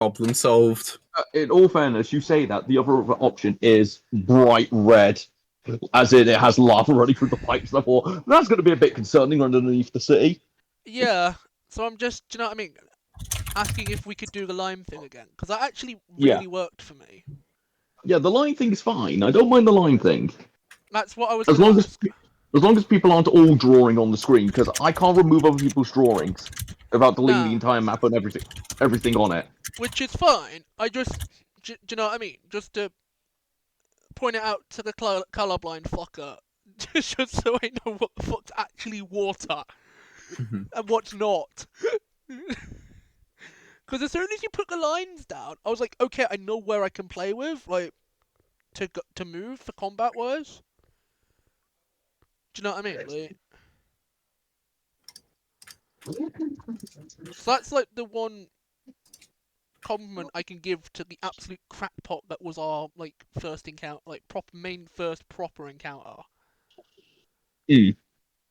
Problem solved. In all fairness, you say that the other option is bright red, as in it has lava running through the pipes. Therefore, that's going to be a bit concerning underneath the city. Yeah, so I'm just, do you know what I mean? Asking if we could do the lime thing again, because that actually Yeah. really worked for me. Yeah, the line thing's fine. I don't mind the line thing. That's what I was As going long to as ask. as long as people aren't all drawing on the screen, because I can't remove other people's drawings without deleting the Nah, entire map and everything on it. which is fine. I just, do you know what I mean? Just to point it out to the colorblind fucker, just so I know what the fuck's actually water and what's not. Because as soon as you put the lines down, I was like, okay, I know where I can play with, like, to move for combat wise. Do you know what I mean? Like, so that's like the one compliment I can give to the absolute crackpot that was our like first encounter, like first proper encounter. Mm.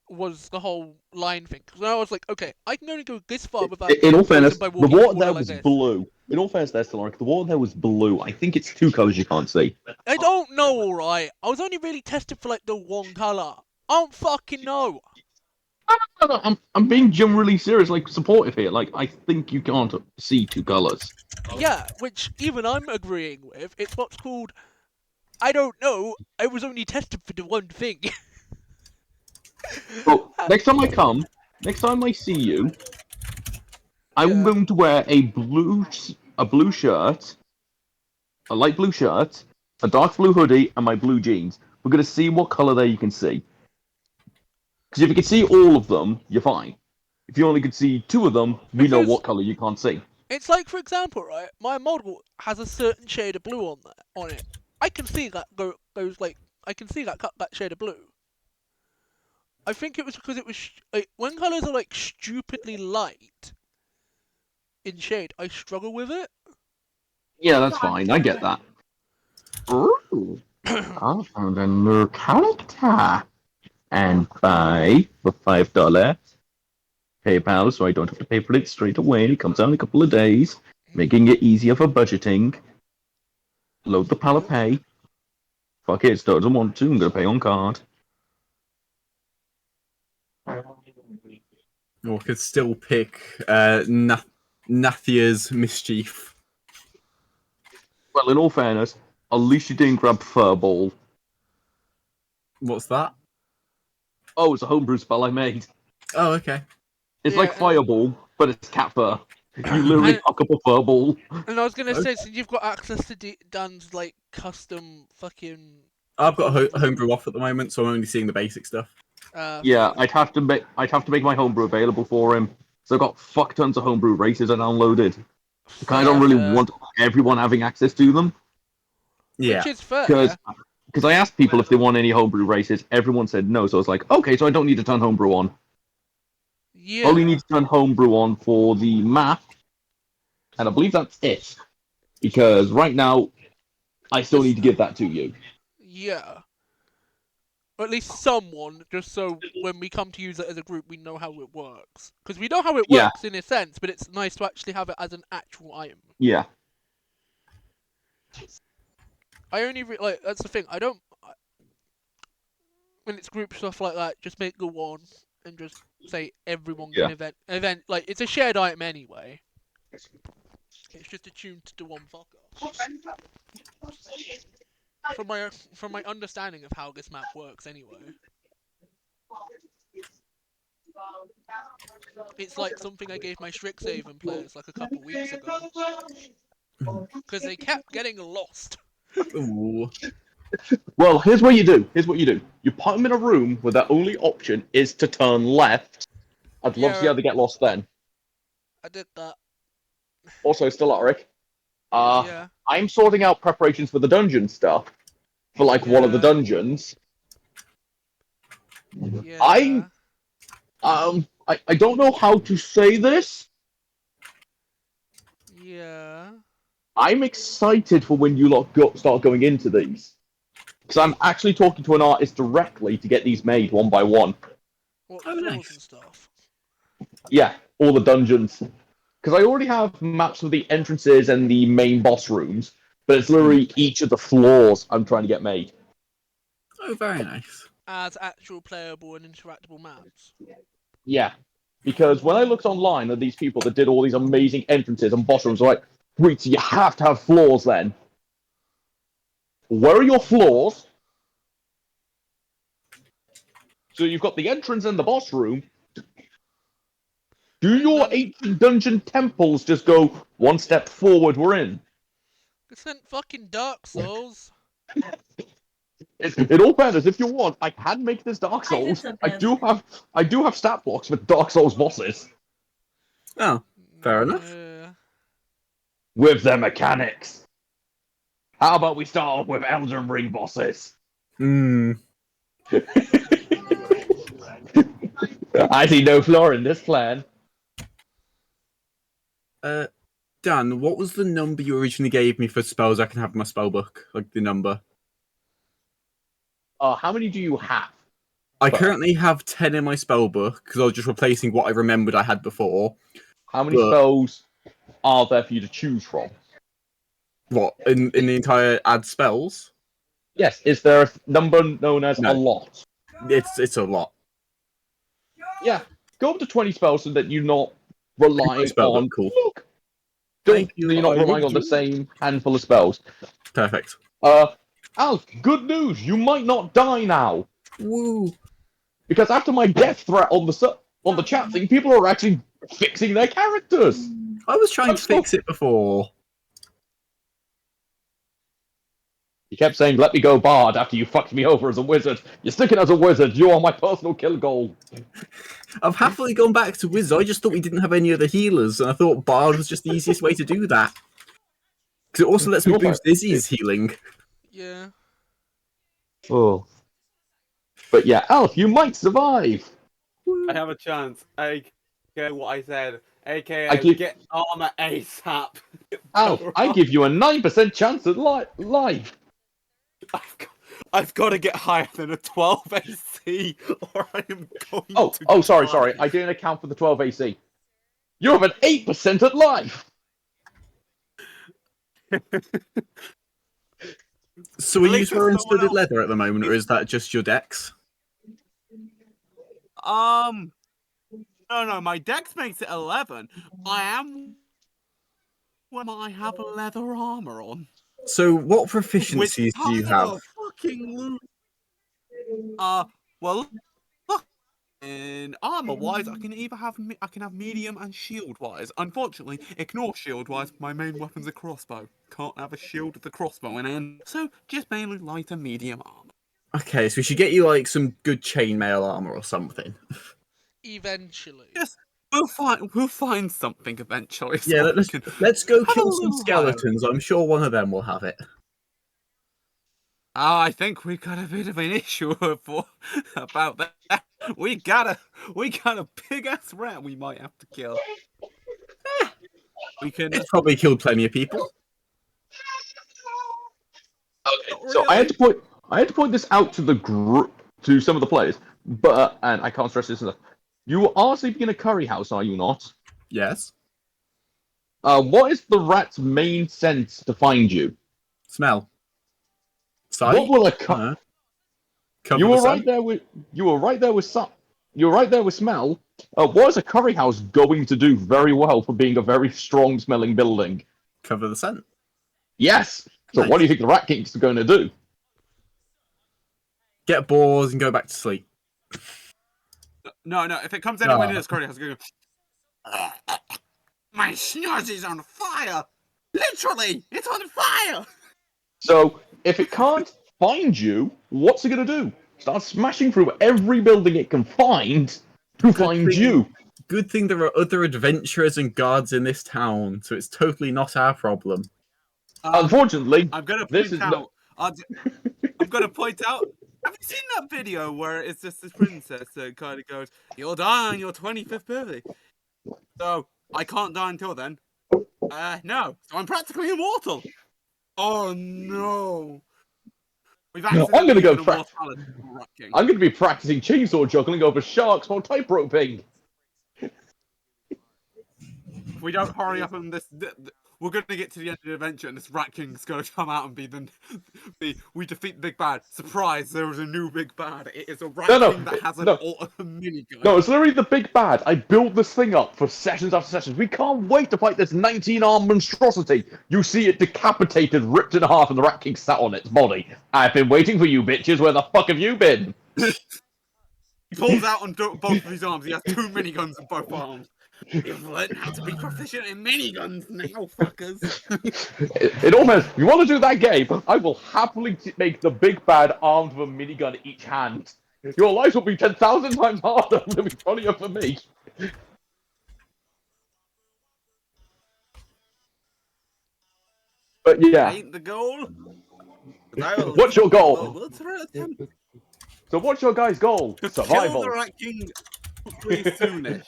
Was the whole line thing? Because I was like, okay, I can only go this far without In getting all frozen fairness, by the walking water water there like was this. blue. In all fairness, there, Stellaric, the water there was blue. I think it's two colors you can't see. I don't know, alright. I was only really tested for like the one color. I don't fucking know. No, I'm being generally serious, like supportive here. Like I think you can't see two colors. Yeah, which even I'm agreeing with. It's what's called. I don't know. I was only tested for the one thing. But next time I see you, I'm Yeah. going to wear a blue shirt, a light blue shirt, a dark blue hoodie, and my blue jeans. We're gonna see what color there you can see. Because if you can see all of them, you're fine. If you only can see two of them, we know Because what color you can't see. it's like, for example, right? My model has a certain shade of blue on it. I can see that goes like I can see that shade of blue. I think it was because it was like, when colors are like stupidly light in shade, I struggle with it. Yeah, that's fine. I get that. Ooh, I found a new character. And buy for $5 PayPal, so I don't have to pay for it straight away. It comes out in a couple of days, making it easier for budgeting. Load the pal of pay. Fuck it, doesn't want to. I'm gonna pay on card. Or could still pick Nathia's Mischief. Well, in all fairness, at least you didn't grab Furball. What's that? Oh, it's a homebrew spell I made. Oh, okay. It's Yeah, like Fireball, but it's cat fur. You literally And- fuck up a Furball. And I was gonna Okay. say, since you've got access to Dan's like custom fucking. I've got a homebrew off at the moment, so I'm only seeing the basic stuff. Yeah, I'd have to make my homebrew available for him. So I've got fuck tons of homebrew races I downloaded. I don't really want everyone having access to them. Yeah. Which is fair. Because I asked people if they want any homebrew races, everyone said no. So I was like, okay, so I don't need to turn homebrew on. Yeah. Only need to turn homebrew on for the map, and I believe that's it. Because right now, I still need to give that to you. Yeah. Or at least someone, just so when we come to use it as a group, we know how it works. Because we know how it Yeah. works in a sense, but it's nice to actually have it as an actual item. Yeah. I only like that's the thing. I don't when it's group stuff like that. Just make the one and just say everyone can event. Like it's a shared item anyway. It's just attuned to one fucker. From my understanding of how this map works, anyway. It's like something I gave my Strixhaven players like a couple weeks ago. Because they kept getting lost. Ooh. Well, here's what you do. You put them in a room where their only option is to turn left. I'd love to see how they get lost then. I did that. Also, Stellaric. Yeah. I'm sorting out preparations for the dungeon stuff. For like one of the dungeons. Yeah. I don't know how to say this. Yeah. I'm excited for when you lot start going into these. Because I'm actually talking to an artist directly to get these made one by one. What Oh, floors nice. and stuff. Yeah, all the dungeons. because I already have maps of the entrances and the main boss rooms, but it's literally each of the floors I'm trying to get made. Oh, very nice. As actual playable and interactable maps. Yeah, because when I looked online at these people that did all these amazing entrances and boss rooms, I'm like, wait, so you have to have floors then? Where are your floors? So you've got the entrance and the boss room. Do your ancient dungeon temples just go one step forward? We're in. It's in fucking Dark Souls. It all matters. If you want, I can make this Dark Souls. I do have stat blocks with Dark Souls bosses Oh, fair enough. Yeah. with their mechanics. How about we start off with Elden Ring bosses? Hmm. I see no flaw in this plan. Dan, what was the number you originally gave me for spells I can have in my spell book? Like the number. How many do you have? I currently have 10 in my spell book because I was just replacing what I remembered I had before. How many But- spells are there for you to choose from? What in the entire add spells? Yes, is there a number known as No. a lot? It's a lot. Yeah, go up to 20 spells so that you're not relying spell book, on. cool. Look, Thank you, so you're not I relying will on the do. same handful of spells. Perfect. Alf, good news! You might not die now Woo! because after my death threat on the chat thing, people are actually fixing their characters. I was trying I'm to fix it before. You kept saying, "Let me go, Bard," after you fucked me over as a wizard. You're sticking as a wizard. You are my personal kill goal. I've happily gone back to Wizard. I just thought we didn't have any other healers, and I thought Bard was just the easiest way to do that. Because it also lets me boost Izzy's healing. Yeah. Oh. But yeah, Alf, you might survive. I have a chance. AKA what I said. AKA I give- get armor ASAP. Alf, I give you a 9% chance at life. I've got to get higher than a 12 AC, or I am going Oh, to sorry. die. I didn't account for the 12 AC. You have an 8% at life. So are At you least there's throwing someone studded else. leather at the moment, or is that just your dex? No, my dex makes it 11. I am when I have leather armor on. So what Which proficiencies do you kind have? of fucking loot. Well, look. In armor-wise, I can have medium and shield-wise. Unfortunately, ignore shield-wise. My main weapon's a crossbow. Can't have a shield with a crossbow in it. So just mainly light and medium armor. Okay, so we should get you like some good chainmail armor or something. Eventually. Yes, we'll find something eventually. So Yeah, let's go have a kill some little skeletons. I'm sure one of them will have it. I think we've got a bit of an issue about that. We got a big ass rat we might have to kill. We can. It's probably killed plenty of people. Okay, Not so I had to point this out to the group, to some of the players, and I can't stress this enough. You are sleeping in a curry house, are you not? Yes. What is the rat's main sense to find you? Smell. Sight? What will a Cover You the were sun? right there with smell. What is a curry house going to do very well for being a very strong smelling building? Cover the scent. Yes. So Nice. what do you think the rat king's going to do? Get bored and go back to sleep. No. If it comes anywhere near this curry house, it's going to go. My snazz is on fire. Literally, it's on fire. So if it can't find you, what's it going to do? Start smashing through every building it can find to find thing. you. Good thing there are other adventurers and guards in this town, so it's totally not our problem. Unfortunately, I'm gonna this point is out. I'm gonna point out. Have you seen that video where it's just this princess that kind of goes, "You'll die on your 25th birthday." So I can't die until then. No. So I'm practically immortal. Oh no. We've I'm gonna go immortality. I'm going to be practicing chainsaw juggling over sharks while tight roping. if we don't hurry up on this, we're gonna get to the end of the adventure, and this Rat King's gonna come out and we defeat the big bad. Surprise! There is a new big bad. It is a Rat King that has a minigun. No, it's literally the big bad. I built this thing up for sessions after sessions. We can't wait to fight this 19-armed monstrosity. You see it decapitated, ripped in half, and the Rat King sat on its body. I've been waiting for you, bitches. Where the fuck have you been? He pulls out on both of his arms. He has 2 miniguns in both arms. You've learned how to be proficient in miniguns now, fuckers. It almost. You want to do that game? I will happily make the big bad armed with a minigun in each hand. Your lives will be 10,000 times harder than be funnier for me. But yeah. Ain't the goal. What's your goal? We'll attempt So what's your guys' goal? to Survival. kill the Rat King pretty soonish.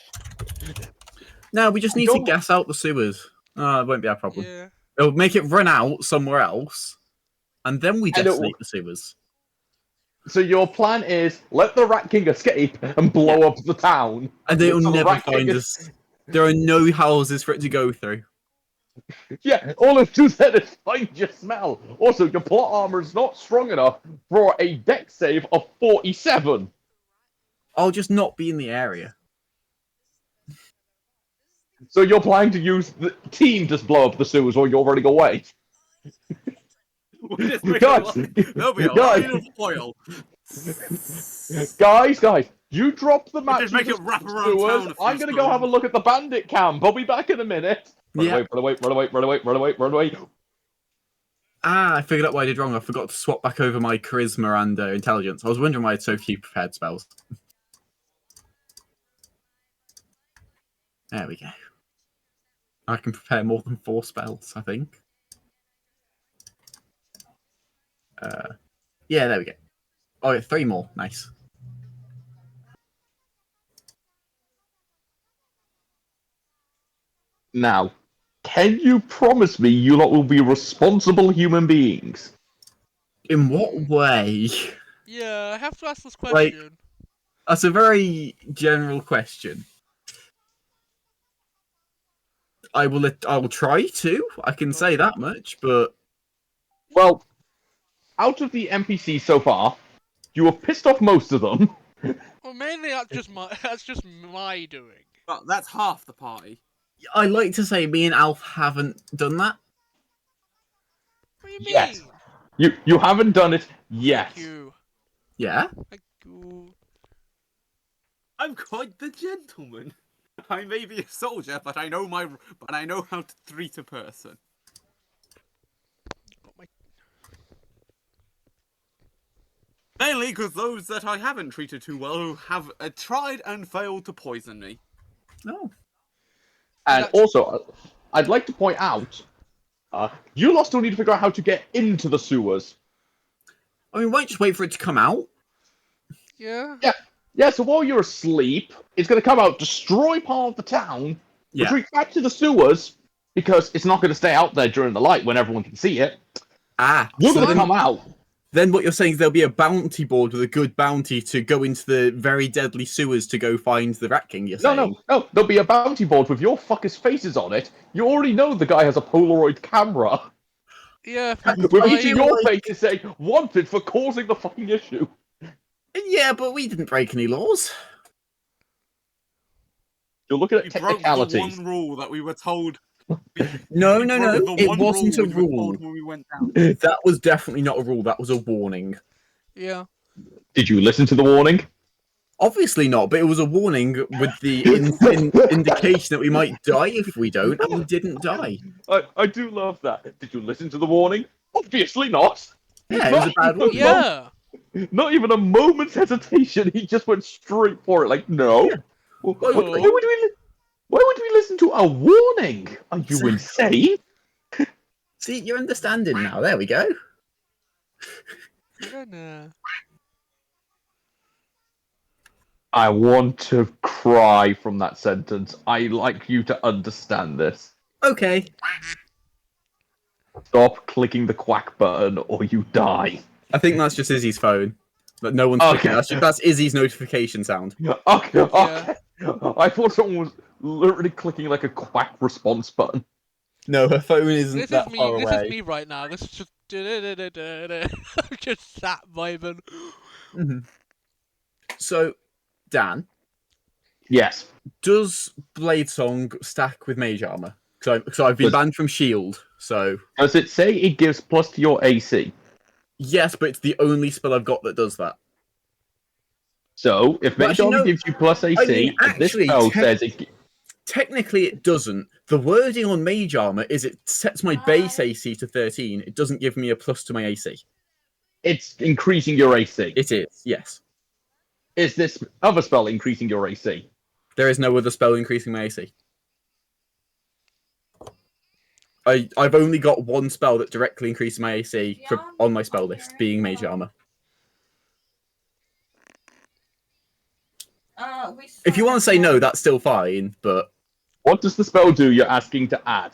No, we just need to gas out the sewers. It won't be our problem. Yeah. It'll make it run out somewhere else, and then we detonate the sewers. So your plan is let the Rat King escape and blow up the town. And they'll So the never Rat King find us. There are no houses for it to go through. Yeah, all it do then is find your smell. Also, your plot armor is not strong enough for a dex save of 47. I'll just not be in the area. So you're planning to use the team to blow up the sewers, or you're running away? We'll just make Guys, there'll be a guys. line of oil. Guys, you drop the match. just make it wrap around town a few I'm gonna go have a times. look at the bandit camp. I'll be back in a minute. Run Yeah. away, run away, run away, run away, run away, run away. I figured out what I did wrong. I forgot to swap back over my charisma and intelligence. I was wondering why I had so few prepared spells. There we go. I can prepare more than 4 spells, I think. Yeah, there we go. Oh, yeah, 3 more. Nice. Now, can you promise me you lot will be responsible human beings? In what way? Yeah, I have to ask this Like- question. That's a very general question. I will try to. I can say that much, but Well, out of the NPCs so far, you have pissed off most of them. Well, mainly that's just my doing. Well, that's half the party. I like to say me and Alf haven't done that. What do you mean? Yes. You haven't done it yet. Thank you. Yeah? Thank you. I'm quite the gentleman. I may be a soldier, but I know how to treat a person. Got my... Mainly because those that I haven't treated too well have tried and failed to poison me. No. And also, I'd like to point out, you lot still need to figure out how to get into the sewers. I mean, why don't you just wait for it to come out? Yeah? Yeah, so while you're asleep, it's going to come out, destroy part of the town, Yeah. retreat back to the sewers, because it's not going to stay out there during the light when everyone can see it. You're So going to then, come out. then what you're saying is there'll be a bounty board with a good bounty to go into the very deadly sewers to go find the Rat King, you're saying? No, there'll be a bounty board with your fuckers' faces on it. You already know the guy has a Polaroid camera. Yeah. With each feel of your like- faces saying, wanted for causing the fucking issue. Yeah, but we didn't break any laws. You're looking at You broke the technicalities. one rule that we were told. No, You no, broke no. the It one wasn't a we were rule. told when we went down. That was definitely not a rule. That was a warning. Yeah. Did you listen to the warning? Obviously not, but it was a warning with the indication that we might die if we don't, and we didn't die. I do love that. Did you listen to the warning? Obviously not. Yeah, it was a bad warning. Yeah. Not even a moment's hesitation. He just went straight for it. Like, no. Why would we listen to a warning? Are you insane? See, you're understanding now. There we go. Nah. I want to cry from that sentence. I like you to understand this. Okay. Stop clicking the quack button or you die. I think that's just Izzy's phone. But no one's Okay. clicking. That's Izzy's notification sound. Okay. I thought someone literally clicking like a quack response button. No, her phone isn't This that is far me. This away. is me right now. This is just. I'm just sat vibing. Mhm. So, Dan, Yes. does Blade Song stack with Mage Armor? Because I've been Does- banned from Shield, so Does it say it gives plus to your AC? yes, but it's the only spell I've got that does that. So, if Well, Mage actually, Armor no. gives you plus AC, I mean, if this actually, spell says it... Technically, it doesn't. The wording on Mage Armor is it sets my base AC to 13. It doesn't give me a plus to my AC. It's increasing your AC. It is, yes. Is this other spell increasing your AC? There is no other spell increasing my AC. I've only got one spell that directly increases my AC on my spell list, being Mage Armor. If you want to say no, that's still fine, but... What does the spell do you're asking to add?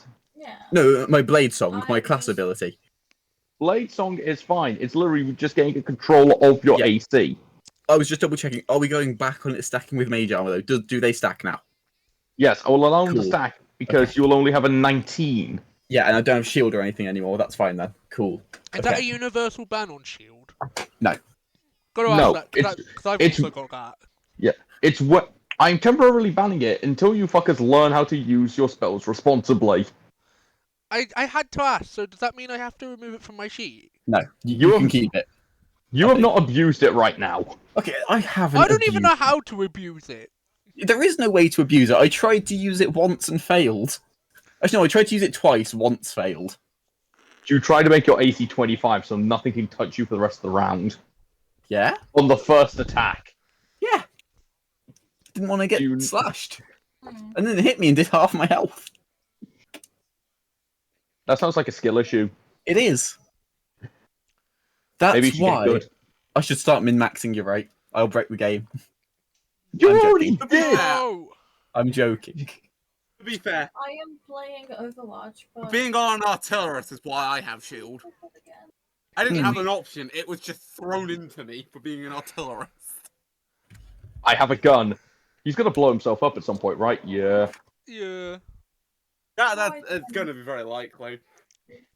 No, my Blade Song, my class ability. Blade Song is fine. It's literally just getting a control of your Yeah. AC. I was just double checking. Are we going back on it stacking with Mage Armor, though? Do they stack now? Yes, I will allow them to Cool. stack because you will only have a 19. Yeah, and I don't have Shield or anything anymore. That's fine then. Cool. Is that a universal ban on Shield? No. Gotta No, ask that because I've it's- also got that. It's what I'm temporarily banning it until you fuckers learn how to use your spells responsibly. I had to ask. So does that mean I have to remove it from my sheet? No. You can keep it. You have not abused it right now. Okay, I haven't. I don't even know abused how to abuse it. it. There is no way to abuse it. I tried to use it once and failed. Actually, no, I tried to use it twice, once failed. You try to make your AC 25 so nothing can touch you for the rest of the round. Yeah? On the first attack. Yeah. Didn't want to get You- slashed. And then it hit me and did half my health. That sounds like a skill issue. It is. That's Maybe you should get why good. I should start min-maxing you, right? I'll break the game. You I'm already joking. did! No. I'm joking. To be fair, I am playing Overwatch, but being on artillerist is why I have shield. I didn't have an option. It was just thrown into me for being an artillerist. I have a gun. He's gonna blow himself up at some point, right? Yeah. Yeah. It's going to be very likely.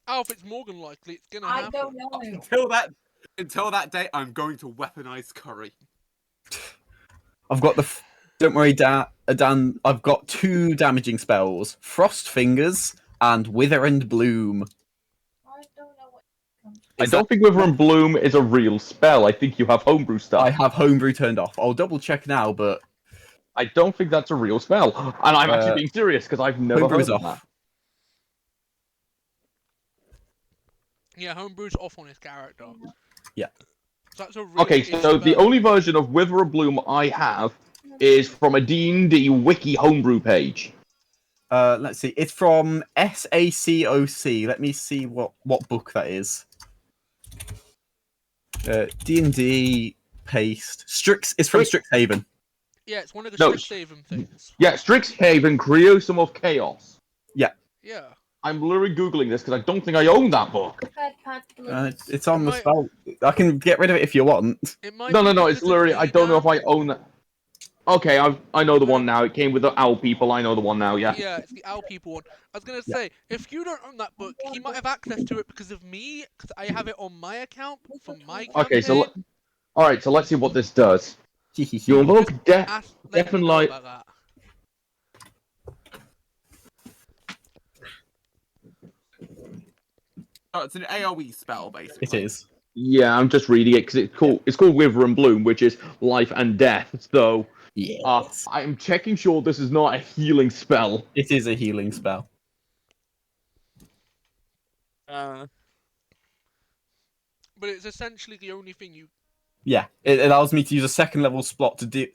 Alf, it's more than likely it's gonna I happen. don't know. Until that day, I'm going to weaponize curry. I've got the... Don't worry, Dan. I've got 2 damaging spells. Frost Fingers and Wither and Bloom. I don't know what comes. I don't think Wither and Bloom is a real spell. I think you have homebrew stuff. I have Homebrew turned off. I'll double check now, but I don't think that's a real spell. And I'm actually Uh, being serious because I've never Homebrew's heard of off. that. Yeah, Homebrew's off on his character. Yeah. So that's a really Okay, good so the spell. only version of Wither and Bloom I have is from a D&D wiki homebrew page. let's see. It's from SACOC. Let me see what book that is. D&D paste. It's from Strixhaven. Yeah, it's one of the No, Strixhaven things. Yeah, Strixhaven, Creosum of Chaos. Yeah. I'm literally googling this because I don't think I own that book. It's on the might- spell. I can get rid of it if you want. It might No, be it's because of literally, I don't know if Redan. I own that. Okay, I know the one now. It came with the owl people. I know the one now, yeah. Yeah, it's the Owl People one. I was gonna Yeah. say, if you don't own that book, he might have access to it because of me, because I have it on my account from my campaign. Okay, so alright, so let's see what this does. You invoke Let Death me and know Light. about that. Oh, it's an AoE spell, basically. It is. Yeah, I'm just reading it because it's called Wither and Bloom, which is life and death. So Yes. I'm checking sure this is not a healing spell. It is a healing spell. But it's essentially the only thing you. Yeah, it allows me to use a second level spell to do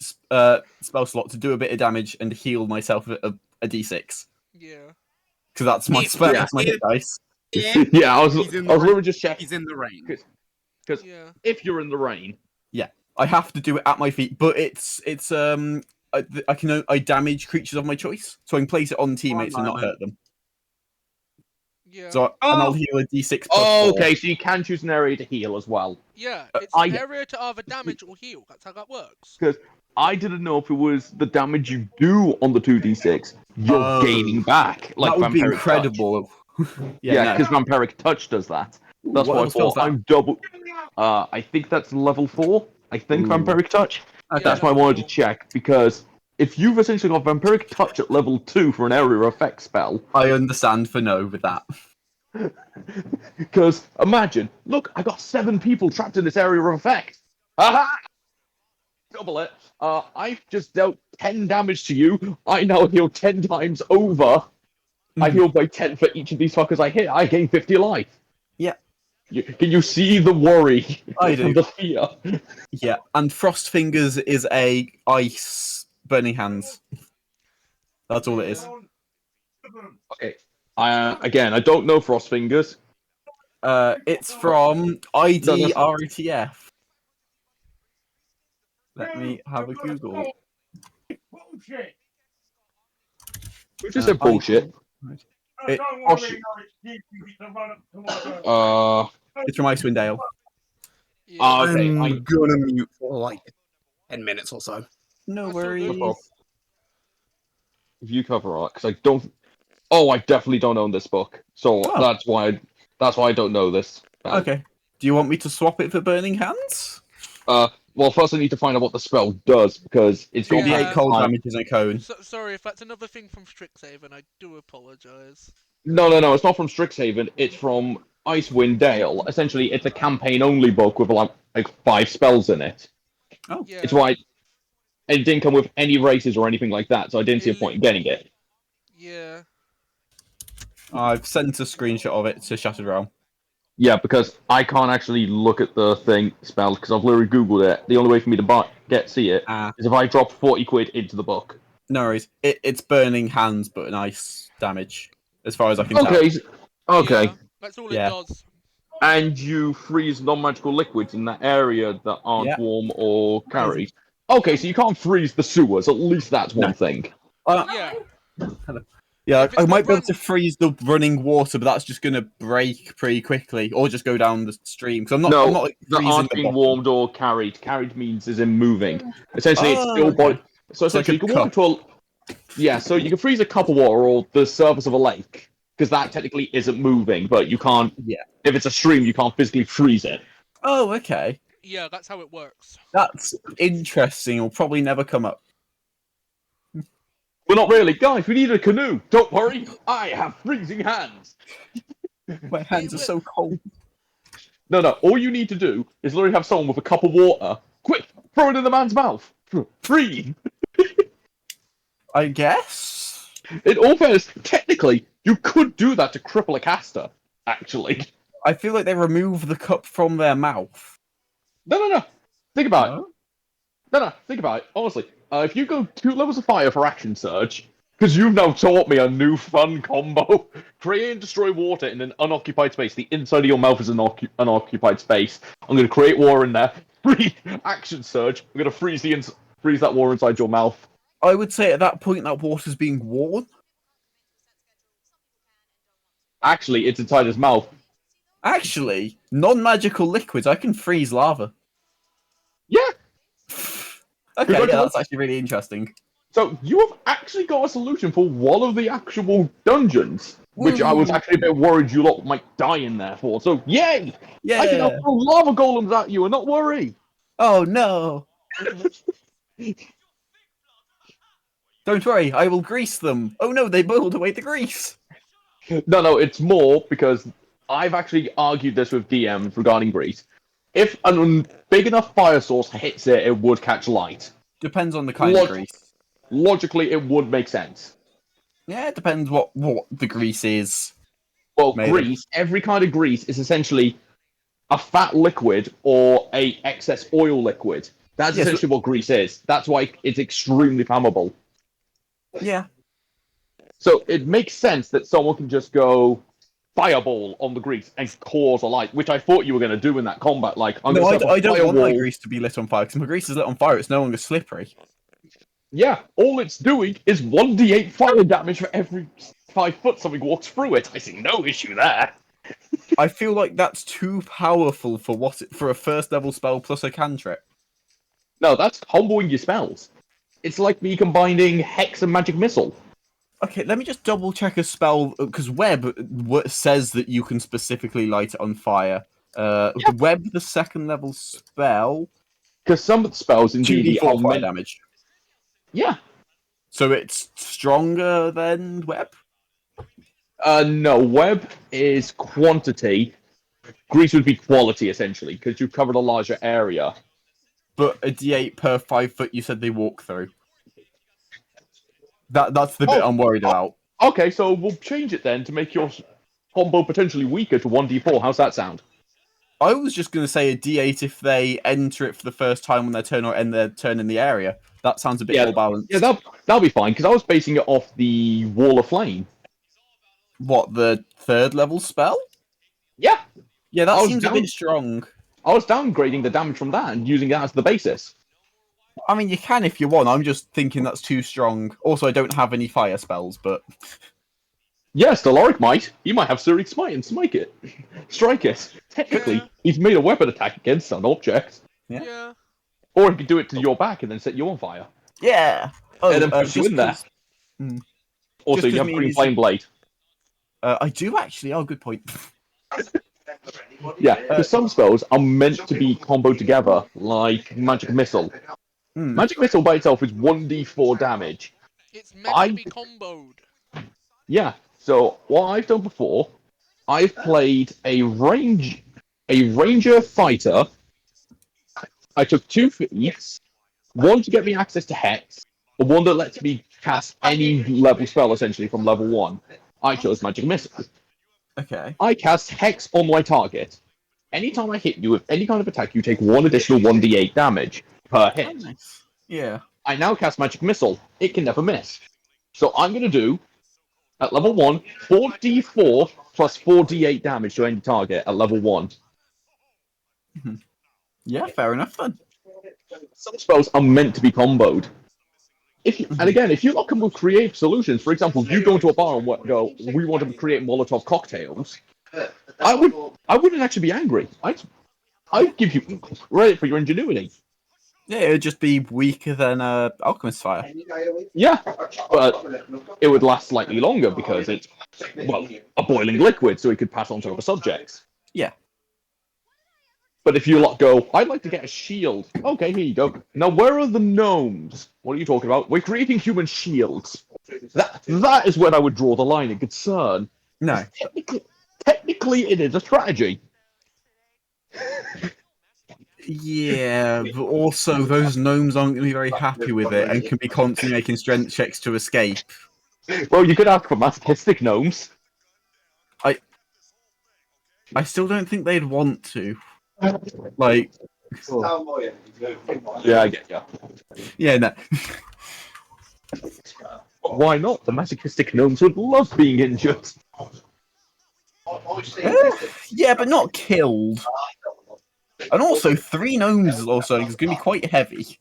spell slot to do a bit of damage and heal myself a d6. Yeah. Because that's my If- spell. yeah, That's my hit dice. If Yeah, I was he's in the literally rain. just checking. He's in the rain. Because Yeah. if you're in the rain, I have to do it at my feet, but I damage creatures of my choice, so I can place it on teammates and not hurt them. Yeah. So and I'll heal a d6. oh, plus 4. okay, so you can choose an area to heal as well. Yeah. It's I- an area to either damage or heal. That's how that works. I didn't know if it was the damage you do on the 2d6 you're gaining back, like that would be Vampiric incredible. Touch. Yeah, Yeah, no. because Vampiric Touch does that. Ooh, That's what why I level spell's thought that? I'm double. I think that's level 4. I think Ooh. Vampiric Touch. Okay. That's why I level wanted to 4. check, because if you've essentially got Vampiric Touch at level 2 for an area effect spell, I understand for no with that. because imagine, look, I got 7 people trapped in this area of effect. Aha! Double it. I've just dealt 10 damage to you. I now heal 10 times over. I heal by 10 for each of these fuckers I hit. I gain 50 life. Yeah. Can you see the worry? I do. The fear. Yeah, and Frost Fingers is a ice burning hands. That's all it is. Okay. Again, I don't know Frost Fingers. It's from IDRTF. Let me have a Google. Who just said bullshit? It, it's from Icewind Dale. Yeah. Okay. I'm gonna mute for like 10 minutes or so. No That's all worries. good. If you cover art, because I don't. Oh, I definitely don't own this book, so Oh. that's why I don't know this. Okay. Do you want me to swap it for Burning Hands? Well, first I need to find out what the spell does, because it's got 2d8 Yeah. cold time. damage in a cone. Sorry if that's another thing from Strixhaven. I do apologise. No, it's not from Strixhaven. It's from Icewind Dale. Essentially, it's a campaign-only book with like 5 spells in it. Oh. Yeah. It's why it didn't come with any races or anything like that, so I didn't see a point in getting it. Yeah. I've sent a screenshot of it to Shattered Realm. Yeah, because I can't actually look at the thing spell because I've literally googled it. The only way for me to see it is if I drop 40 quid into the book. No worries. It's Burning Hands, but an ice damage, as far as I can tell. Okay. Yeah, that's all Yeah. it does. And you freeze non-magical liquids in that area that aren't Yeah. warm or carried. Okay, so you can't freeze the sewers. At least that's one No. thing. Yeah. Yeah, If it's I the might be able run- to freeze the running water, but that's just going to break pretty quickly, or just go down the stream. Because I'm not like, that freezing aren't the being bottom. warmed or carried. Carried means is in moving. Essentially, it's still okay. body. So It's like essentially, a you can walk into yeah. So you can freeze a cup of water or the surface of a lake because that technically isn't moving, but you can't. Yeah. If it's a stream, you can't physically freeze it. Oh, okay. Yeah, that's how it works. That's interesting. It'll probably never come up. Well, not really, guys. We need a canoe. Don't worry, I have freezing hands. My hands are so cold. No. All you need to do is literally have someone with a cup of water. Quick, throw it in the man's mouth. Freeze. I guess. In all fairness, technically, you could do that to cripple a caster. Actually, I feel like they remove the cup from their mouth. no. Think about No? it. No. Think about it. Honestly, if you go 2 levels of fire for action surge, because you've now taught me a new fun combo: create and destroy water in an unoccupied space. The inside of your mouth is an unoccupied space. I'm going to create water in there. Breathe. Action surge. I'm going to freeze that water inside your mouth. I would say at that point that water's being worn. Actually, it's inside his mouth. Actually, non-magical liquids. I can freeze lava. Yeah. Okay, yeah, that's actually really interesting. So you have actually got a solution for one of the actual dungeons, which I was actually a bit worried you lot might die in there for. So yay! Yeah. I can now throw lava golems at you and not worry. Oh no! Don't worry, I will grease them. Oh no, they boiled away the grease. No, it's more because I've actually argued this with DMs regarding grease. If a big enough fire source hits it, it would catch light. Depends on the kind of grease. Logically, it would make sense. Yeah, it depends what the grease is. Well, Maybe. grease, every kind of grease is essentially a fat liquid or a excess oil liquid. That's Yes, essentially what grease is. That's why it's extremely flammable. Yeah. So it makes sense that someone can just go fireball on the grease and cause a light, which I thought you were going to do in that combat. Like, I'm No, going to I don't want firewall. my grease to be lit on fire, because if my grease is lit on fire, it's no longer slippery. Yeah, all it's doing is 1d8 fire damage for every 5 foot something walks through it. I see no issue there. I feel like that's too powerful for a first level spell plus a cantrip. No, that's comboing your spells. It's like me combining Hex and Magic Missile. Okay, let me just double check a spell because says that you can specifically light it on fire. Yeah. Web, the second level spell, Because some of the spells in D&D 2d4 are fire meant... damage. Yeah. So it's stronger than web. No, Web is quantity. Grease would be quality, essentially, because you've covered a larger area. But a d8 per 5 foot. You said they walk through. That's the bit I'm worried about. Okay, so we'll change it then to make your combo potentially weaker to 1d4. How's that sound? I was just going to say a d8 if they enter it for the first time on their turn or end their turn in the area. That sounds a bit more balanced. Yeah, that'll be fine, because I was basing it off the Wall of Flame. What, the third level spell? Yeah. Yeah, that seems a bit strong. I was downgrading the damage from that and using that as the basis. I mean, you can if you want. I'm just thinking that's too strong. Also, I don't have any fire spells, but... Yes, Deloric might. He might have Suric Smite and smite it. Strike it. Technically, Yeah. he's made a weapon attack against an object. Yeah. Or he could do it to your back and then set you on fire. Yeah! Oh, and then push you in there. Also, Just you have 'cause Green me Flame Blade. I do actually. Oh, good point. Yeah, because some spells are meant to be comboed together, like Magic Missile. Magic Missile by itself is 1d4 damage. It's meant to be comboed. Yeah, so what I've done before, I've played a ranger fighter. I took 2 feats, one to get me access to Hex, and one that lets me cast any level spell essentially from level 1. I chose Magic Missile. Okay. I cast Hex on my target. Anytime I hit you with any kind of attack, you take 1 additional 1d8 damage per hit. Oh, nice. Yeah. I now cast Magic Missile. It can never miss. So I'm going to do, at level 1, 4d4 plus 4d8 damage to any target at level 1. Yeah, fair enough then. Some spells are meant to be comboed. And again, if you lot come with creative solutions, for example, you go into a bar and go, we want to create Molotov cocktails, I wouldn't actually be angry. I'd give you credit for your ingenuity. Yeah, it would just be weaker than Alchemist Fire. Yeah, but it would last slightly longer because it's, well, a boiling liquid, so it could pass on to other subjects. Yeah. But if you lot go, I'd like to get a shield. Okay, here you go. Now, where are the gnomes? What are you talking about? We're creating human shields. That is when I would draw the line in concern. No. Technically, it is a strategy. Yeah, but also those gnomes aren't going to be very happy with it and can be constantly making strength checks to escape. Well, you could ask for masochistic gnomes. I still don't think they'd want to. Like... Yeah, I get ya. Yeah, no. Why not? The masochistic gnomes would love being injured. Yeah, but not killed. And also, 3 gnomes also is going to be quite heavy.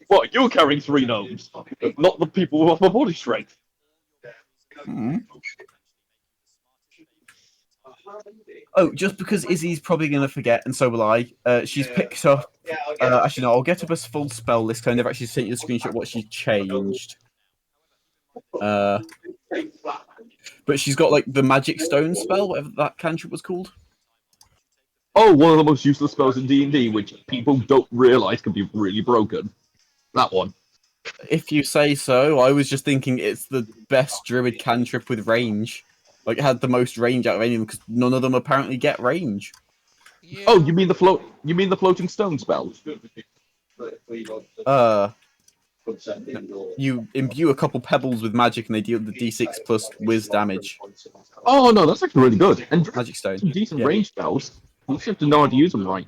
What, you're carrying 3 gnomes? Not the people with my body strength. Oh, just because Izzy's probably going to forget, and so will I. She's picked up... actually, no, I'll get up a full spell list, because I never actually sent you the screenshot of what she changed. But she's got, like, the Magic Stone spell, whatever that cantrip was called. Oh, one of the most useless spells in D&D, which people don't realise can be really broken. That one. If you say so, I was just thinking it's the best druid cantrip with range. Like, it had the most range out of any of them, because none of them apparently get range. Yeah. Oh, you mean the floating stone spell? You imbue a couple pebbles with magic and they deal the d6 plus whiz damage. Oh no, that's actually really good. And Magic Stone. some decent range spells. You just have to know how to use them right.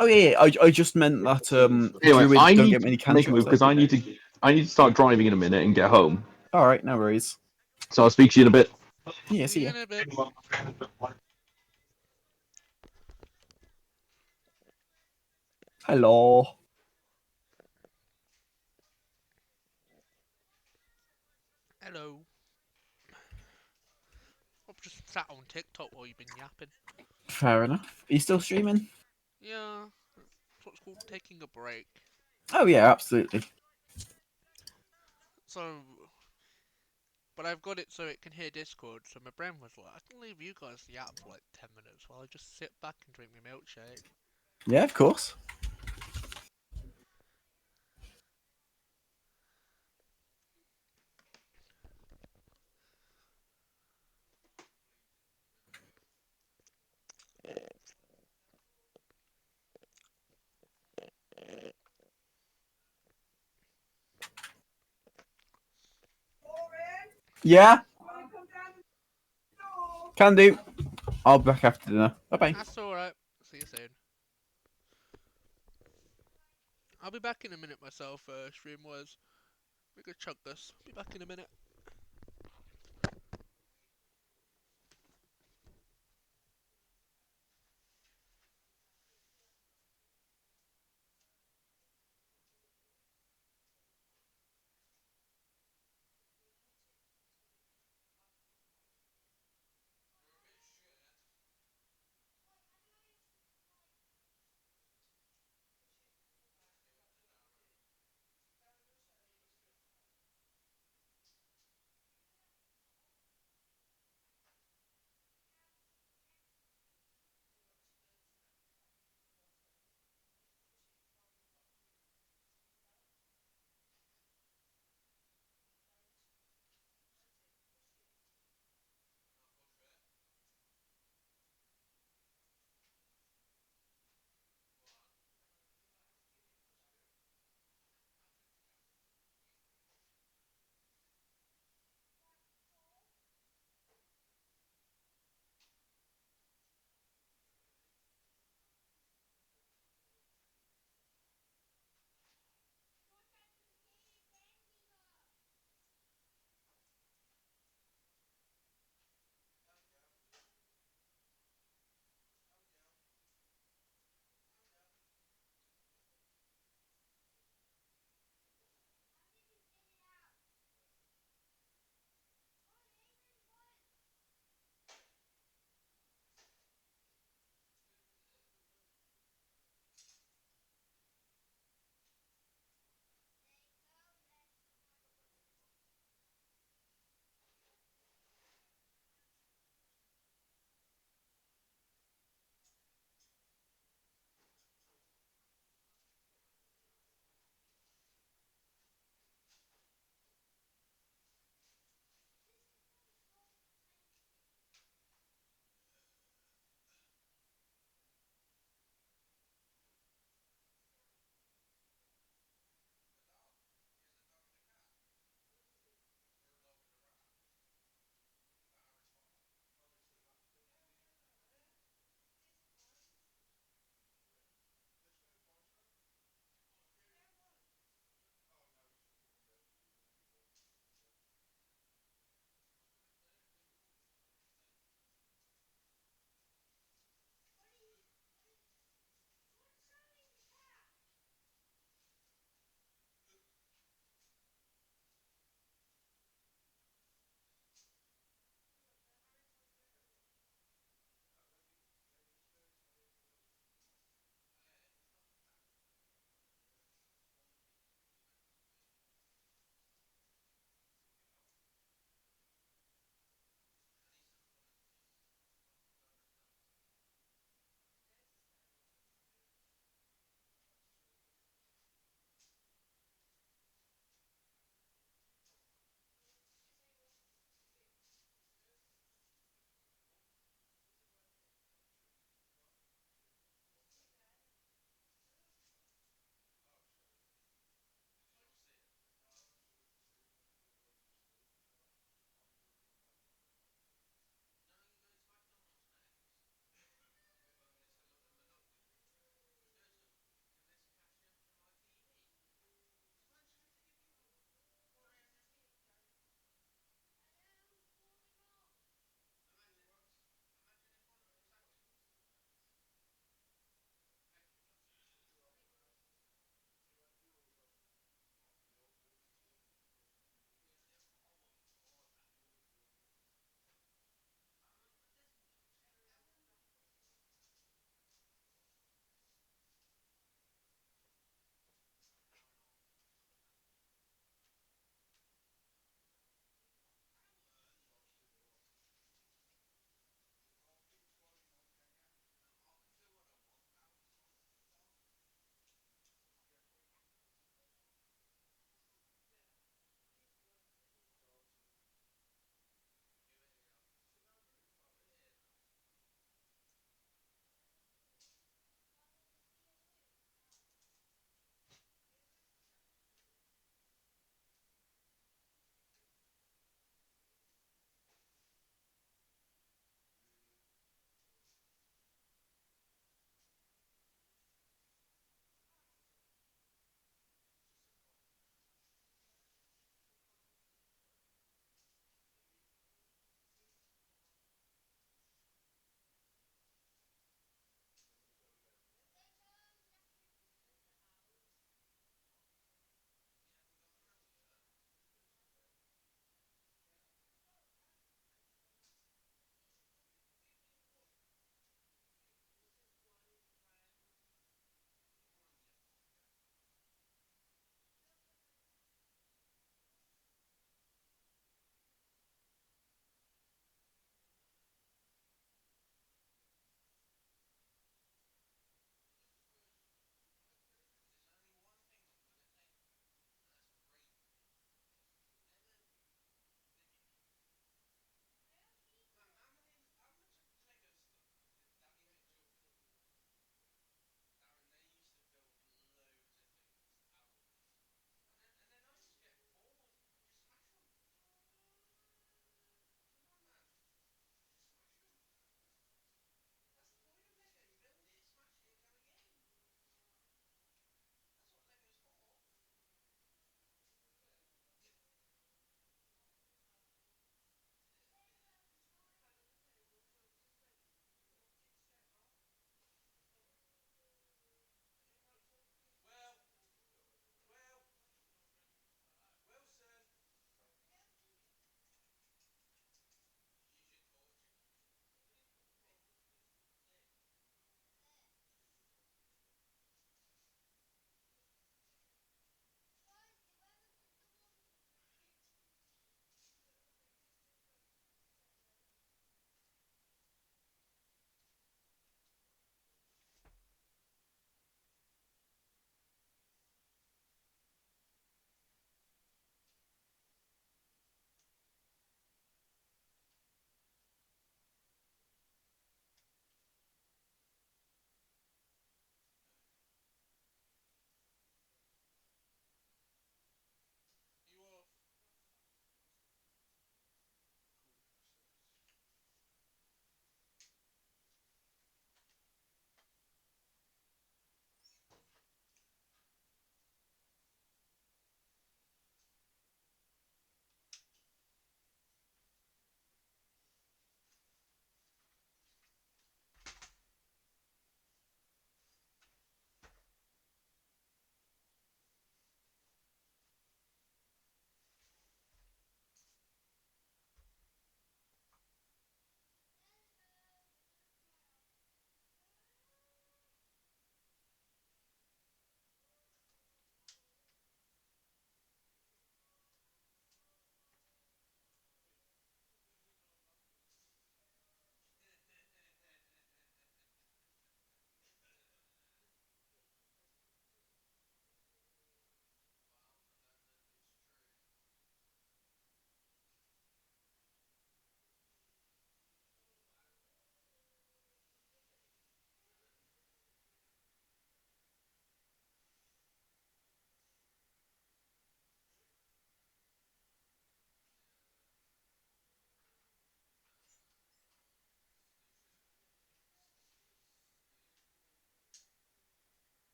Oh yeah, I just meant that Anyway, druids I don't need get many to make a move cantrips. because I need to start driving in a minute and get home. Alright, no worries. So I'll speak to you in a bit. Yeah, see ya. In a bit. Hello. Hello. I've just sat on TikTok while you've been yapping. Fair enough. Are you still streaming? Yeah. what's called taking a break. Oh yeah, absolutely. So, but I've got it so it can hear Discord. So my brain was like, I can leave you guys the app for like 10 minutes while I just sit back and drink my milkshake. Yeah, of course. Yeah, can do. I'll be back after dinner. Bye bye. That's alright. See you soon. I'll be back in a minute myself, stream wise. We could chug this. Be back in a minute.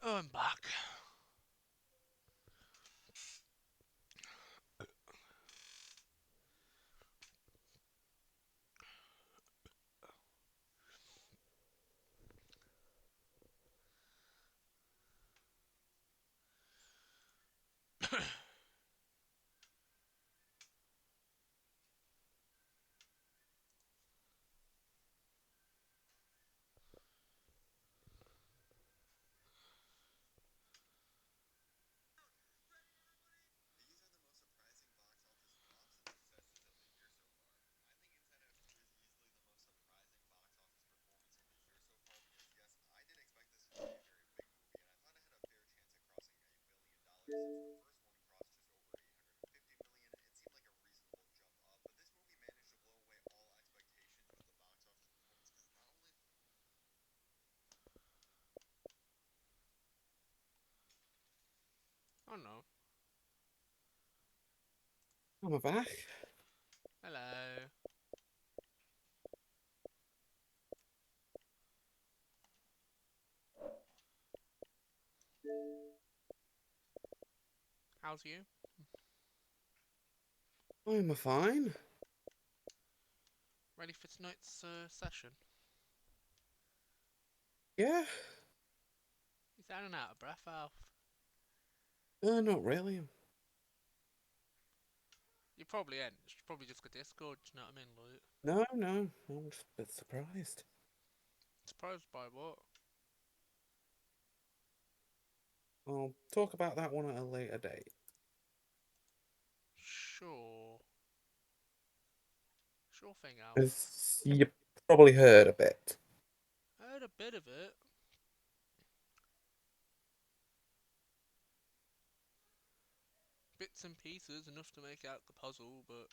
Oh, I'm back. Oh no. I'm back. Hello. How's you? I'm fine. Ready for tonight's session? Yeah. You sounding out of breath, Alf? Not really. You probably ain't. It's probably just a Discord, do you know what I mean? Like, No. I'm just a bit surprised. surprised by what? I'll talk about that one at a later date. Sure. Sure thing, Alf. As you probably heard a bit. I heard a bit of it. Bits and pieces, enough to make out the puzzle, but...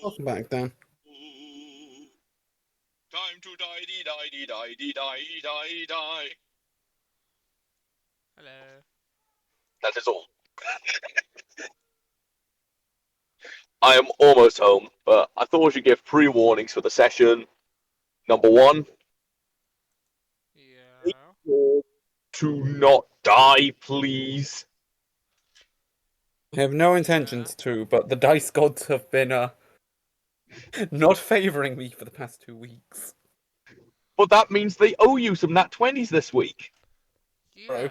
Welcome back, Dan. Time to die, dee die, dee die, dee die, die, die. Hello. That is all. I am almost home, but I thought I should give pre-warnings for the session. Number one, Yeah. to not die, please. I have no Yeah. intentions to, but the dice gods have been not favouring me for the past 2 weeks. But that means they owe you some nat 20s this week. Yeah.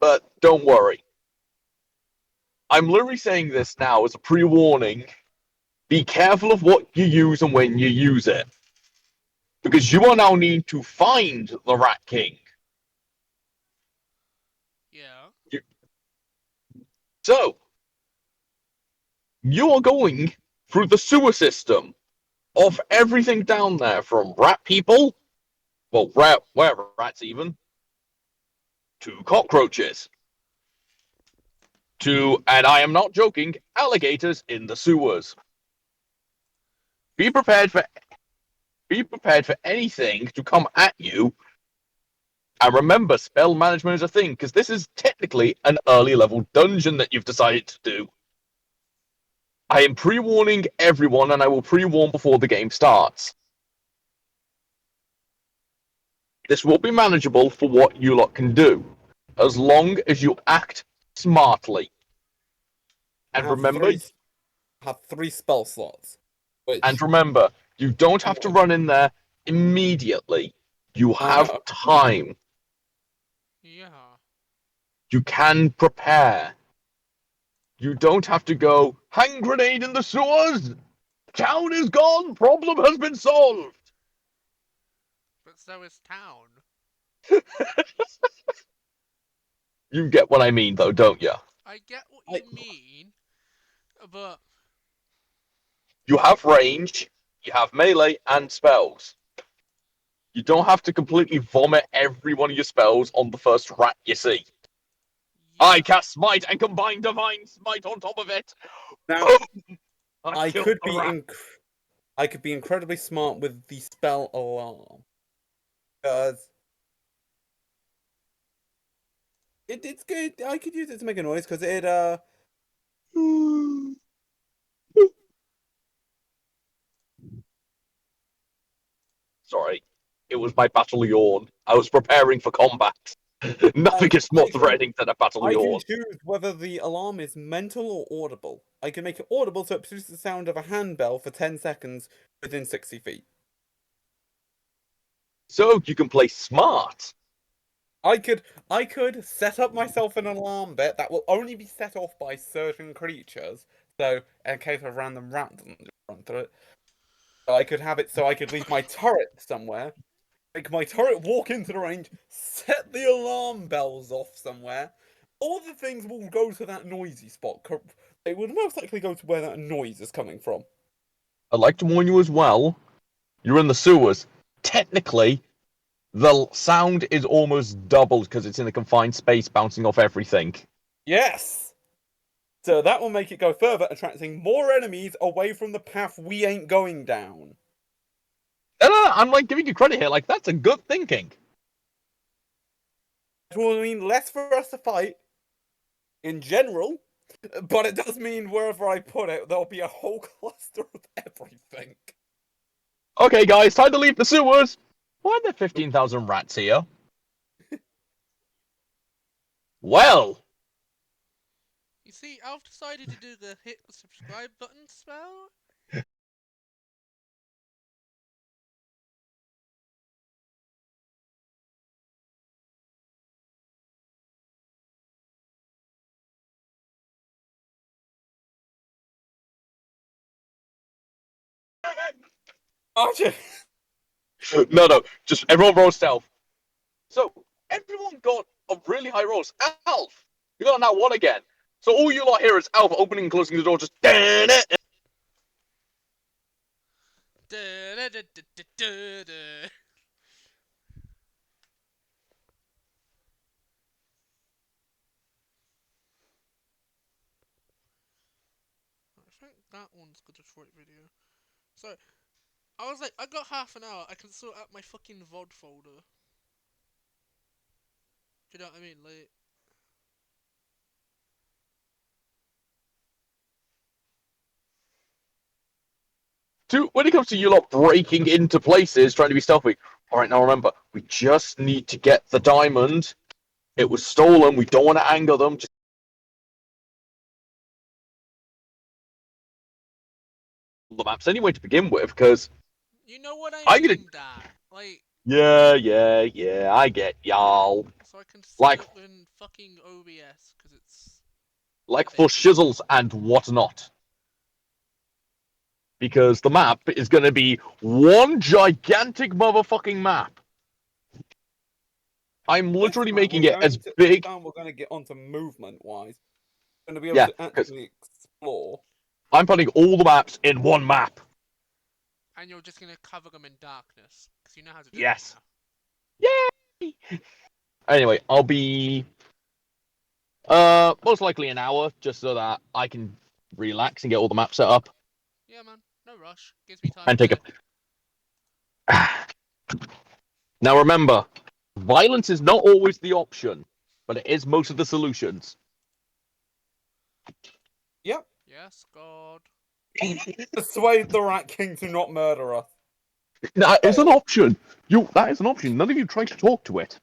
But don't worry. I'm literally saying this now as a pre-warning. Be careful of what you use and when you use it. Because you are now need to find the Rat King. Yeah. So, You are going through the sewer system of everything down there, from rat people, well, where rats even, to cockroaches, to, and I am not joking, alligators in the sewers. Be prepared for anything to come at you. And remember, spell management is a thing, because this is technically an early level dungeon that you've decided to do. I am pre-warning everyone, and I will pre-warn before the game starts. This will be manageable for what you lot can do, as long as you act smartly. And remember, have 3 spell slots. and remember, you don't have to run in there immediately. You have time. Yeah. You can prepare. You don't have to go, hand grenade in the sewers! Town is gone! Problem has been solved! But so is town. You get what I mean, though, don't you? I get what you mean, but You have range, you have melee, and spells. You don't have to completely vomit every one of your spells on the first rat you see. yeah. I cast Smite and combine Divine Smite on top of it! Now, I could be incredibly smart with the spell alarm. Because it's good. I could use it to make a noise because it Sorry, it was my battle yawn. I was preparing for combat. Nothing is more threatening than a battle I yawn. can choose whether the alarm is mental or audible. I can make it audible so it produces the sound of a handbell for 10 seconds within 60 feet. So you can play smart. I could set up myself an alarm bit that will only be set off by certain creatures. So in case a random rat doesn't run through it, I could have it so I could leave my turret somewhere, make my turret walk into the range, set the alarm bells off somewhere. All the things will go to that noisy spot. They would most likely go to where that noise is coming from. I'd like to warn you as well. You're in the sewers. Technically, the sound is almost doubled because it's in a confined space, bouncing off everything. Yes! So that will make it go further, attracting more enemies away from the path we ain't going down. No, I'm like giving you credit here. Like, that's a good thinking. It will mean less for us to fight in general, but it does mean wherever I put it, there'll be a whole cluster of everything. Okay, guys, time to leave the sewers. Why are there 15,000 rats here? Well, You see, I've decided to do the hit the subscribe button spell. Archie! no, just everyone roll stealth. So, everyone got a really high rolls. Alf, you got now one again. So all you lot hear is Alf opening and closing the door, just damn it. I think that one's got a short video. So, I was like, I got half an hour, I can sort out my fucking VOD folder. Do you know what I mean? Like, When it comes to you lot breaking into places, trying to be stealthy, all right, now remember, we just need to get the diamond. It was stolen. We don't want to anger them. Just the maps anyway to begin with, because you know what I I'm mean, gonna. Dad? Like, Yeah, I get y'all. so I can see Like- it in fucking OBS, because it's... Like for shizzles and whatnot. Because the map is going to be one gigantic motherfucking map. I'm literally making it as big. We're going to get onto movement-wise. We're going to be able Yeah, to actually explore. I'm putting all the maps in one map. And you're just gonna cover them in darkness, because you know how to do Yes. it Yay! Anyway, I'll be most likely an hour, just so that I can relax and get all the maps set up now. Yeah, man. No rush. Gives me time and to... take a. Now remember, violence is not always the option, but it is most of the solutions. Yep. Yes, God. Persuade the Rat King to not murder us. That is an option. That is an option. None of you tried to talk to it.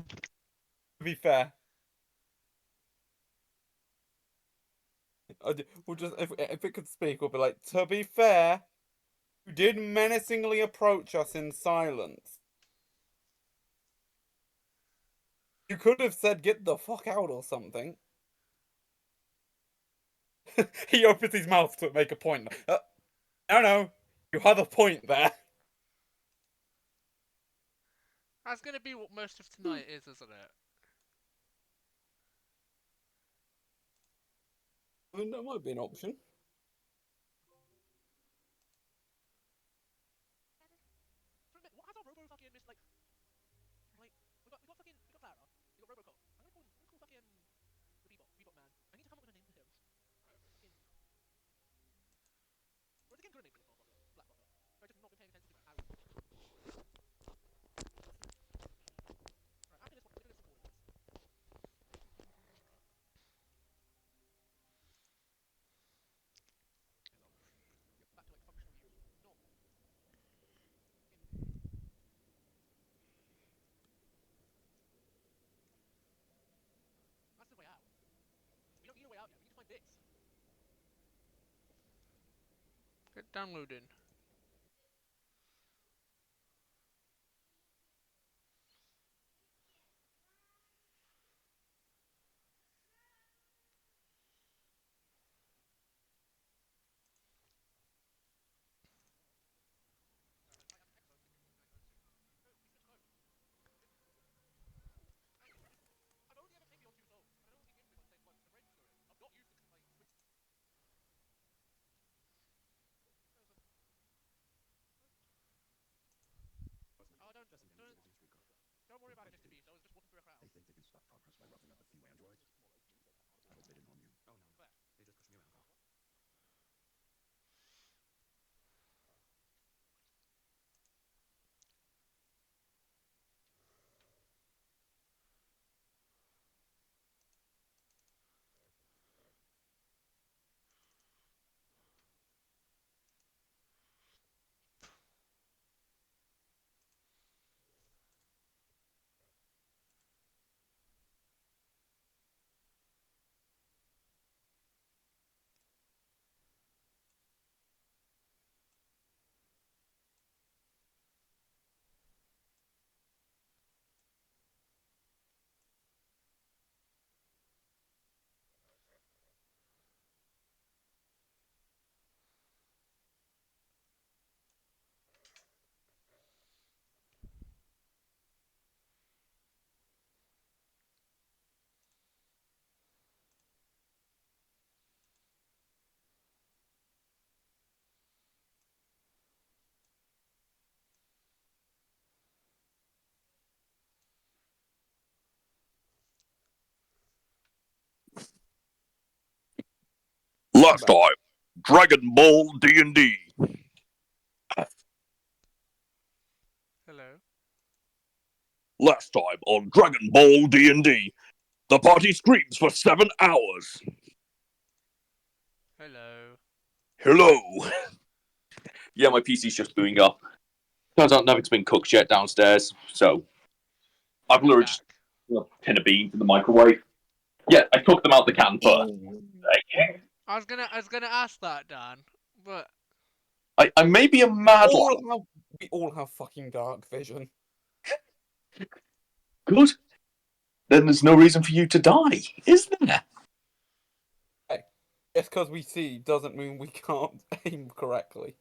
To be fair. We'll just if it could speak, we'll be like, to be fair, you did menacingly approach us in silence. You could have said, get the fuck out or something. He opens his mouth to make a point. No, you have a point there. That's gonna be what most of tonight is, isn't it? I mean, that might be an option. What has our Robo fucking missed, like, we got Clara, we got Robocop. I'm gonna call fucking the Bebop man. I need to come up with a name for him. What's a good name for this motherfucker? Black butler. Or just not been paying attention to Harry. Right, after this one, we're gonna do some more. Back to like functional use. Not. That's the way out. We don't need a way out yet. We need to find this. Get downloading. Don't worry about it, Mr. Beast. I was just walking through a crowd. They think they can stop progress by roughing up a few androids? I hope they didn't harm you. Oh no, Where? they just pushed me around. Last time, Dragon Ball D&D. Hello. Last time on Dragon Ball D&D, the party screams for 7 hours. Hello. Hello. Yeah, my PC's just booting up. Turns out nothing's been cooked yet downstairs, so I've literally just a tin of beans in the microwave. Yeah, I took them out the can first. I was gonna ask that, Dan, but I may be a mad lad. We all have fucking dark vision. Good. Then there's no reason for you to die, is there? Hey, just because we see doesn't mean we can't aim correctly.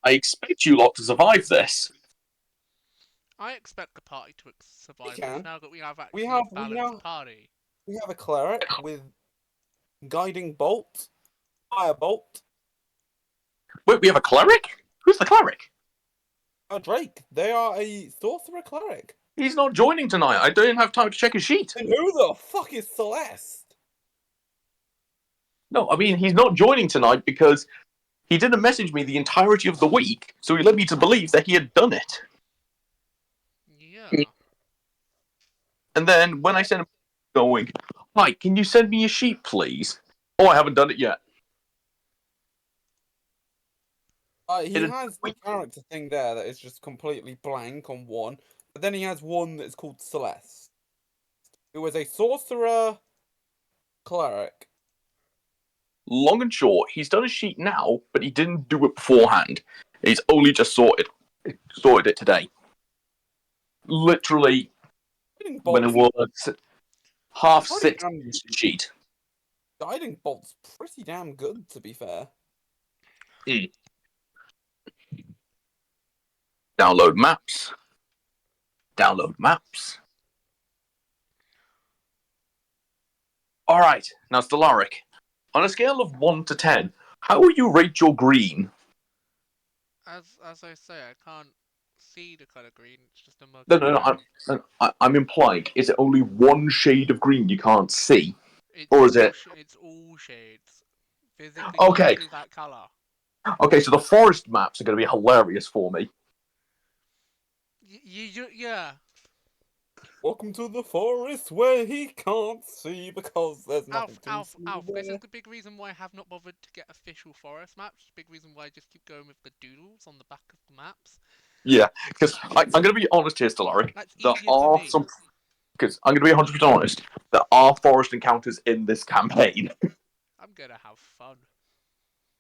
I expect you lot to survive this. I expect the party to survive can. this now that we have We actually have- a balanced party. We have a cleric with Guiding Bolt, Firebolt. Wait, we have a cleric? Who's the cleric? Drake. They are a sorcerer cleric. He's not joining tonight. I don't have time to check his sheet. And who the fuck is Celeste? No, I mean, he's not joining tonight because he didn't message me the entirety of the week, so he led me to believe that he had done it. Yeah. And then when I sent him going, hi, can you send me a sheet, please? Oh, I haven't done it yet. He has the character thing there that is just completely blank on one, but then he has one that's called Celeste, who is a sorcerer cleric. Long and short, he's done a sheet now, but he didn't do it beforehand. He's only just sorted it today. Literally, when it was 5:30 sheet. Guiding Bolt's pretty damn good, to be fair. Download maps. Download maps. Alright, now Stellarik. On a scale of 1 to 10, how would you rate your green? As I say, I can't see the color green. It's just a mug. No, I'm implying, is it only one shade of green you can't see? Or is it... It's all shades. Physically Okay. can't see that color. Okay, so the forest maps are going to be hilarious for me. Yeah. Welcome to the forest where he can't see because there's nothing to see Alf, there. this is the big reason why I have not bothered to get official forest maps. Big reason why I just keep going with the doodles on the back of the maps. Yeah, because I'm going to be honest here, Stellarik. That's There easier for are me. some... Because I'm going to be 100% honest. There are forest encounters in this campaign. I'm gonna have fun.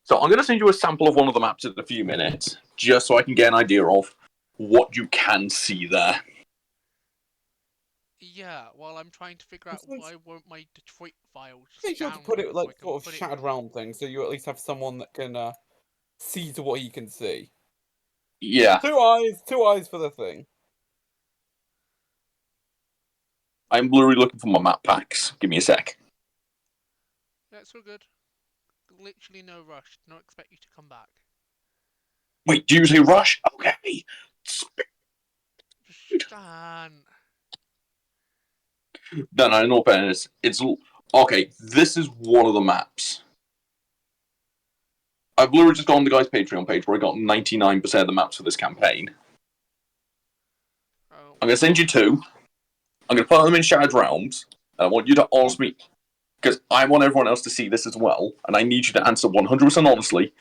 So I'm going to send you a sample of one of the maps in a few minutes, just so I can get an idea of what you can see there. Yeah, while I'm trying to figure out why won't my Detroit file just Make sure to download put it so like I can sort of put it- shattered realm thing, so you at least have someone that can see to what he can see. Yeah, Two eyes for the thing. I'm literally looking for my map packs. Give me a sec. Yeah, it's all good. Literally no rush. Do not expect you to come back. Wait, do you say rush? Okay. Stan. No, in all fairness, it's... Okay, this is one of the maps. I've literally just gone on the guy's Patreon page where I got 99% of the maps for this campaign. Oh. I'm going to send you two. I'm going to put them in Shattered Realms. And I want you to ask me... Because I want everyone else to see this as well, and I need you to answer 100% honestly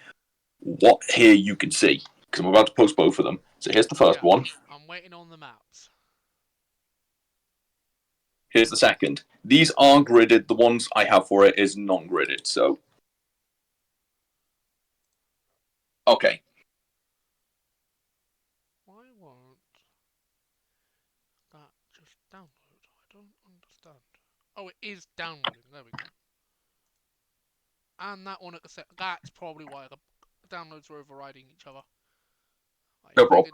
what here you can see. Because I'm about to post both of them. So here's the first one. I'm waiting on the maps. Here's the second. These are gridded. The ones I have for it is non-gridded, so... Okay. Why won't that just download? I don't understand. Oh, it is downloading. There we go. And that one at the set. That's probably why the downloads were overriding each other. Like, No problem.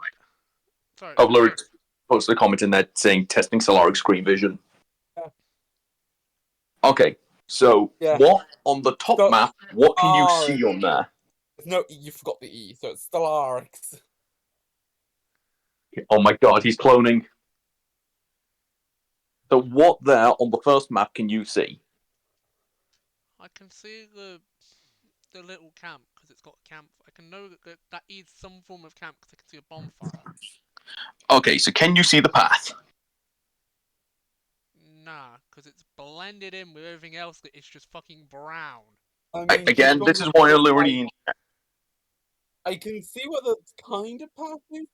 Sorry. I've literally posted a comment in there saying testing Solaric screen vision. Yeah. Okay, so what on the top map? What can you see on there? There's no E. You forgot the E, so it's Stellarix. Oh my god, he's cloning. So what there on the first map can you see? I can see the little camp because it's got a camp. I can know that is some form of camp because I can see a bonfire. Okay, so can you see the path? Nah, because it's blended in with everything else that is just fucking brown. I mean, Again, this is why I literally... I can see what the kind of path is.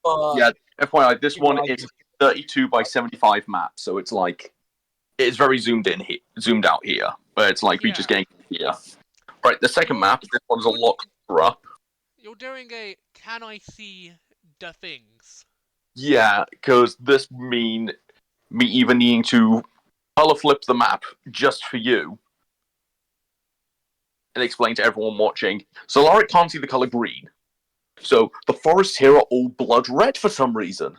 But yeah, FYI, this one is 32 by 75 map, so it's like... It's very zoomed out here, but it's like we just getting here. Right, the second map, this one's a lot closer up. You're doing a can I see the things? Yeah, because this mean me even needing to color flip the map just for you and explain to everyone watching. Solaric can't see the color green, so the forests here are all blood red for some reason.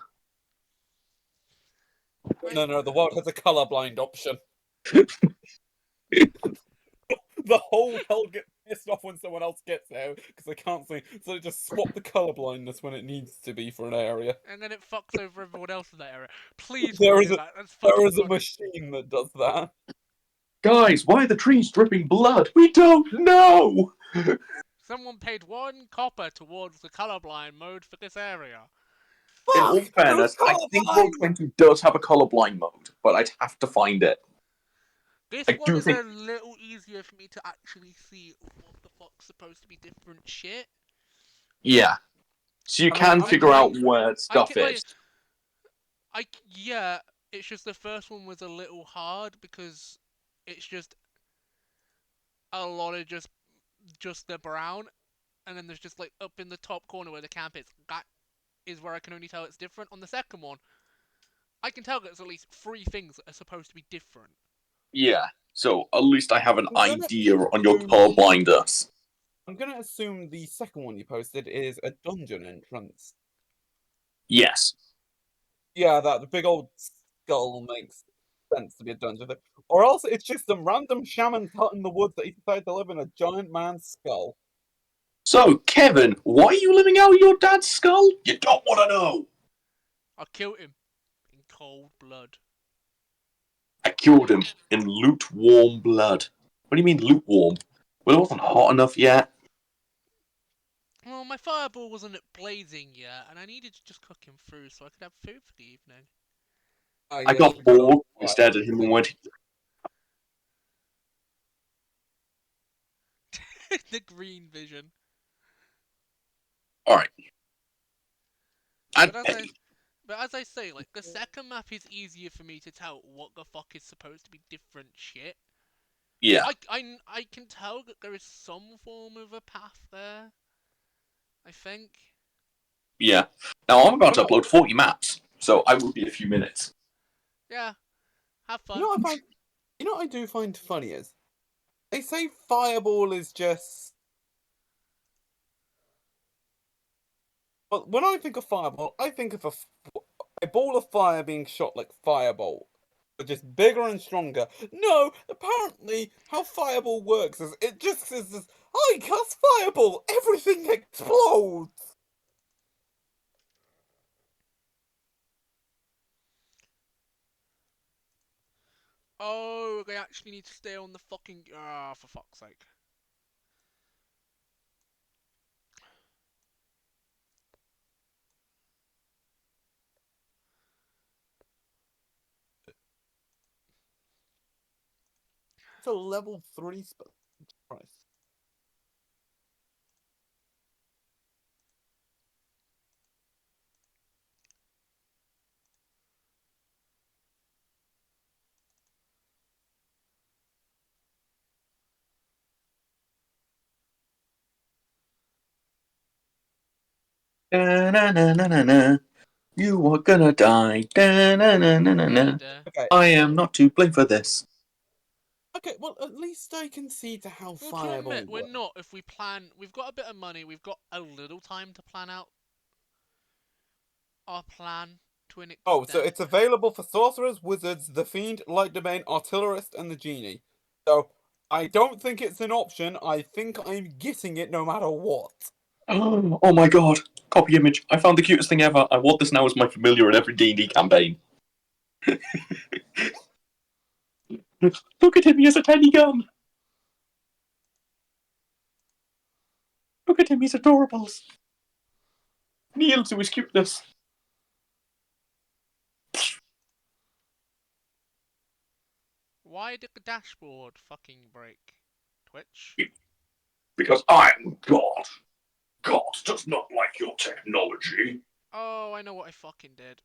No, the world has a colorblind option. the whole world gets pissed off when someone else gets there because they can't see, so they just swap the color blindness when it needs to be for an area. And then it fucks over everyone else in that area. Please There don't is do a- that. That's There fucking is a funny. machine that does that. Guys, why are the trees dripping blood? We don't know! Someone paid 1 copper towards the colorblind mode for this area. In all Fuck! fairness, Who's I think colorblind? Roll20 does have a colorblind mode, but I'd have to find it. This I one do is think- a little easier for me to actually see what the fuck's supposed to be different shit. Yeah. So you I mean, can I figure can- out where stuff can, like, is. Yeah, it's just the first one was a little hard because it's just a lot of just the brown, and then there's just like up in the top corner where the camp is. That is where I can only tell it's different. On the second one, I can tell there's at least 3 things that are supposed to be different. Yeah. So at least I have an I'm gonna idea on your assume- colorblindness. I'm gonna assume the second one you posted is a dungeon entrance. Yes. Yeah, that the big old skull makes sense to be a dungeon. Or else it's just some random shaman's hut in the woods that he decided to live in a giant man's skull. So, Kevin, why are you living out your dad's skull? You don't want to know. I killed him in cold blood. I killed him in lukewarm blood. What do you mean lukewarm? Well, it wasn't hot enough yet. Well, my fireball wasn't blazing yet, and I needed to just cook him through so I could have food for the evening. I got bored. I stared at him and went, The green vision. alright. But as I say, like, the second map is easier for me to tell what the fuck is supposed to be different shit. Yeah. I can tell that there is some form of a path there. I think. Yeah. Now, I'm about to upload 40 maps, so I will be a few minutes. Yeah. Have fun. You know what I do find funny is they say fireball is just. But when I think of fireball, I think of a ball of fire being shot like fireball, but just bigger and stronger. No, apparently how fireball works is it just says this. I cast fireball, everything explodes. Oh, they actually need to stay on the fucking. Ah, for fuck's sake. It's a level 3 spell. Christ. Da-na-na-na-na-na. You are gonna die. Da-na-na-na-na-na. Okay. I am not to blame for this. Okay, well, at least I can see to how Well, to fireball admit, we're works. not. If we plan, we've got a bit of money. We've got a little time to plan out our plan to an extent. Oh, so it's available for sorcerers, wizards, the fiend, light domain, artillerist, and the genie. So I don't think it's an option. I think I'm getting it no matter what. Oh my god. Copy image. I found the cutest thing ever. I want this now as my familiar in every D&D campaign. Look at him, he has a tiny gun. Look at him, he's adorable. Kneel to his cuteness. Why did the dashboard fucking break? Twitch? Because I'm God. God does not like your technology. Oh, I know what I fucking did.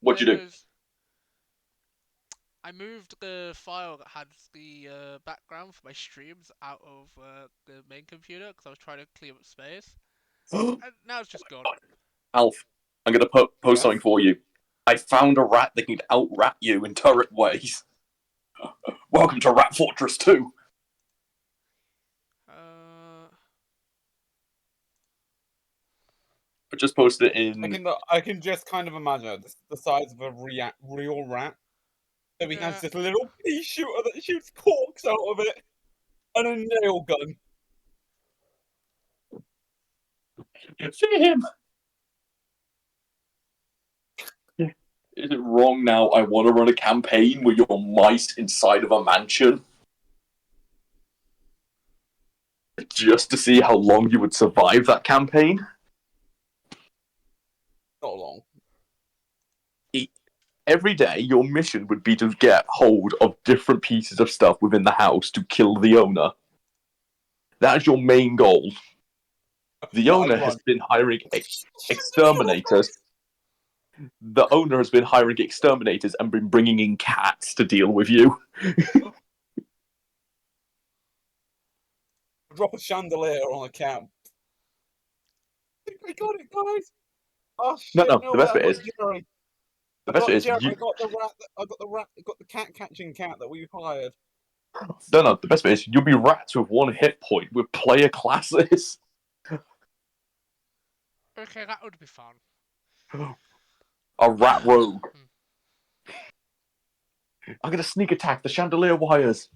What'd you do? There's- I moved the file that had the background for my streams out of the main computer because I was trying to clear up space. And now it's just gone. Alf, I'm gonna post something for you. I found a rat that can out-rat you in turret ways. Welcome to Rat Fortress 2. I just posted it in. I can just kind of imagine it. This is the size of a real rat. So he has Yeah. this little pea shooter that shoots corks out of it. And a nail gun. See him. Is it wrong now? I want to run a campaign where you're mice inside of a mansion. Just to see how long you would survive that campaign. Not long. Every day, your mission would be to get hold of different pieces of stuff within the house to kill the owner. That is your main goal. The owner has been hiring exterminators. The owner has been hiring exterminators and been bringing in cats to deal with you. Drop a chandelier on a camp. I got it, guys. Oh shit! No, the best bit is Jerry. the best bit is I got the rat. I got the cat catching cat that we hired. no. The best bit is you'll be rats with 1 hit point with player classes. Okay, that would be fun. A rat rogue. I'm gonna sneak attack the chandelier wires.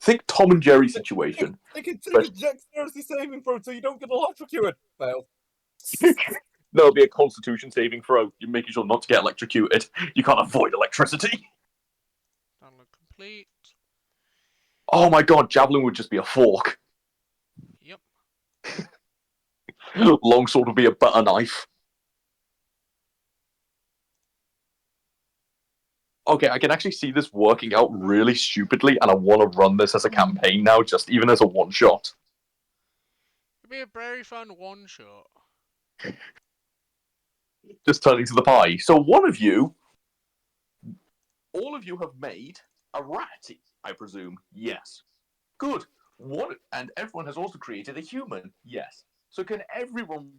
Think Tom and Jerry situation. They can take a dexterity saving throw so you don't get electrocuted. Fail. There'll be a constitution saving throw. You're making sure not to get electrocuted. You can't avoid electricity. Download complete. Oh my god, javelin would just be a fork. Yep. Longsword would be a butter knife. Okay, I can actually see this working out really stupidly, and I want to run this as a campaign now, just even as a one-shot. It'd be a very fun one-shot. Just turning to the pie. So all of you have made a rat, I presume. Yes. Good. And everyone has also created a human. Yes. So can everyone...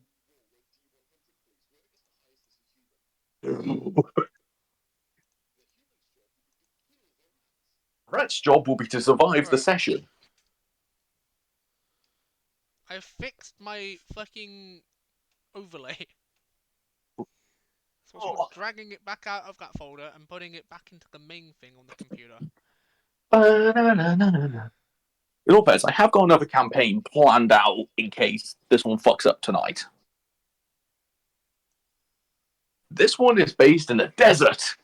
Rat's job will be to survive the session. I fixed my fucking overlay. So I'm dragging it back out of that folder and putting it back into the main thing on the computer. In all fairness, I have got another campaign planned out in case this one fucks up tonight. This one is based in a desert.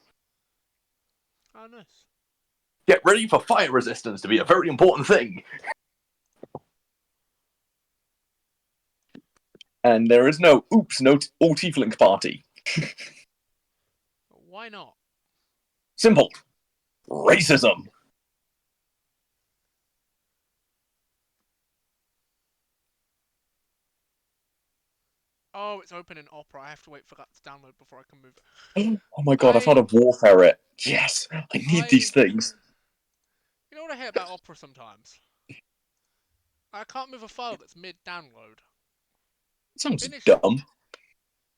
Oh, nice. Get ready for fire resistance to be a very important thing. And there is no all Tiefling party. Why not? Simple. Racism. Oh, it's open in Opera. I have to wait for that to download before I can move it. Oh my god, I found a war ferret. Yes, I need these things. You know what I hate about Opera sometimes? I can't move a file that's mid-download. Sounds dumb.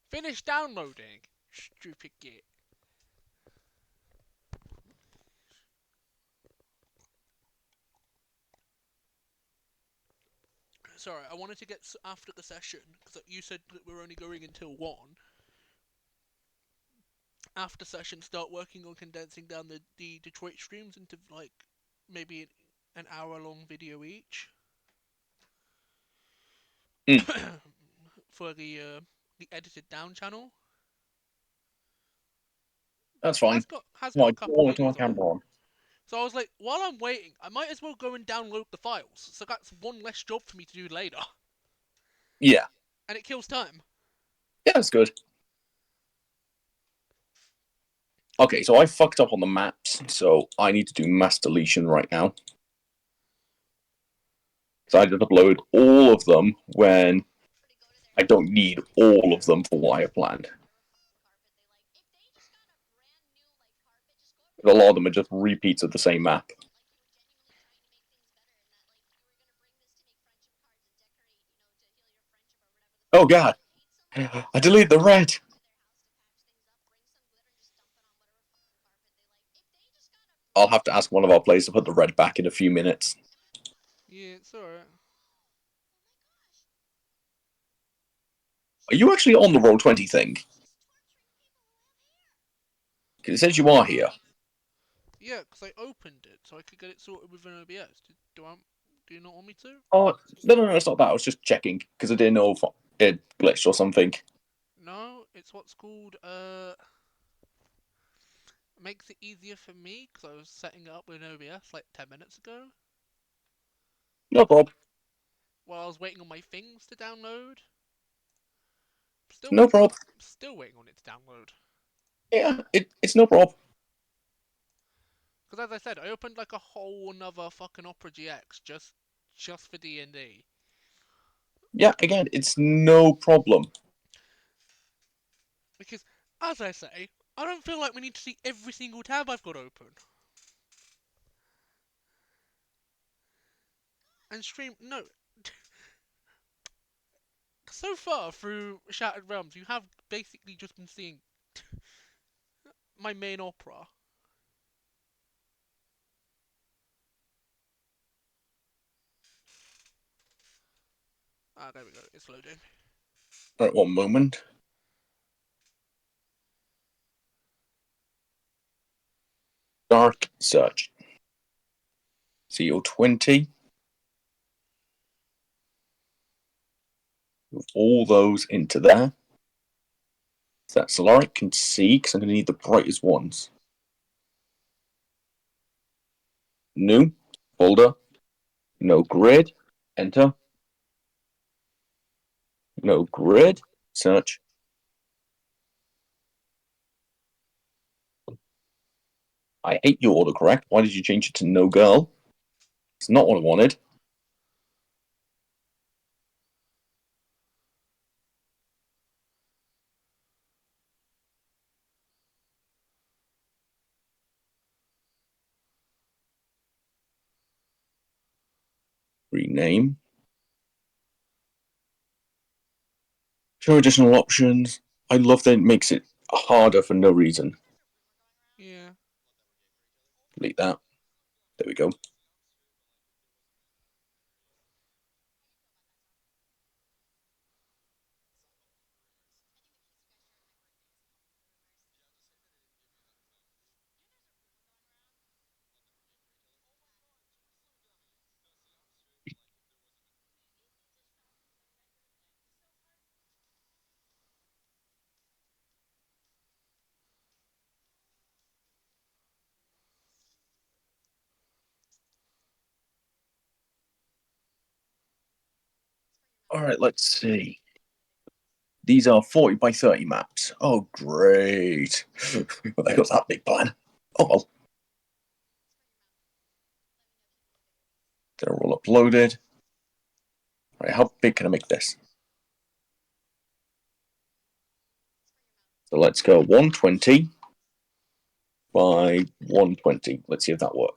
Finish downloading, stupid git. Sorry, I wanted to get after the session, because you said that we're only going until 1. After session, start working on condensing down the Detroit streams into, like, maybe an hour-long video each. For the edited down channel. That's fine. Has got a couple of videos camera on. So I was like, while I'm waiting, I might as well go and download the files. So that's one less job for me to do later. Yeah. And it kills time. Yeah, that's good. Okay, so I fucked up on the maps, so I need to do mass deletion right now. So I did upload all of them when I don't need all of them for what I have planned. But a lot of them are just repeats of the same map. Oh god! I deleted the red! I'll have to ask one of our players to put the red back in a few minutes. Yeah, it's alright. Are you actually on the Roll20 thing? Because it says you are here. Yeah, because I opened it so I could get it sorted within OBS. Do you not want me to? Oh, no, it's not that. I was just checking because I didn't know if it glitched or something. No, it's what's called makes it easier for me because I was setting it up with OBS like 10 minutes ago No problem. while I was waiting on my things to download. No problem. Still waiting on it to download. Yeah, it's no problem. Because as I said, I opened like a whole another fucking Opera GX just for D&D. Yeah, again, it's no problem. Because, as I say, I don't feel like we need to see every single tab I've got open. And stream... No. So far through Shattered Realms, you have basically just been seeing my main opera. Ah, there we go. It's loading. Right, one moment. Dark search. CO20. Move all those into there. So that Solaric can see, because I'm going to need the brightest ones. New. Folder. No grid. Enter. No grid. Search. I hate your autocorrect. Why did you change it to no girl? It's not what I wanted. Rename. Show additional options. I love that it makes it harder for no reason. Yeah. Delete that. There we go. All right, let's see. These are 40 by 30 maps. Oh, great. Well, there goes that big plan. Oh, well. They're all uploaded. All right, how big can I make this? So let's go 120 by 120. Let's see if that works.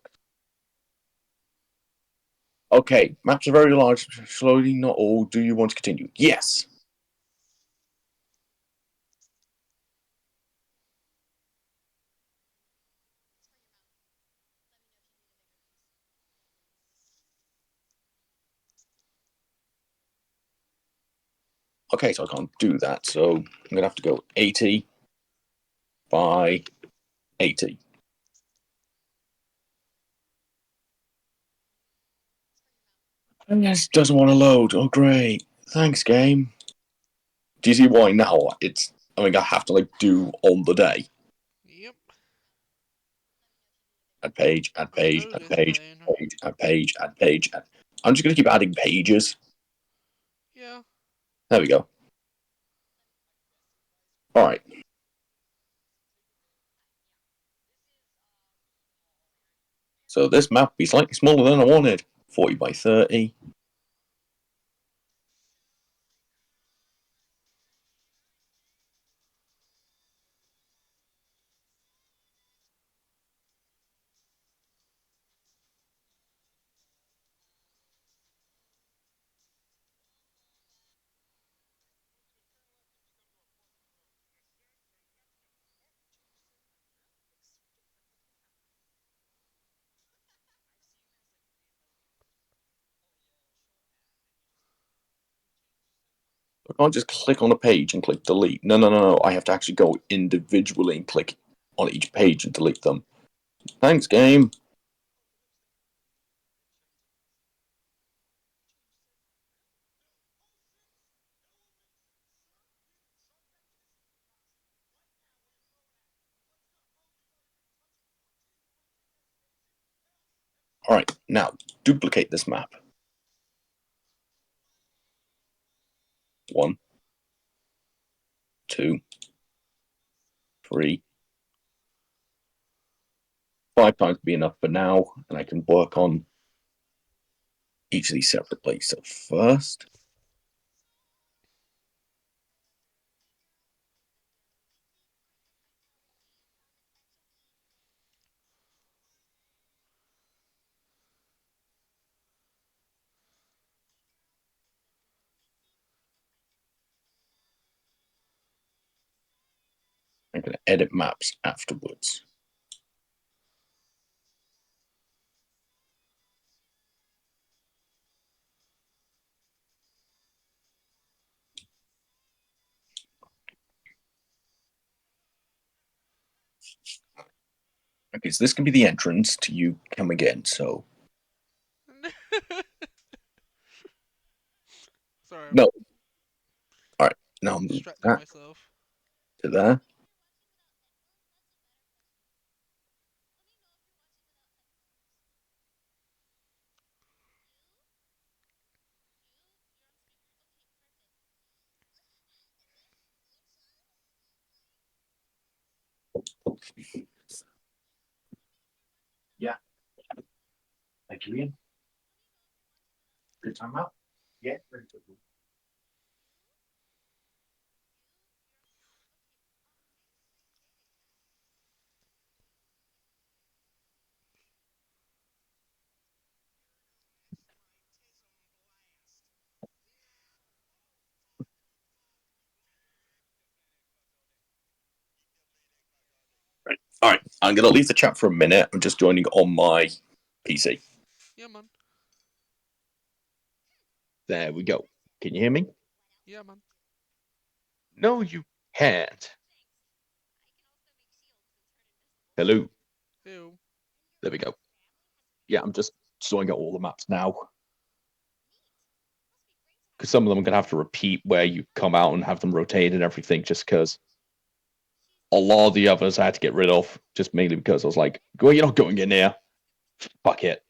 Okay, maps are very large. Slowly, not all. Do you want to continue? Yes. Okay, so I can't do that. So I'm going to have to go 80 by 80. And this doesn't want to load. Oh, great. Thanks, game. Do you see why now? I have to do on the day. Yep. Add page, add I page, know add this page, pain. page, add page, add page. I'm just going to keep adding pages. Yeah. There we go. All right. So this map be slightly smaller than I wanted. 40 by 30. I can't just click on a page and click delete. No. I have to actually go individually and click on each page and delete them. Thanks, game. Alright, now duplicate this map. 1, 2, 3. 5 times would be enough for now, and I can work on each of these separately. So first, I'm going to edit maps afterwards. Okay, so this can be the entrance to you coming in. So Sorry, no. All right, now I'm I'm moving distracting that myself. to there. Yeah. Thank you, Ian. Good time out. Yeah. Very good. All right, I'm going to leave the chat for a minute. I'm just joining on my PC. Yeah, man. There we go. Can you hear me? Yeah, man. No, you can't. Hello. Ew. There we go. Yeah, I'm just sorting out all the maps now. Because some of them I'm going to have to repeat where you come out and have them rotate and everything, just because a lot of the others I had to get rid of, just mainly because I was like, well, you're not going in here. Fuck it.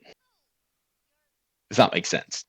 Does that make sense?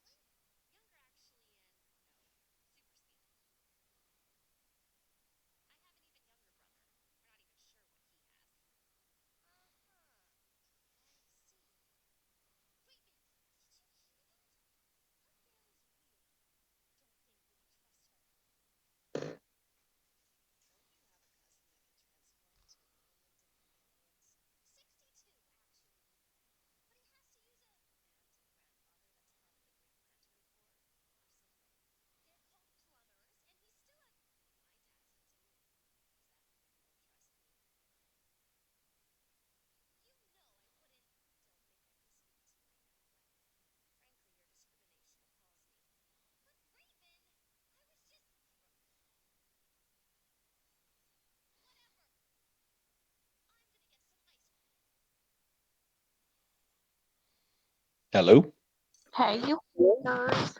Hello? Hey, you fuckers.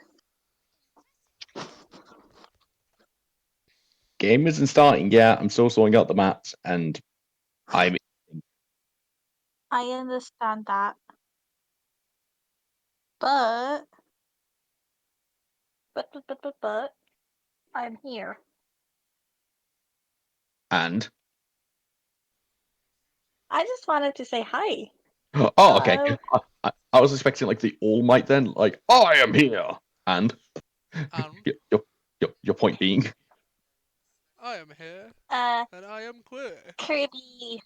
Game isn't starting yet. I'm still sorting out the maps, and I'm I understand that. But I'm here. and I just wanted to say hi. oh, okay. Hello. I was expecting like the All Might then, like I am here, and And your point being, I am here, Uh, and I am queer. Kirby.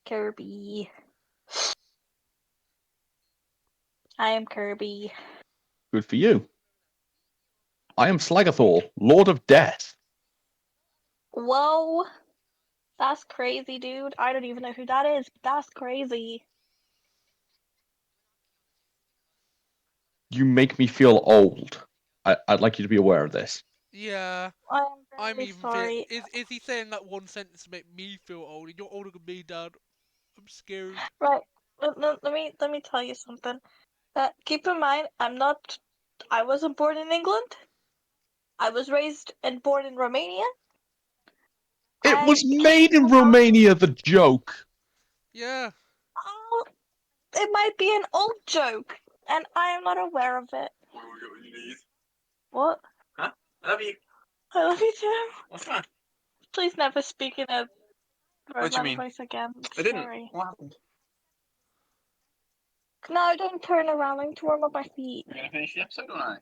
Kirby. I am Kirby. good for you. I am Slagathor, Lord of Death. Whoa. That's crazy, dude. I don't even know who that is. But that's crazy. You make me feel old. I'd like you to be aware of this. Yeah, I'm I'm very even sorry. is he saying that one sentence to make me feel old? You're older than me, Dad. I'm scared. Right. Let me tell you something. Keep in mind, I wasn't born in England. I was raised and born in Romania. It was I made in Romania, the joke. Yeah. Oh, it might be an old joke, and I am not aware of it. What? Huh? I love you. I love you too. What's that? Please never speak in a What do you robot mean? voice again. I didn't. Sorry. What happened? No, don't turn around. I need to warm up my feet. You're gonna finish the episode or not?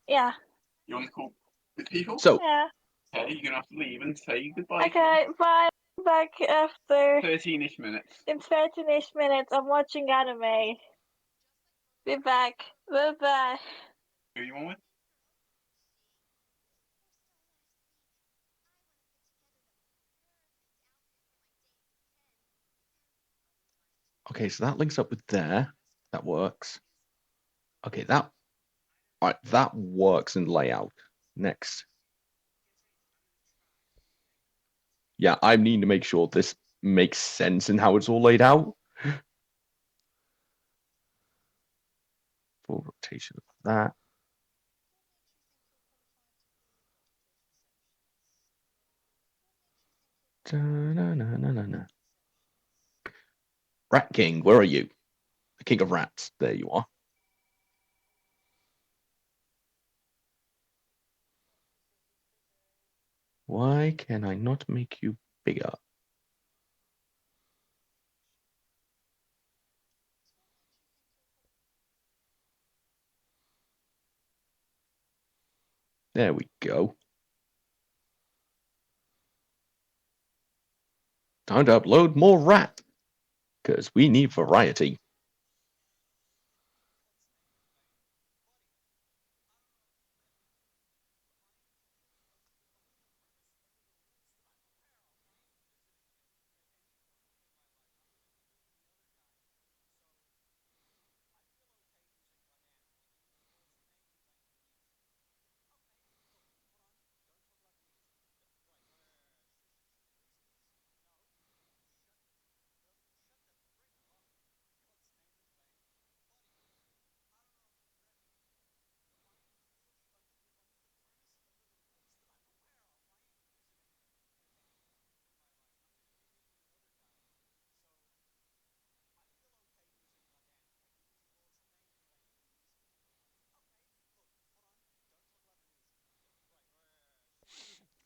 Yeah. You want to call with people? So, Yeah. Okay, you're gonna have to leave and say goodbye. Okay, bye. Back after 13-ish minutes. in 13-ish minutes. I'm watching anime. Be back. Bye bye. Who you want with? okay, so that links up with there. That works. Okay, that all right, that works in layout. Next. Yeah, I need to make sure this makes sense in how it's all laid out. Full rotation of that. Da-na-na-na-na-na. Rat King, where are you? The King of Rats. There you are. Why can I not make you bigger? There we go. Time to upload more rat, because we need variety.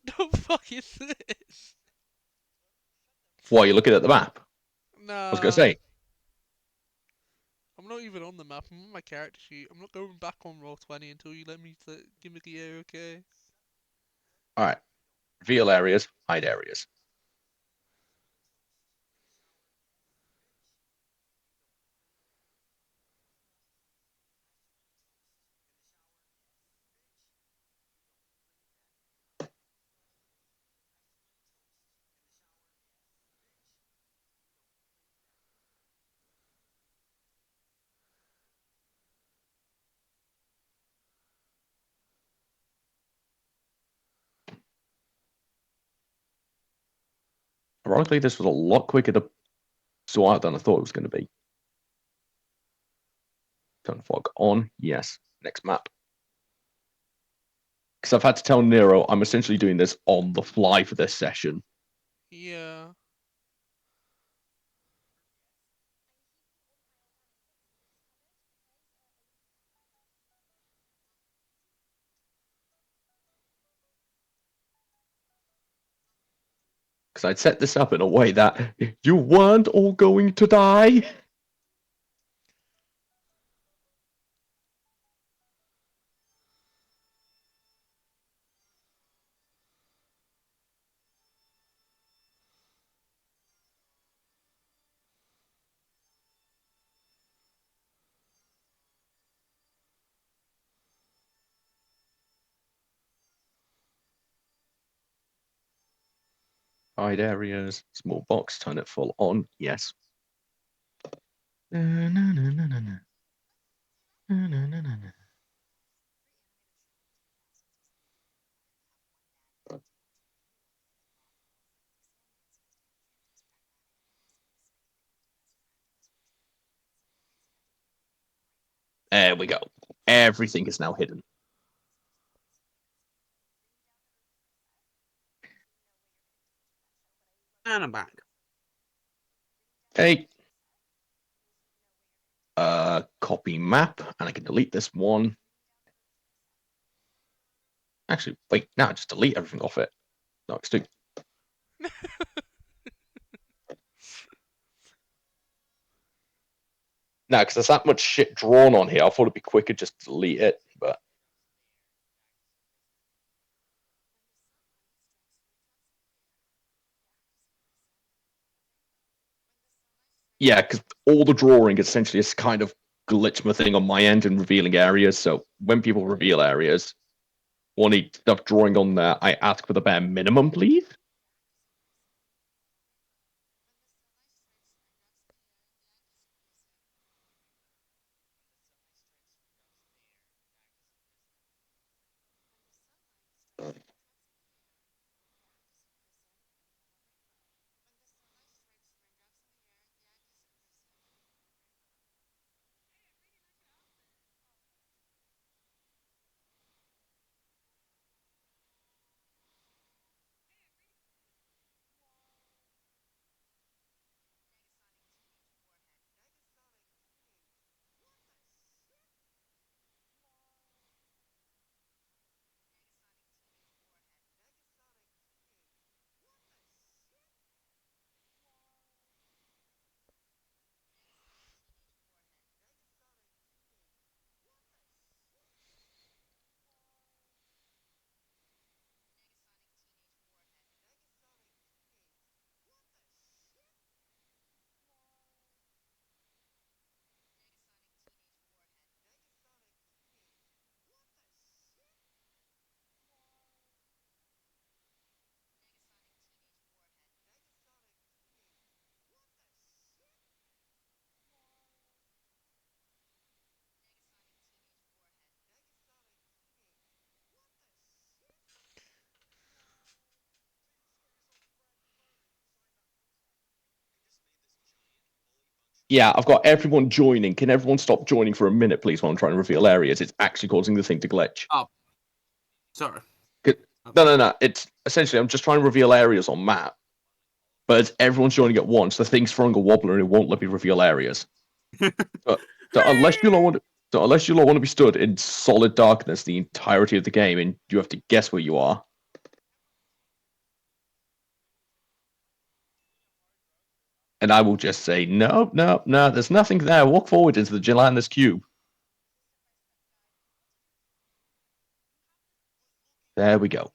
The fuck is this? Why are you looking at the map? I was going to Nah. say, I'm not even on the map. I'm on my character sheet. I'm not going back on Roll20 until you let me give me the okay. all right, reveal areas, hide areas. Ironically, this was a lot quicker to sort out than I thought it was going to be. Turn fog on, yes. Next map. Because I've had to tell Nero I'm essentially doing this on the fly for this session. Yeah. Because I'd set this up in a way that you weren't all going to die. Hide areas, small box, turn it full on, yes. Na, na, na, na, na, na. Na, na, na, na, na. There we go. Everything is now hidden. And I'm back. Okay. Copy map, and I can delete this one. Actually, wait, no, just delete everything off it. No, it's too. No, because there's that much shit drawn on here. I thought it'd be quicker just to delete it, but yeah, because all the drawing essentially is kind of glitch thing on my end in revealing areas. So when people reveal areas, or need stuff drawing on there, I ask for the bare minimum, please. Yeah, I've got everyone joining. Can everyone stop joining for a minute, please, while I'm trying to reveal areas? It's actually causing the thing to glitch. Oh, sorry. No. It's essentially I'm just trying to reveal areas on map, but as everyone's joining at once, the thing's throwing a wobbler and it won't let me reveal areas. So unless you lot want to be stood in solid darkness the entirety of the game, and you have to guess where you are. And I will just say, no. There's nothing there. Walk forward into the gelatinous cube. There we go.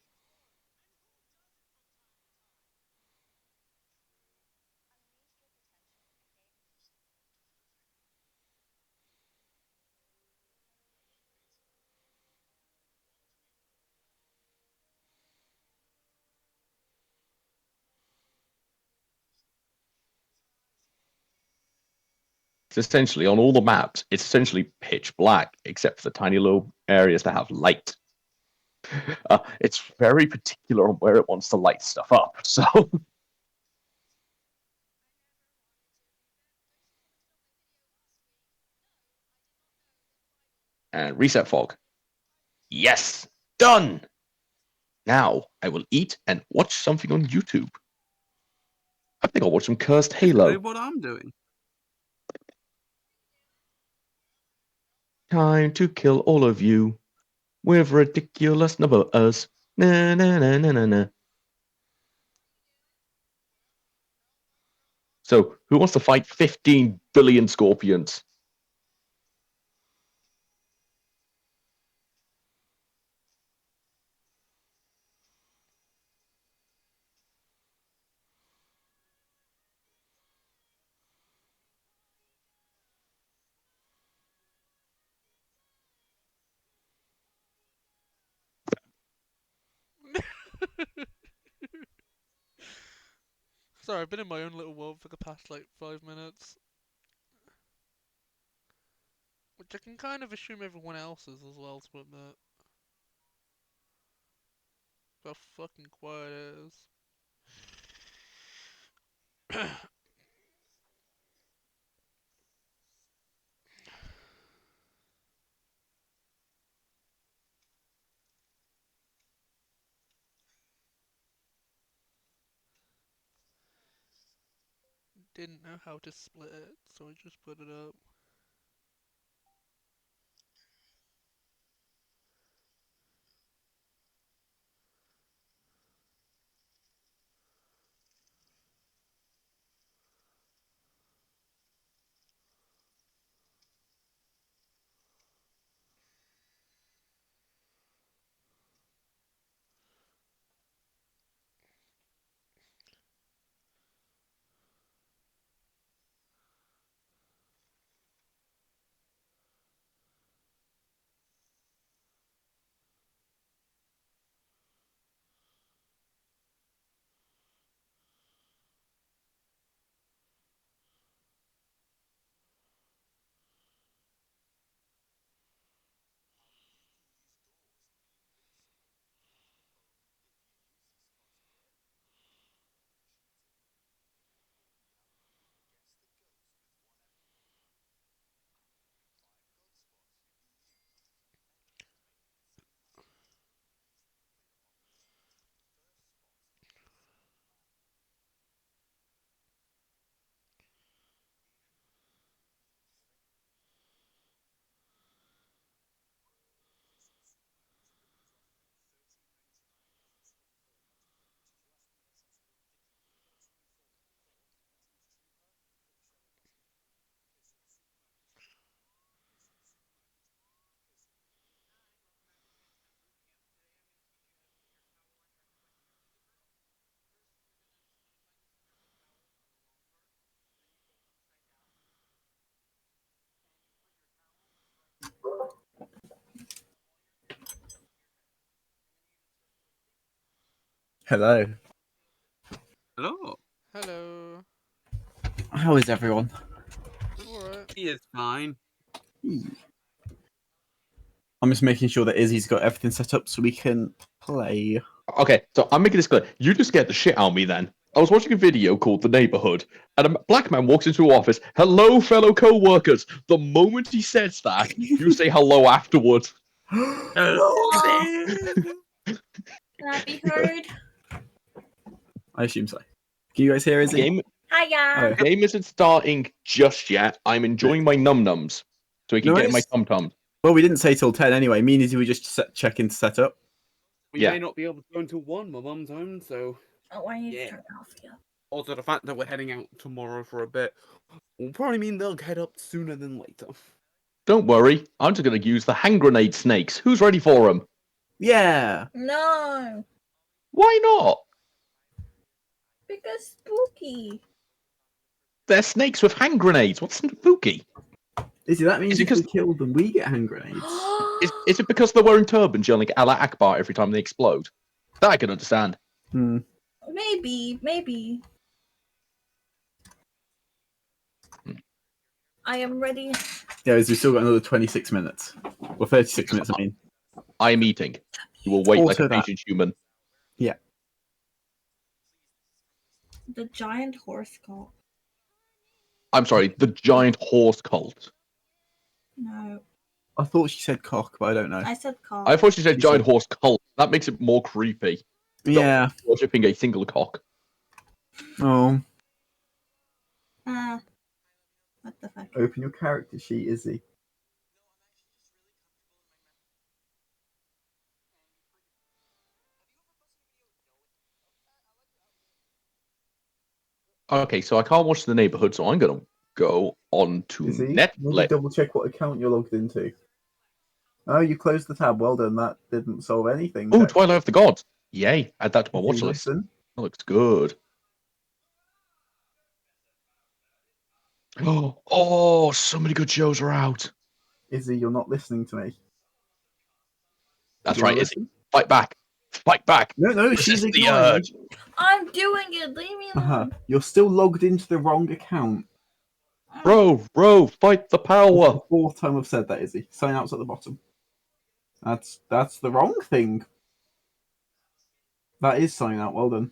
It's essentially on all the maps, it's essentially pitch black, except for the tiny little areas that have light. It's very particular on where it wants to light stuff up. So, and reset fog. Yes, done. Now I will eat and watch something on YouTube. I think I'll watch some Cursed Basically Halo. what I'm doing. Time to kill all of you with ridiculous numbers. Na na na na na na. So, who wants to fight 15 billion scorpions? Sorry, I've been in my own little world for the past like 5 minutes. Which I can kind of assume everyone else is as well, to admit. How fucking quiet it is. didn't know how to split it, so I just put it up. Hello. Hello. Hello. How is everyone? Alright. He is fine. I'm just making sure that Izzy's got everything set up so we can play. Okay, so I'm making this clear. You just scared the shit out of me then. I was watching a video called The Neighborhood, and a black man walks into an office. Hello, fellow co-workers. The moment he says that, you say hello afterwards. Hello. Can I be heard? I assume so. Can you guys hear Izzy? Game, Hiya. Oh. game isn't starting just yet. I'm enjoying my num-nums, so he can No, get in my it's- tum-tums. Well, we didn't say till 10 anyway. Me and Izzy were just checking to set up. We Yeah. may not be able to go until 1, my mum's home, so Oh, I need Yeah. to turn it off again. also the fact that we're heading out tomorrow for a bit will probably mean they'll head up sooner than later. Don't worry, I'm just going to use the hand grenade snakes. Who's ready for them? Yeah. No, Why not? because spooky. They're snakes with hand grenades. What's spooky? Izzy, that means Is it if we 'cause- kill them, we get hand grenades. Is it because they're wearing turbans yelling Allah Akbar every time they explode? That I can understand. Hmm. Maybe. I am ready. Yeah, Izzy, we've still got another 26 minutes. Well, 36 minutes, I mean. I am eating. You will wait like Also a that. patient human. The giant horse cult. I'm sorry, the giant horse cult. No, I thought she said cock, but I don't know. I said cult. I thought she said She giant said- horse cult. That makes it more creepy. Yeah. Worshipping a single cock. Oh. What the fuck? Open your character sheet, Izzy. Okay, so I can't watch The Neighborhood, so I'm going to go on to Izzy, maybe Netflix. double check what account you're logged into. Oh, you closed the tab. Well done. That didn't solve anything. Oh, Jack. Twilight of the Gods. Yay, add that to my Izzy, watch list. listen. That looks good. Oh, so many good shows are out. Izzy, you're not listening to me. That's You wanna right, Izzy. listen? Fight back. Fight back. No, Resist she's the ignoring urge. you. I'm doing it. Leave me alone. You're still logged into the wrong account. Bro, fight the This is power. the fourth time I've said that, Izzy. Sign out's at the bottom. That's the wrong thing. That is sign out. Well done.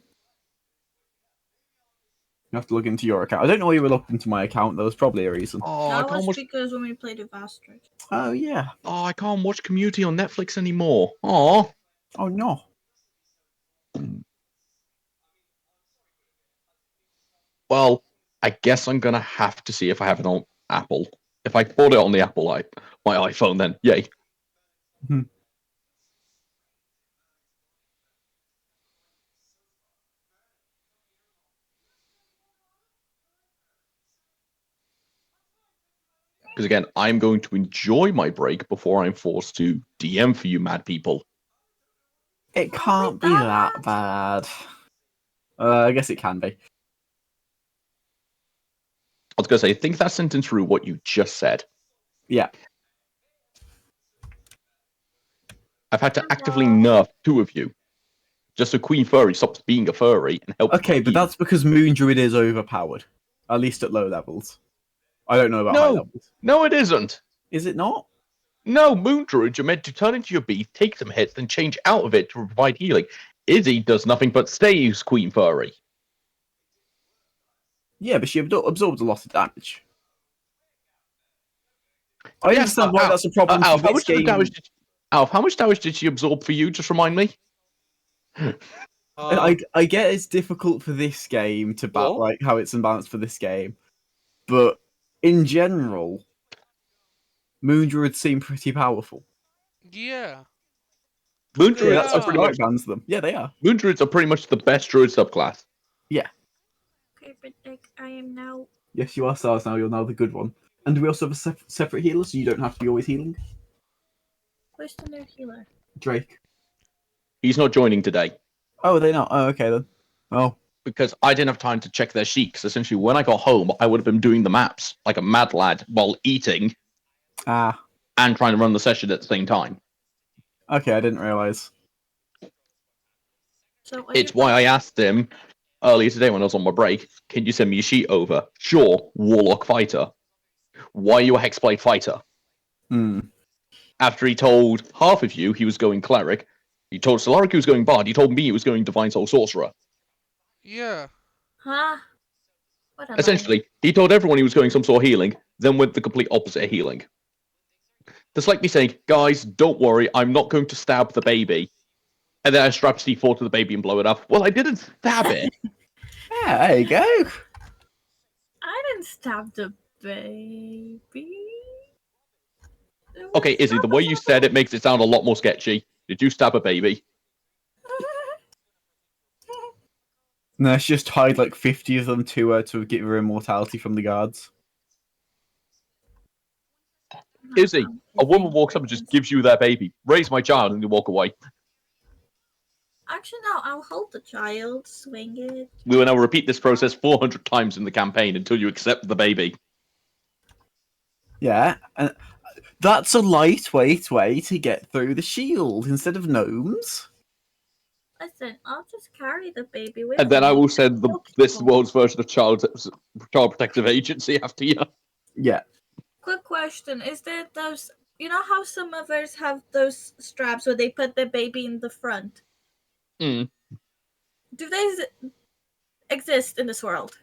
You have to log into your account. I don't know why you were logged into my account. There was probably a reason. Oh, I That can't was watch. because when we played with Astrid. Oh yeah. Oh, I can't watch Community on Netflix anymore. Oh. Oh no. Well, I guess I'm gonna have to see if I have it on Apple. If I bought it on the Apple my iPhone, then yay. Because again, I'm going to enjoy my break before I'm forced to DM for you mad people. It can't be that bad. I guess it can be. I was going to say, think that sentence through what you just said. Yeah. I've had to actively nerf 2 of you. Just so Queen Furry stops being a furry and helps Okay, me but heal. that's because Moon Druid is overpowered. At least at low levels. I don't know about high levels. No, it isn't. Is it not? No, Moon Druids are meant to turn into your beast, take some hits, then change out of it to provide healing. Izzy does nothing but stays Queen Furry. Yeah, but she absorbed a lot of damage. I Yes, understand why that's a problem Alf, for this game. Alf, how much damage did she absorb for you? Just remind me. I get it's difficult for this game to like how it's unbalanced for this game, but in general, Moon Druids seem pretty powerful. Yeah. Moon They Druids That's are what pretty are. much bans them. Yeah, they are. Moon Druids are pretty much the best druid subclass. Yeah. Okay, but like I am now. Yes, you are stars now. You're now the good one. And we also have a separate healer, so you don't have to be always healing. Where's the new healer? Drake. He's not joining today Oh, are they not? Oh, okay then. Oh. because I didn't have time to check their sheet. Because essentially, when I got home, I would have been doing the maps like a mad lad while eating Ah. and trying to run the session at the same time. Okay, I didn't realize. So It's why I asked him earlier today when I was on my break, can you send me a sheet over? Sure, Warlock Fighter. Why are you a Hexblade Fighter? Hmm. After he told half of you he was going Cleric, he told Solaric he was going Bard, he told me he was going Divine Soul Sorcerer. Yeah. Huh? What am Essentially, he told everyone he was going some sort of healing, then went the complete opposite of healing. That's like me saying, guys, don't worry, I'm not going to stab the baby. And then I strap C4 to the baby and blow it up. Well, I didn't stab it. Yeah, there you go. I didn't stab the baby. Okay, Izzy, the way you said it makes it sound a lot more sketchy. Did you stab a baby? No, let's just hide like 50 of them to get her immortality from the guards. Izzy, a woman walks up and just gives you their baby. Raise my child, and you walk away. Actually, no. I'll hold the child, swing it. We will now repeat this process 400 times in the campaign until you accept the baby. Yeah, and that's a lightweight way to get through the shield instead of gnomes. Listen, I'll just carry the baby with And then me. I will send this world's version of Child Protective Agency after you. Yeah. Quick question: is there those? You know how some others have those straps where they put the baby in the front? Mm. Do they exist in this world?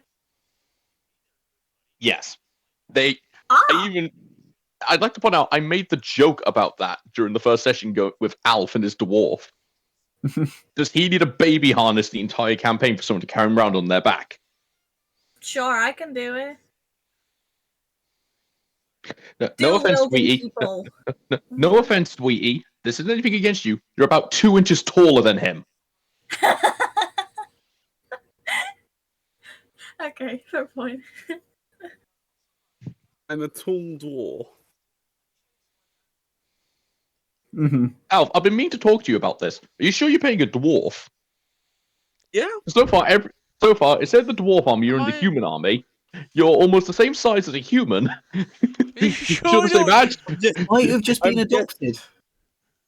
Yes. I'd Ah, like to point out, I made the joke about that during the first session with Alf and his dwarf. Does he need a baby harness the entire campaign for someone to carry him around on their back? sure, I can do it. No offense, Dual-wielding sweetie. people. No offense, sweetie. This isn't anything against you. You're about 2 inches taller than him. Okay, fair point. I'm a tall dwarf. Mm-hmm. Alf, I've been meaning to talk to you about this. Are you sure you're paying a dwarf? Yeah. So far, instead of the dwarf army, you're in the human army. You're almost the same size as a human. You You're the same age. Might have just been I'm adopted.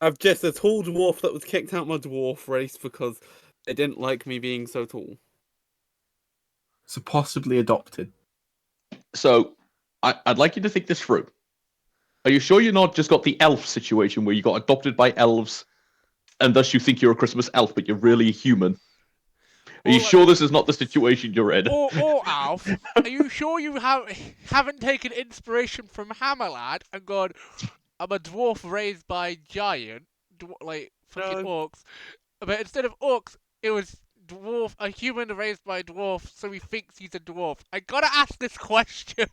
I'm just a tall dwarf that was kicked out my dwarf race because they didn't like me being so tall. So possibly adopted. So, I'd like you to think this through. Are you sure you're not just got the elf situation where you got adopted by elves, and thus you think you're a Christmas elf, but you're really a human? Are you sure this is not the situation you're in? Or Alf, are you sure you haven't taken inspiration from Hammerlad and gone, I'm a dwarf raised by giant, like fucking orcs, but instead of orcs, it was dwarf, a human raised by a dwarf, so he thinks he's a dwarf. I gotta ask this question.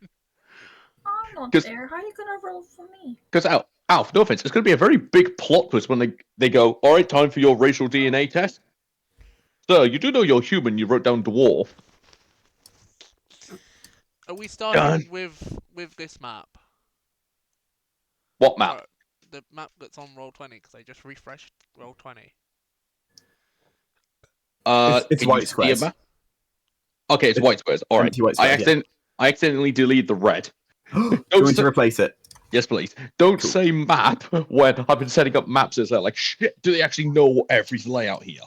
I'm not 'Cause- there. How are you gonna roll for me? Because Alf, no offense, it's going to be a very big plot twist when they go, all right, time for your racial DNA test. Sir, you do know you're human. You wrote down dwarf. Are we starting Done. with this map? What map? Or the map that's on Roll20, because I just refreshed Roll20. It's can white you see a squares. map? Okay, it's white squares. All right. Empty white squares, I accidentally deleted the red. Do you want to replace it? Yes, please. Don't Cool. say map when I've been setting up maps as like, shit, do they actually know every layout here?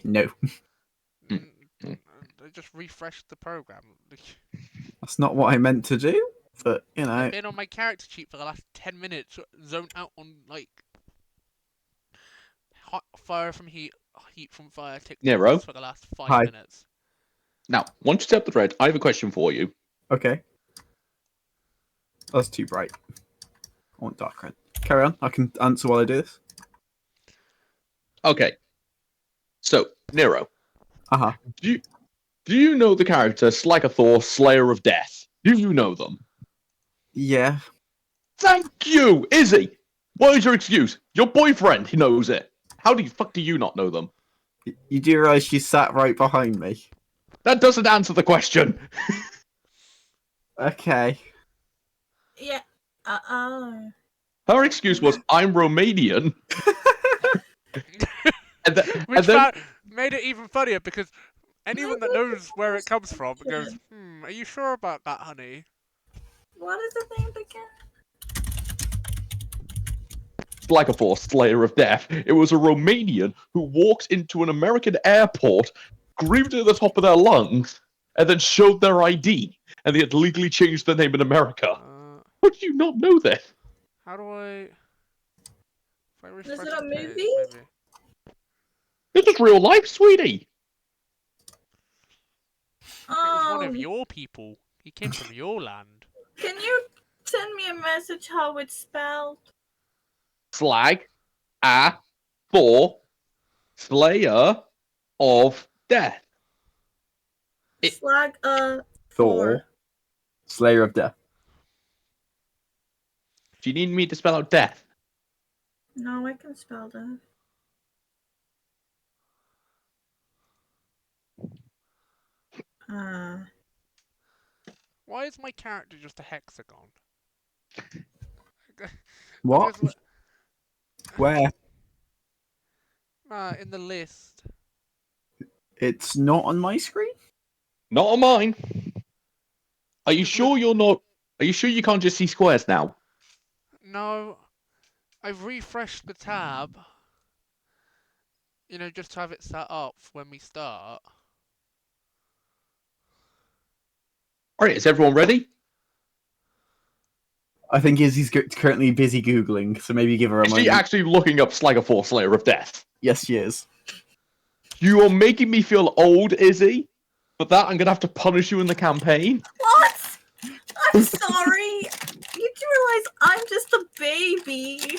No, I just refreshed the program. that's not what I meant to do. But you know, I've been on my character sheet for the last 10 minutes, zoned out on like hot fire from heat from fire TikToks Nero? for the last 5 Hi. minutes. Now, once you set up the red, I have a question for you. okay. That's too bright. I want dark red. Carry on. I can answer while I do this. Okay. So, Nero, Uh-huh. do you know the character Slagathor, Slayer of Death? Do you know them? Yeah. Thank you, Izzy. What is your excuse? Your boyfriend, he knows it. How the fuck do you not know them? You do realise she sat right behind me? That doesn't answer the question. Okay. Yeah. Her excuse was, I'm Romanian. Which then- made it even funnier because anyone that knows where it comes from goes, are you sure about that, honey? What is the name again? Slagathor, Slayer of Death. It was a Romanian who walked into an American airport, screamed at the top of their lungs, and then showed their ID. And they had legally changed their name in America. How do you not know this? How do I... If I refresh it a the page, movie? maybe. This is real life, sweetie. It was one of Um, your people. He came from your land. Can you send me a message how it's spelled? Slag, Thor, Slayer of Death. Slag Thor, Slayer of Death. Do you need me to spell out death? No, I can spell that. Why is my character just a hexagon? What? Just Where? in the list. It's not on my screen? Not on mine. Are you sure you're not? Are you sure you can't just see squares now? No, I've refreshed the tab. You know, just to have it set up when we start. Alright, is everyone ready? I think Izzy's currently busy Googling, so maybe give her a Is she moment. actually looking up Slagathor, Slayer of Death? Yes, she is. You are making me feel old, Izzy. For that, I'm gonna have to punish you in the campaign. What? I'm sorry. You do realize I'm just a baby.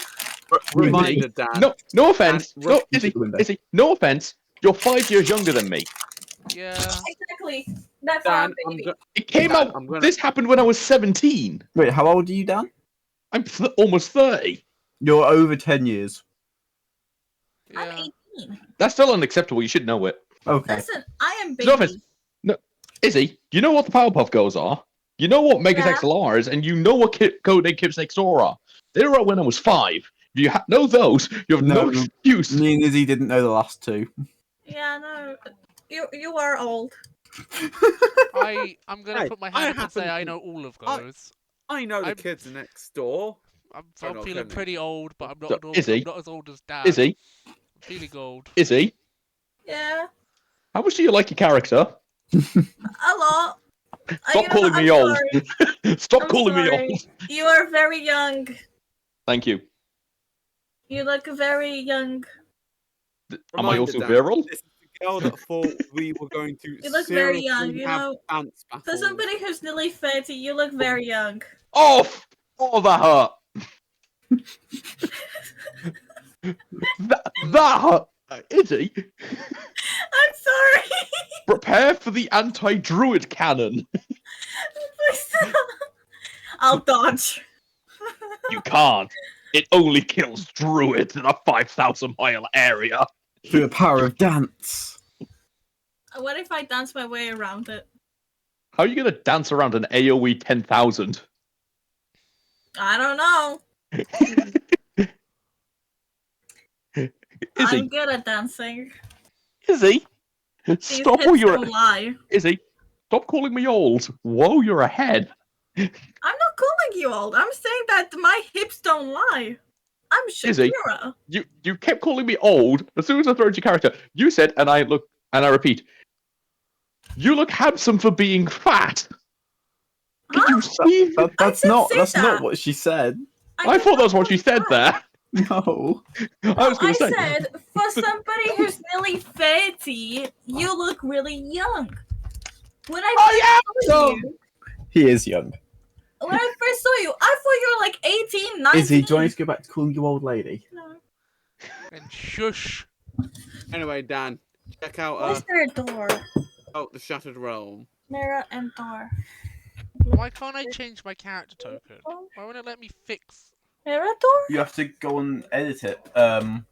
Reminder, Dan. No offense. And No, Izzy, no offense. You're 5 years younger than me. Yeah. Exactly. That's Dan, our baby. It came Dan, out. This happened when I was 17. Wait, how old are you, Dan? I'm almost 30. You're over 10 years. Yeah. I'm 18. That's still unacceptable. You should know it. Okay. Listen, I am No offense. baby. No, Izzy, you know what the Powerpuff Girls are. You know what Megas Yeah. XLR is, and you know what Codename Kids Next Door are. They were out when I was 5. If you know those, you have no No. excuse. Me and Izzy didn't know the last two. Yeah, no. You are old. I'm gonna Hey, put my I hand up and happen say I to- know all of I- those. I know the I'm- kids are next door. I'm Oh, no, feeling couldn't. pretty old, but I'm not, So, old, Izzy? I'm not as old as Dad. Izzy, I'm feeling old. Izzy, Yeah. how much do you like your character? A lot. Stop calling me old. Stop I'm calling me sorry. old. You are very young. Thank you. You look very young. Am I Reminder, also Dan, virile? This is the girl that thought we were going to You look very young, seriously you have know. dance For battles. somebody who's nearly 30, you look very young. Oh, that hurt. that hurt. Izzy, sorry. Prepare for the anti-druid cannon. Please stop. I'll dodge. You can't. It only kills druids in a 5,000-mile area. Through the power of dance. What if I dance my way around it? How are you going to dance around an AoE 10,000? I don't know. Izzy, I'm good at dancing. Izzy, These stop hips all your... don't lie. Izzy, stop calling me old. Whoa, you're ahead. I'm not calling you old. I'm saying that my hips don't lie. I'm Izzy, Shakira. you kept calling me old as soon as I throw your character. You said, and I repeat, you look handsome for being fat. Can you see? That's did not say that. what she said. I did thought that was not what she say said that. there. No. I was going to say. said, for somebody who's nearly 30, you look really young. When I first saw you, He is young. when I first saw you, I thought you were like 18, 19. Izzy, do I need to go back to calling you old lady? No. And shush. Anyway, Dan, check out Where's there a door? the Shattered Realm. Mirror and door. Why can't I change my character token? Why won't it let me fix? Mirror door? You have to go and edit it. Don't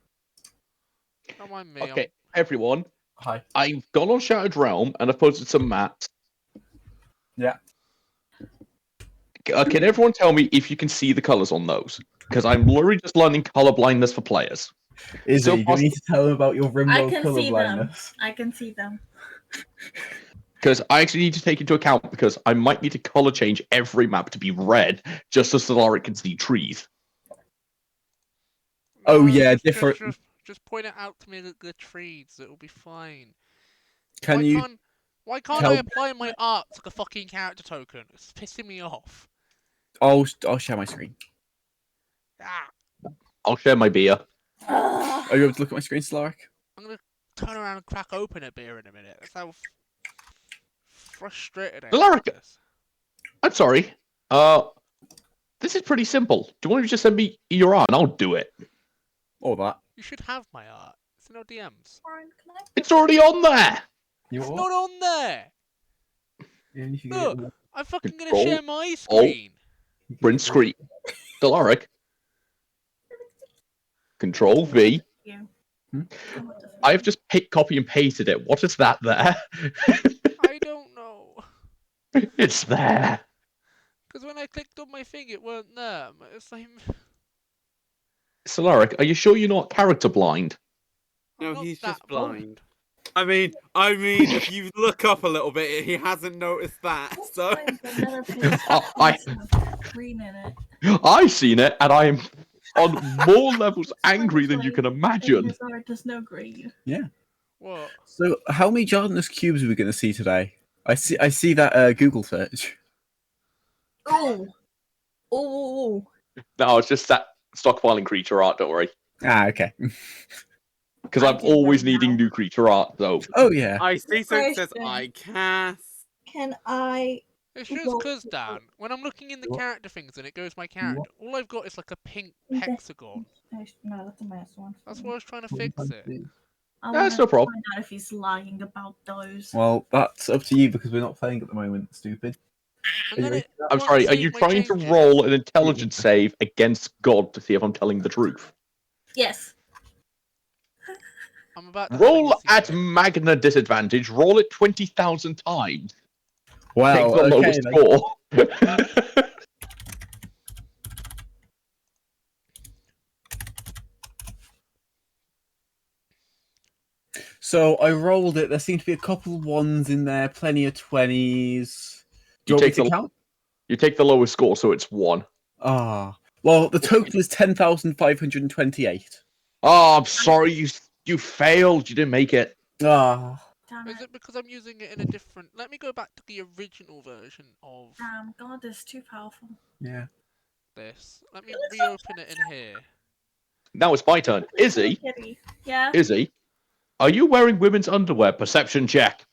mind me. Okay, everyone. Hi. I've gone on Shattered Realm and I've posted some maps. Yeah. Can everyone tell me if you can see the colours on those? Because I'm literally just learning colour blindness for players. Izzy, So you need to tell them about your I Rimworld can colour see them. blindness. I can see them. Because I actually need to take into account because I might need to colour change every map to be red just so Solaric can see trees. Oh, No, yeah, different. Just point it out to me the trees. It'll be fine. Can you Why can't tell- I apply my art to a fucking character token? It's pissing me off. I'll share my screen. Ah, I'll share my beer. Are you able to look at my screen, Solaric? I'm gonna turn around and crack open a beer in a minute. That's how frustrated I am. Solaric! with this. I'm sorry. This is pretty simple. Do you want to just send me your art and I'll do it? Or that. You should have my art. It's in no DMs. It's already on there! It's not on there. Look, I'm fucking gonna Control, share my screen. Print screen. Solaric. Control V. I've just copy and pasted it. What is that there? I don't know. It's there. Because when I clicked on my thing, it weren't there. It's like... Solaric, are you sure you're not character blind? I'm No, not he's that just blind. I mean, if you look up a little bit, he hasn't noticed that. So I've seen it, and I am on more levels angry than you can imagine. There's no green. Yeah. What? So, how many gelatinous cubes are we going to see today? I see that Google search. Oh. Oh. No, it's just that stockpiling creature art. Don't worry, Ah, okay. because I'm always needing new creature art. So Oh yeah. I see. So it says Question. I cast. Can I? It's just because, Dan, when I'm looking in the character things and it goes my character, all I've got is like a pink hexagon. No, that's a mess one. That's why I was trying to fix it. that's no problem. Find out if he's lying about those. Well, that's up to you because we're not playing at the moment. Stupid. And then it I'm won't sorry. Are save you my trying to changes. roll an intelligence save against God to see if I'm telling the truth? Yes. I'm about to Roll have a at see it. Magna disadvantage. Roll it 20,000 times. Wow. Take the lowest score. So I rolled it. There seemed to be a couple of ones in there, plenty of 20s. Do you want me to count? You take the lowest score, so it's 1. Ah. Well, the total is 10,528. Oh, I'm sorry. You failed. You didn't make it. Ah. Damn Is it. it because I'm using it in a different... Let me go back to the original version of Damn, God is too powerful. Yeah. this. Let me reopen it in here. Now it's my turn. Izzy, Yeah. Izzy, are you wearing women's underwear? Perception check.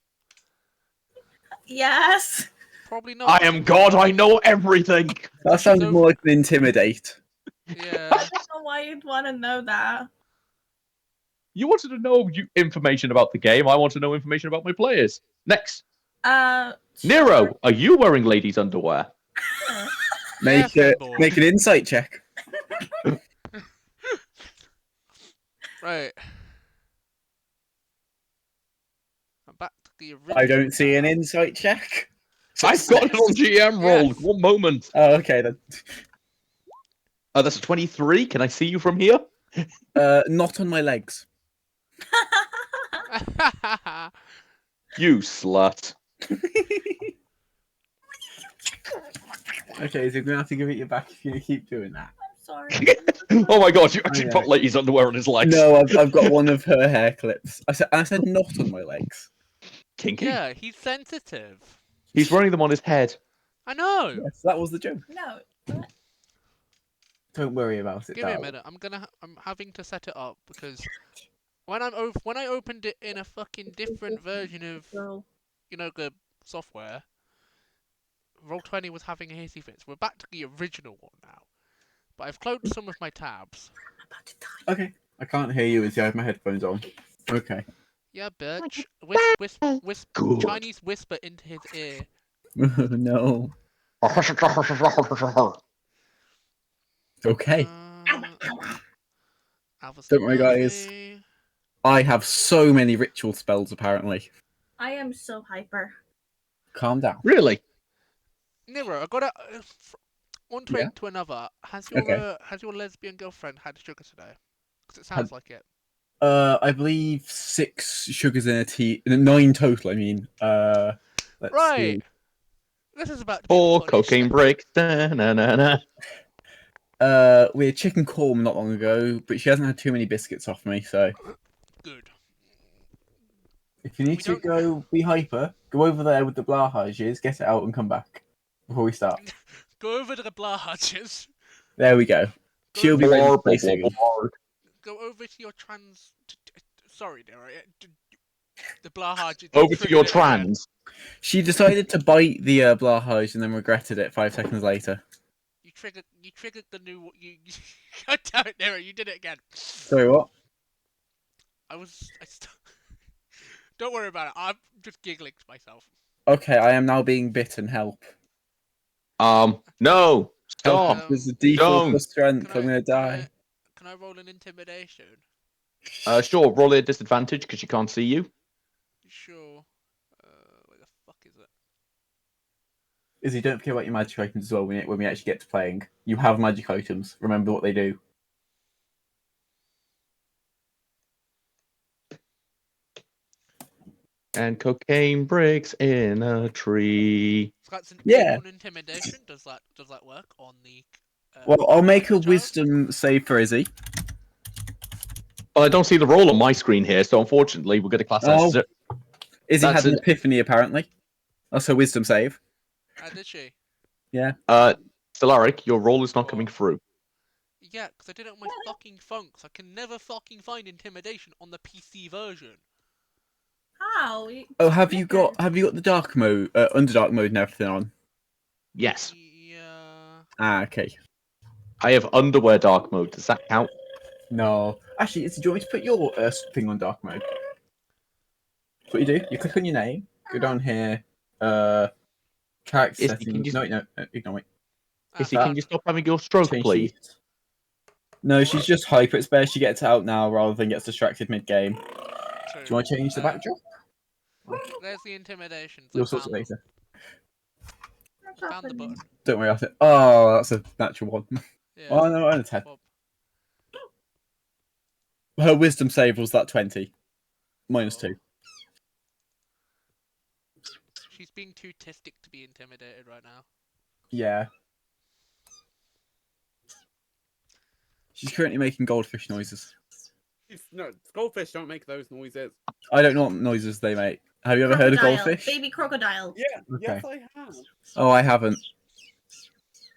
Yes. Probably not. I am God. I know everything. That sounds So- more like an intimidate. Yeah. I don't know why you'd want to know that. You wanted to know information about the game. I want to know information about my players. Next. Nero, Sure. are you wearing ladies' underwear? Make Yes, then, make an insight check. Right. I'm back to the original. I don't see an tab. insight check. I've got it on GM roll. Yes. One moment. Oh, okay then. That's a 23. Can I see you from here? Not on my legs. You slut. Okay, so you're gonna have to give it you back if you keep doing that. I'm sorry. Oh my god, you actually yeah. put ladies' underwear on his legs. No, I've got one of her hair clips. I said not on my legs. Kinky. Yeah, he's sensitive. He's wearing them on his head. I know. Yes, that was the joke. No. Don't worry about it. Give me a darling. minute. I'm having to set it up because when I opened it in a fucking different version of Girl. the software, Roll20 was having a hissy fits. We're back to the original one now, but I've closed some of my tabs. Okay, I can't hear you as I have my headphones on. Okay. Yeah, bitch. Wisp, Good. Chinese whisper into his ear. No. Okay. Alpha Don't worry, guys. Murphy. I have so many ritual spells. Apparently. I am so hyper. Calm down. Really? Nero, I got to one trait Yeah? to another. Has your Okay. has your lesbian girlfriend had sugar today? Because it sounds like it. I believe 6 sugars in a tea. 9 total. I mean. Let's Right. see. This is about to be a 4 funny cocaine shit. breaks. Da-na-na-na. We had chicken corn not long ago, but she hasn't had too many biscuits off me. So Good. if you need We to don't- go be hyper, go over there with the blahages, get it out, and come back before we start. Go over to the blahages. There we go. She'll be ready to Blar, play blar, soon. blar. Go over to your trans. Sorry, Nero. The blahages. Over to your trans. She decided to bite the blahage and then regretted it 5 seconds later. You triggered the new. God damn it, Nero. You did it again. Sorry, what? Don't worry about it. I'm just giggling to myself. Okay, I am now being bitten. Help. No. Stop. Um, There's a D4 don't. plus strength. I'm gonna die. Can I roll an intimidation? Sure, roll a disadvantage because she can't see you. Sure. Where the fuck is it? Izzy, don't forget about your magic items as well when we actually get to playing. You have magic items. Remember what they do. And cocaine breaks in a tree. So that's an Yeah. 8 on intimidation. Does that work on the? Well, I'll make a child? wisdom save for Izzy. Well, I don't see the roll on my screen here, so unfortunately, we're going to class that Oh. as a- Izzy That's had an an- epiphany, apparently. That's her wisdom save. Did she? Stellaric, your roll is not coming through. Yeah, because I did it on my fucking phone. Cause I can never fucking find intimidation on the PC version. How? Oh, have you got the dark mode, underdark mode, and everything on? Yes. Yeah. Ah, okay. I have underwear dark mode. Does that count? No, actually, do you want me to put your thing on dark mode? That's what you do. You click on your name, go down here, character Izzy, settings. can you- No, ignore me. Izzy, can you stop having your stroke, Change please? sheet. No, she's just hyper. It's better she gets it out now rather than gets distracted mid-game. Do you want to change the backdrop? There's the intimidation. You'll sort it later. Found the button. Don't worry about it. Oh, that's a natural one. Yeah. Oh, no, and a 10. Bob. Her wisdom save was that 20. -2. She's being too tistic to be intimidated right now. Yeah. She's currently making goldfish noises. No, goldfish don't make those noises. I don't know what noises they make. Have you ever heard of Crocodile. goldfish? Baby crocodile. Yeah, Okay. yes, I have. Oh, I haven't.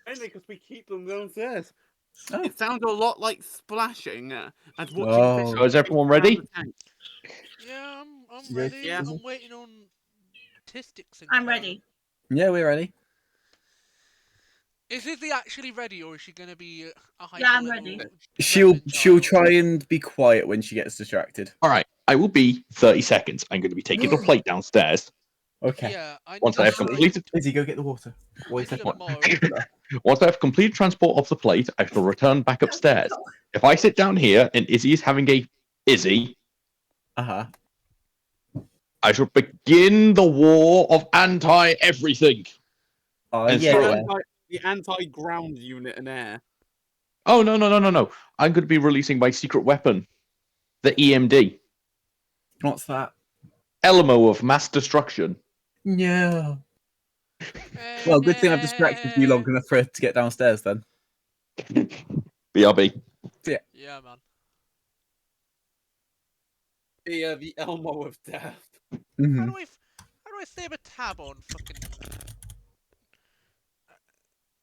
Mainly because we keep them downstairs. Oh. It sounds a lot like splashing and watching Oh. fish. So is everyone ready? Yeah, I'm Yes, ready. yeah. I'm waiting on tistics. I'm ready. Yeah, we're ready. Is Izzy actually ready, or is she gonna be a hyper Yeah, I'm little ready. She'll gremlin child? try and be quiet when she gets distracted. All right, I will be 30 seconds. I'm going to be taking the plate downstairs. Okay. Yeah, I Once I have need a completed, Izzy, go get the water. I Wait a need a second. mo. once I have completed transport of the plate, I shall return back upstairs. If I sit down here and Izzy is having a Izzy, Uh-huh. I shall begin the war of anti-everything. Oh, And yeah. throw it. The anti-ground unit in air. Oh, no. I'm going to be releasing my secret weapon, the EMD. What's that? Elmo of mass destruction. No. Well, good thing I've distracted you long enough for it to get downstairs then. BRB. Yeah, man. The Elmo of death. Mm-hmm. How do I save a tab on fucking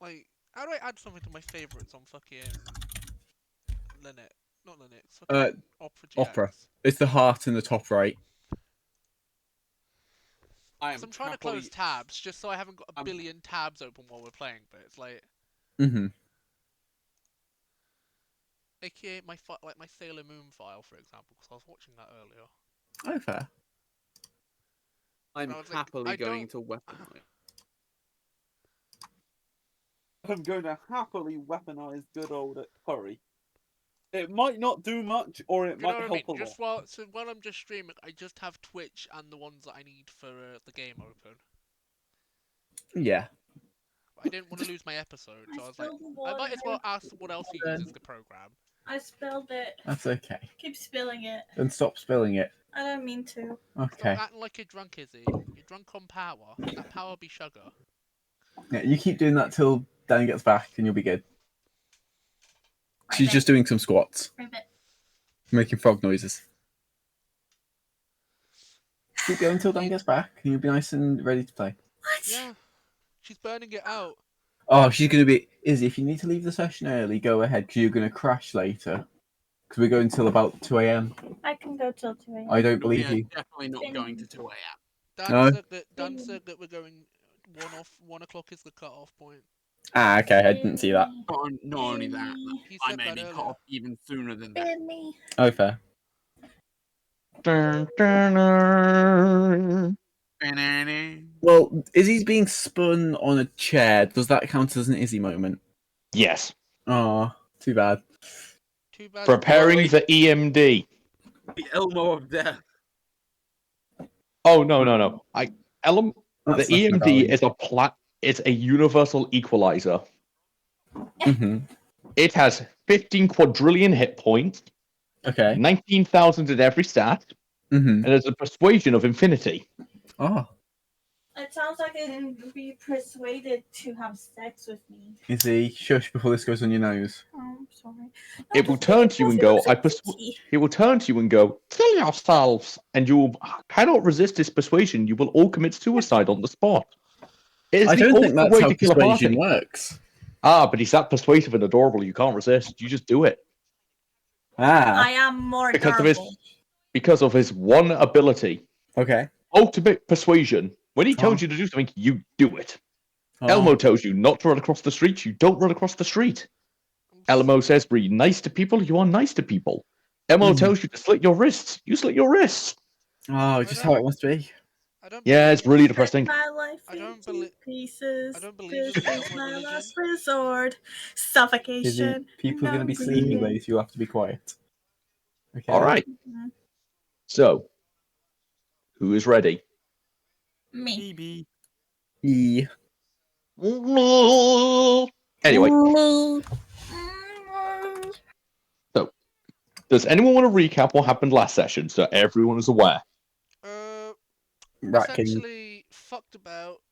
like? How do I add something to my favorites on fucking Linux? Not Linux. Fucking Opera GX. Opera. It's the heart in the top right. I'm trying to close tabs just so I haven't got a billion tabs open while we're playing, but it's like. Mm-hmm. AKA my my Sailor Moon file, for example, because I was watching that earlier. Oh, fair. I'm happily going to weaponize. I'm going to happily weaponize good old curry. It might not do much, or it might help a lot. Just while I'm just streaming, I just have Twitch and the ones that I need for the game open. Yeah. I didn't want to lose my episode, so I was like, I might as well ask what else he uses the program. I spilled it. That's okay. Keep spilling it. Then stop spilling it. I don't mean to. Okay. Stop acting like you're drunk, Izzy. You're drunk on power. That power be sugar. Yeah, you keep doing that till Dan gets back and you'll be good. She's just doing some squats. Ribbit. Making frog noises. Keep going till Dan gets back and you'll be nice and ready to play. What? Yeah. She's burning it out. Oh, she's going to be... Izzy, if you need to leave the session early, go ahead, because you're going to crash later. Because we're going till about 2 a.m. I can go till 2 a.m. I don't believe you. Definitely not going to 2 a.m. Dan said that we're going 1 o'clock is the cut-off point. Ah, okay, I didn't see that. Not only that, I may be earlier. cut off even sooner than that. Oh, fair. Well, Izzy's being spun on a chair. Does that count as an Izzy moment? Yes. Oh, too bad. Too bad. Preparing the EMD. The Elmo of death. Oh no. The That's EMD is a universal equalizer. Mm-hmm. It has 15 quadrillion hit points. Okay. 19,000 in every stat. Mm-hmm. And there's a persuasion of infinity. Oh. It sounds like I can be persuaded to have sex with me. Izzy, shush before this goes on your nose. Oh, I'm sorry. It will turn to you and go, he will turn to you and go, kill yourselves. And you cannot resist his persuasion. You will all commit suicide on the spot. It is I don't think ultimate that's way how to kill a persuasion party. works. Ah, but he's that persuasive and adorable, you can't resist. You just do it. I am more adorable. Because of his one ability. Okay. Ultimate persuasion. When he tells you to do something, you do it. Elmo tells you not to run across the street, you don't run across the street. Elmo says, be nice to people, you are nice to people. Elmo tells you to slit your wrists, you slit your wrists. Oh, just how it must be. Yeah, it's really depressing. My life I don't believe pieces. I don't believe This in is my my religion. last resort. Suffocation. Izzy, people are going to be breathing. sleeping late, so you have to be quiet. Okay. All right. So, who is ready? Me. Yeah. Anyway. So, does anyone want to recap what happened last session so everyone is aware? Essentially fucked about.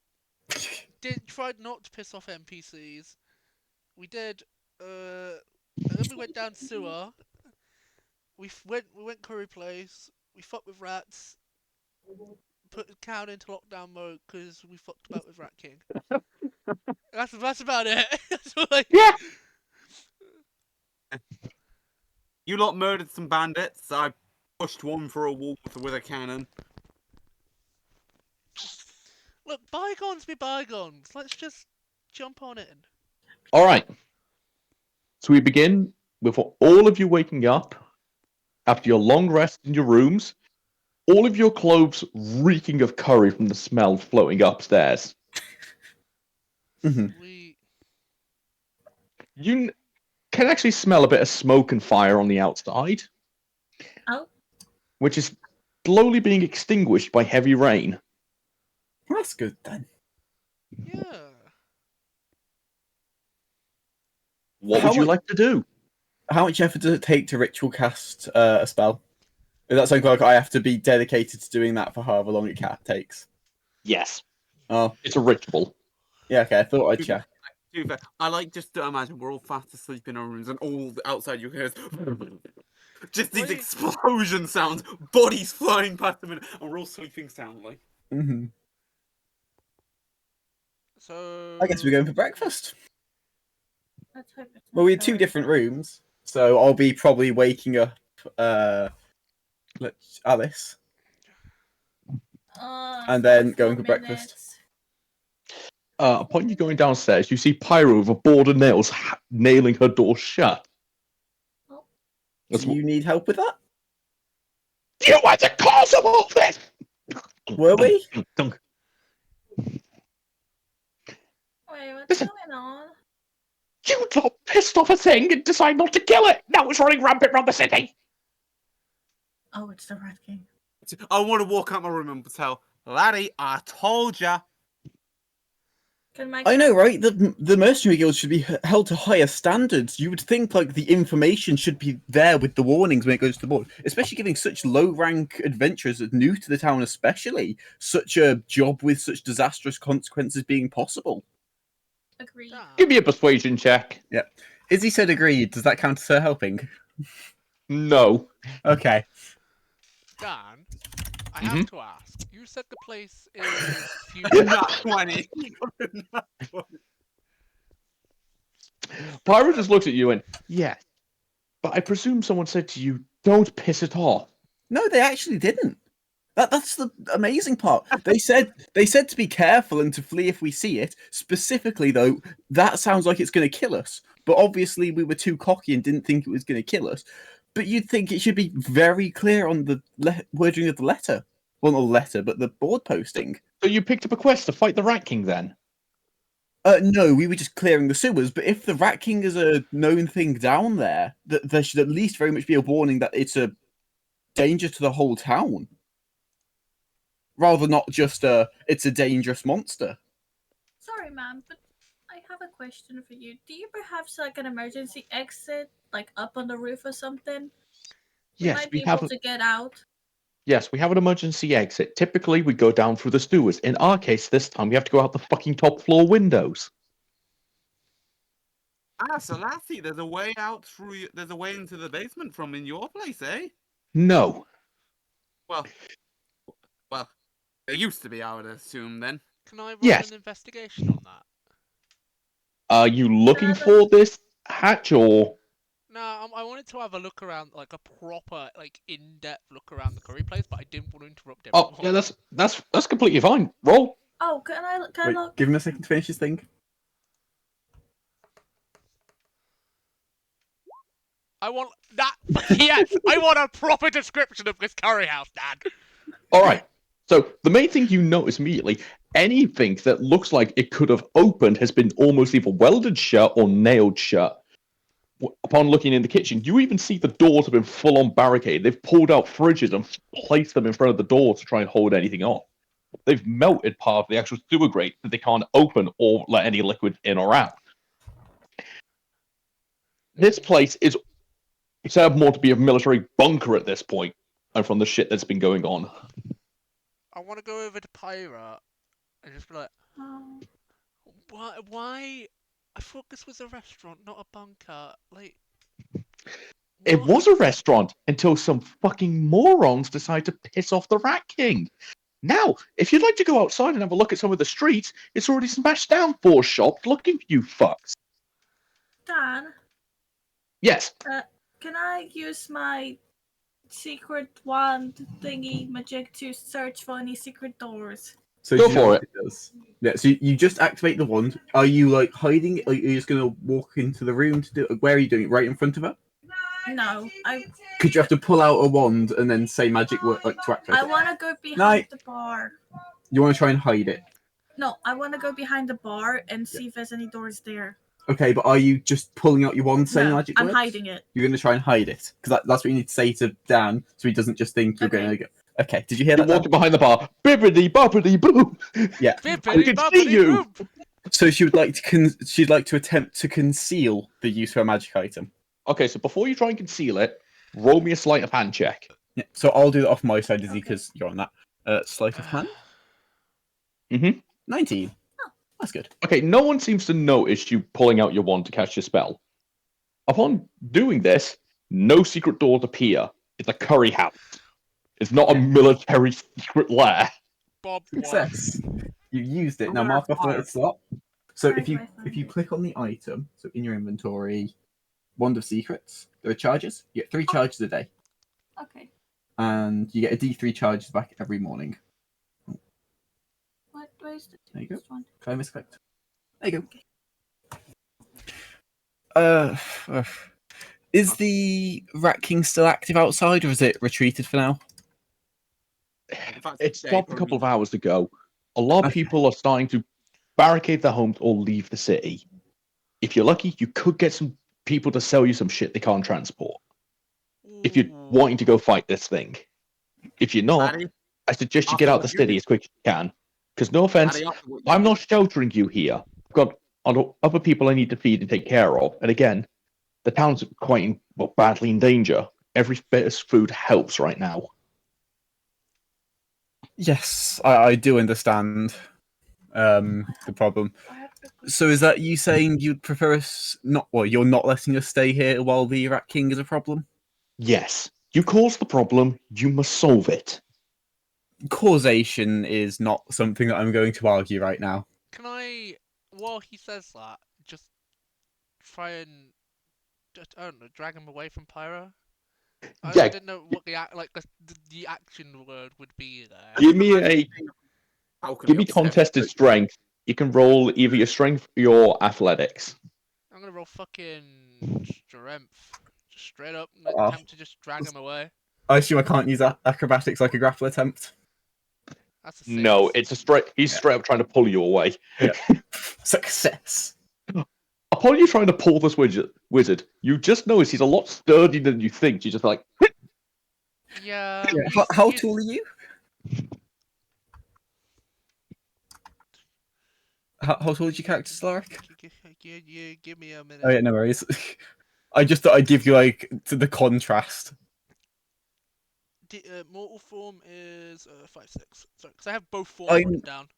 Tried not to piss off NPCs. We did. And then we went down sewer. We went curry place. We fucked with rats. Put the town into lockdown mode because we fucked about with Rat King. That's about it. Yeah. You lot murdered some bandits. I pushed one for a wolf with a cannon. Look, bygones be bygones. Let's just jump on it. All right. So we begin with all of you waking up after your long rest in your rooms, all of your clothes reeking of curry from the smell floating upstairs. Mhm. Sweet. You can actually smell a bit of smoke and fire on the outside, Oh, which is slowly being extinguished by heavy rain. That's good then. Yeah. What How would you much- like to do? How much effort does it take to ritual cast a spell? Is that something like I have to be dedicated to doing that for however long it takes? Yes, Oh, it's a ritual. yeah, okay. I thought I'd check. To be fair, I like just to imagine we're all fast asleep in our rooms and all outside you hear is just these Wait. explosion sounds, bodies flying past them, and we're all sleeping soundly. Hmm. So. I guess we're going for breakfast. let's hope it's Well, not we had two curry. different rooms, so I'll be probably waking up Alice and then going for breakfast. Upon you going downstairs, you see Pyro with a board of nails nailing her door shut. Oh. That's Do you need help with that? You are the cause of all this! Were we? Dunk. Wait, what's Listen. going on? You got pissed off a thing and decide not to kill it. Now it's running rampant around the city. Oh, it's the Rat King. I want to walk out my room and tell Laddie, I told ya. Can my I know, cat- right? The mercenary guild should be held to higher standards. You would think like the information should be there with the warnings when it goes to the board, especially giving such low rank adventurers new to the town, especially such a job with such disastrous consequences being possible. Agree. Dan, Give me a persuasion check. Izzy said agreed. Does that count as her helping? No. Okay. Dan, I Mhm. have to ask. You said the place is Not 20. Not 20. Pyro just looks at you and, yes. But I presume someone said to you, don't piss it off. No, they actually didn't. That's the amazing part. They said to be careful and to flee if we see it. Specifically, though, that sounds like it's going to kill us. But obviously, we were too cocky and didn't think it was going to kill us. But you'd think it should be very clear on the wording of the letter. Well, not the letter, but the board posting. So you picked up a quest to fight the Rat King then? No, we were just clearing the sewers. But if the Rat King is a known thing down there, there should at least very much be a warning that it's a danger to the whole town. Rather not just it's a dangerous monster. Sorry, ma'am, but I have a question for you. Do you perhaps like an emergency exit, like up on the roof or something? We Yes, might we be have. able to get out. Yes, we have an emergency exit. Typically, we go down through the sewers. In our case, this time we have to go out the fucking top floor windows. Ah, so Lassie, there's a way out through. There's a way into the basement from in your place, eh? No. Well, there used to be, I would assume. Then Can I roll Yes. an investigation on that? Are you looking for this hatch or? No, I wanted to have a look around, like a proper, like in-depth look around the curry place, but I didn't want to interrupt everyone. Oh, yeah, that's completely fine. Roll. Oh, can I Wait, look? give him a second to finish his thing. I want that. Yes, I want a proper description of this curry house, Dad. All right. So the main thing you notice immediately, anything that looks like it could have opened has been almost either welded shut or nailed shut. Upon looking in the kitchen, you even see the doors have been full on barricaded. They've pulled out fridges and placed them in front of the door to try and hold anything off. They've melted part of the actual sewer grate that they can't open or let any liquid in or out. This place is set up more to be a military bunker at this point, and from the shit that's been going on. I want to go over to Pyra and just be like, Oh, why? I thought this was a restaurant, not a bunker. Like, It what? was a restaurant until some fucking morons decide to piss off the Rat King. Now, if you'd like to go outside and have a look at some of the streets, it's already smashed down 4 shops looking for you fucks. Dan, Yes. can I use my secret wand thingy magic to search for any secret doors? So Go do you know for what it does? Yeah, so you just activate the wand. Are you like hiding it? Or are you just gonna walk into the room to do it? Where are you doing it? Right in front of her? No, Could you have to pull out a wand and then say magic word like to activate I it? want to go behind Night. the bar. You want to try and hide it? No, I want to go behind the bar and see if there's any doors there. Okay, but are you just pulling out your wand saying No, magic I'm words? hiding it. You're going to try and hide it because that's what you need to say to Dan, so he doesn't just think you're Okay. going to go. Okay, did you hear You're that? Dan? walking behind the bar. Bibbidi bobbidi boo. Yeah. I can see you. So she would like to. She'd like to attempt to conceal the use of a magic item. Okay, so before you try and conceal it, roll me a sleight of hand check. Yeah. So I'll do that off my side, Izzy, because you're on that. Sleight of hand. Mm-hmm. 19. That's good. Okay, no one seems to notice you pulling out your wand to cast your spell. Upon doing this, no secret doors appear. It's a curry house. It's not a military secret lair. Bob Success. You used it. I'm Now gonna mark off where fire. it's slot. So Sorry, if you click on the item, so in your inventory, Wand of Secrets, there are charges. You get 3 charges a day, Okay. and you get a D3 charges back every morning. Where's the There you go. next one? Can I misclicked? There you Okay. go. Is the Rat King still active outside, or is it retreated for now? In fact, It today, stopped a probably couple of hours ago. A lot of Okay. people are starting to barricade their homes or leave the city. If you're lucky, you could get some people to sell you some shit they can't transport. If you're wanting to go fight this thing. If you're not, Addy, I suggest you after get out what the you city did- as quick as you can. Because no offense, Addy, after what you I'm did- not sheltering you here. I've got other people I need to feed and take care of. And again, the town's quite badly in danger. Every bit of food helps right now. Yes, I do understand the problem. So is that you saying you'd prefer us not? Well, you're not letting us stay here while the Rat King is a problem? Yes, you caused the problem. You must solve it. Causation is not something that I'm going to argue right now. Can I, while he says that, just try and, I don't know, drag him away from Pyro? I Yeah. didn't know what the action word would be there. Give me a Balcony give me upstairs. contested strength. You can roll either your strength or your athletics. I'm gonna roll fucking strength. Just straight up, and Oh. attempt to just drag him away. I assume I can't use acrobatics like a grapple attempt. That's a 6. No, it's a straight. He's straight up trying to pull you away. Success. Upon you trying to pull this wizard, you just notice he's a lot sturdier than you think. You're just like, Yeah. Yeah, how tall are you? How tall is your character, Slark? You give me a minute. Oh yeah, no worries. I just thought I'd give you like to the contrast. Mortal form is 5'6". Sorry, because I have both forms I'm- written down.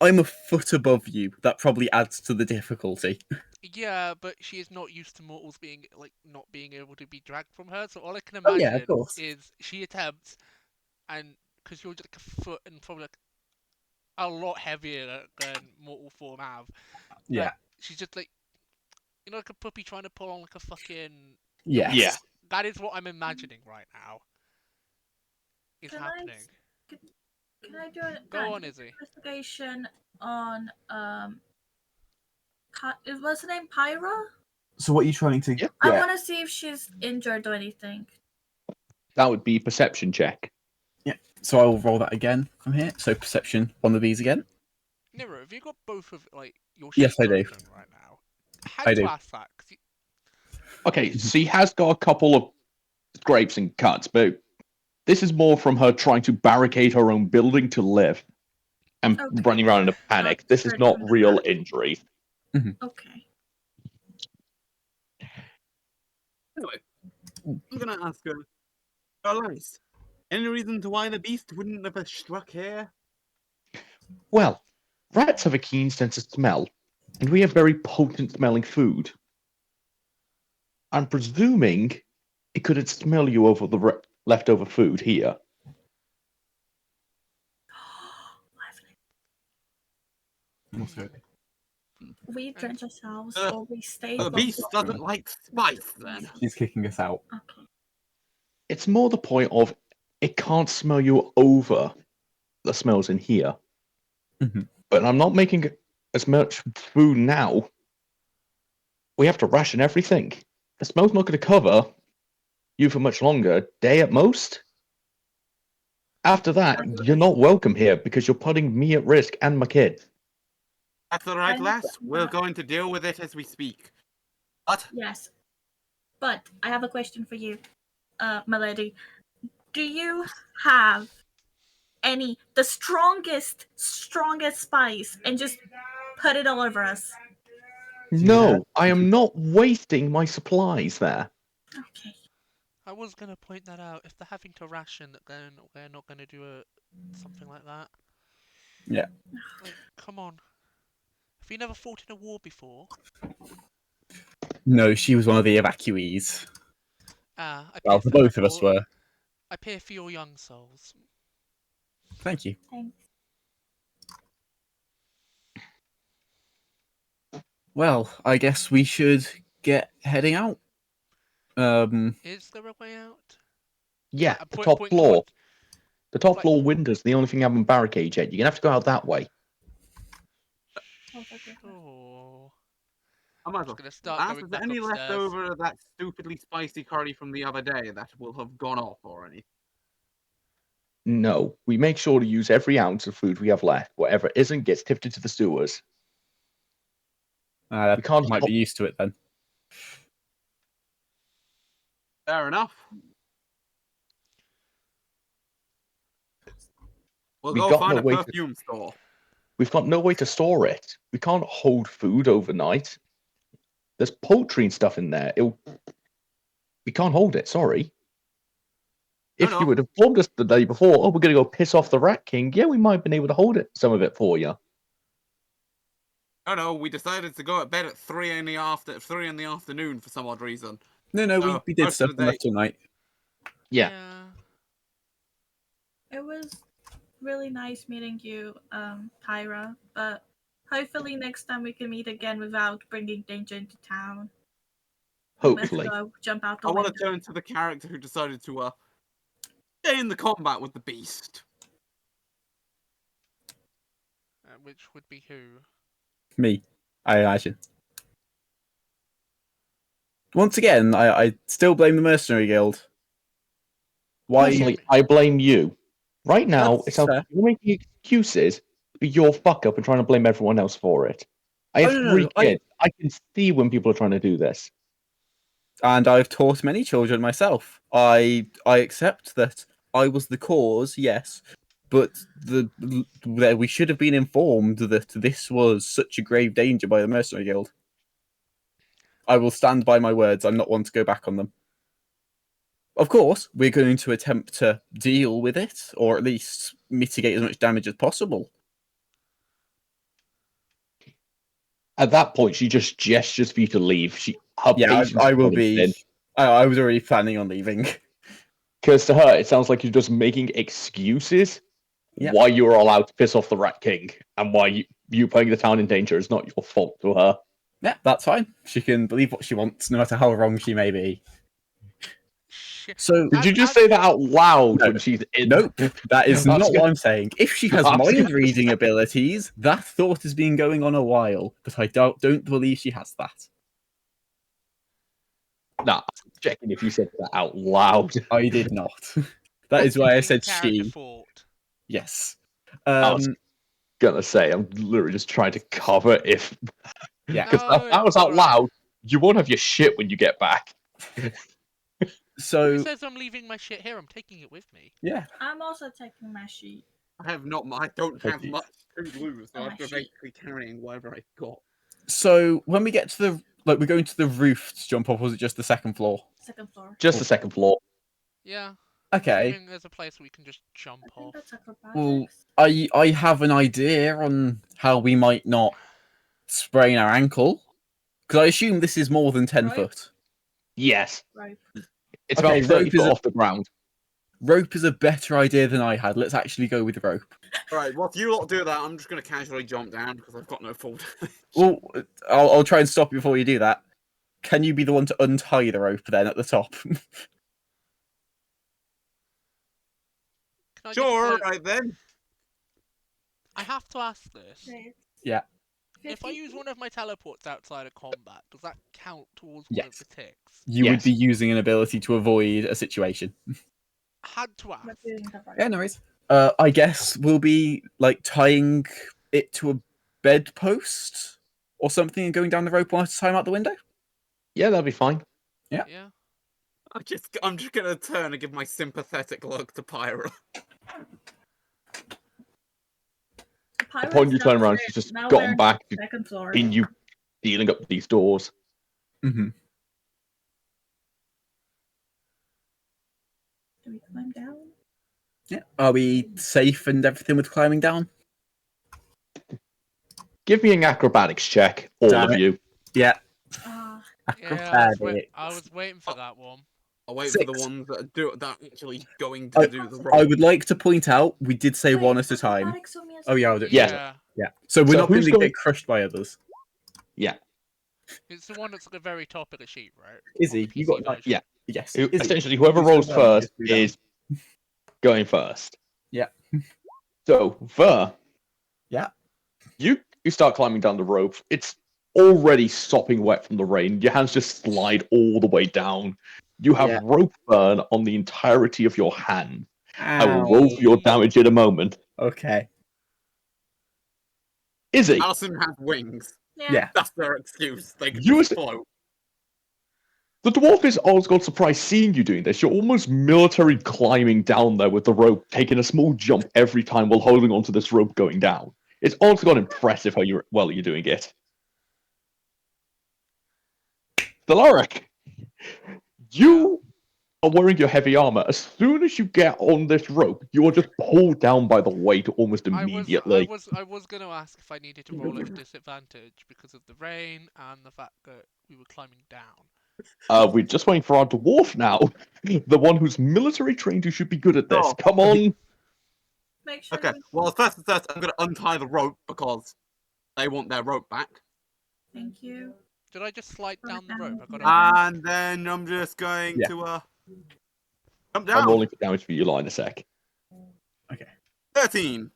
I'm a foot above you. That probably adds to the difficulty. Yeah, but she is not used to mortals being not being able to be dragged from her. So all I can Oh, imagine yeah, of course. is she attempts, and because you're just like a foot and probably like a lot heavier than mortal form have. Yeah. She's just like, like a puppy trying to pull on like a fucking. Yes. Yeah. That is what I'm imagining right now. Is Can I happening. Can I do an Go on, Izzy. investigation on what's her name? Pyra? So what are you trying to? Yeah. I want to see if she's injured or anything. that would be perception check. So I will roll that again from here. So perception, one of these again. Nero, have you got both of your Yes, sheets I do. open right now? How I to do. ask that? 'Cause Okay, so he has got a couple of scrapes and cuts, but this is more from her trying to barricade her own building to live and Okay. running around in a panic. This is hurt not from the real back. injury. Okay. Anyway, I'm gonna ask her. Alice, any reason to why the beast wouldn't have struck here? Well, rats have a keen sense of smell, and we have very potent smelling food. I'm presuming it could smell you over the leftover food here. We drench ourselves Uh, or we stay. The from beast the- doesn't like spice, then. She's kicking us out. Okay. It's more the point of it can't smell you over the smells in here. Mhm. But I'm not making as much food now. We have to ration everything. The smell's not going to cover you for much longer, a day at most. After that, you're not welcome here because you're putting me at risk and my kid. That's all right, And, lass. We're going to deal with it as we speak. What? Yes. But I have a question for you, my lady. Do you have the strongest spice and just put it all over us? No, I am not wasting my supplies there. Okay. I was gonna point that out. If they're having to ration, then we're not gonna do something like that. Yeah. Like, come on. Have you never fought in a war before? No, she was one of the evacuees. Ah, I Well, pay the both of us were. I pay for your young souls. Thank you. Thanks. Well, I guess we should get heading out. Is there a way out? Yeah, I'm the point- top pointing floor. towards- The top like- floor windows are the only thing I haven't barricaded yet. You're gonna have to go out that way. Sure. I might as I'm just well. gonna start Lass, going is there back any upstairs. left over of that stupidly spicy curry from the other day that will have gone off or anything? No, we make sure to use every ounce of food we have left. Whatever isn't gets tipped into the sewers. That We can't might help- be used to it then. Fair enough. We'll We go got find no a way to- perfume store. We've got no way to store it. We can't hold food overnight. There's poultry and stuff in there. We can't hold it. Sorry. If No. you would have informed us the day before, oh, we're going to go piss off the Rat King, yeah, we might have been able to hold it, some of it for you. No, we decided to go at bed at 3 in the afternoon for some odd reason. No, So, we did most of stuff the on day- left all night. Yeah. It was really nice meeting you, Tyra, but hopefully next time we can meet again without bringing danger into town. Hopefully. Let's go jump out the I want window. to turn to the character who decided to stay in the combat with the beast. Which would be who? Me, I imagine. Once again, I still blame the Mercenary Guild. Why? Personally, I blame you. Right now, That's it sounds fair. like you're making excuses for your fuck up and trying to blame everyone else for it. I have Oh, no, 3 no, kids. I can see when people are trying to do this. And I've taught many children myself. I accept that I was the cause, yes, but we should have been informed that this was such a grave danger by the Mercenary Guild. I will stand by my words. I'm not one to go back on them. Of course, we're going to attempt to deal with it, or at least mitigate as much damage as possible. At that point, she just gestures for you to leave. Her patience I is will running be. thin. I was already planning on leaving. Because to her, it sounds like you're just making excuses Yeah. why you're allowed to piss off the Rat King and why you putting the town in danger is not your fault to her. Yeah, that's fine. She can believe what she wants, no matter how wrong she may be. So, Did you just say that out loud No. when she's in? Nope, that is I was not gonna- what I'm saying. If she has I was mind gonna reading abilities, that thought has been going on a while, but I don't believe she has that. Nah, I'm checking if you said that out loud. I did not. That is why I said Character she. fought. Yes. I was gonna say, I'm literally just trying to cover if. Yeah. Because No, if that was it's out alright. loud, you won't have your shit when you get back. So Who says I'm leaving my shit here? I'm taking it with me. yeah, I'm also taking my sheet. I don't have you. much to lose, so Oh, I'm just shit. basically carrying whatever I've got. so when we get to the we're going to the roof to jump off. Was it just the second floor? Second floor. Just the second floor. Yeah. Okay. Assuming there's a place we can just jump I think off. that's acrobatics. Well, I have an idea on how we might not sprain our ankle, because I assume this is more than 10 Right. foot. Yes. Rope. It's Okay, about 30 rope is foot a- off the ground. Rope is a better idea than I had. Let's actually go with rope. Alright, well, if you lot do that, I'm just going to casually jump down because I've got no full damage. Well, I'll try and stop you before you do that. Can you be the one to untie the rope then at the top? Can I just Sure, float- right then. I have to ask this. Yeah. If I use one of my teleports outside of combat, does that count towards one of Yes. the ticks? You would Yes. be using an ability to avoid a situation. Had to ask. Yeah, no worries. I guess we'll be like tying it to a bedpost or something and going down the rope one at a time out the window. Yeah, that'll be fine. Yeah. Yeah. I'm just gonna turn and give my sympathetic look to Pyra. Upon you turn around, she's just gotten back to second floor. in you dealing up these doors. Mm-hmm. Do we climb down? Yeah. Are we safe and everything with climbing down? Give me an acrobatics check, all Damn of it. you. Yeah. Yeah, Acrobatics. I was waiting for that one. I'll wait for the 6. ones that are actually going to do the I roll. would like to point out we did say one at a time. Oh yeah, I'll do it. Yeah. Yeah. So we're So not going who's to going- get crushed by others. Yeah. It's the one that's at the very top of the sheet, right? Izzy, you got like, Yeah. yes. Who- Izzy, Essentially, whoever you do rolls so well, first just do that. is going first. Yeah. So, Ver. Yeah. You start climbing down the rope. It's already sopping wet from the rain. Your hands just slide all the way down. You have Yeah. rope burn on the entirety of your hand. I will Ow. roll for your damage in a moment. Okay. Izzy, Alison has wings. Yeah. That's their excuse. They can You just was- float. the dwarf is Osgood surprised seeing you doing this. You're almost military climbing down there with the rope, taking a small jump every time while holding onto this rope going down. It's Osgood impressive how you're doing it. Stelaric, you are wearing your heavy armor. As soon as you get on this rope, you are just pulled down by the weight almost immediately. I was gonna ask if I needed to roll at a disadvantage because of the rain and the fact that we were climbing down. We're just waiting for our dwarf now. The one who's military trained who should be good at this. Oh. Come on. Make sure Okay, well, first and first, I'm going to untie the rope because they want their rope back. Thank you. Did I just slide down the rope? I got And then I'm just going Yeah. to jump I'm down. rolling for damage for you lot in a sec. 13.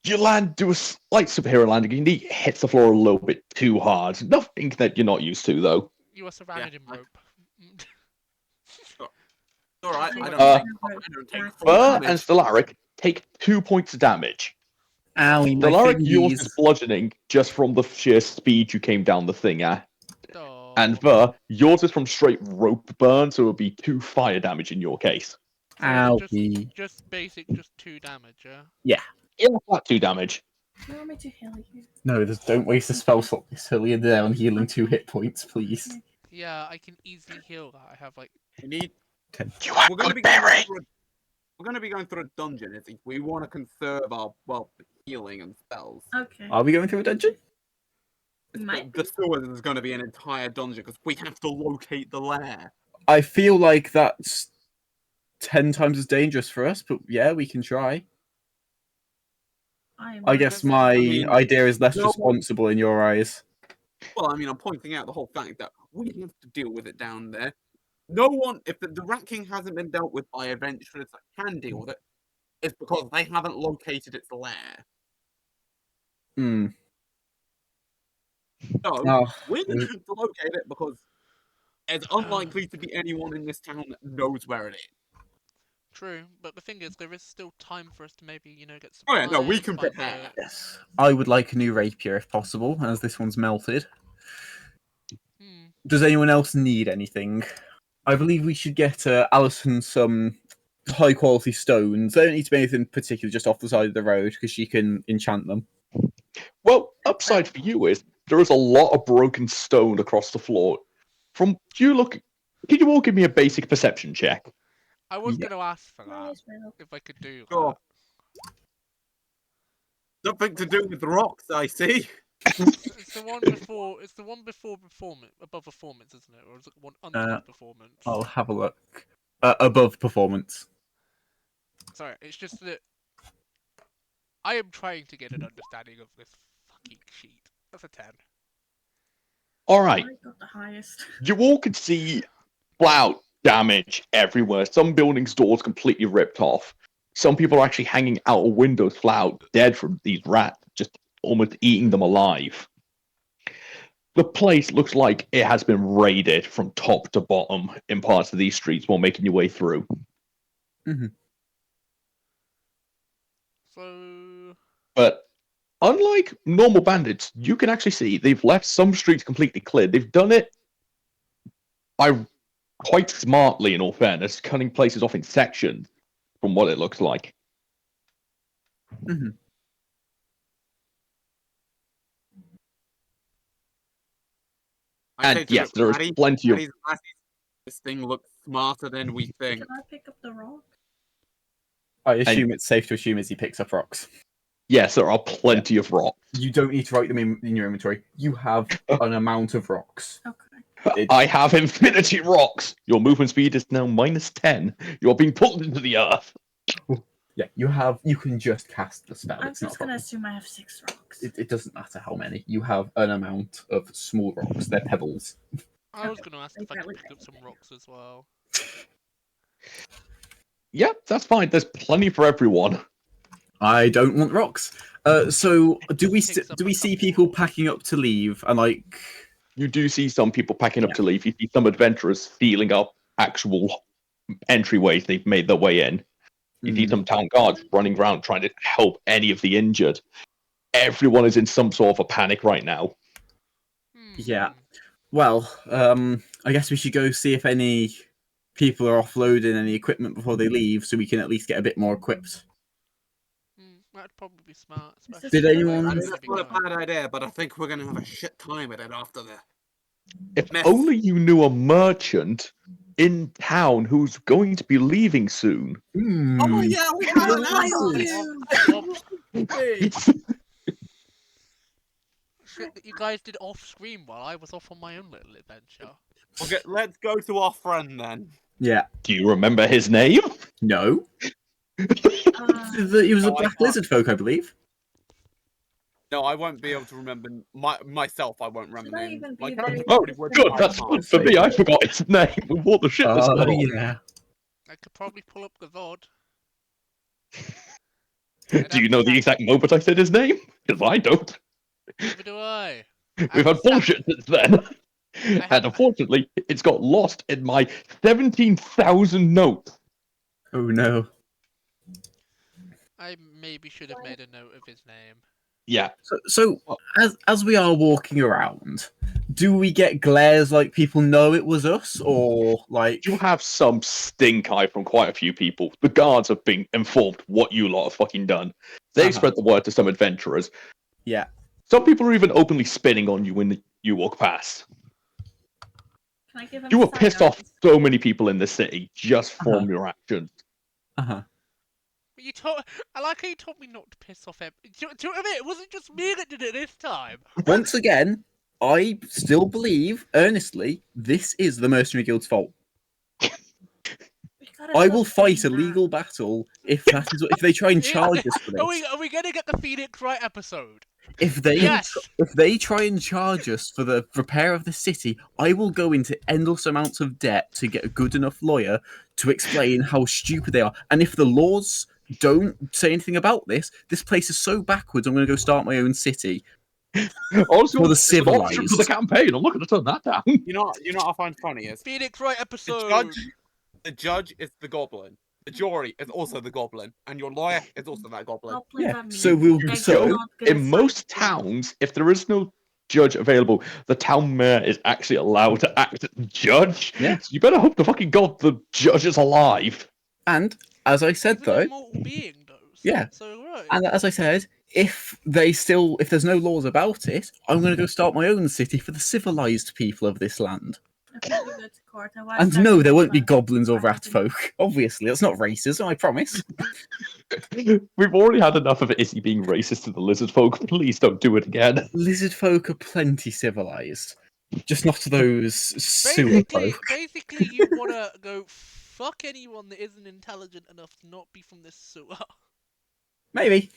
You land, do a slight superhero landing, and he hits the floor a little bit too hard. Nothing that you're not used to, though. You are surrounded in rope. Alright, I don't Uh, take full Burr and damage. Stelaric take 2 points of damage. Owie, my Stelaric, yours fingies. is bludgeoning just from the sheer speed you came down the thing at. Oh. And Ver, yours is from straight rope burn, so it would be 2 fire damage in your case. Owie. Just basic, just 2 damage, yeah? Yeah, flat 2 damage. Do you want me to heal you? No, just don't waste a spell slot this early in there on healing 2 hit points, please. Yeah, I can easily heal that. I have like We need. You have We're going to good be going berry! through we're going to be going through a dungeon. If we want to conserve our healing and spells. Okay. Are we going through a dungeon? Might The sewers is going to be an entire dungeon because we have to locate the lair. I feel like that's 10 times as dangerous for us, but yeah, we can try. I guess my idea is less no one- responsible in your eyes. Well, I mean, I'm pointing out the whole fact that we have to deal with it down there. No one, if the Rat King hasn't been dealt with by adventurers that can deal with it, it's because they haven't located its lair. Hmm. So, Oh, we're going to have to locate it because it's unlikely to be anyone in this town that knows where it is. true, but the thing is, there is still time for us to maybe, get Oh supplies. yeah, no, we can find prepare. yes. I would like a new rapier if possible, as this one's melted. Does anyone else need anything? I believe we should get Alison some high quality stones. They don't need to be anything particular, just off the side of the road, because she can enchant them. Well, upside for you is there is a lot of broken stone across the floor. Can you all give me a basic perception check? I was Yeah. going to ask for that, if I could do Sure. that. Nothing to do with the rocks, I see. It's the one before. It's the one before performance, above performance, isn't it? Or is it one under performance? I'll have a look. Above performance. Sorry, it's just that I am trying to get an understanding of this fucking sheet. That's a 10. Alright, I got the highest. you all can see flat damage everywhere. Some buildings' doors completely ripped off. Some people are actually hanging out of windows flat out, dead from these rats, just almost eating them alive. The place looks like it has been raided from top to bottom in parts of these streets while making your way through. So But unlike normal bandits, you can actually see they've left some streets completely cleared. They've done it by quite smartly, in all fairness, cutting places off in sections from what it looks like. I say And to yes, there is Maddie, plenty of... Maddie, this thing looks smarter than we think. Can I pick up the rock? I assume it's safe to assume as he picks up rocks. Yes, there are plenty of rocks. You don't need to write them in your inventory. You have an amount of rocks. Okay. I have infinity rocks. Your movement speed is now -10. You're being pulled into the earth. Yeah, you have. You can just cast the spell. I'm It's not just a gonna problem. assume I have 6 rocks. It doesn't matter how many. You have an amount of small rocks. They're pebbles. I was gonna ask if I That could would pick up some rocks as well. Yep, that's fine. There's plenty for everyone. I don't want rocks. So do we Picks up do we a see couple people rocks. packing up to leave and like? You do see some people packing up to leave. You see some adventurers sealing up actual entryways they've made their way in. You see some town guards running around trying to help any of the injured. Everyone is in some sort of a panic right now. Yeah. Well, I guess we should go see if any people are offloading any equipment before they leave, so we can at least get a bit more equipped. That'd probably be smart. Did anyone- I mean, it's not a bad idea, but I think we're gonna have a shit time at it after the. If Mess. only you knew a merchant in town who's going to be leaving soon. Oh yeah, we have an Shit that you guys did off screen while I was off on my own little adventure. Okay, let's go to our friend then. Yeah. Do you remember his name? No. He was a No, I black can't. lizard folk, I believe. No, I won't be able to remember myself. I won't remember Should I names. even My be character very- Oh, probably would, good. but I That's can't. good for me. I forgot his name. With all the shit that's Oh going on. yeah. I could probably pull up the VOD. Do you know the exact moment I said his name? Because I don't. Neither do I. We've had bullshit since then. And unfortunately, it's got lost in my 17,000 notes. Oh no. I maybe should have made a note of his name. Yeah. So as we are walking around, do we get glares like people know it was us, or like You have some stink eye from quite a few people. The guards have been informed what you lot have fucking done. They've spread the word to some adventurers. Yeah. Some people are even openly spitting on you when you walk past. Can I give him You have side pissed off eyes? so many people in the city just from your actions. You told. I like how you told me not to piss off him. Do you know what I mean? It wasn't just me that did it this time. Once again, I still believe earnestly this is the Mercenary Guild's fault. I will fight a legal battle if that is if they try and charge us for Are this. we gonna get the Phoenix Wright episode? If they Yes! if they try and charge us for the repair of the city, I will go into endless amounts of debt to get a good enough lawyer to explain how stupid they are. And if the laws don't say anything about this, this place is so backwards. I'm going to go start my own city. Also, For the it's an option for the civilized. campaign. I'm not going to turn that down. You know what I find funny is Phoenix Wright episode. the judge is the goblin. The jury is also the goblin, and your lawyer is also that goblin. Stop looking Yeah. at me. So we'll Like, so you're not gonna In most fight me. towns, if there is no judge available, the town mayor is actually allowed to act as judge. Yeah. So you better hope to fucking God the judge is alive. and as I said He's an though, immortal being, though. Yeah. So right. and as I said, if there's no laws about it, I'm going to go start my own city for the civilized people of this land. I think we go to court. And no, there won't be goblins or rat folk. Obviously, that's not racism. I promise. We've already had enough of Izzy being racist to the lizard folk. Please don't do it again. Lizard folk are plenty civilized, just not those sewer folk. Basically, you wanna go fuck anyone that isn't intelligent enough to not be from this sewer. Maybe.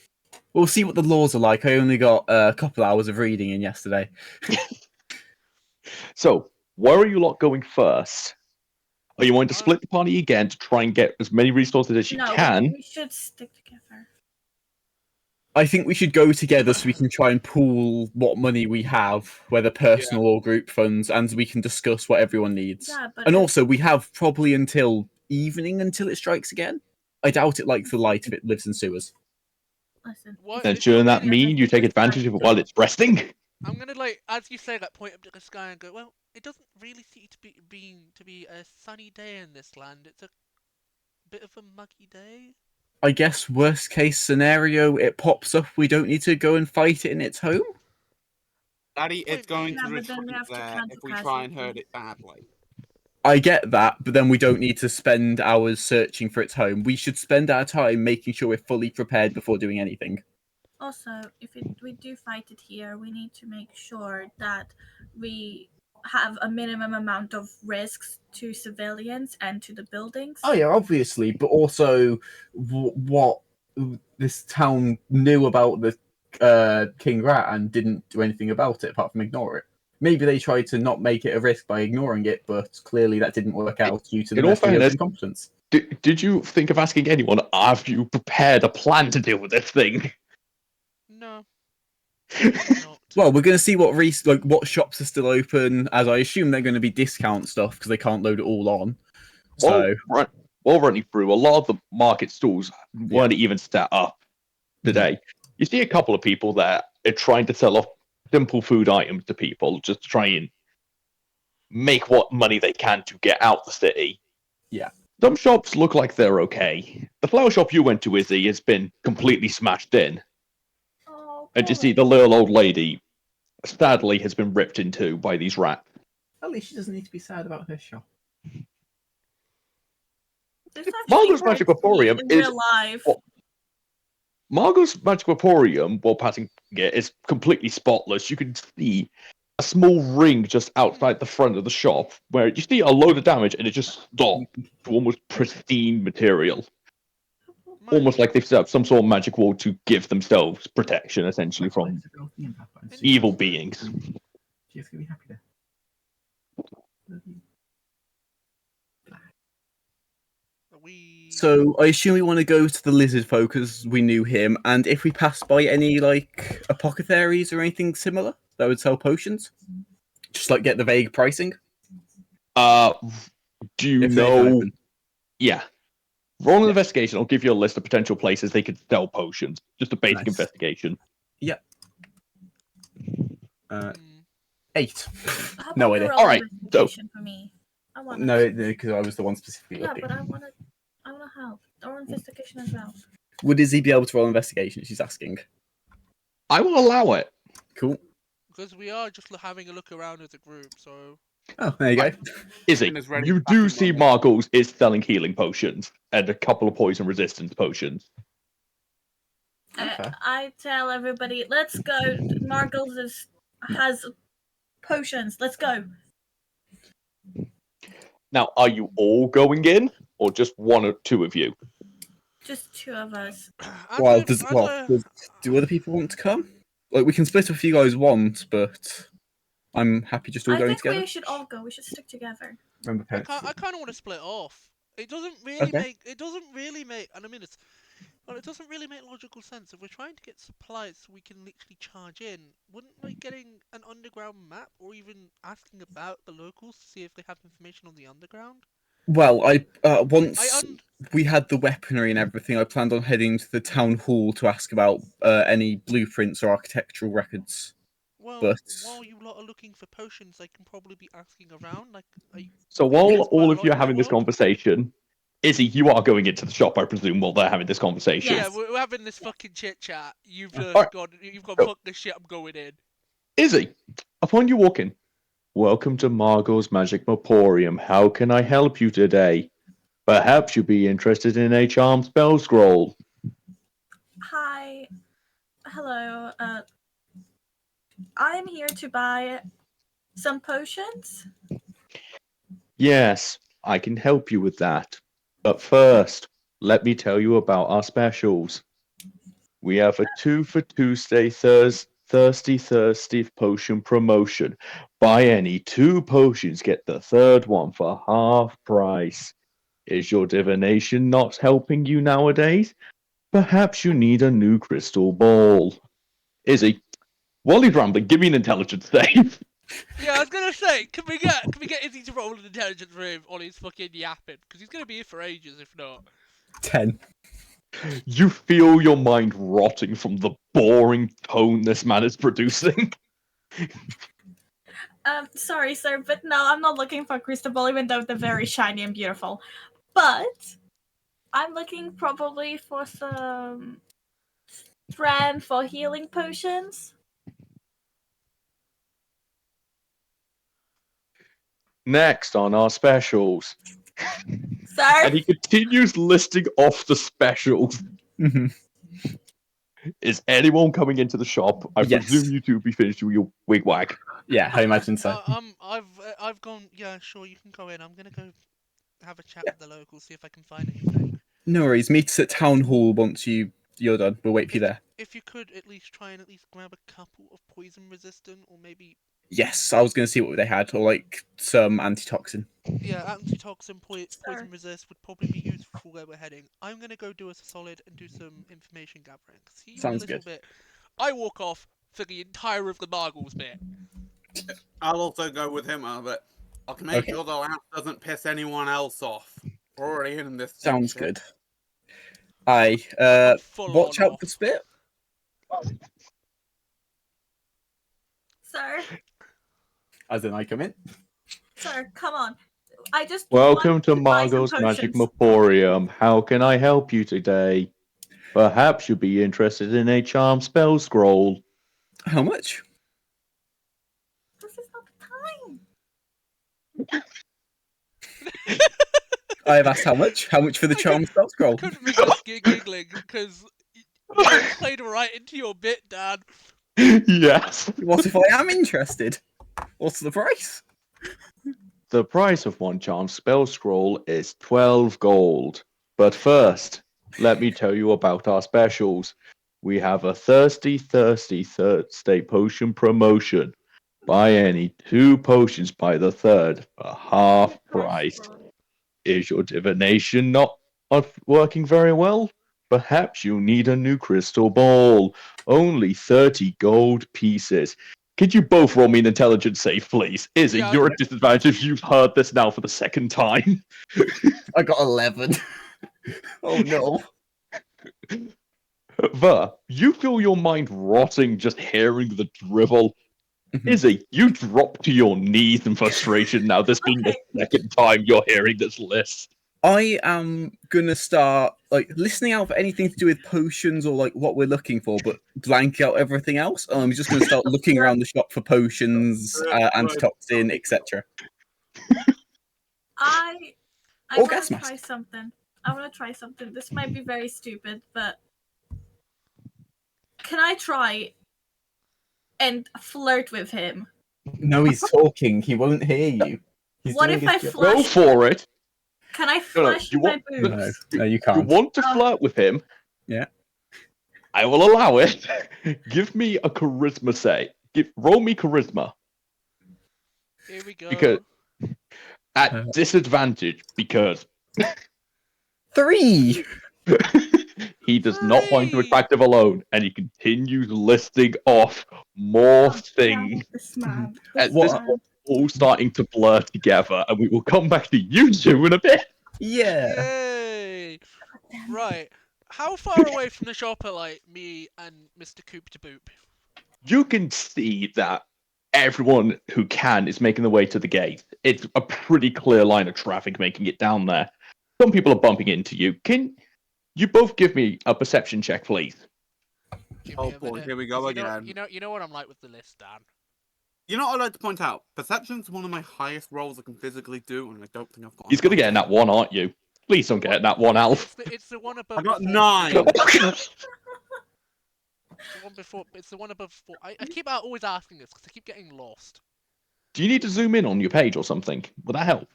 We'll see what the laws are like. I only got a couple hours of reading in yesterday. So, where are you lot going first? Or you want to split the party again to try and get as many resources as you No, can? we should stick together. I think we should go together so we can try and pool what money we have, whether personal or group funds, and we can discuss what everyone needs. Yeah, but And also, we have probably until evening until it strikes again. I doubt it likes the light if it lives in sewers. listen. What? Then It's shouldn't not that really- mean you take advantage of it while it's resting? I'm gonna like, as you say that, point up to the sky and go, well, it doesn't really seem to be a sunny day in this land. It's a bit of a muggy day. I guess worst case scenario, it pops up. We don't need to go and fight it in its home. Daddy, it's going Yeah, to but then we retreat have to there cancel if we try and hurt casualties. it badly. I get that, but then we don't need to spend hours searching for its home. We should spend our time making sure we're fully prepared before doing anything. Also, if we do fight it here, we need to make sure that we have a minimum amount of risks to civilians and to the buildings. Oh yeah, obviously, but also what this town knew about the King Rat and didn't do anything about it apart from ignore it. Maybe they tried to not make it a risk by ignoring it, but clearly that didn't work out due to the In all messy fairness, incompetence. Did you think of asking anyone? Have you prepared a plan to deal with this thing? No. Well, we're going to see what shops are still open, as I assume they're going to be discount stuff because they can't load it all on. So, While running through, a lot of the market stalls weren't even set up today. You see a couple of people there trying to sell off simple food items to people, just to try and make what money they can to get out the city. Yeah. Some shops look like they're okay. The flower shop you went to, Izzy, has been completely smashed in. And you see the little old lady, sadly, has been ripped in two by these rats. at least she doesn't need to be sad about her shop. This actually Margot's hurts Magic me Emporium in is real life. Margot's Magic Emporium, while passing it, is completely spotless. You can see a small ring just outside the front of the shop where you see a load of damage and it just stopped to almost pristine material. Almost like they've set up some sort of magic wall to give themselves protection, essentially, from evil beings. She's going to be happy there. So I assume we want to go to the lizard folk because we knew him, and if we pass by any like apothecaries or anything similar that would sell potions, just like get the vague pricing. Do you If they're know? open. Yeah. Roll an investigation. I'll give you a list of potential places they could sell potions. Just a basic Nice. investigation. Yep. 8. How No about you idea. roll All right, investigation for me? I want No, because I was the one specifically Yeah, looking. but I want to help. Or investigation as well. Would Izzy be able to roll investigation? She's asking. I will allow it. Cool. Because we are just having a look around as a group, so. Oh, there you go. Izzy, Is ready you back do and see running. Margot's is selling healing potions and a couple of poison resistance potions. Okay. I tell everybody, let's go. Margles has potions. Let's go. Now, are you all going in, or just one or two of you? Just two of us. Well, do other people want to come? Like, we can split if you guys want, but I'm happy just all I going think together. we should all go. We should stick together. Remember, I parents. kind of want to split off. It doesn't really Okay. make, and I mean it doesn't really make logical sense. If we're trying to get supplies so we can literally charge in, wouldn't like getting an underground map or even asking about the locals to see if they have information on the underground? Well, once we had the weaponry and everything, I planned on heading to the town hall to ask about any blueprints or architectural records. Well, But while you lot are looking for potions, I can probably be asking around. Like, So while there's quite all a of lot you are in the having this world. conversation, Izzy, you are going into the shop, I presume, while they're having this conversation. Yeah, we're having this fucking chit chat. You've just Alright. you've gone, So- fuck this shit, I'm going in. Izzy, upon you walking, welcome to Margot's Magic Emporium. How can I help you today? Perhaps you'd be interested in a charm spell scroll. Hi. Hello. I'm here to buy some potions. Yes, I can help you with that. But first, let me tell you about our specials. We have a 2 for Tuesday, Thursday, thirsty potion promotion. Buy any 2 potions, get the third one for half price. Is your divination not helping you nowadays? Perhaps you need a new crystal ball. Izzy, while he's rambling, give me an intelligence save. Yeah, I was gonna say, can we get Izzy to roll an intelligence for him on his fucking yapping? Because he's gonna be here for ages if not. 10. You feel your mind rotting from the boring tone this man is producing. Sorry, sir, but no, I'm not looking for crystal ball, even though they're very shiny and beautiful. But I'm looking probably for some strength or healing potions. Next on our specials. Sir, And he continues listing off the specials. Mhm. Is anyone coming into the shop? I Yes. presume you two be finished with your wigwag. Yeah, I imagine so. I've gone. Yeah, sure, you can go in. I'm gonna go have a chat with the locals, see if I can find anything. No worries. Meet us at Town Hall once you're done. We'll wait for you there. If you could at least try and grab a couple of poison resistant, or maybe Yes, I was going to see what they had, or like some antitoxin. yeah, antitoxin, poison Sir. resist would probably be useful for where we're heading. I'm gonna go do us a solid and do some information gathering. See you in a Sounds little good. bit. I walk off for the entire of the Margles bit. I'll also go with him, but I can make Okay. sure the lamp doesn't piss anyone else off. We're already in this. Sounds shit. good. Aye. I'm full Watch on out off. for Spit. sir, As in, I come in. sir, come on. I just Welcome want to buy some Margot's Magic potions. Maporium. How can I help you today? Perhaps you'd be interested in a charm spell scroll. How much? This is not the time. I have asked how much. How much for the I charm spell I scroll? couldn't resist giggling because you just played right into your bit, Dan. Yes. What if I am interested? What's the price? The price of one charm spell scroll is 12 gold. But first, let me tell you about our specials. We have a thirsty third state potion promotion. Buy any 2 potions by the third for half price. Is your divination not working very well? Perhaps you need a new crystal ball. Only 30 gold pieces. Could you both roll me an intelligence save, please? Izzy, Yeah. you're at disadvantage if you've heard this now for the second time. I got 11. Oh no. Ver, you feel your mind rotting just hearing the drivel. Mhm. Izzy, you drop to your knees in frustration now, this being the second time you're hearing this list. I am gonna start like listening out for anything to do with potions or like what we're looking for, but blank out everything else. I'm just gonna start looking around the shop for potions, antitoxin, etc. I Or want gas to mask. try something. I want to try something. This might be very stupid, but can I try and flirt with him? No, he's talking. He won't hear you. He's What doing if I his job. Go flush? for it. Can I No, no, flush you my want- boobs? No, you You can't. want to flirt with him? Yeah. I will allow it. Give me a charisma save. Roll me charisma. Here we go. Because at Uh, disadvantage, because 3. he does not find you Three. attractive alone, and he continues listing off more things. This man. At What- this point, all starting to blur together, and we will come back to you two in a bit. Yeah. Yay! Right. How far away from the shop are like me and Mr. Coop to Boop? You can see that everyone who can is making their way to the gate. It's a pretty clear line of traffic making it down there. Some people are bumping into you. Can you both give me a perception check, please? Give Oh me a boy, minute, here we go 'cause again. You know what I'm like with the list, Dan. You know what I'd like to point out? Perception's one of my highest rolls I can physically do, and I don't think I've got. He's gonna get in that one, aren't you? Please don't get in that one, Alf. It's the one above. I got before- 9. It's the one before. It's the one above. I keep always asking this because I keep getting lost. Do you need to zoom in on your page or something? Would that help?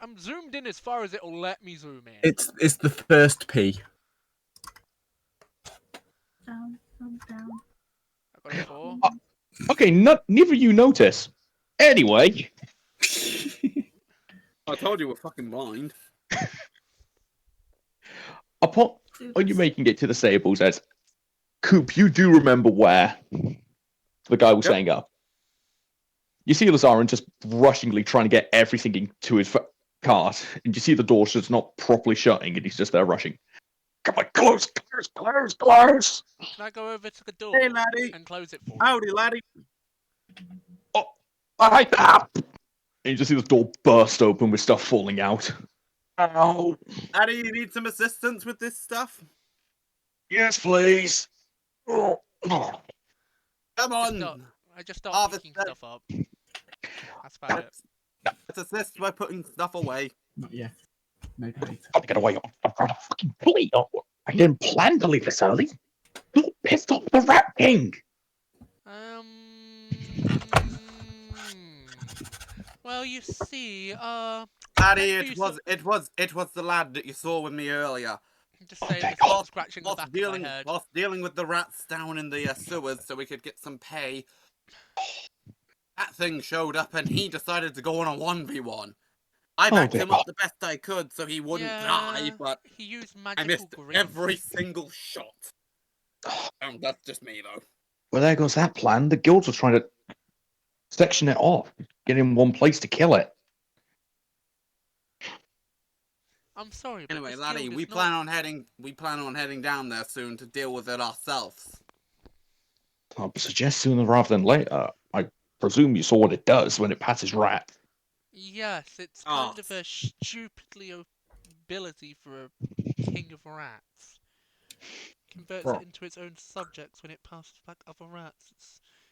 I'm zoomed in as far as it'll let me zoom in. It's the first P. Down, down. I 24. Okay, neither of you notice. Anyway, I told you we're fucking blind. upon you making it to the stables, as Coop, you do remember where the guy was Yep. saying up. You see Lazarin just rushingly trying to get everything into his cart, and you see the doors just not properly shutting, and he's just there rushing. Come on, close! Can I go over to the door Hey, laddie. and close it for him? Howdy, laddie. Oh, and you just see the door burst open with stuff falling out. Ow! Laddie, you need some assistance with this stuff? Yes, please. Oh. Come on. I just start Harvest picking that. stuff up. That's about it. Let's assist by putting stuff away. Not yet. No date. I'll get away. I'm trying to fucking flee. I didn't plan to leave this early. You pissed off the Rat King. Well, you see, Laddie, thank you it was the lad that you saw with me earlier. just saying thank this, God. scratching the back of my head. Whilst dealing with the rats down in the sewers so we could get some pay, that thing showed up and he decided to go on a 1v1. I backed him up the best I could so he wouldn't die, but he used I magical missed grief. every single shot. That's just me, though. Well, there goes that plan. The guild was trying to section it off, get in one place to kill it. I'm sorry, but Anyway, this laddie, guild we is plan not... on heading down there soon to deal with it ourselves. I'll suggest sooner rather than later. I presume you saw what it does when it passes rat. Yes, it's kind of a stupidly ability for a king of rats. Converts it into its own subjects when it passes back other rats.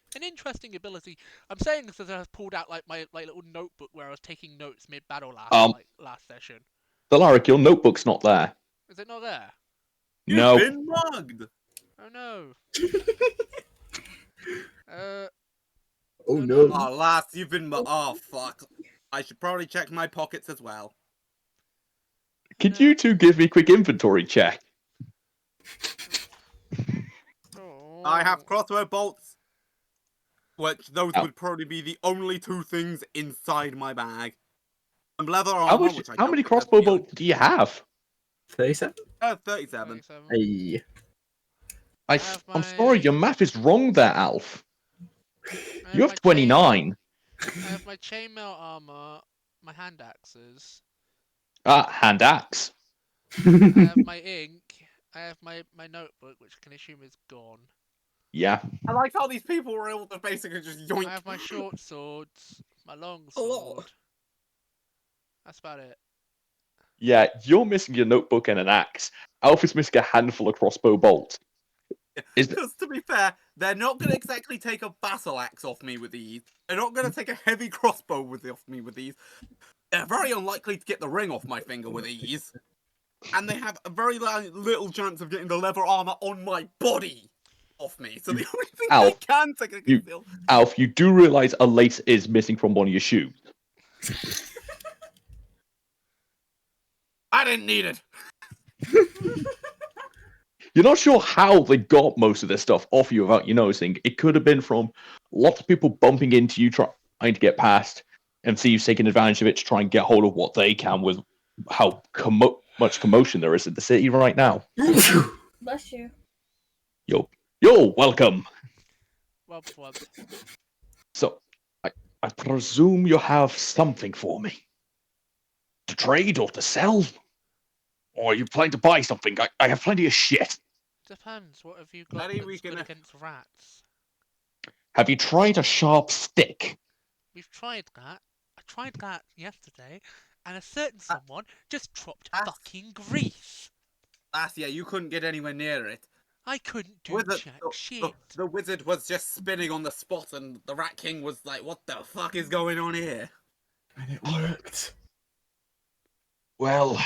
It's an interesting ability. I'm saying this as I've pulled out like my little notebook where I was taking notes mid-battle last session. Delaric, your notebook's not there. Is it not there? No. You've been mugged! Oh no. Oh no. Oh, last, you've been oh, fuck. I should probably check my pockets as well. Could you two give me a quick inventory check? I have crossbow bolts, which those would probably be the only two things inside my bag. And leather armor, which I How don't many think crossbow bolts do you have? 37? 37. Hey. I'm sorry, your math is wrong there, Alf. You have 29. I have my chainmail armor, my hand axes. Hand axe. I have my ink. I have my notebook, which I can assume is gone. Yeah. I like how these people were able to basically just yoink. I have my short swords, my long sword. That's about it. Yeah, you're missing your notebook and an axe. Alf is missing a handful of crossbow bolts. Because to be fair, they're not going to exactly take a battle axe off me with these. They're not going to take a heavy crossbow off me with these. They're very unlikely to get the ring off my finger with these. And they have a very little chance of getting the leather armor on my body off me. So the only thing they can take a steal. Alf, you do realize a lace is missing from one of your shoes. I didn't need it. You're not sure how they got most of this stuff off you without you noticing. It could have been from lots of people bumping into you trying to get past, and Thieves taking advantage of it to try and get hold of what they can with how much commotion there is in the city right now. Bless you. Yo, welcome. Wub. So, I presume you have something for me to trade or to sell, or are you planning to buy something? I have plenty of shit. Depends. What have you got that's good against rats? Have you tried a sharp stick? We've tried that. I tried that yesterday, and a certain someone just dropped fucking grease. Yeah, you couldn't get anywhere near it. I couldn't do jack shit. The wizard was just spinning on the spot, and the Rat King was like, "What the fuck is going on here?" And it worked. Well,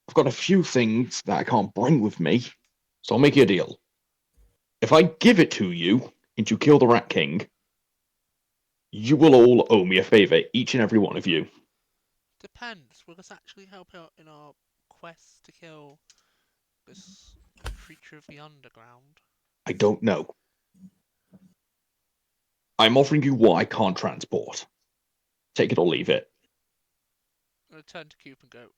I've got a few things that I can't bring with me, so I'll make you a deal. If I give it to you and you kill the Rat King, you will all owe me a favor, each and every one of you. Depends. Will this actually help out in our quest to kill this creature of the underground? I don't know. I'm offering you what I can't transport. Take it or leave it. I'm gonna turn to Coop and go.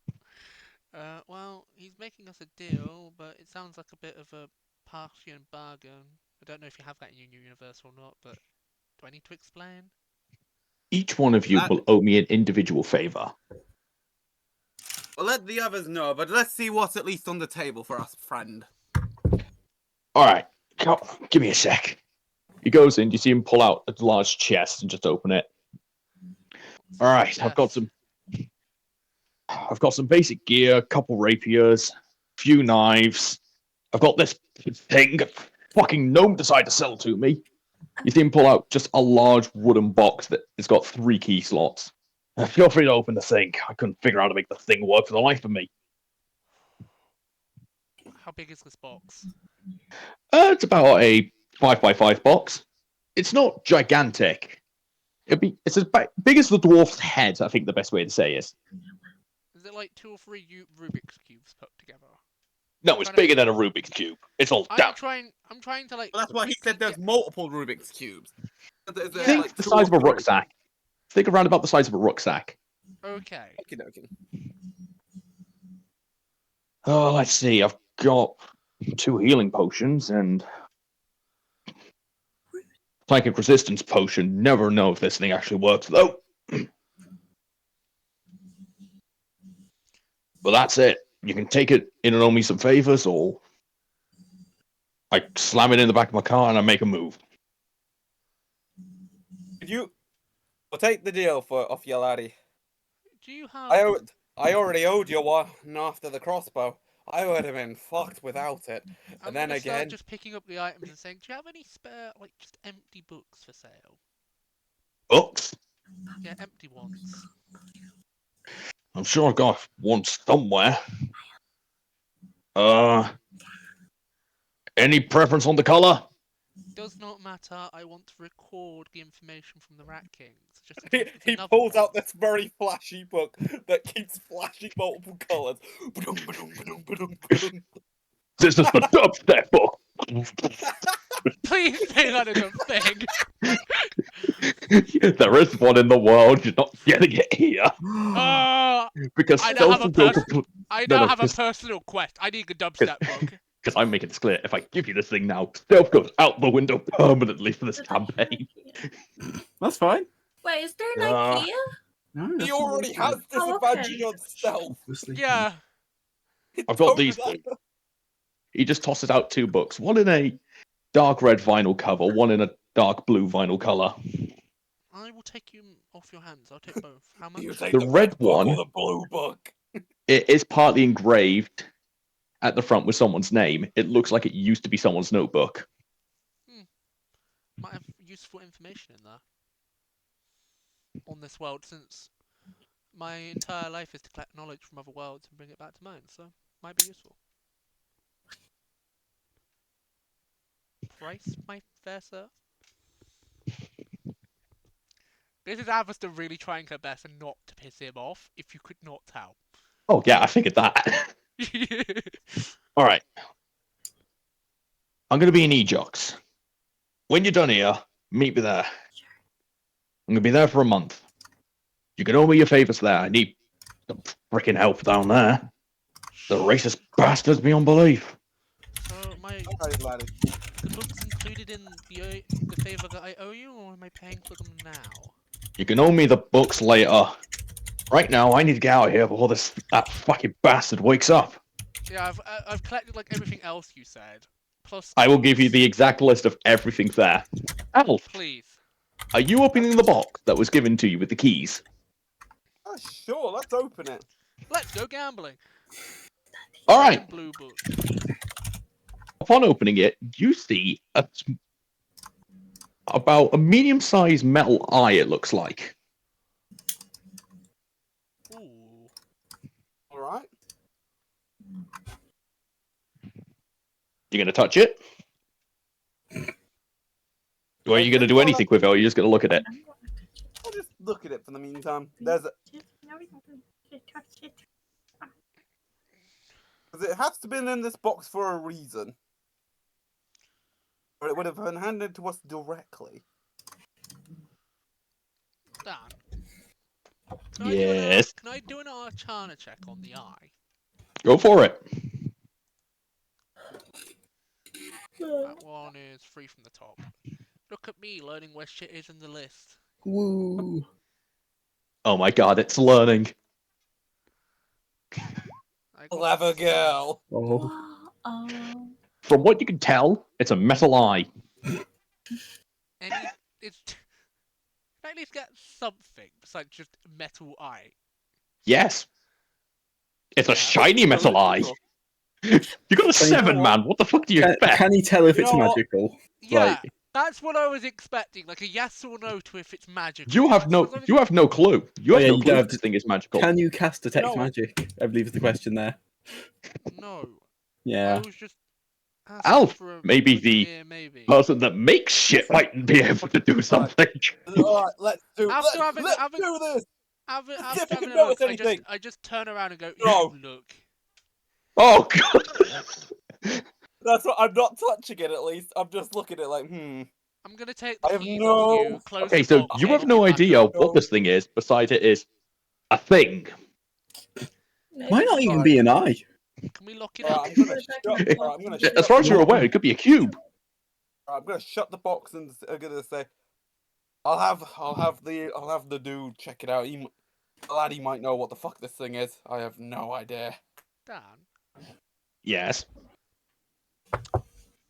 Well, he's making us a deal, but it sounds like a bit of a Parthian bargain. I don't know if you have that in your universe or not, but do I need to explain? Each one of you will owe me an individual favor. Well, let the others know, but let's see what's at least on the table for us, friend. All right, give me a sec. He goes in. You see him pull out a large chest and just open it. All right, I've got some basic gear, a couple rapiers, few knives. I've got this thing. Fucking gnome decided to sell to me. You see him pull out just a large wooden box that has got 3 key slots. Feel free to open the thing. I couldn't figure out how to make the thing work for the life of me. How big is this box? It's about a 5x5 box. It's not gigantic. It's as big as the dwarf's head, I think the best way to say is. Is it like 2 or 3 Rubik's cubes put together? No, it's bigger than a Rubik's Cube. It's all down. I'm trying to like. Well, that's why he said there's multiple Rubik's cubes. Think Like the 2 size or of a 3. rucksack. Think around about the size of a rucksack. Okay. Okey-dokey. Oh, let's see. I've got 2 healing potions and psychic resistance potion. Never know if this thing actually works though. But that's it. You can take it in and owe me some favors, or I slam it in the back of my car and I make a move. I'll take the deal off you, laddie. Do you have? I already owed you one after the crossbow. I would have been fucked without it. And then again, just picking up the items and saying, "Do you have any spare, like, just empty books for sale?" Books? Yeah, empty ones. I'm sure I've got one somewhere. Any preference on the color? Does not matter. I want to record the information from the Rat Kings. Just he pulls out this very flashy book that keeps flashing multiple colors. This is the dubstep book. Please say that is a thing. There is one in the world. You're not getting it here. Because I now have a because personal quest. I need a dubstep book. I'm making this clear. If I give you this thing now, stealth goes out the window permanently for this campaign. That's fine. Wait, is there an IKEA? No, He already has disadvantage on stealth. Yeah. I've got these. He just tosses out 2 books. One in a dark red vinyl cover, one in a dark blue vinyl color. I will take you off your hands. I'll take both. How much? The red one or the blue book. It is partly engraved at the front with someone's name. It looks like it used to be someone's notebook. Might have useful information in there on this world, since my entire life is to collect knowledge from other worlds and bring it back to mine, so might be useful. Price, my fair sir? This is Avesta really trying her best and not to piss him off, if you could not tell. Oh yeah, I figured that. Alright. I'm gonna be in Ejox. When you're done here, meet me there. I'm gonna be there for a month. You can owe me your favors there. I need some freaking help down there. The racist bastards beyond belief. So the book's included in the favor that I owe you, or am I paying for them now? You can owe me the books later. Right now, I need to get out of here before that fucking bastard wakes up. Yeah, I've collected like everything else you said. Plus, I will give you the exact list of everything there. Alf, please. are you opening the box that was given to you with the keys? Oh, sure, let's open it. Let's go gambling. All right. Blue book. Upon opening it, you see about a medium-sized metal eye. It looks like. Ooh. All right. You gonna touch it? Or are you gonna do anything with it, or are you just gonna look at it? I'll just look at it for the meantime. There's a... It has to be in this box for a reason. Or it would have been handed to us directly. Dan, can Yes. can I do an Arcana check on the eye? Go for it. That one is 3 from the top. Look at me learning where shit is in the list. Woo. Oh my god, it's learning. I got Clever girl. Oh. Oh. From what you can tell, it's a metal eye. It's. Can I at least get something besides just metal eye? Yes. It's a Yeah. shiny metal eye. You got a 7, what? man. What the fuck do you expect? Can he tell if You it's know what? magical? Yeah, Like- that's what I was expecting. Like a yes or no to if it's magical. You have no clue. You have no clue yeah, if you don't have this to- thing is magical. Can you cast detect No. magic? I believe is the question there. No. Yeah. I was just asking Alf, for a maybe good the idea, maybe. person that makes shit might be able to do something. Alright, let's do After let's, having- let's having- do this! After if you having can a notice look, anything. I just turn around and go, No. look. Oh god. That's what I'm not touching it at least. I'm just looking at it like, I'm gonna take I the have keys no- off you, close Okay, the so box, you and have lock no it back idea up. what this thing is, besides it is a thing. Might not even be an eye. Can we lock it Alright, up? I'm gonna shut, As far as you're aware, it could be a cube. I'm gonna shut the box and I'm gonna say, I'll have the dude check it out. The laddie might know what the fuck this thing is. I have no idea. Dan, Yes.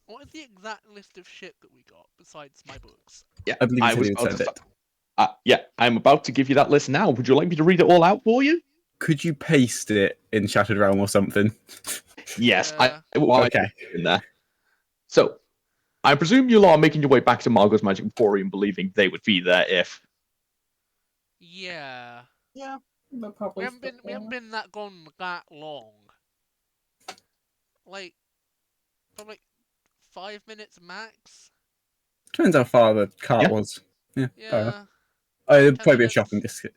what is the exact list of shit that we got besides my books? Yeah, I believe I you was said about you to said start. Yeah, I'm about to give you that list now. Would you like me to read it all out for you? Could you paste it in Shattered Realm or something? Yes, Yeah. Okay. in there. So, I presume you are making your way back to Margot's Magic Emporium, believing they would be there if. Yeah. Yeah. We haven't been that gone that long. Like, probably 5 minutes max. Depends how far the cart Yeah. was. Yeah. Fair enough. Yeah. Oh, it'd 10 probably be a minutes. shopping district.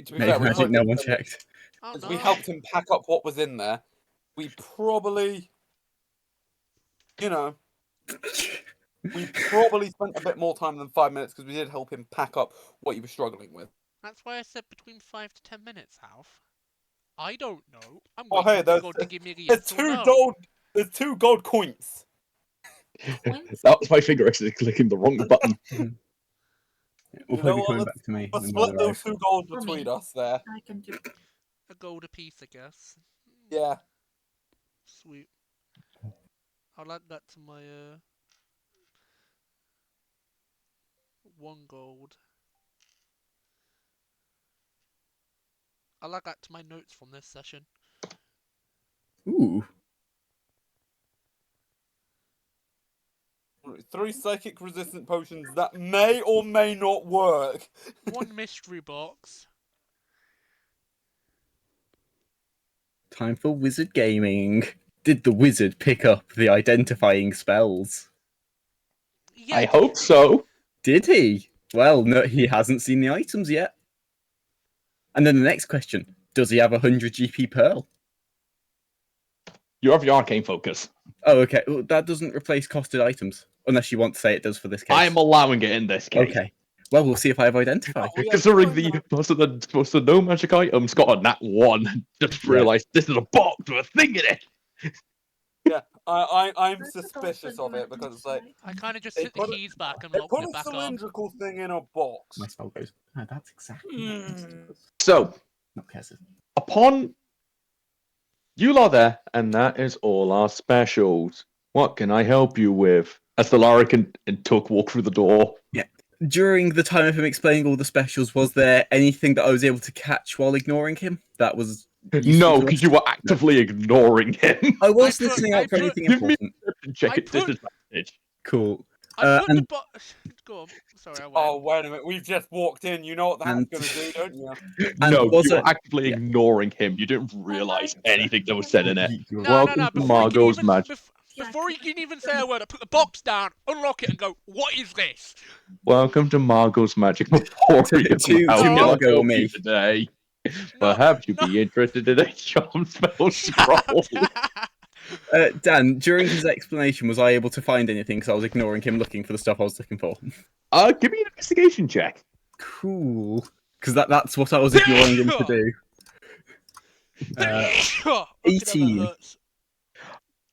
To be Maybe fair, we magic, helped no him- one checked. I don't as we know. helped him pack up what was in there. We probably, we probably spent a bit more time than 5 minutes because we did help him pack up what he was struggling with. That's why I said between 5 to 10 minutes, Alf. I don't know. I'm Oh, waiting hey, for there's- God to give me a There's yes or two no. gold. There's 2 gold coins. That was my finger actually clicking the wrong button. We'll You probably know be what, coming back to me. Let's when split they those arrive. 2 gold For me. between us there. I can do. A gold apiece, I guess. Yeah. Sweet. I'll add that to my 1 gold. I'll add that to my notes from this session. Ooh. 3 psychic resistant potions that may or may not work. 1 mystery box. Time for wizard gaming. Did the wizard pick up the identifying spells? Yeah, I hope so. Did he? Well, no, he hasn't seen the items yet. And then the next question: does he have 100 GP Pearl? You have your arcane focus. Oh, okay. Well, that doesn't replace costed items, unless you want to say it does for this case. I am allowing it in this case. Okay. Well, we'll see if I have identify. We have Considering time the now. most of no magic items got a nat 1, just Yeah. realised this is a box with a thing in it. Yeah, I'm That's suspicious also of it because it's like I kind of just They sit the put it- keys back and they lock put it a back up. cylindrical thing in a box. My spell goes. Ah, that's exactly. So, Not Kesses. upon you lot there, and that is all our specials. What can I help you with? As the Larrick and Tuck walk through the door. During the time of him explaining all the specials, was there anything that I was able to catch while ignoring him? That was useful No, to because us? you were actively ignoring him. I was I put- listening I out for put- anything Give me- important. Check I it put- disadvantage. Cool. I put the and- box. Go on. Sorry, I went. Oh wait a minute, we've just walked in. You know what that's And- gonna do, don't you? And No, was you were it- actively yeah. ignoring him. You didn't realise anything that was said in it. You- No, Welcome no, no. to Before you can Margot's even Magic. before you can even say a word, I put the box down, unlock it, and go. What is this? Welcome to Margot's Magic Emporium. To How can I Margot or help me? you today? No, Perhaps you'd no. be interested in a charm spell scroll. Dan, during his explanation, was I able to find anything? Because I was ignoring him, looking for the stuff I was looking for. Give me an investigation check. Cool. Because that's what I was ignoring him to do. Fucking hell, 18. that hurts.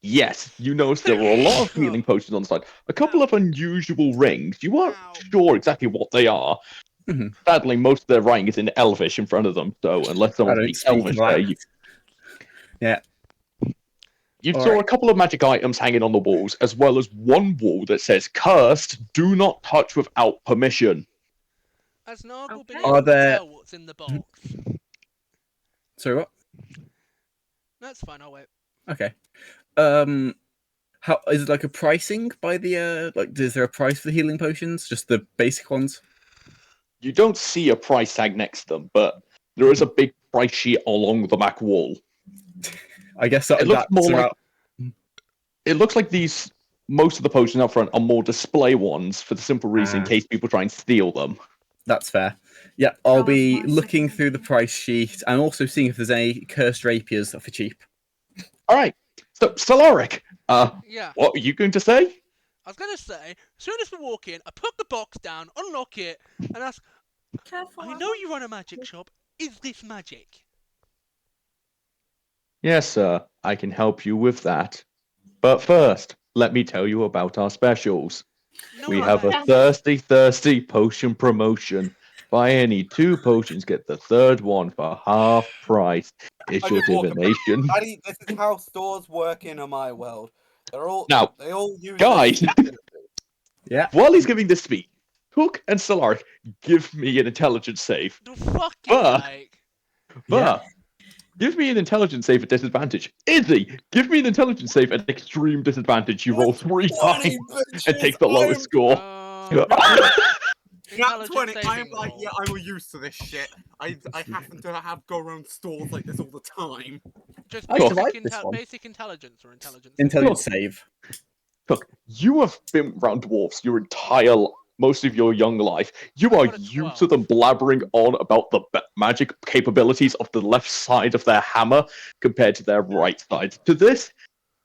Yes, you noticed there were a lot of healing potions on the side. A couple of unusual rings. You weren't sure exactly what they are. Mhm. Sadly, most of their writing is in Elvish in front of them, so unless I someone don't speaks speak Elvish that. there, you All saw right. a couple of magic items hanging on the walls, as well as one wall that says "Cursed, do not touch without permission." Has Nargle been Okay. able Are to there- tell what's in the box? Sorry, what? That's fine, I'll wait. Okay. How is it like a pricing by the like? Is there a price for the healing potions? Just the basic ones? You don't see a price tag next to them, but there is a big price sheet along the back wall. I guess that, It looks that's more about. It looks like most of the potions up front are more display ones for the simple reason in Ah. case people try and steal them. That's fair. Yeah, I'll That was be my looking second through the price sheet and also seeing if there's any cursed rapiers for cheap. All right, so Solaric, Yeah, what were you going to say? I was gonna say, as soon as we walk in, I put the box down, unlock it, and ask, Careful. I know you run a magic shop, is this magic? Yes, sir, I can help you with that. But first, let me tell you about our specials. No, We I have a don't. thirsty potion promotion. Buy any 2 potions, get the third one for half price. It's I your just walk about. divination. Daddy, this is how stores work in my world. Now, they all use guys, their stupidity. Yeah. while he's giving this speech, Hook and Solaric, give me an intelligence save. The fucking But- like. But give me an intelligence save at disadvantage. Izzy, give me an intelligence save at extreme disadvantage. You roll 3 times and take the lowest score. Nat 20, intelligence I'm saving like, roll. yeah, I'm used to this shit. I happen to go around stores like this all the time. Just I basic, survived this one. basic intelligence or intelligence. Intelligence save. Look, you have been around dwarfs your entire most of your young life. You I are got a used to 12. them blabbering on about the magic capabilities of the left side of their hammer compared to their right side. To this,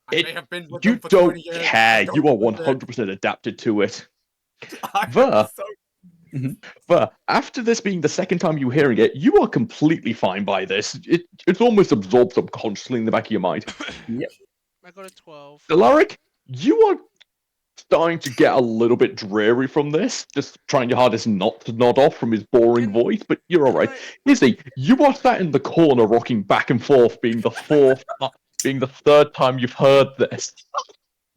I may have been with you them for don't 20 years. care. I don't You are believe it. 100% adapted to it. I'm Ver. so But after this being the second time you're hearing it, you are completely fine by this. It's almost absorbed subconsciously in the back of your mind. I got a 12. Alaric, you are starting to get a little bit dreary from this, just trying your hardest not to nod off from his boring voice, but you're alright. Izzy, you are sat in the corner rocking back and forth, being the third time you've heard this,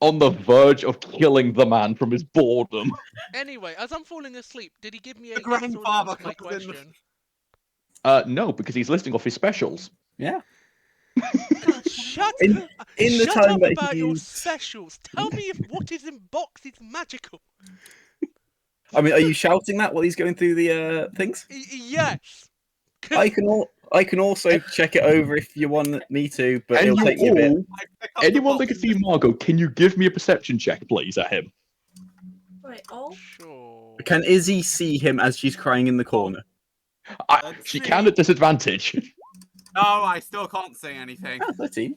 on the verge of killing the man from his boredom. Anyway, as I'm falling asleep, did he give me a The yes or no grandfather to my comes in the- question? No, because he's listing off his specials. Yeah. Shut In the shut time up that about he your used- specials. Tell me if what is in box is magical. I mean, are you shouting that while he's going through the things? Yes. I can also check it over if you want me to, but And it'll you take me a bit. all, anyone that can see Margot, can you give me a perception check, please, at him? Wait, oh? Sure. Can Izzy see him as she's crying in the corner? She can at disadvantage. No, I still can't say anything. 13.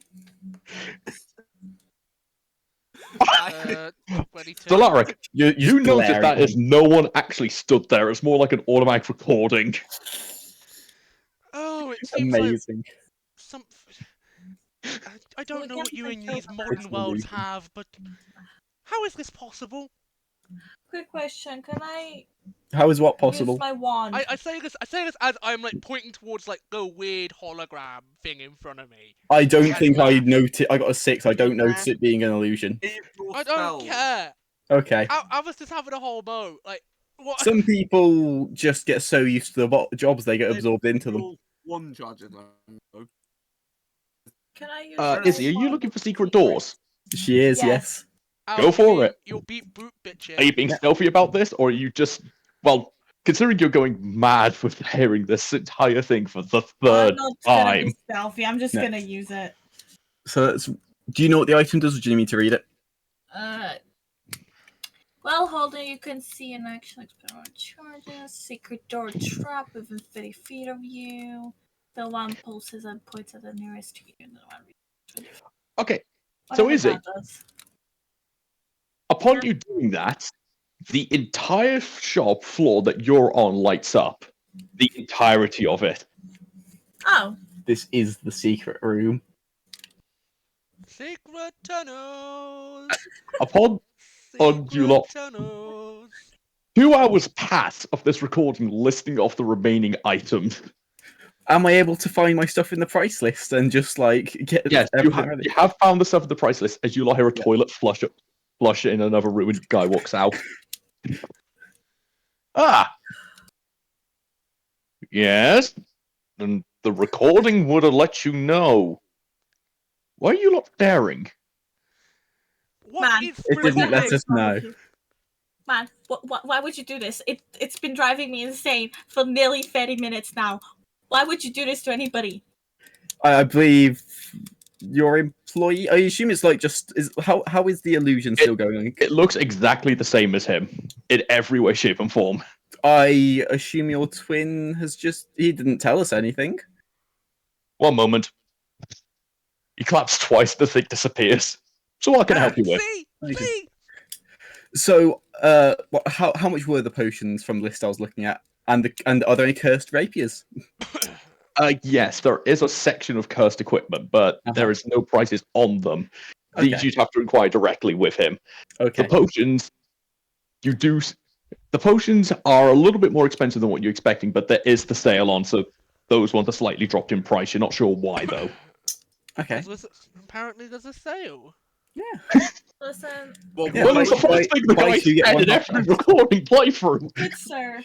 22. Solaric, You're you notice glaring. that as no one actually stood there. It's more like an automatic recording. Oh, it seems Amazing. like some. I don't We know can what you in control these the modern It's worlds amazing. have, but how is this possible? Quick question. Can I How is what possible? use my wand? I say this as I'm like pointing towards like the weird hologram thing in front of me. I don't And think I laugh. noticed. I got a 6. I don't notice it being an illusion. I don't care. Okay. I was just having a whole mo. Like what? Some people just get so used to the jobs they get absorbed into them. One judge at them. Can I use Izzy, are you looking for secret doors? She is, yes. Go for you it. You'll beat boot bitches. Are you being stealthy about this, or are you just, well, considering you're going mad with hearing this entire thing for the third I'm not gonna time? be stealthy. I'm just No. gonna use it. So that's. Do you know what the item does, or do you need me to read it? While holding, you can see an action experiment charges. Secret door trap within 30 feet of you. The one pulses and points at the nearest to you. And the one Okay, so whatever Izzy, that does. upon Yeah. you doing that, The entire shop floor that you're on lights up. The entirety of it. Oh, This is the secret room. Secret tunnels. Upon you Secret lot, tunnels. 2 hours pass of this recording listing off the remaining items. Am I able to find my stuff in the price list and just like get Yes, everything ready? you have found the stuff at the price list as you lot hear a toilet flush in another room and guy walks out. Ah! Yes? And the recording would have let you know. Why are you lot staring? What Man, is It didn't let recording? us know. man, why would you do this? It's been driving me insane for nearly 30 minutes now. Why would you do this to anybody? I believe your employee. I assume it's like just is how is the illusion still going on? It looks exactly the same as him in every way, shape, and form. I assume your twin has just. He didn't tell us anything. One moment. He claps twice, the thing disappears. So what can I help you with? See? So, how much were the potions from the list I was looking at? And are there any cursed rapiers? Yes, there is a section of cursed equipment, but there is no prices on them. These Okay. you'd have to inquire directly with him. Okay. The potions, the potions are a little bit more expensive than what you're expecting, but there is the sale on, so those ones are slightly dropped in price. You're not sure why, though. Okay. Apparently there's a sale. Listen, Well, Yeah, Well, buy- it's the first thing the buy guy two, get said one in half every price. recording playthrough. good sir.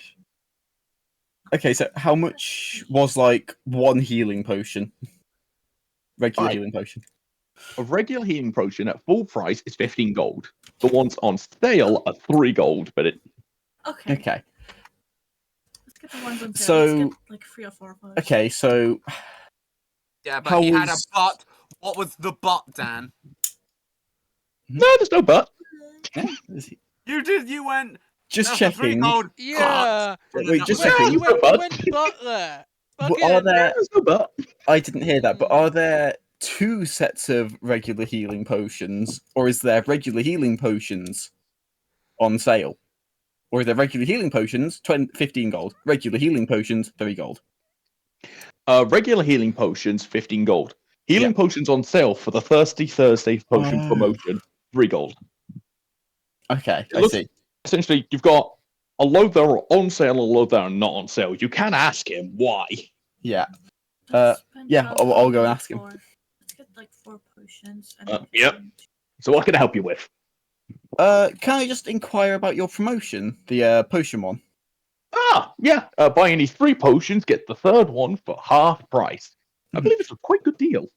Okay. So, how much was like one healing potion? Regular Right. healing potion. A regular healing potion at full price is 15 gold. The ones on sale are 3 gold, but it Okay. Okay. Let's get the ones on sale. So- Let's get like 3 or 4 of those. Okay. So, Yeah, but How he had a was- butt. What was the butt, Dan? no, there's no but. yeah, You went. just "That's a 3 checking. gold Yeah. cut." Wait, just Yeah, checking. You there's no went but. butler. Are Fucking- there? There's no but. I didn't hear that, but are there 2 sets of regular healing potions, or is there regular healing potions on sale? Or is there regular healing potions, 15 gold, regular healing potions, 3 gold? Regular healing potions, 15 gold. Healing potions on sale for the Thirsty Thursday potion Oh. promotion, 3 gold. Okay, It I looks- see. Essentially, you've got a load that are on sale and a load that are not on sale. You can ask him why. Yeah. Let's spend yeah, 12 I'll go gold and ask him. for- Let's get like 4 potions. And Yep. So what can I help you with? Can I just inquire about your promotion, the potion one? Ah, yeah. Buy any 3 potions, get the third one for half price. I believe it's a quite good deal.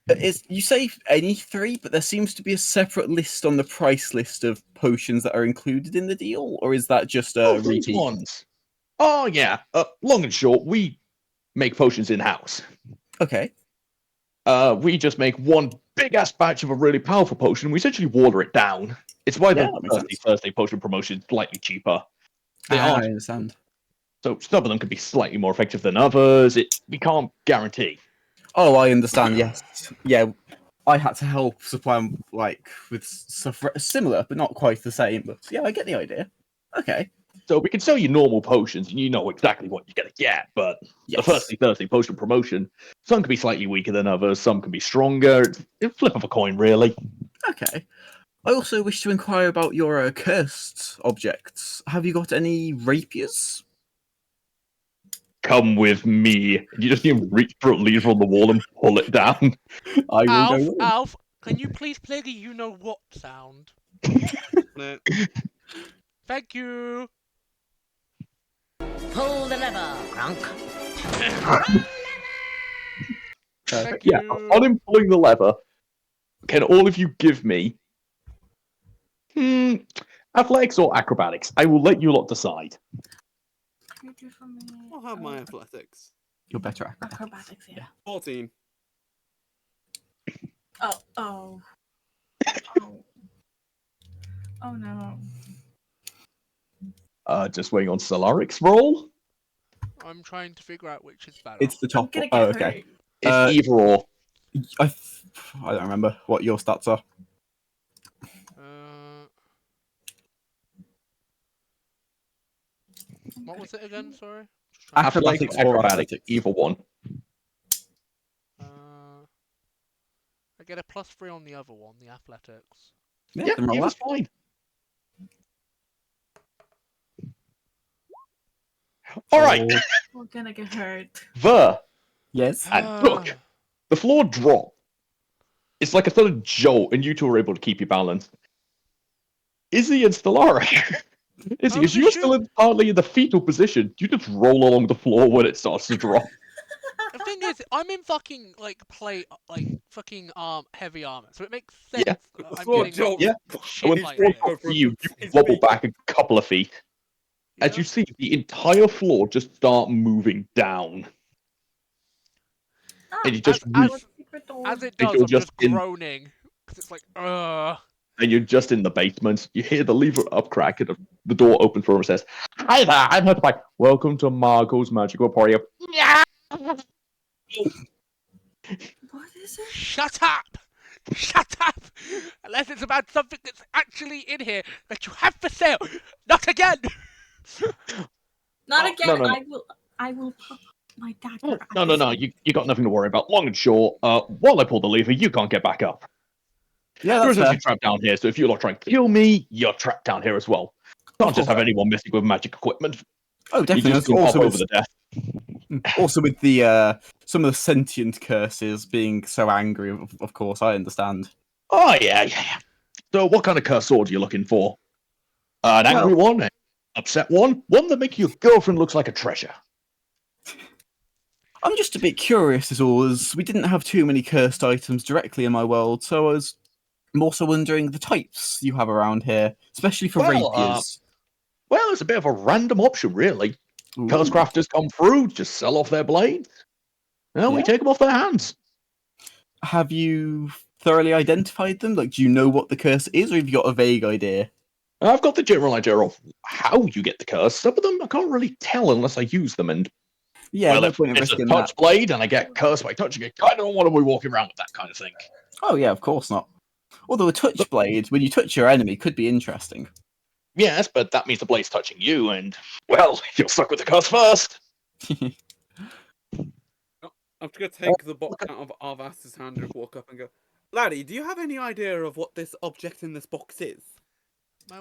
Is you say any 3, but there seems to be a separate list on the price list of potions that are included in the deal, or is that just a These repeat? ones. Oh yeah. Long and short, we make potions in house. Okay. We just make one big ass batch of a really powerful potion. We essentially water it down. It's why Yeah, the that makes Thirsty sense. Thursday potion promotion is slightly cheaper. They I are understand. so some of them could be slightly more effective than others. We can't guarantee. Oh, I understand. Yes, yeah. I had to help supply 'em, like with stuff similar, but not quite the same. But yeah, I get the idea. Okay. So we can sell you normal potions, and you know exactly what you're gonna get. But Yes. the Thirsty Thursday potion promotion, some can be slightly weaker than others. Some can be stronger. It's a flip of a coin, really. Okay. I also wish to inquire about your cursed objects. Have you got any rapiers? Come with me. You just need to reach for a lever on the wall and pull it down. I will Alf, go. with. Alf, can you please play the you know what sound? No. Thank you. Pull the lever, Crunk. Thank Yeah, you. on him pulling the lever, can all of you give me athletics or acrobatics? I will let you lot decide. I'll have my athletics. You're better at. Acrobatics, yeah. 14. Oh. Oh no. Just waiting on Solaric's roll. I'm trying to figure out which is better. It's the I'm top. gonna Oh, get okay. hurt. It's either or. I don't remember what your stats are. Uh, What was it again? Sorry. Athletics or athletics? Either one. I get a +3 on the other one, the athletics. Yeah, then roll either's that. fine. All right. We're gonna get hurt. Yes. And look, the floor dropped. It's like a sudden jolt, and you two are able to keep your balance. Izzy and Stellara. Izzy, as you're still partly in the fetal position, you just roll along the floor when it starts to drop. The thing is, I'm in fucking fucking heavy armor, so it makes sense. Yeah. I'm Floor getting jolt. Yeah. shit When like the floor this. drops for you, you wobble back a couple of feet. As Yeah? you see the entire floor just start moving down. Ah, And you just As it and does, you're I'm just in, groaning because it's like, and you're just in the basement. You hear the lever up crack, and the door opens for him and says, "Hi there, I'm here to play. Welcome to Margot's Magical Party." What is it? Shut up! Shut up! Unless it's about something that's actually in here that you have for sale. Not again! Not again. No. I will pop my dagger. No. You got nothing to worry about. Long and short, while I pull the lever, you can't get back up. Yeah, You're that's fair. essentially trapped down here, so if you're not trying to kill me, you're trapped down here as well. Can't just have anyone messing with magic equipment. Oh, definitely. You just can hop over the desk. Also, with the some of the sentient curses being so angry, of course, I understand. Oh, yeah. So what kind of cursed sword are you looking for? An angry one? An upset one? One that makes your girlfriend looks like a treasure? I'm just a bit curious as all, as we didn't have too many cursed items directly in my world, so I was more so wondering the types you have around here, especially for rapiers. Well, it's a bit of a random option, really. Curse crafters come through, just sell off their blades, and we take them off their hands. Have you thoroughly identified them? Like, do you know what the curse is, or have you got a vague idea? I've got the general idea of how you get the curse. Some of them I can't really tell unless I use them, and yeah, no if point in it's a risking touch that. blade and I get cursed by touching it, I don't want to be walking around with that kind of thing. Oh yeah, of course not. Although a touch blade, when you touch your enemy, could be interesting. Yes, but that means the blade's touching you, and, well, you're stuck with the curse first. I'm just gonna take the box out of Arvas's hand and walk up and go, "Laddie, do you have any idea of what this object in this box is?"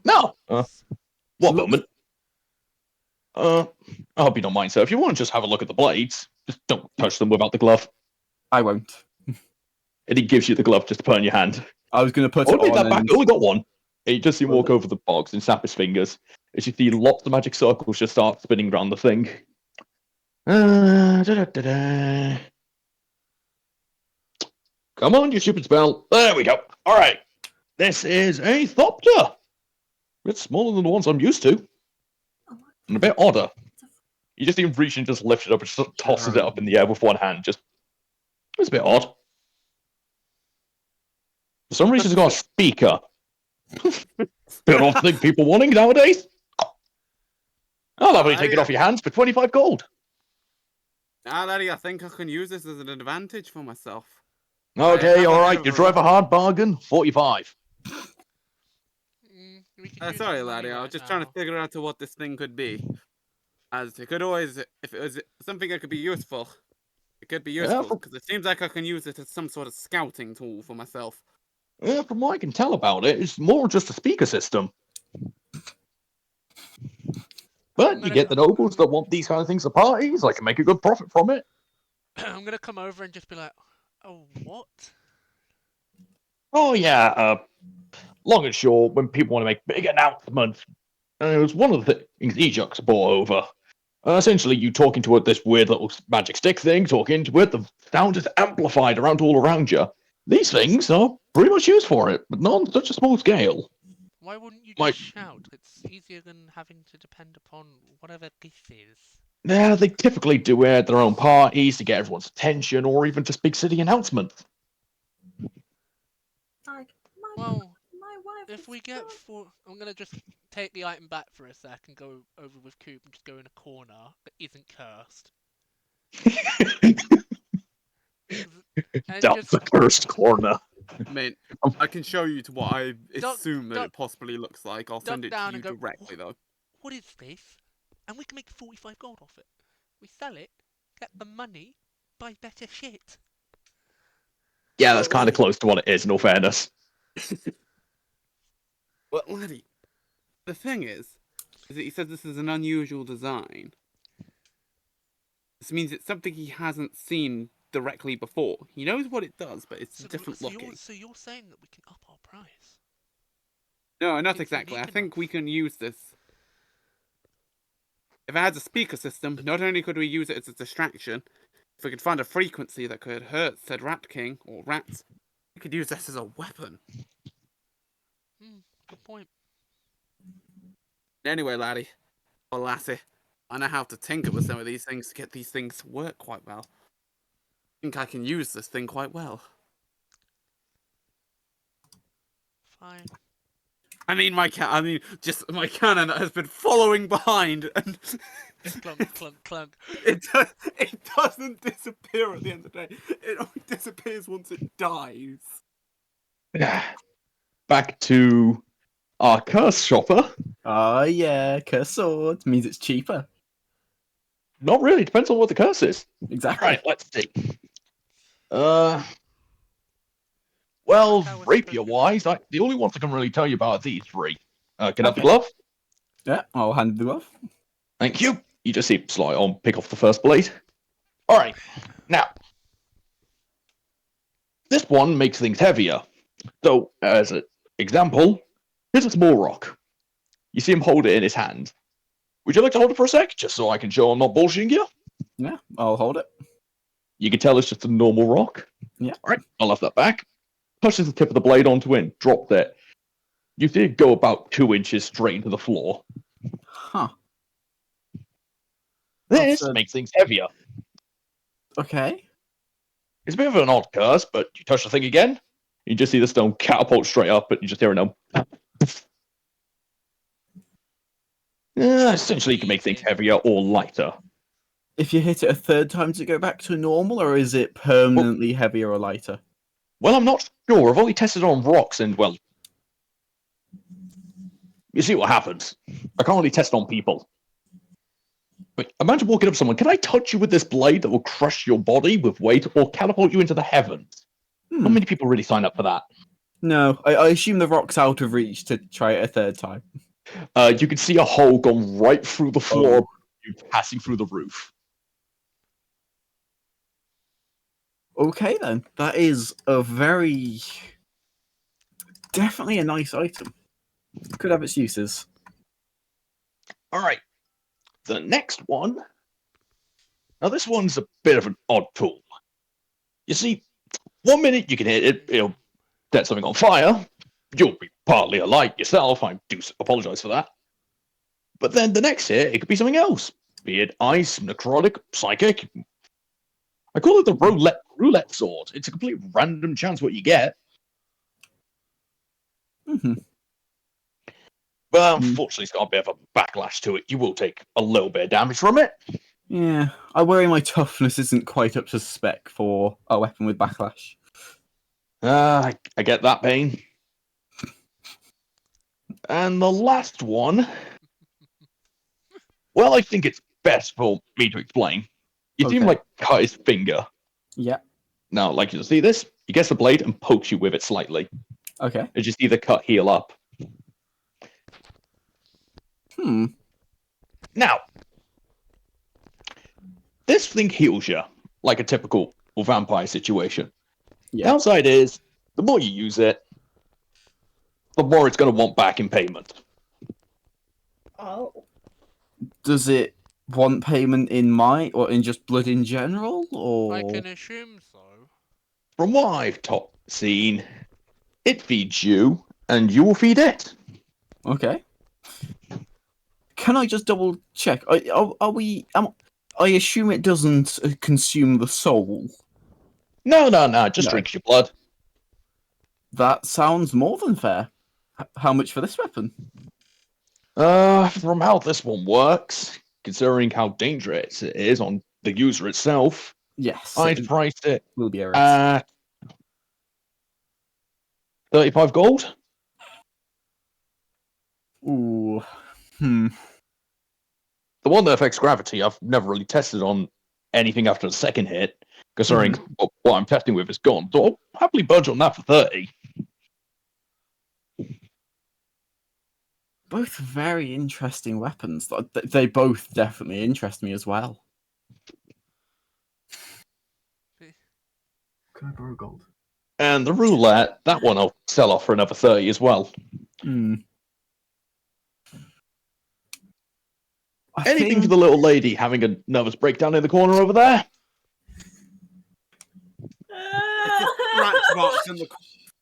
No. One moment. I hope you don't mind, sir. If you want to just have a look at the blades, just don't touch them without the glove. I won't. And he gives you the glove just to put on your hand. I was going to put it Take on. that back. I only got one. And you just see him walk over the box and snap his fingers. As you see lots of magic circles just start spinning around the thing. Come on, you stupid spell. There we go. All right. This is a Thopter. It's smaller than the ones I'm used to. And a bit odder. You just even reach and just lift it up and just tosses it up in the air with one hand. It's a bit odd. For some reason, it's got a speaker. Bit odd thing people wanting nowadays. I'll happily take it off your hands for 25 gold. Laddie, I think I can use this as an advantage for myself. Okay, all right. You drive a hard bargain. 45. Sorry, Laddie. I was just trying to figure out what this thing could be. As it could always, if it was something that could be useful, it could be useful because it seems like I can use it as some sort of scouting tool for myself. Yeah, from what I can tell about it, it's more just a speaker system. But you get the nobles that want these kind of things at parties. I can make a good profit from it. I'm gonna come over and just be like, "Oh, what?" Oh yeah. Long and short, when people want to make big announcements, it was one of the things Ejux brought over. Essentially, you talking to this weird little magic stick thing, talking to it, the sound is amplified around all around you. These things are pretty much used for it, but not on such a small scale. Why wouldn't you just shout? It's easier than having to depend upon whatever this is. Yeah, they typically do it at their own parties to get everyone's attention, or even just big city announcements. Well, if we get I'm gonna just take the item back for a sec and go over with Coop and just go in a corner that isn't cursed. That's the cursed corner. I mean, I can show you to what I assume that it possibly looks like. I'll send it to you directly, though. What is this? and we can make 45 gold off it. We sell it, get the money, buy better shit. Yeah, that's kind of close to what it is, in all fairness. Well, laddie, the thing is that he says this is an unusual design. This means it's something he hasn't seen directly before. He knows what it does, but it's different looking. So you're saying that we can up our price? No, not It's exactly. I unique think enough. we can use this. If it has a speaker system, not only could we use it as a distraction, if we could find a frequency that could hurt said Rat King or rats, we could use this as a weapon. Good point. Anyway, laddie, or lassie, I know how to tinker with some of these things to get these things to work quite well. I think I can use this thing quite well. Fine. I mean, my cannon that has been following behind, and Clunk, clunk, clunk. it doesn't disappear at the end of the day. It only disappears once it dies. Back to our curse shopper. Oh yeah, curse sword means it's cheaper. Not really. Depends on what the curse is. Exactly. Right, let's see. Well, How we're rapier supposed to wise, do the only ones I can really tell you about are these three. Can I have Okay. the glove? Yeah, I'll hand the glove. Thank you. You just see slide on, pick off the first blade. All right. Now, this one makes things heavier. So, as an example, here's a small rock. You see him hold it in his hand. Would you like to hold it for a sec, just so I can show I'm not bullshitting you? Yeah, I'll hold it. You can tell it's just a normal rock. Yeah. All right, I'll have that back. Pushes the tip of the blade onto it, dropped it. You see it go about 2 inches straight into the floor. Huh. This That's, makes things heavier. Okay. It's a bit of an odd curse, but you touch the thing again, you just see the stone catapult straight up, and you just hear it now. Essentially, you can make things heavier or lighter. If you hit it a third time, does it go back to normal, or is it permanently heavier or lighter? Well, I'm not sure. I've only tested it on rocks, and, well, you see what happens. I can't really test it on people. But imagine walking up to someone. Can I touch you with this blade that will crush your body with weight or catapult you into the heavens? Not many people really sign up for that. No, I assume the rock's out of reach to try it a third time. You can see a hole gone right through the floor, passing through the roof. Okay, then. That is a very... definitely a nice item. Could have its uses. All right. The next one. Now, this one's a bit of an odd tool. You see, 1 minute you can hit it, it'll set something on fire. You'll be partly alight yourself. I do apologize for that. But then the next hit, it could be something else. Be it ice, necrotic, psychic. I call it the roulette sword. It's a complete random chance what you get. But unfortunately, it's got a bit of a backlash to it. You will take a little bit of damage from it. Yeah, I worry my toughness isn't quite up to spec for a weapon with backlash. I get that pain. And the last one, well, I think it's best for me to explain. You see him, like, cut his finger. Yeah. Now, like you see this, he gets the blade and pokes you with it slightly. Okay. As you see the cut heal up. Now, this thing heals you, like a typical vampire situation. Yeah. Downside is, the more you use it, the more it's going to want back in payment. Oh. Does it want payment in or in just blood in general, or? I can assume so. From what I've seen, it feeds you, and you will feed it. Okay. Can I just double check? Are we? I assume it doesn't consume the soul. No, just drinks your blood. That sounds more than fair. How much for this weapon? From how this one works, considering how dangerous it is on the user itself, yes, I'd priced it will be a risk. at 35 gold. Ooh, the one that affects gravity, I've never really tested on anything after the second hit, considering what I'm testing with is gone. So I'll happily budge on that for 30. Both very interesting weapons. They both definitely interest me as well. Can I borrow gold? And the roulette, that one I'll sell off for another 30 as well. Anything for the little lady having a nervous breakdown in the corner over there? Scratch marks in the.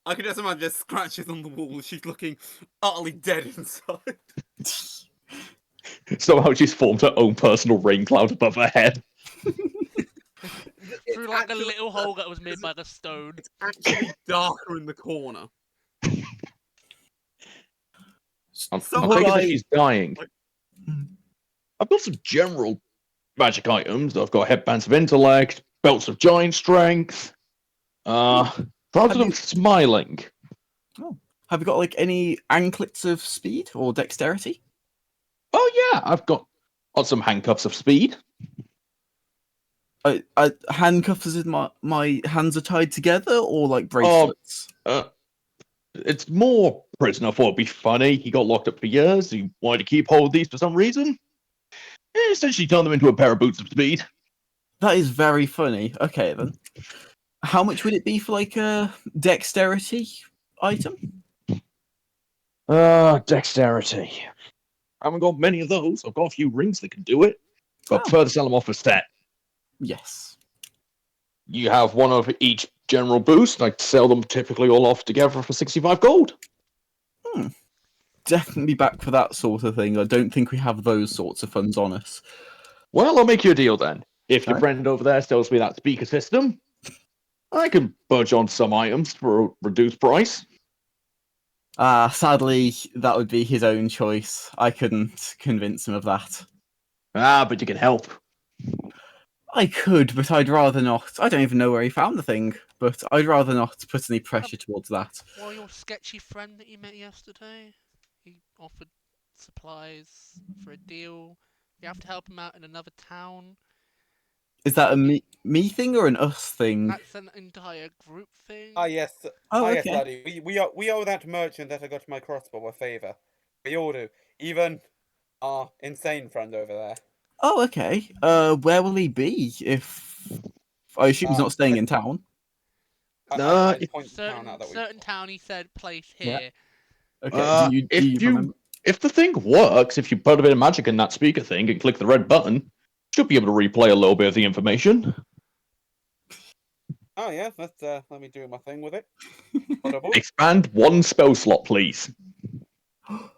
I can just imagine there's scratches on the wall. She's looking utterly dead inside. Somehow she's formed her own personal rain cloud above her head. Through like a little hole that was made by the stone. It's actually darker in the corner. I'm taking that she's dying. I've got some general magic items. I've got headbands of intellect, belts of giant strength. Rather than smiling. Oh, have you got like any anklets of speed or dexterity? Oh yeah, I've got some handcuffs of speed. Handcuffs as in my hands are tied together, or like bracelets? It's more prisoner. I thought it'd be funny. He got locked up for years. He wanted to keep hold of these for some reason. Essentially turned them into a pair of boots of speed. That is very funny. Okay then. How much would it be for like a dexterity item? Dexterity. I haven't got many of those. I've got a few rings that can do it, but prefer to sell them off a set. Yes. You have one of each general boost. I sell them typically all off together for 65 gold. Definitely back for that sort of thing. I don't think we have those sorts of funds on us. Well, I'll make you a deal then. If your friend over there sells me that speaker system, I can budge on some items for a reduced price. Sadly, that would be his own choice. I couldn't convince him of that. But you can help. I could, but I'd rather not. I don't even know where he found the thing, but I'd rather not put any pressure towards that. Well, your sketchy friend that you met yesterday, he offered supplies for a deal. You have to help him out in another town. Is that a me thing or an us thing? That's an entire group thing. Yes. Yes, laddie. We owe that merchant that I got my crossbow a favour. We all do. Even our insane friend over there. Oh, okay. Where will he be? If I assume he's not staying in town. Certain town, he said, place here. Yeah. Okay. Do you remember? If the thing works, if you put a bit of magic in that speaker thing and click the red button, should be able to replay a little bit of the information. Oh yeah, let me do my thing with it. Expand one spell slot, please. I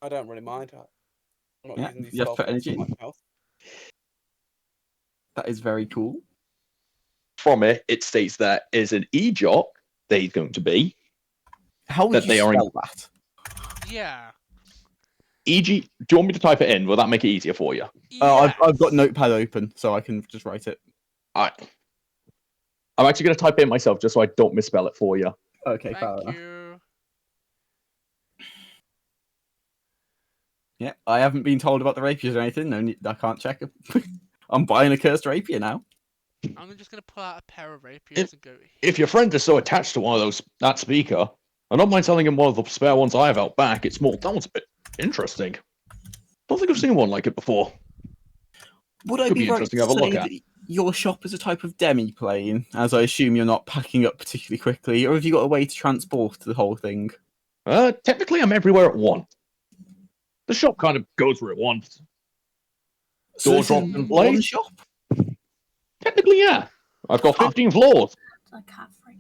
don't really mind. I'm not using these you have spells to put energy. much else. That is very cool. From it states that is an e-jock that he's going to be. How would you spell that? Yeah. E.g., do you want me to type it in? Will that make it easier for you? Yes. I've got Notepad open, so I can just write it. Alright. I'm actually going to type it in myself just so I don't misspell it for you. Okay, Thank you. Yeah, I haven't been told about the rapiers or anything. No, I can't check them. I'm buying a cursed rapier now. I'm just going to pull out a pair of rapiers and go. If your friend is so attached to one of that speaker, I don't mind selling him one of the spare ones I have out back. It's small. That one's a bit interesting. Don't think I've seen one like it before. Would I be right to say that your shop is a type of demi-plane, as I assume you're not packing up particularly quickly, or have you got a way to transport the whole thing? Technically, I'm everywhere at once. The shop kind of goes where it wants. Door dropped in place. One shop? Technically, yeah. I've got 15 floors. I can't free.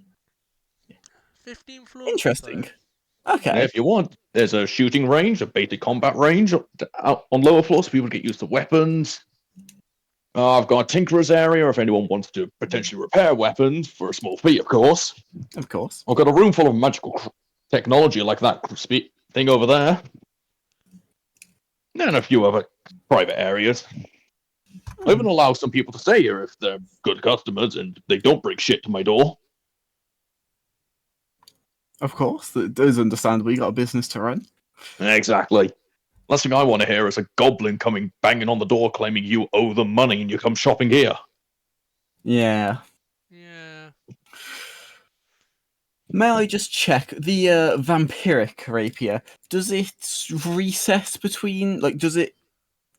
15 floors. Interesting. So. Okay. And if you want, there's a shooting range, a basic combat range out on lower floors for people to get used to weapons. I've got a tinkerer's area if anyone wants to potentially repair weapons for a small fee, of course. Of course. I've got a room full of magical technology like that thing over there. And a few other private areas. I even allow some people to stay here if they're good customers and they don't bring shit to my door. Of course, that is understandable. You got a business to run. Exactly. Last thing I want to hear is a goblin coming banging on the door claiming you owe them money and you come shopping here. Yeah. Yeah. May I just check the vampiric rapier? Does it recess between? Like, does it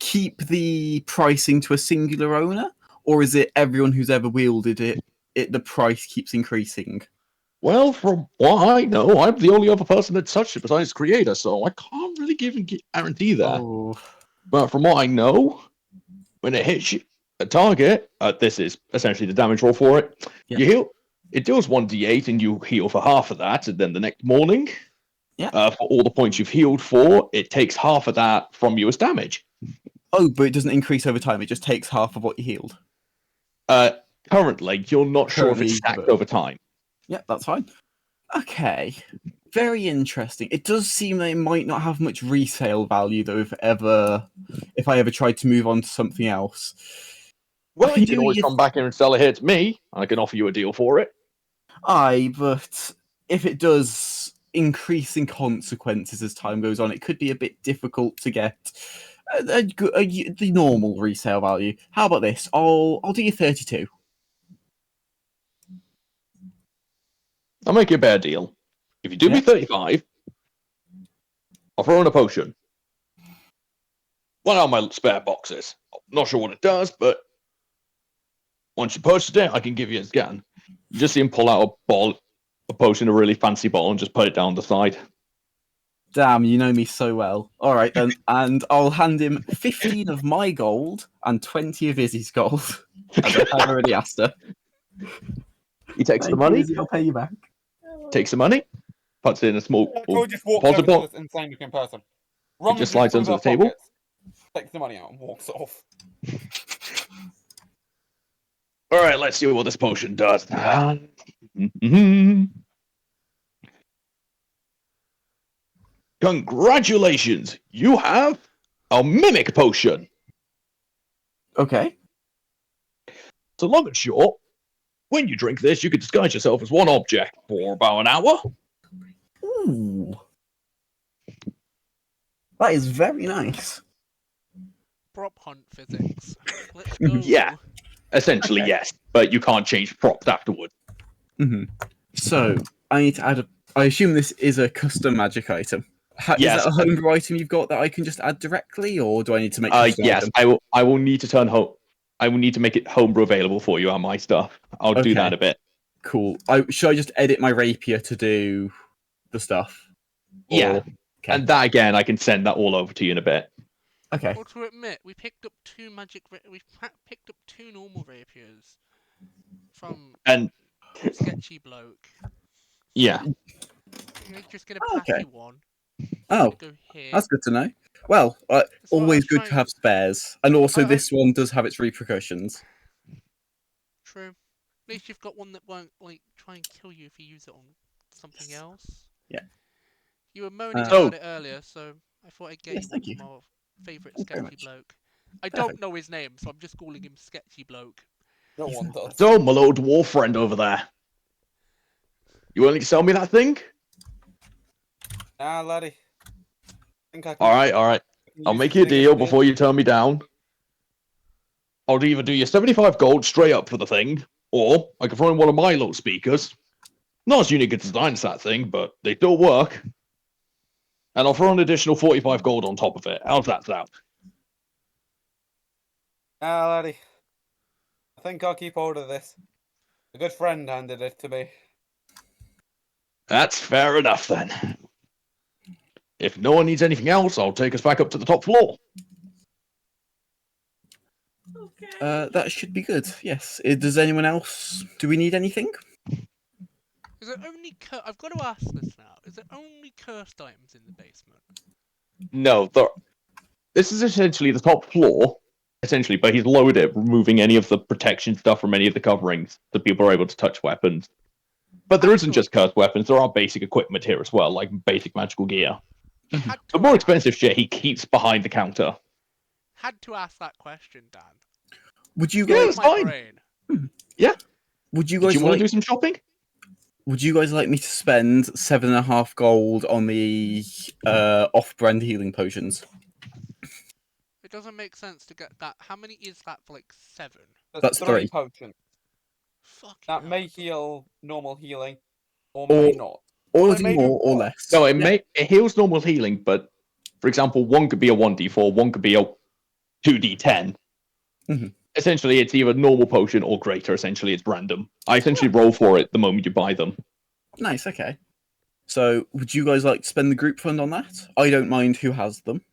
keep the pricing to a singular owner, or is it everyone who's ever wielded it? The price keeps increasing. Well, from what I know, I'm the only other person that touched it besides the creator, so I can't really guarantee that. Oh. But from what I know, when it hits you, a target, this is essentially the damage roll for it. Yeah. You heal. It deals 1d8, and you heal for half of that. And then the next morning, for all the points you've healed for, it takes half of that from you as damage. Oh, but it doesn't increase over time. It just takes half of what you healed. Currently, you're not sure if Currently, it's stacked but- over time. Yeah, that's fine. Okay. Very interesting. It does seem that it might not have much resale value though if I ever tried to move on to something else. Well, can you can do always your come back here and sell it here to me. I can offer you a deal for it. Aye, but if it does increase in consequences as time goes on, it could be a bit difficult to get the normal resale value. How about this? I'll do you 32. I'll make you a better deal. If you do me 35, I'll throw in a potion. One out of my spare boxes. Not sure what it does, but once you purchase it, I can give you a scan. You just see him pull out a potion, a really fancy bottle, and just put it down the side. Damn, you know me so well. All right then, and I'll hand him 15 of my gold and 20 of Izzy's gold, as I have already asked her. He takes the Thank money. you, Izzy, I'll pay you back. Takes the money. Puts it in a small Troy just walks deposit over to box. this insane looking person. Just slides through under their the table. pockets, takes the money out and walks off. All right, let's see what this potion does. Mhm. Congratulations! You have a mimic potion. Okay. So long and short, when you drink this, you can disguise yourself as one object for about an hour. Ooh. That is very nice. Prop hunt physics. Let's go. Yeah, essentially yes, but you can't change props afterwards. Mm-hmm. So I need to add I assume this is a custom magic item. Yes. Is that a homebrew item you've got that I can just add directly, or do I need to make? Yes, item? I will need to turn home. I will need to make it homebrew available for you on my stuff. I'll do that Okay. a bit. Cool. Should I just edit my rapier to do the stuff? Yeah. Okay. And that again, I can send that all over to you in a bit. Okay. Well, to admit, we picked up two picked up two normal rapiers from And sketchy bloke. yeah, We're just gonna pass Okay. you one. Oh, Go here. that's good to know. Well, what I always was good to trying- have spares, and also I- this one does have its repercussions. True. At least you've got one that won't try and kill you if you use it on something else. Yeah. You were moaning So- about it earlier, so I thought I'd get Yes, you thank you. my favourite Thank you very sketchy much. bloke. I Perfect. don't know his name, so I'm just calling him Sketchy Bloke. No one does. so my little dwarf friend over there, you willing to sell me that thing? Nah, laddie. I think I can, All right. I can I'll use make this you a thing as deal before you turn me down. I'll either do you 75 gold straight up for the thing, or I can throw in one of my little speakers. Not as unique a design as that thing, but they still work. And I'll throw an additional 45 gold on top of it. How's that sound? Nah, laddie. I think I'll keep hold of this. A good friend handed it to me. That's fair enough then. If no one needs anything else, I'll take us back up to the top floor. Okay. That should be good. Yes. Does anyone else? Do we need anything? Is it only I've got to ask this now. Is it only cursed items in the basement? No, this is essentially the top floor, essentially, but he's lowered it, removing any of the protection stuff from any of the coverings, so people are able to touch weapons. But there isn't just cursed weapons, there are basic equipment here as well, like basic magical gear. Had The to more ask- expensive shit he keeps behind the counter. Had to ask that question, Dan. Would you Yeah, guys? it's My fine. brain. Would you Did guys you want like? to do some shopping? Would you guys like me to spend 7.5 gold on the off-brand healing potions? It doesn't make sense to get that. How many is that for like 7? That's 3. potions. Fucking That hell, may that's a- heal normal healing, or Or- may not. Or they do may do more or both. less. No, it heals normal healing, but for example, one could be a 1d4, one could be a 2d10. Mhm. Essentially, it's either normal potion or greater. Essentially, it's random. I essentially roll for it the moment you buy them. Nice, okay. So, would you guys like to spend the group fund on that? I don't mind who has them.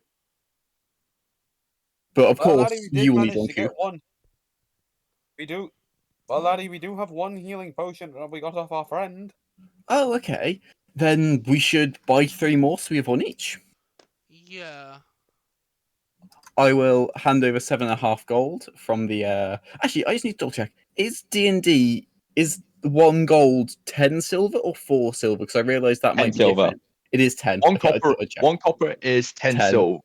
But of Well, course, laddie, we did you will need manage one to too. get one. We do. Well, laddie, we do have one healing potion that we got off our friend. Oh, okay. Then we should buy 3 more so we have one each. Yeah. I will hand over 7.5 gold from the. Actually, I just need to double check. Is D&D is 1 gold 10 silver or 4 silver? Because I realised that 10 might be silver. different. It is 10. One Okay, I copper. thought I'd check. 1 copper is 10 10. silver.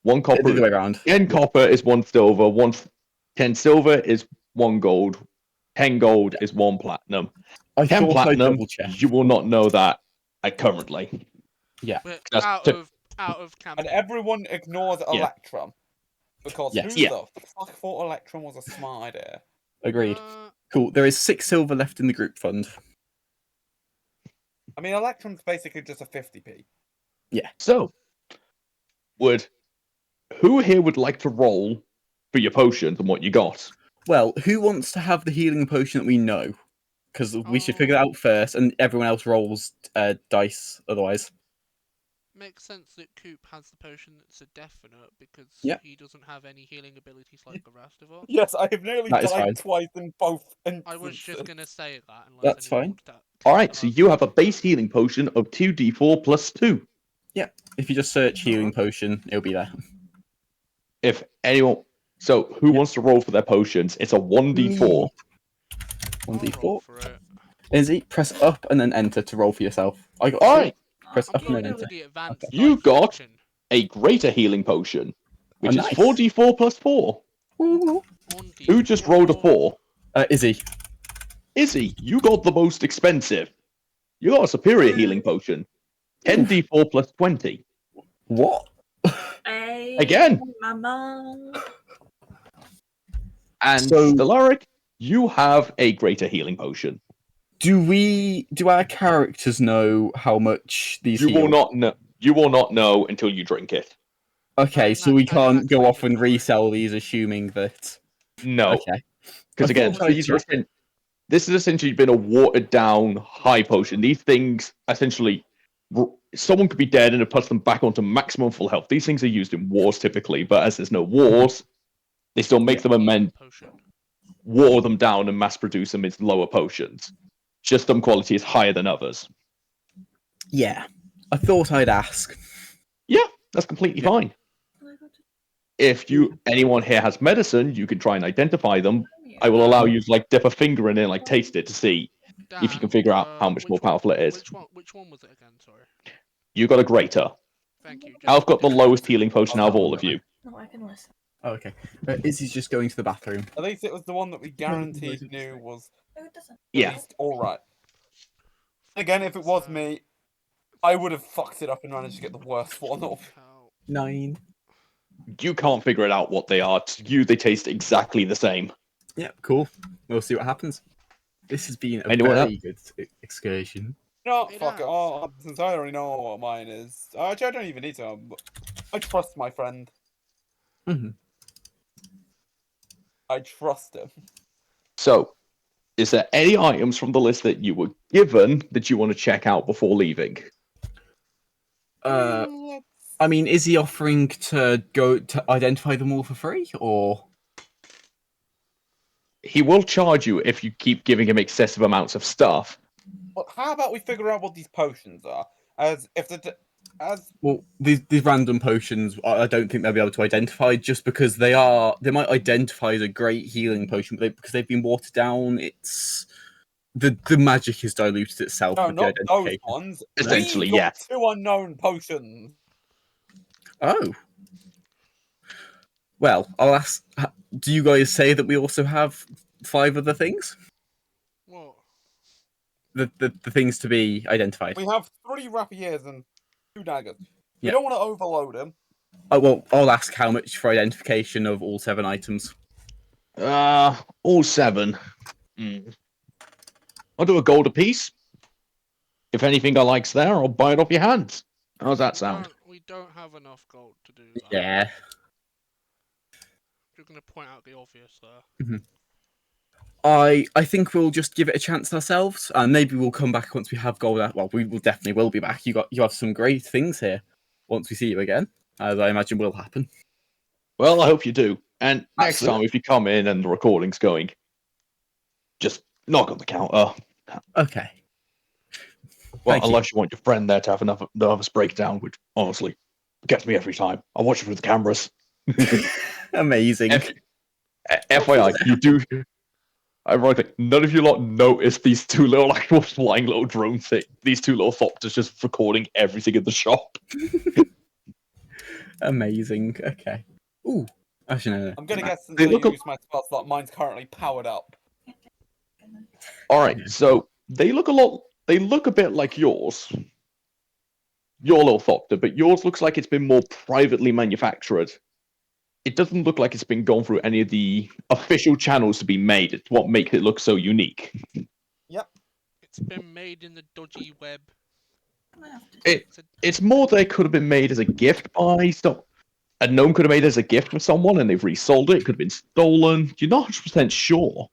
1 The other copper. way around. 10 copper is 1 silver. 10 silver is 1 gold. 10 gold is 1 platinum. I 10 thought I'd platinum. double check. You will not know that currently. But That's out tip- of campaign. And everyone ignores Yeah. Electrum. Because Yes. who Yeah. the fuck thought Electrum was a smart idea? Agreed. Uh, Cool. There is 6 silver left in the group fund. I mean, Electrum's basically just a 50p. So, who here would like to roll for your potions and what you got? Well, who wants to have the healing potion that we know? Because we should figure it out first, and everyone else rolls dice otherwise. makes sense that Coop has the potion that's a definite because Yep. he doesn't have any healing abilities like the rest of us. Yes, I have nearly That is fine. died twice in both instances. I was just gonna say that. Unless That's anyone fine. wants to Alright, counter so us. you have a base healing potion of 2d4 plus 2. If you just search healing potion, it'll be there. If anyone. So, who wants to roll for their potions? It's a 1d4. I'll roll 1d4. for it. Izzy, press up and then enter to roll for yourself. I got Alright, Press I'm up and going then into enter. the advanced You dice got- section. a greater healing potion, which Oh, is nice. 4d4 plus 4. Ooh. 1d4. Who just rolled a 4? Izzy. Izzy, you got the most expensive. You got a superior healing potion. 10d4 plus 20. What? Hey, Again. Mama. And So- Stellaric, you have a greater healing potion. Do our characters know how much these You heal? will not know. You will not know until you drink it. Okay, And so we an can't go off and inventory. resell these, assuming that. No, Okay. because I again, thought I'd check. this has essentially been a watered down high potion. These things essentially, someone could be dead and it puts them back onto maximum full health. These things are used in wars typically, but as there's no wars, they still make them amend, Potion. water them down, and mass produce them as lower potions. Just some quality is higher than others. Yeah, I thought I'd ask. Yeah, that's completely fine. If anyone here has medicine, you can try and identify them. I will allow you to like dip a finger in it and like taste it to see if you can figure out how much more powerful it is. Which one was it again? Sorry. You got a greater. Thank you. I've got the lowest healing potion out of all of you. No, I can listen. Oh, okay. Izzy's just going to the bathroom. At least it was the one that we guaranteed knew was No, it doesn't. at Yeah. least alright. Again, if it was me, I would have fucked it up and managed to get the worst one off. 9. You can't figure it out what they are. To you, they taste exactly the same. Yep, cool. We'll see what happens. This has been a Anyone very good excursion. No, It fuck it. has. Oh, since I already know what mine is. Actually, I don't even need to. I trust my friend. Mm-hmm. I trust him. So, is there any items from the list that you were given that you want to check out before leaving? I mean, is he offering to go to identify them all for free, or? He will charge you if you keep giving him excessive amounts of stuff. Well, how about we figure out what these potions are? Well, these random potions, I don't think they'll be able to identify just because they might identify as a great healing potion, but because they've been watered down, it's the magic is diluted itself No, with the not those identification. ones. Essentially, We got yes. 2 unknown potions. Oh. Well, I'll ask. Do you guys say that we also have 5 other things? What? The things to be identified. We have 3 rapiers and 2 daggers. We Yeah. don't want to overload them. Oh, well, I'll ask how much for identification of all 7 items. All 7. I'll do a gold apiece. If anything I like's there, I'll buy it off your hands. How's that sound? We don't have enough gold to do that. Yeah. You're going to point out the obvious there. I think we'll just give it a chance ourselves, and maybe we'll come back once we have gold. Well, we will definitely be back. You have some great things here. Once we see you again, as I imagine will happen. Well, I hope you do. And next Absolutely. time, if you come in and the recording's going, just knock on the counter. Okay. Well, Thank you. unless you want your friend there to have another nervous breakdown, which honestly gets me every time. I watch it through the cameras. Amazing. FYI, you do. Ironically, none of you lot notice these 2 little actual flying little drone thing. These 2 little thopters just recording everything in the shop. Amazing. Okay. Ooh. Actually, no. I'm gonna guess since They I look use my spell slot, mine's currently powered up. All right, so they look a lot. They look a bit like yours. Your little thopter, but yours looks like it's been more privately manufactured. It doesn't look like it's been gone through any of the official channels to be made. It's what makes it look so unique. It's been made in the dodgy web. It's more they could have been made as a gift by a gnome could have made it as a gift for someone and they've resold it. It could have been stolen. You're not 100% sure.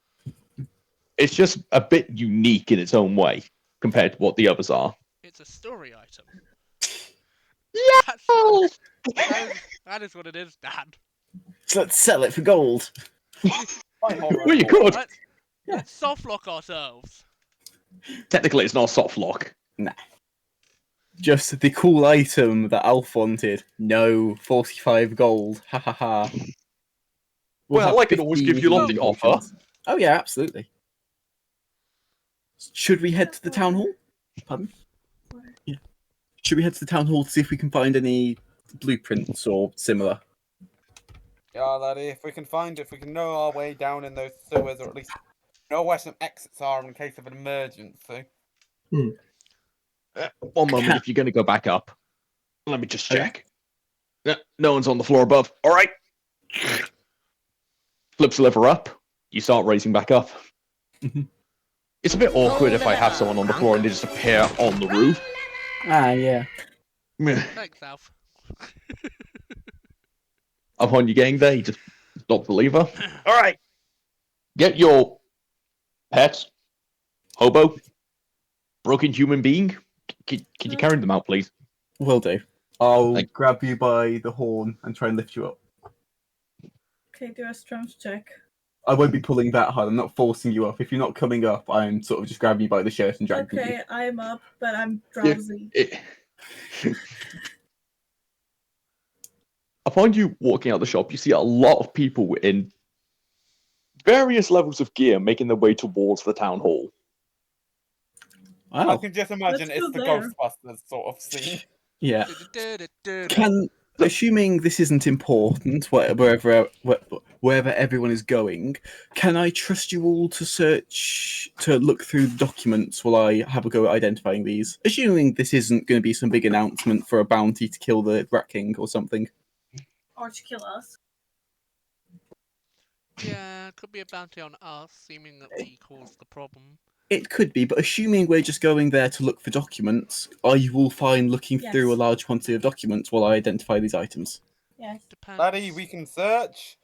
It's just a bit unique in its own way compared to what the others are. It's a story item. Yeah. That is what it is, Dad. So let's sell it for gold. Well, you could. Let's soft lock ourselves. Technically, it's not a soft lock. Nah. Just the cool item that Alf wanted. No, 45 gold. Ha ha ha. Well, I could always give you lot the offer. Oh yeah, absolutely. Should we head to the town hall? Pardon? Yeah. Should we head to the town hall to see if we can find any blueprints or similar? Yeah, laddie, if we can know our way down in those sewers, or at least know where some exits are in case of an emergency. One moment, if you're going to go back up. Let me just check. No one's on the floor above. All right. Flips the lever up. You start raising back up. It's a bit awkward if I have someone on the floor and they just appear on the roof. Ah, yeah. Thanks, Alf. Upon you getting there, you just stop the lever. All right. Get your pets, hobo, broken human being. Can you carry them out, please? Will do. I'll grab you by the horn and try and lift you up. Okay, do a strength check. I won't be pulling that hard. I'm not forcing you up. If you're not coming up, I'm sort of just grabbing you by the shirt and dragging you. Okay, I'm up, but I'm drowsy. Upon you walking out the shop, you see a lot of people in various levels of gear making their way towards the town hall. Wow. I can just imagine Let's it's the go there. Ghostbusters sort of scene. Yeah. Assuming this isn't important, wherever everyone is going, can I trust you all to look through the documents while I have a go at identifying these? Assuming this isn't going to be some big announcement for a bounty to kill the Rat King or something. Or to kill us. Yeah, it could be a bounty on us, seeming that we caused the problem. It could be, but assuming we're just going there to look for documents, are you all fine looking through a large quantity of documents while I identify these items? Yes. Laddie, we can search.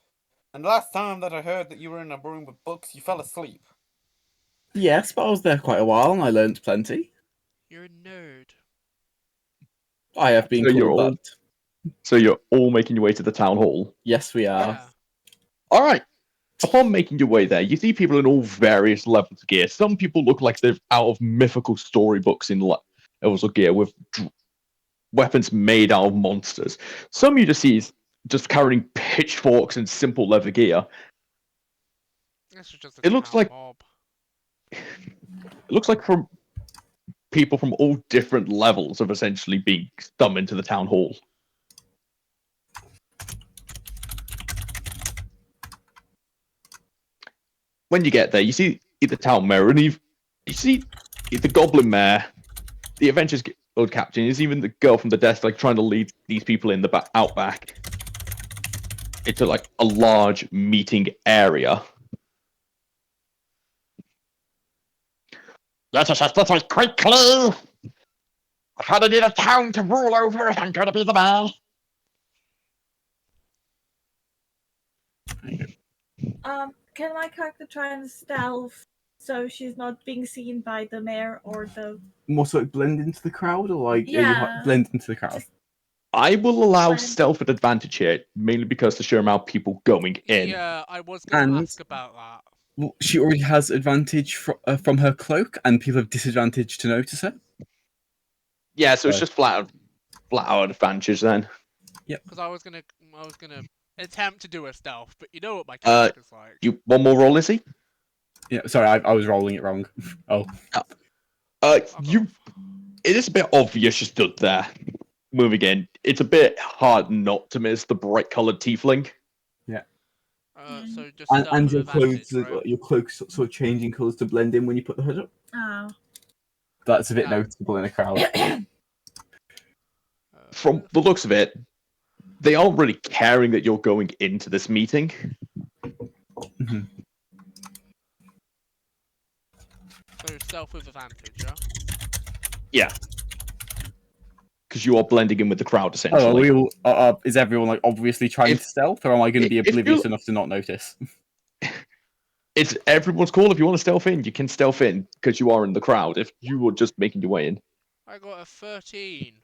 And last time that I heard that you were in a room with books, you fell asleep. Yes, but I was there quite a while and I learned plenty. You're a nerd. I have been called that. So you're all making your way to the town hall? Yes, we are. Yeah. All right. Upon making your way there, you see people in all various levels of gear. Some people look like they're out of mythical storybooks in levels of gear with weapons made out of monsters. Some you just see is just carrying pitchforks and simple leather gear. This is just It looks like mob. it looks like from people from all different levels of essentially being summoned to the town hall. When you get there, you see the town mayor, and you see the goblin mayor. The adventurers Lord Captain. Is even the girl from the desk like trying to lead these people in the outback into like a large meeting area. Let us quickly. If I need a town to rule over, I'm gonna be the man. Can my character try and stealth so she's not being seen by the mayor or the? More so like blend into the crowd, or like Yeah. blend into the crowd. Just- I will allow Fine. stealth at advantage here, mainly because the sheer amount of people going in. Yeah, I was going to And- ask about that. Well, she already has advantage from her cloak, and people have disadvantage to notice her. Yeah, so it's Right. just flat out advantage then. Because I was gonna attempt to do a stealth, but you know what my character's like. You one more roll, Izzy? Yeah, sorry, I was rolling it wrong. Oh, You. It is a bit obvious you stood there. Moving in, it's a bit hard not to miss the bright-colored tiefling. So just and, stealth and with your advantage, clothes, right? your cloak's sort of changing colours to blend in when you put the hood up. Oh. That's a bit Yeah. noticeable in a crowd. From the looks of it, they aren't really caring that you're going into this meeting. Mhm. So stealth with advantage, yeah? Yeah. Because you are blending in with the crowd, Oh, essentially. is everyone like obviously trying If- to stealth, or am I going to be if oblivious you- enough to not notice? It's everyone's call. If you want to stealth in, you can stealth in, because you are in the crowd. If you were just making your way in. I got a 13.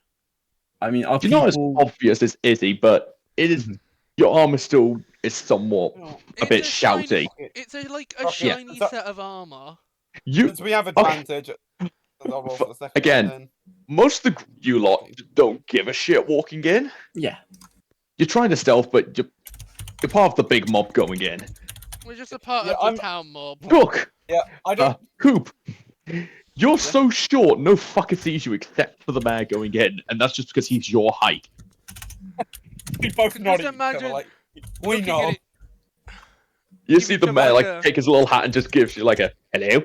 I mean, are You're not as people? obvious as Izzy, but it is. Mhm. Your armor still is somewhat a It's bit shiny- shouty. It's like a Okay, shiny so- set of armor. You Since we have advantage, I'll roll for the second Again. one then. most of you lot don't give a shit walking in. Yeah. You're trying to stealth, but you're part of the big mob going in. We're just a part Yeah, of the I'm- town mob. Look, Yeah, I don't. Coop, you're so short, no fucker sees you except for the mayor going in, and that's just because he's your height. We both Can nod just at each other imagine like we looking know. at it- You Give see each the other mayor like like a- take his little hat and just gives you like a hello.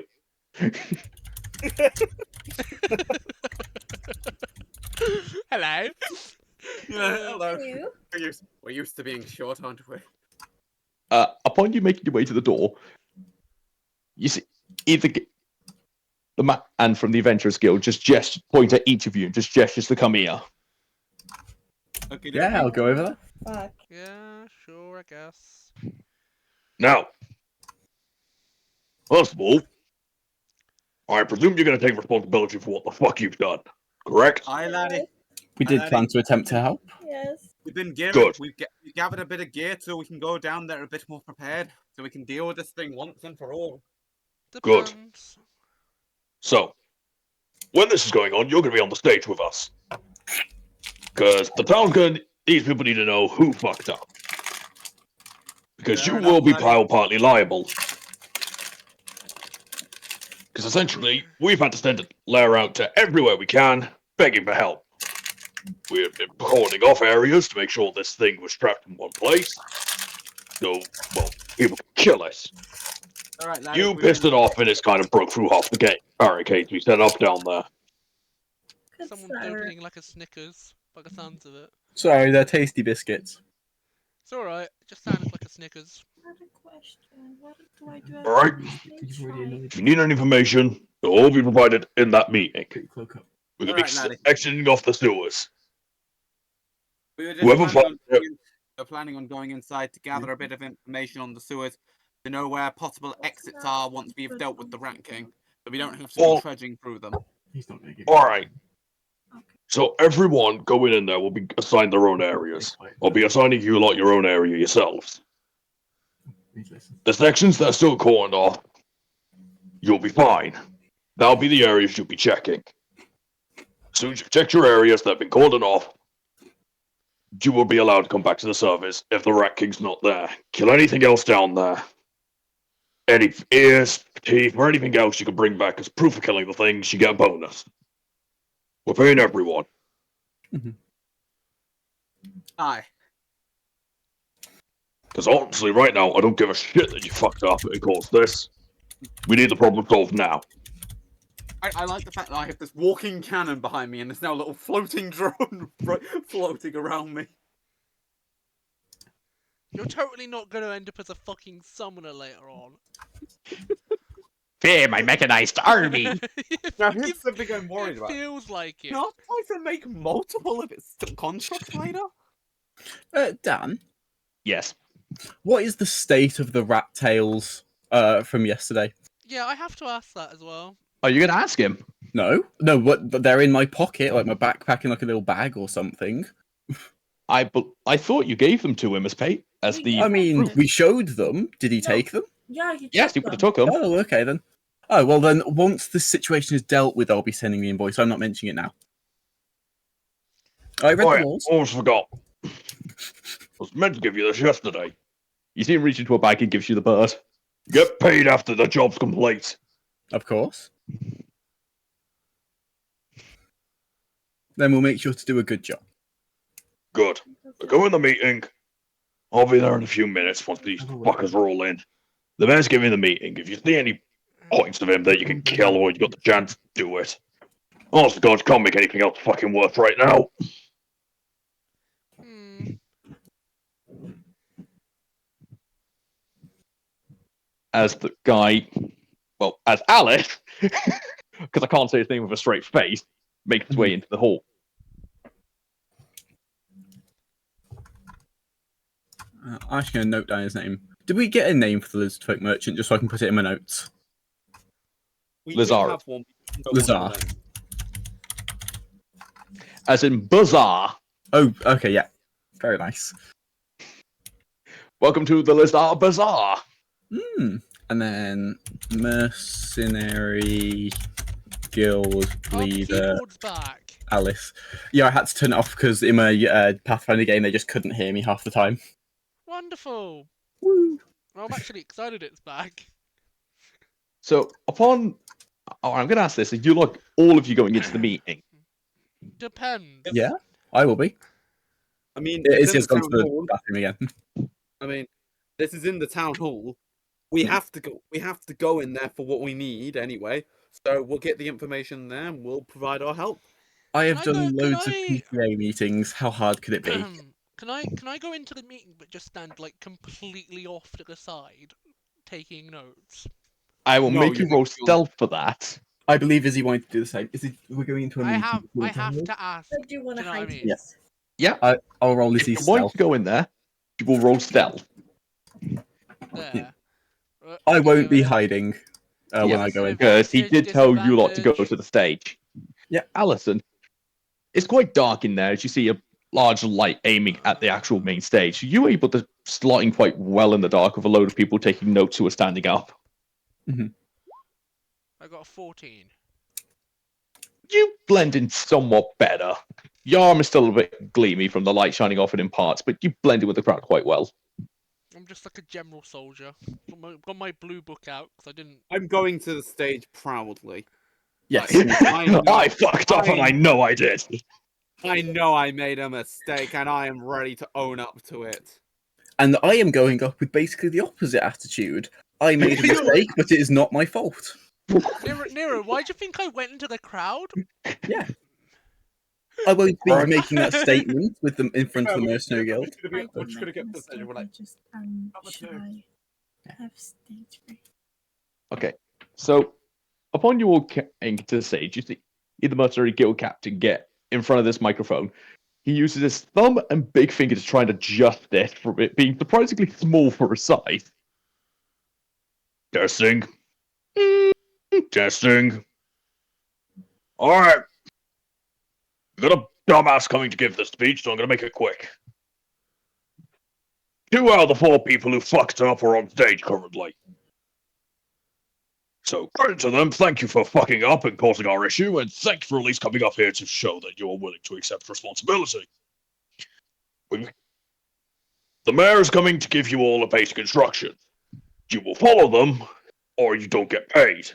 Hello. Yeah, hello. Hello. We're used to being short, aren't we? Upon you making your way to the door, you see either the man from the Adventurers Guild just point at each of you and just gestures to come here. Okay, Yeah, I'll go over there. Fuck. Yeah, sure, I guess. Now, first of all, I presume you're going to take responsibility for what the fuck you've done, correct? Aye, laddie. We did Alrighty. plan to attempt to help. Yes. We've been geared. Good. We've gathered a bit of gear so we can go down there a bit more prepared, so we can deal with this thing once and for all. Good. Depends. So, when this is going on, you're going to be on the stage with us. Because the town's going to... These people need to know who fucked up. Because Fair you enough, will be laddie. partly liable. Because essentially, we've had to send a layer out to everywhere we can, begging for help. We've been cordoning off areas to make sure this thing was trapped in one place. So, well, people can kill us. All right, laddie. You pissed it off and it's kind of broke through half the gate barricades we set up down there. Good Someone's sir. opening like a Snickers, by the sounds of it. Sorry, they're tasty biscuits. It's alright, it just sounded like a Snickers. I have a question. What do I do? All right. If you need any information, it'll all be provided in that meeting. Put your cloak up. We're going to Alright, laddie. be exiting off the sewers. We were just Whoever planning on going inside to gather a bit of information on the sewers to know where possible exits are once we've dealt with the Rat King, so we don't have to Well- be trudging through them. He's not going to get. All right. Okay. So everyone going in there will be assigned their own areas. I'll be assigning you lot your own area yourselves. Please listen. The sections that are still cordoned off, you'll be fine. That'll be the areas you'll be checking. As soon as you've checked your areas that have been cordoned off, you will be allowed to come back to the service if the Rat King's not there. Kill anything else down there. Any ears, teeth, or anything else you can bring back as proof of killing the things, you get a bonus. We're paying everyone. Aye. Because honestly, right now, I don't give a shit that you fucked up and caused this. We need the problem solved now. I like the fact that I have this walking cannon behind me and there's now a little floating drone floating around me. You're totally not going to end up as a fucking summoner later on. Fear my mechanized army. Now here's something I'm worried It about. feels like it. Can I try to make multiple of its constructs later? Dan, Yes. what is the state of the rat tails from yesterday? Yeah, I have to ask that as well. Are you gonna ask him? No, but they're in my pocket, like my backpack in like a little bag or something. I thought you gave them to him as pay as the. I mean, we showed them. Did he No. take them? Yeah, you Yes, took you could have them. took them. Oh, okay then. Oh, well then, once this situation is dealt with, I'll be sending the invoice. I'm not mentioning it now. I read the laws. Almost forgot. I was meant to give you this yesterday. You see him reach into a bag and gives you the bird. Get paid after the job's complete. Of course. Then we'll make sure to do a good job. Good. Go in the meeting. I'll be there in a few minutes once these fuckers roll in. The man's giving the meeting. If you see any points of him that you can kill or you got the chance, do it. Honest to God, can't make anything else fucking worth right now. As the guy, well, as Alice, because I can't say his name with a straight face, makes his way into the hall. I'm actually going to note down his name. Did we get a name for the lizard folk merchant just so I can put it in my notes? We Lazar. do have one. Lazar. As in Bazaar. Oh, okay, yeah. Very nice. Welcome to the Lazar Bazaar. And then mercenary guild leader Keyboard's back. Alice. Yeah, I had to turn it off because in my Pathfinder game they just couldn't hear me half the time. Wonderful. Woo. I'm actually excited it's back. So, upon... Oh, I'm going to ask this. Are you, like, all of you going into the meeting? Depends. Yeah, I will be. I mean, It it's is in just the gone to town the hall. bathroom again. I mean, this is in the town hall. We have to go. We have to go in there for what we need anyway. So we'll get the information there, and we'll provide our help. I have Can I done go- can loads of I- PTA meetings. How hard could it be? Can I go into the meeting but just stand like completely off to the side, taking notes? I will No, make you you roll have to- stealth for that. I believe Izzy wanted to do the same. We're going into a I meeting. have before the town hall? to ask. I do want to Do you know what I hide mean? this. Yeah. I'll roll If Izzy's you want stealth. to go in there, you will roll stealth. There. I won't be Uh, hiding when Yeah, I go in. Because he did tell you lot to go disadvantage. to the stage. Yeah. Allison, it's quite dark in there as you see a large light aiming at the actual main stage. You were able to slot in quite well in the dark with a load of people taking notes who were standing up. I got a 14. You blend in somewhat better. Your arm is still a bit gleamy from the light shining off it in parts, but you blend in with the crowd quite well. I'm just like a general soldier. Got my blue book out because I didn't. I'm going to the stage proudly. Yes. I fucked up and I know I did. I know I made a mistake, and I am ready to own up to it. And I am going up with basically the opposite attitude. I made a mistake, but it is not my fault. Nero, why do you think I went into the crowd? Yeah. I won't be Right. making that statement with them in front of the Yeah, Mercenary Guild. I We're did just gonna make get a to the stage. mistake, We're I like, just let's should do it. I have stage fright? Okay, so upon you all getting to the stage, you see the Mercenary Guild captain get in front of this microphone. He uses his thumb and big finger to try and adjust it from it being surprisingly small for a size. Testing. Testing. Alright. We've got a dumbass coming to give the speech, so I'm going to make it quick. 2 out of the 4 people who fucked up are on stage currently. So, credit to them, thank you for fucking up and causing our issue, and thanks for at least coming up here to show that you're willing to accept responsibility. The mayor is coming to give you all a basic instruction. You will follow them, or you don't get paid.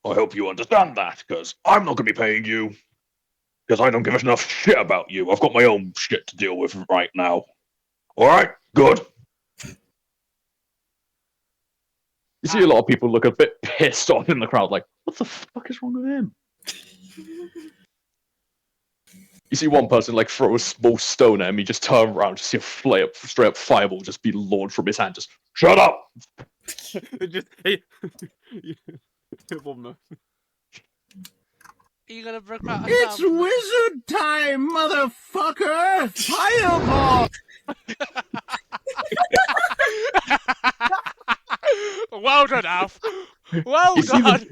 I hope you understand that, because I'm not going to be paying you, because I don't give enough shit about you. I've got my own shit to deal with right now. Alright? Good. You see a lot of people look a bit pissed off in the crowd, like, What the fuck is wrong with him? You see one person like throw a small stone at him, he just turn around, just see a straight up fireball just be launched from his hand. Just shut up. Just one more. Are you gonna break out a It's sound? wizard time, motherfucker! Fireball! Well done, Alf. Well You see done.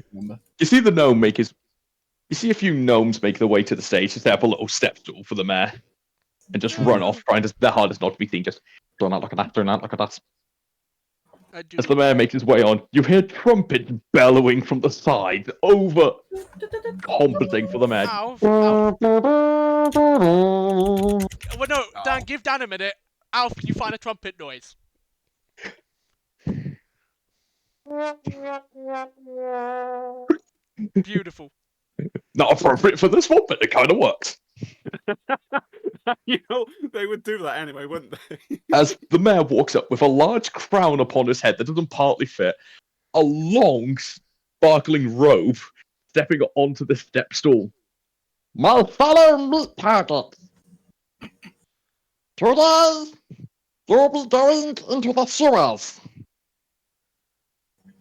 You see the gnome make his. You see a few gnomes make their way to the stage to set up a little step stool for the mayor, and just run off, trying their hardest not to be seen. Just don't look at that, don't look at that. I do. As the mayor makes his way on, you hear trumpets bellowing from the side, over competing for the mayor. Alf. Well, no, Dan. Give Dan a minute. Alf, can you find a trumpet noise? Beautiful. Not appropriate for this one, but it kind of works. You know, they would do that anyway, wouldn't they? As the mayor walks up with a large crown upon his head that doesn't partly fit, a long, sparkling robe, stepping onto the step stool. My fellow meat targets, today you'll be going into the sewers.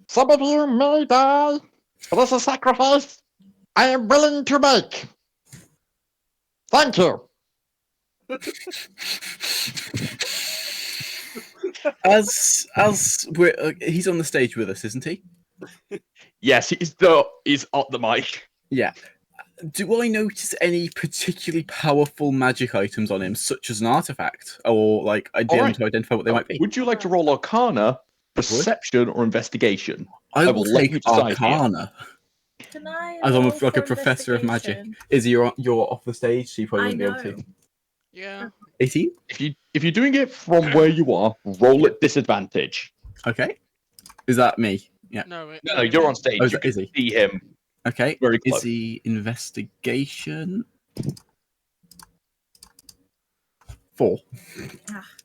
Some of you may die, but it's a sacrifice I am willing to make. Thank you. As we're, he's on the stage with us, isn't he? Yes, he's at the mic. Yeah. Do I notice any particularly powerful magic items on him, such as an artifact, or like I be able to identify what they might be? Would you like to roll Arcana, Perception, or Investigation? I will let take you decide here. Arcana. Can I As I'm roll like a for professor of magic. investigation? Izzy, you're off the stage, so you probably I wouldn't be able know. to. Yeah. 18? If you're doing it from where you are, roll at disadvantage. Okay. Is that me? Yeah. No, No, you're on stage. Oh, is You that can Izzy? see him. Okay. Very close. Izzy, investigation. 4.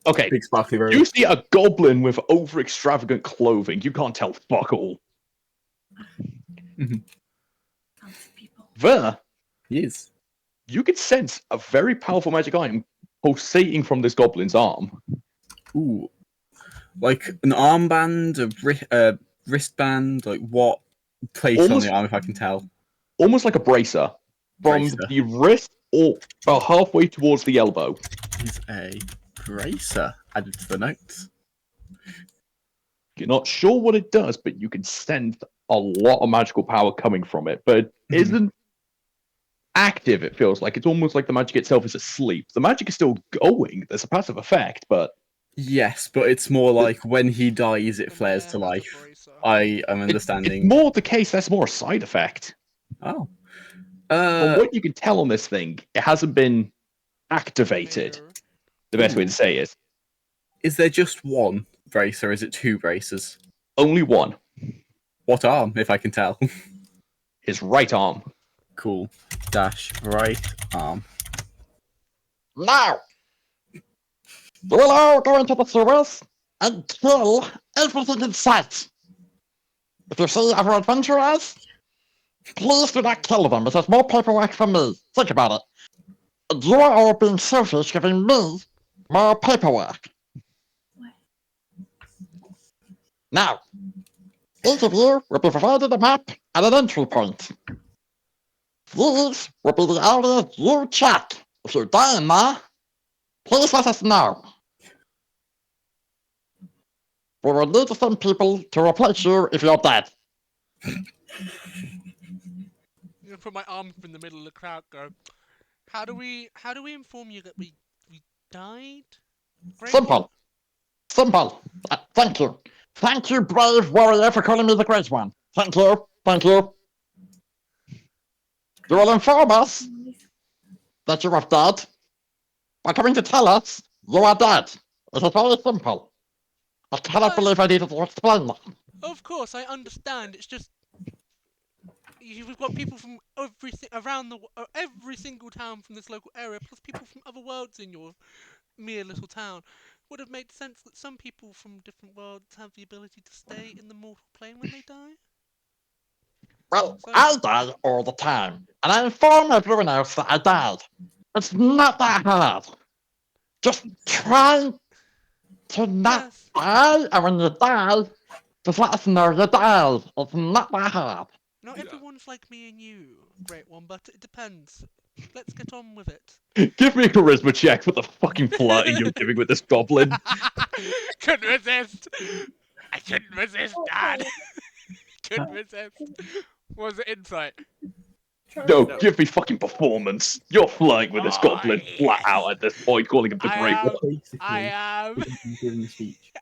Okay. Big sparkly robe. You see a goblin with over extravagant clothing. You can't tell fuck all. Fancy people. There, He is. you could sense a very powerful magic item pulsating from this goblin's arm. Ooh. Like an armband, a wristband, like what place on Almost- the arm, if I can tell? Almost like a bracer. From Bracer. the wrist or halfway towards the elbow. Is a bracer added to the notes. You're not sure what it does, but you can sense a lot of magical power coming from it. But it isn't active, it feels like. It's almost like the magic itself is asleep. The magic is still going. There's a passive effect, but... Yes, but it's more like when he dies, it flares to life. I am understanding. It's more the case, that's more a side effect. Oh. From what you can tell on this thing, it hasn't been activated. The best way to say it. Is there just one bracer, or is it 2 bracers? Only one. What arm, if I can tell? His right arm. Cool. Dash right arm. Now, we will all go into the sewers and kill everything in sight. If you see other adventurers, please do not kill them. It is more paperwork for me. Think about it. And you are all being selfish, giving me more paperwork. Now, each of you will be provided a map and an entry point. These will be the areas you check. If you die in there, please let us know. We will need to send people to replace you if you're dead. I'm gonna put my arm up in the middle of the crowd. Go. How do we inform you that we died? Great Simple. Simple. Thank you. Thank you, brave warrior, for calling me the Great One. Thank you. Thank you. You will inform us that you are dead by coming to tell us you are dead. It is very simple. I cannot believe I needed to explain that. Of course, I understand. It's just we've got people from every single town from this local area, plus people from other worlds in your mere little town. Would have made sense that some people from different worlds have the ability to stay in the mortal plane when they die. Well, So- I die all the time, and I inform everyone else that I died. It's not that hard. Just try to not Yes. die, and when you die, just let us know you died. It's not that hard. Not everyone's like me and you, Great One, but it depends. Let's get on with it. Give me a charisma check for the fucking flirting you're giving with this goblin. Couldn't resist. I couldn't resist, Dad. Couldn't resist. What was it, insight? No, give me fucking performance. You're flirting with this goblin Oh, flat yes. out at this point, calling him the I Great am. One. Basically, I am. we're giving the speech.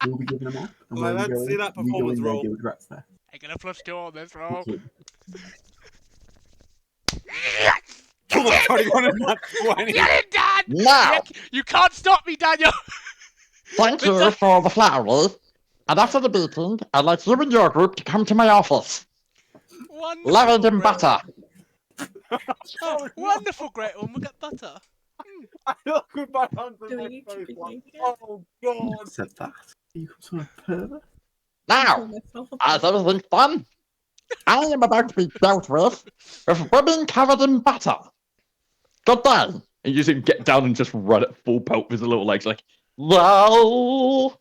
We'll be given a map, and Well, where we let's go see in, that we go performance in there, roll. deal with rats there. I get a +2 on this roll. Okay. Come on, 21 and not 20. Get it, Dad! Now, You can't stop me, Daniel! thank you for the flowers. And after the meeting, I'd like you and your group to come to my office. Wonderful. Lavender and Great butter. Oh, wonderful, Great One. We got butter. I look with my hands Do in my we need to face be like, naked? oh god. Who said that? You some sort of pervert? Now, as everything's done, I am about to be dealt with women covered in butter. Good day. And you see him get down and just run at full pelt with his little legs, like, whoa.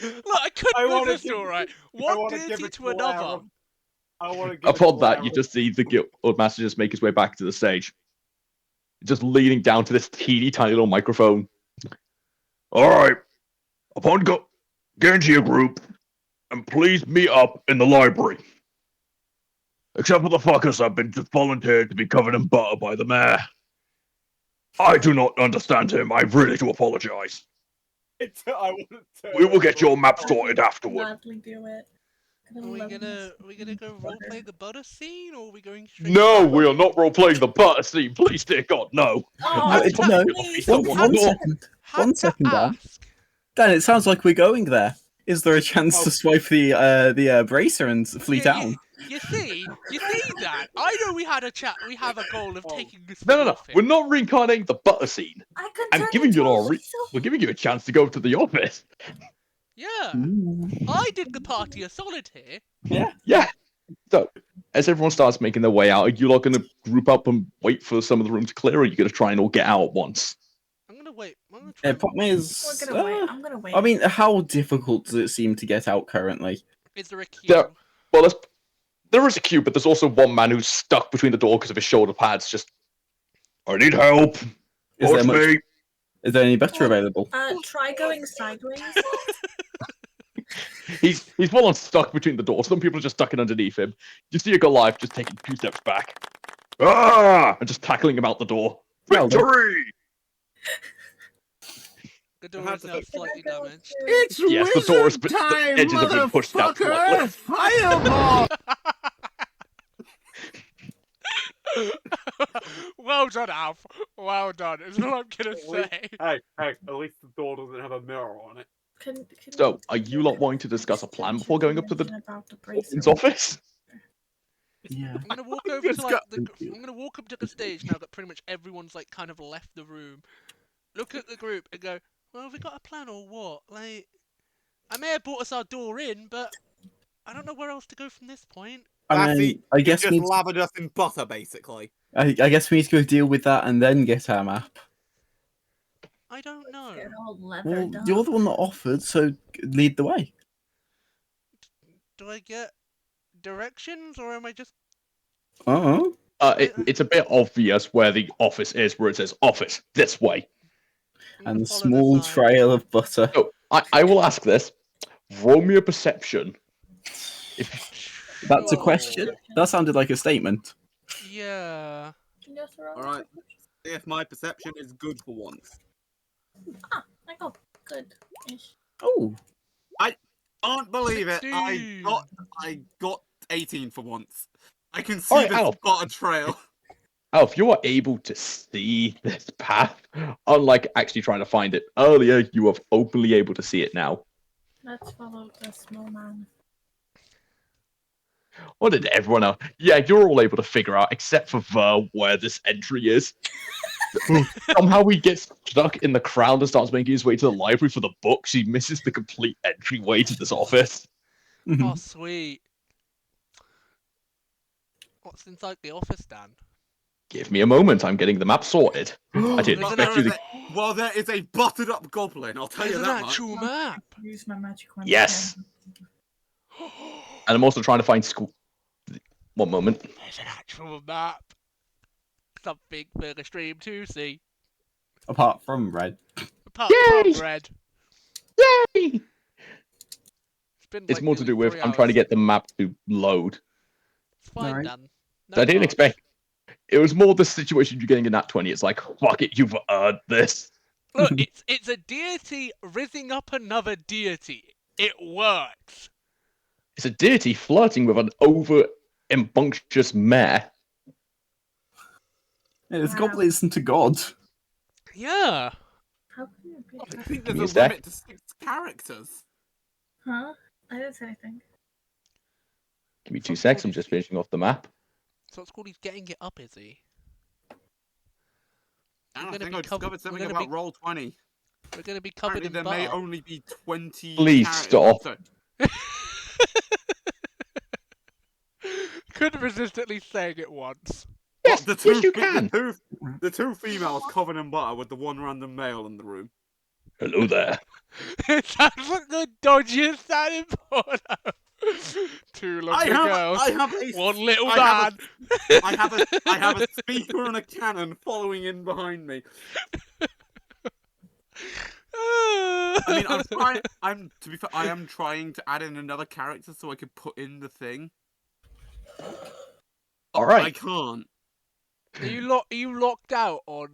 Look, I couldn't I wanna resist, give- alright. I One wanna give deity it to to Lara. another. I want to give Upon that, you just see the guild master just make his way back to the stage. Just leaning down to this teeny tiny little microphone. Alright. Upon getting to your group, and please meet up in the library. Except for the fuckers I've been just volunteered to be covered in butter by the mayor. I do not understand him. I really do apologize. We will get your map sorted afterward. Gladly do it. Are we gonna go roleplay the butter scene, or are we going straight? No, to- we are not role playing the butter scene. Please, dear God, no. Oh, no, please. One Someone- second. Had One to second, Dan. ask. Dan, it sounds like we're going there. Is there a chance to swipe the bracer and flee Yeah, down? You see, Dad. I know we had a chat. We have a goal of taking this. No, thing no, no. off him. We're not reincarnating the butter scene. I could I'm turn giving into you a a weasel. we're giving you a chance to go to the office. Yeah, Ooh. I did the party a solid here. Yeah. So, as everyone starts making their way out, are you lot going to group up and wait for some of the room to clear, or are you going to try and all get out at once? I'm gonna wait. I'm gonna try. Yeah, and- problem is, We're gonna wait. I'm gonna wait. I mean, how difficult does it seem to get out currently? Is there a queue? There, well, there is a queue, but there's also one man who's stuck between the door because of his shoulder pads. Just, I need help. Is there, Watch much, me. is there any butter available? Try going sideways. He's full on stuck between the doors. Some people are just stuck in underneath him. You see a Goliath just taking 2 steps back. Ah! And just tackling him out the door. Well done. Victory! The door is now slightly damaged. It's Yes, the door is wizard the time, edges have been pushed out motherfucker! slightly. Fireball! Well done, Alf. Well done. Is all I'm gonna say. Hey, at least the door doesn't have a mirror on it. So, are you lot wanting to discuss a plan before going up to the about the Captain's office? Yeah. I'm gonna walk over to like the. Thank you. I'm gonna walk up to the stage now that pretty much everyone's like kind of left the room. Look at the group and go, well, have we got a plan or what? Like, I may have brought us our door in, but I don't know where else to go from this point. I mean, I guess just we, lathered us in butter, basically. I guess we need to go deal with that and then get our map. I don't know. Get all Well, leathered up. you're the one that offered, so lead the way. Do I get directions or am I just? Oh, It's a bit obvious where the office is, where it says office this way. I'm gonna and follow the small sign. trail of butter. So, I will ask this. Roll me a perception. That's a Sure. question. That sounded like a statement. Yeah. Can you throw Alright. See if my perception is good for once. I got good-ish. Oh, Can't believe it. 16. I got 18 for once. I can see Alright, this Alf. butter trail. Alf, you are able to see this path, unlike actually trying to find it earlier. You are openly able to see it now. Let's follow the small man. What did everyone else? Yeah, you're all able to figure out, except for Ver, where this entry is. Somehow he gets stuck in the crowd and starts making his way to the library for the books. He misses the complete entryway to this office. Oh, sweet. What's inside the office, Dan? Give me a moment. I'm getting the map sorted. I didn't There's expect you to. Well, there is a buttered up goblin. I'll tell There's you an that much. actual map. Use my magic wand. Yes. And I'm also trying to find school. One moment. There's an actual map. Something for the stream to see. Apart from red. Apart Yay! from red. Yay! It's been It's like more to nearly do with 3 I'm trying to hours. get the map to load. It's fine, Alright. Dan. No I didn't rush. expect. It was more the situation you're getting in that 20. It's like, fuck it, you've earned this. Look, it's a deity rizzing up another deity. It works. It's a deity flirting with an over imbunctious mare. Yeah, this Wow. goblin isn't a god. Yeah. How can you be? I think Give me there's a a sec. limit to 6 characters. Huh? I didn't say anything. Give me 2 secs, I'm just finishing off the map. So it's called he's getting it up, is he? I We're don't gonna think be I covered- discovered we're something gonna about be- roll 20. We're going to be covered Apparently in there may butter. only be 20 Please characters. stop. Sorry. Couldn't resist at least saying it once. Yes, The yes, you fe- can. The two females covered in butter with the one random male in the room. Hello there. It sounds like the dodgiest sounding porno. Two lovely girls. I have a One little I man. I have a speaker and a cannon following in behind me. I mean, to be fair, I am trying to add in another character so I could put in the thing. All I right. can't. Are you locked out on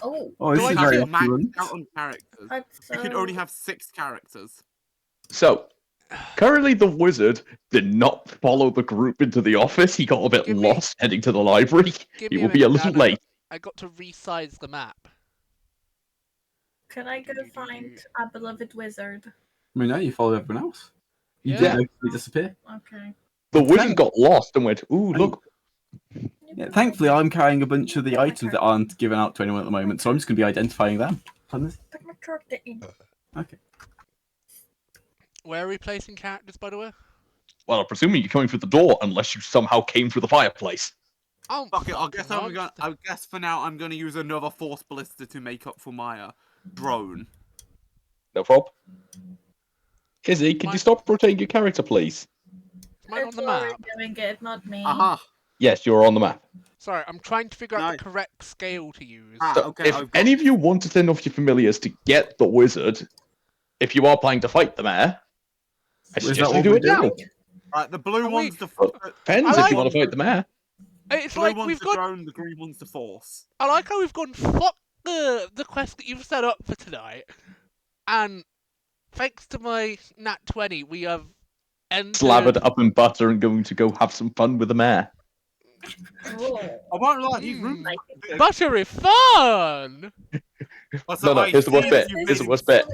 Oh, Oh, this Do I is have very to maxed opulent. out on characters. that's, You can only have 6 characters. So, currently the wizard did not follow the group into the office. He got a bit Give me- lost heading to the library. give He me will be a minute, little Dan, late. I got to resize the map. Can I go find our beloved wizard? I mean, no, you followed everyone else. You Yeah. didn't actually disappear. Okay. The wizard Thank- got lost and went, ooh, look. Yeah, thankfully, I'm carrying a bunch of the items that aren't given out to anyone at the moment, so I'm just going to be identifying them. Put my character in. Okay. Where are we placing characters, by the way? Well, I'm presuming you're coming through the door unless you somehow came through the fireplace. Oh, Fuck it, I guess fucking I guess for now I'm gonna use another force ballista to make up for my drone. No problem. Izzy, can Mine- you stop rotating your character, please? Is mine on It's the Lauren map? doing it, not me. Aha! Yes, you're on the map. Sorry, I'm trying to figure out Nice. the correct scale to use. Ah, So, okay, if I've got any of you wanted to enough of your familiars to get the wizard, if you are planning to fight the mayor, I Is suggest that you what do we're it now. doing? Right, the blue Are we- one's the Depends I if you want to like- fight the mayor. It's blue like one's we've the got. drone, the green one's the force. I like how we've gone fuck the quest that you've set up for tonight, and thanks to my nat 20, we have entered. Slathered up in butter and going to go have some fun with the mayor. Oh. I won't lie, these rooms. Buttery fun. No, here's the worst bit. Here's the worst bit.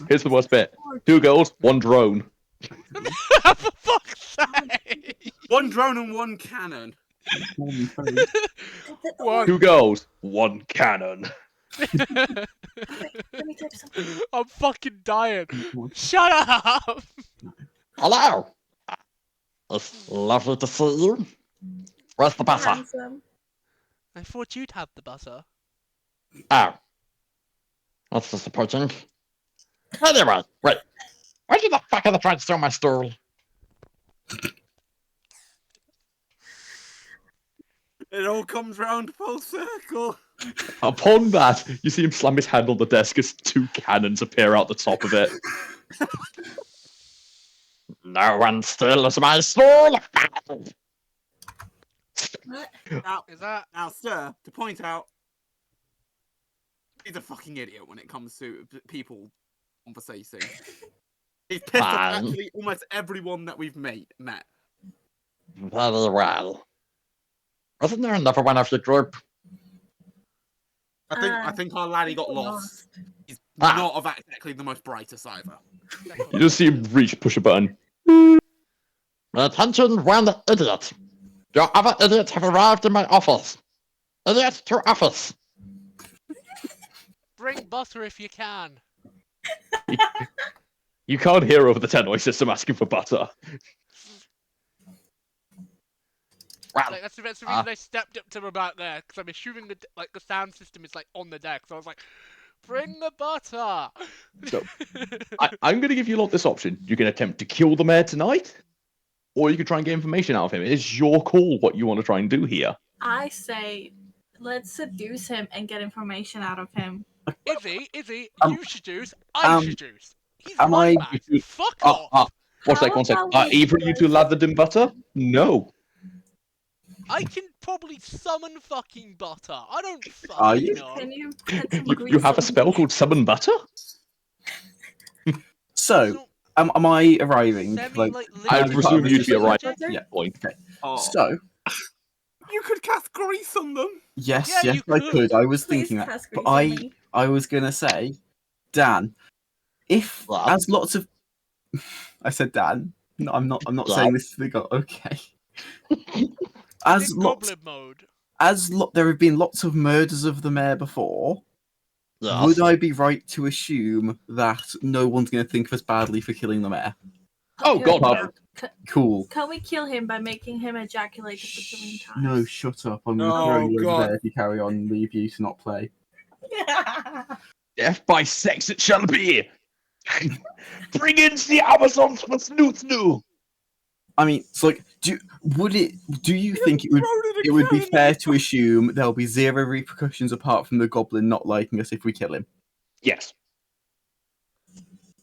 Here's the worst bit. 2 girls, 1 drone. For fuck's sake! One drone and 1 cannon. One. 2 girls, 1 cannon. Let me tell you something. I'm fucking dying. Shut up! Hello. It's lovely to see you. Where's the butter? Handsome. I thought you'd have the butter. Oh. That's disappointing. Anyway, wait. Where the fuck are they trying to steal my stool? It all comes round full circle. Upon that, you see him slam his hand on the desk as 2 cannons appear out the top of it. No one steals my stool! Now, Is that? sir, to point out, he's a fucking idiot when it comes to people conversating. He's pissed off Fine. actually almost everyone that we've met. Very well. Wasn't there another one of your group? I think our laddie got lost. He's Ah. not of exactly the most brightest either. You just see him reach, push a button. Attention, one idiot. Your other idiots have arrived in my office. Idiot to office. Bring butter if you can. You can't hear over the Tenoi system asking for butter. Like, that's the reason I stepped up to him about there, because I'm assuming the sound system is like on the deck. So I was like, "Bring the butter." So, I'm going to give you lot this option. You can attempt to kill the mayor tonight, or you can try and get information out of him. It's your call what you want to try and do here. I say, let's seduce him and get information out of him. Izzy, you seduce, I seduce. He's am my I- man. Fuck off. One sec. Are either of you two lathered in butter? No. I can probably summon fucking butter. I don't Are fucking you? know. Can you put some You grease have a on spell me? called Summon Butter? So, am I arriving? Semi, Like, I I've presume you'd be right at Yeah. that point. Okay. Oh, So, you could cast grease on them. yes, Yeah, yes, you I could. could. I was Please thinking that, cast but grease on me. I was gonna say, Dan, if What? as lots of, I said Dan. No, I'm not What? saying this to the god. Okay. In As lots, goblin mode. there have been lots of murders of the mayor before. Would I be right to assume that no one's going to think of us badly for killing the mayor? Oh, Okay, God, now, no. Cool. Can we kill him by making him ejaculate a bajillion times? No, shut up. I'm going to Oh, throw you over God. there if you carry on and leave you to not play. Death by sex it shall be! Bring in the Amazons for snoo. I mean, it's like, do you think it would be fair to assume there'll be zero repercussions apart from the goblin not liking us if we kill him? Yes,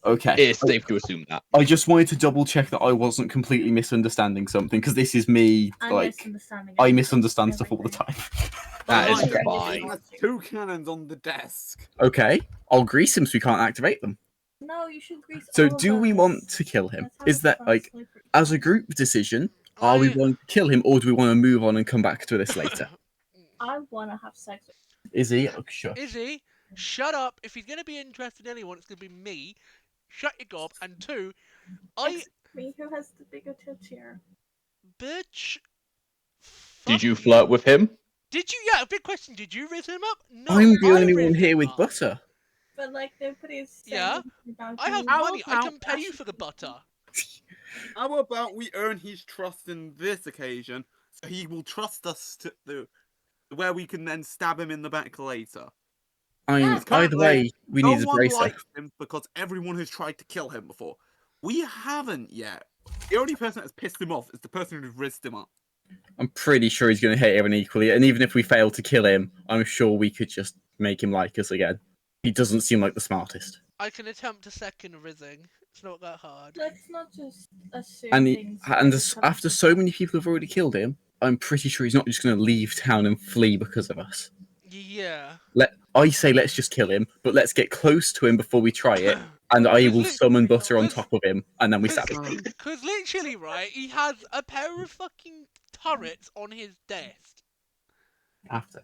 Okay. it's safe to assume that. I just wanted to double check that I wasn't completely misunderstanding something, because this is me, I'm like, misunderstanding I everything. misunderstand stuff all the time. That is Like, fine. he has 2 cannons on the desk. Okay, I'll grease him so we can't activate them. No, you should grease So all of do we us. want to kill him? Let's have Is a that, fun like, slippery- as a group decision, are we wanting to kill him, or do we want to move on and come back to this later? I want to have sex with Is he? Oh, sure. Izzy, shut up. If he's gonna be interested in anyone, it's gonna be me. Shut your gob. And 2, me. Who has the bigger tits here? bitch. Did fuck you flirt with him? Did you? Yeah, big question. Did you riz him up? No. I'm the I only riz one here him with up. butter. But like nobody's saying Yeah? anything about I have you. money. I can pay you for the butter. How about we earn his trust in this occasion, so he will trust us to where we can then stab him in the back later. I mean, Yeah. either way, we No need a one bracer. likes him because everyone has tried to kill him before. We haven't yet. The only person that's pissed him off is the person who's rizzed him up. I'm pretty sure he's going to hate everyone equally, and even if we fail to kill him, I'm sure we could just make him like us again. He doesn't seem like the smartest. I can attempt a second rizzing. It's not that hard. Let's not just assume And things. after so many people have already killed him, I'm pretty sure he's not just going to leave town and flee because of us. Yeah. I say let's just kill him, but let's get close to him before we try it, and I will summon butter on top of him, and then we stab him. Because literally, right, he has a pair of fucking turrets on his desk. After.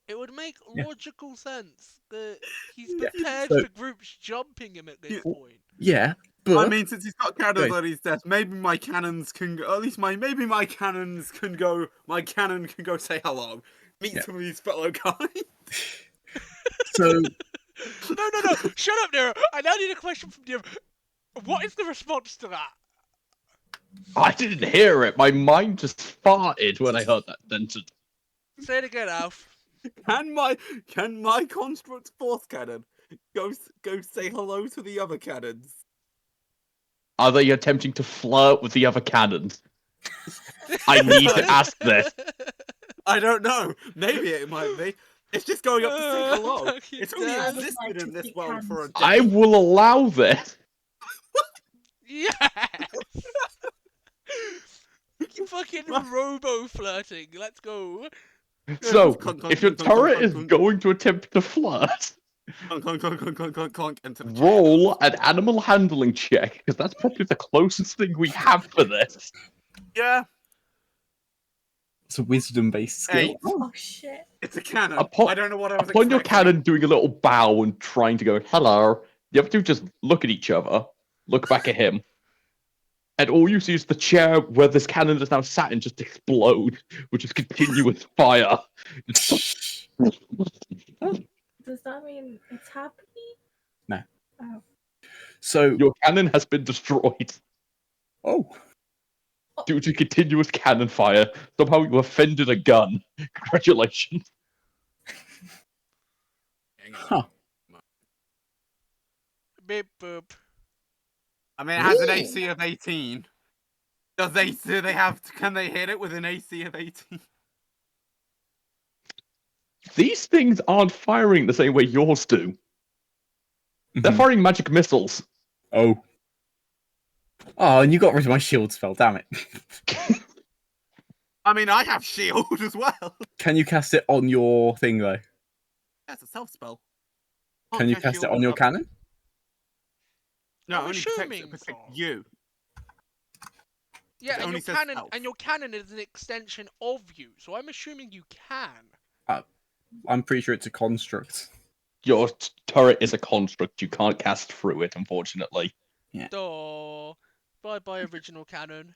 It would make Yeah. logical sense that he's Yeah, prepared so- for groups jumping him at this point. Yeah, but I mean, since he's got cannons Go. on his desk, maybe my cannons can go. At least maybe my cannons can go. My cannon can go say hello, meet Yeah. some of these fellow guys. so No. Shut up, Nero. I now need a question from Nero. What is the response to that? I didn't hear it. My mind just farted when I heard that sentence. Say it again, Alf. Can my construct force cannon go say hello to the other cannons? Are they attempting to flirt with the other cannons? I need to ask this. I don't know. Maybe it might be. It's just going up to say hello. Fucking It's only damn. existed in this world for a day. I will allow this. Yes! You fucking robo flirting. Let's go. So, Clunk, if your clunk, clunk, turret clunk, is clunk. going to attempt to flirt, Clunk, clunk, clunk, clunk, clunk, clunk, clunk, into the chat. roll an animal handling check, because that's probably the closest thing we have for this. Yeah, it's a wisdom-based skill. Eight. Oh shit! it's a cannon. Upon- I don't know what I was Upon your expecting. cannon doing a little bow and trying to go, hello, the other two just look at each other, look back at him, and all you see is the chair where this cannon is now sat in just explode, which is continuous fire. Does that mean it's happening? No. Oh. So, Your cannon has been destroyed oh, due to continuous cannon fire. Somehow you offended a gun. Congratulations. Hang on. huh. Beep boop. I mean, it has an AC of 18. Can they hit it with an AC of 18? These things aren't firing the same way yours do. They're Mhm. firing magic missiles. Oh. Oh, and you got rid of my shield spell, damn it. I mean, I have shield as well. Can you cast it on your thing, though? That's a self spell. Can you cast it on your cannon? No, I'm only assuming protect so. you. Yeah, It and only your says cannon self. and your cannon is an extension of you, so I'm assuming you can. I'm pretty sure it's a construct. Your turret is a construct. You can't cast through it, unfortunately. Duh. Bye bye original cannon.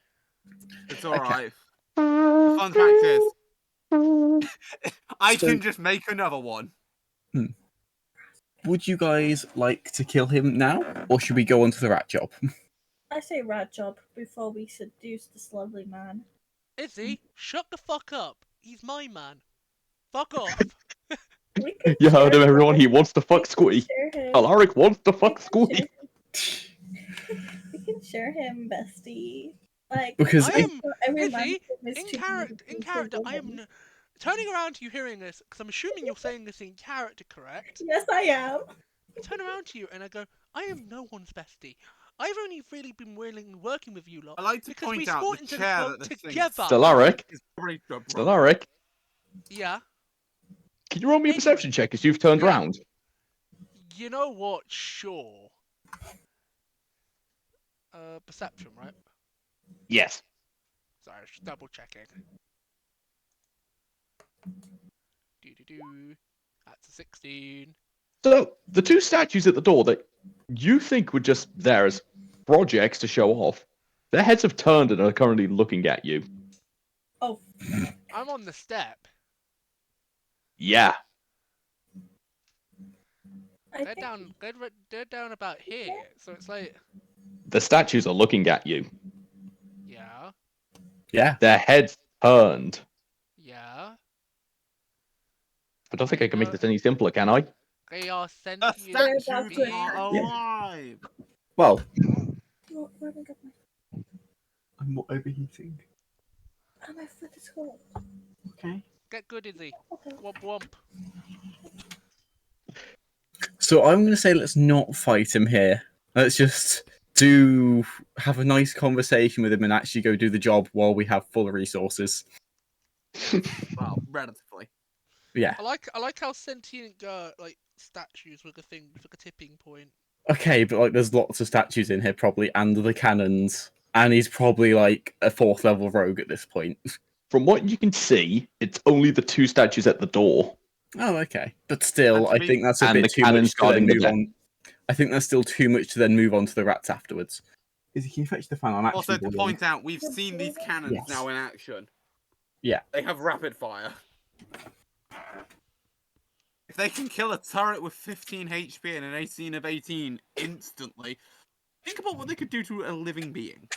It's alright. The fun fact is, I So- can just make another one. Would you guys like to kill him now, or should we go on to the rat job? I say rat job before we seduce this lovely man. Izzy, shut the fuck up. He's my man. Fuck off. We can You heard him, share everyone. He wants to We fuck can Squee. share him. Alaric wants to We fuck can Squee. share- We can share him, bestie. Like Because I am every Izzy, month in character. I am turning around to you hearing this because I'm assuming you're saying this in character, correct? Yes, I am. I turn around to you and I go, I am no one's bestie. I've only really been working with you lot I like to because we point out sport the into chair the club that this thing together. Stellaric. is probably broken. Stellaric. Yeah. Can you roll me a Anyway. perception check as you've turned Yeah. around? You know what? Sure. Perception, right? Yes. Sorry, just double checking. Do. That's a 16. So, the two statues at the door that you think were just there as projects to show off, their heads have turned and are currently looking at you. Oh, I'm on the step. Yeah. I They're think down. They're down about here. So it's like, The statues are looking at you. yeah, yeah, Their heads turned. yeah. I don't think I can make this any simpler, can I? They are The sentient about to statues are attack. alive. well, Oh, where did I get my? I'm overheating. Oh, my foot is cold. Okay. Get good, Izzy. Okay. Womp womp. So I'm going to say let's not fight him here. Let's just have a nice conversation with him and actually go do the job while we have full resources. Well, relatively. Yeah. I like how sentient like statues with a thing with like a tipping point. Okay, but like there's lots of statues in here probably, and the cannons, and he's probably like a 4th level rogue at this point. From what you can see, it's only the two statues at the door. Oh, okay. But still, And I think that's a and the bit too cannons much to then guarding the move deck. on. I think that's still too much to then move on to the rats afterwards. Is can you fetch the fan on action? Also, to board? point out, we've seen these cannons Yes. now in action. Yeah. They have rapid fire. If they can kill a turret with 15 HP and an AC of 18 instantly, think about what they could do to a living being.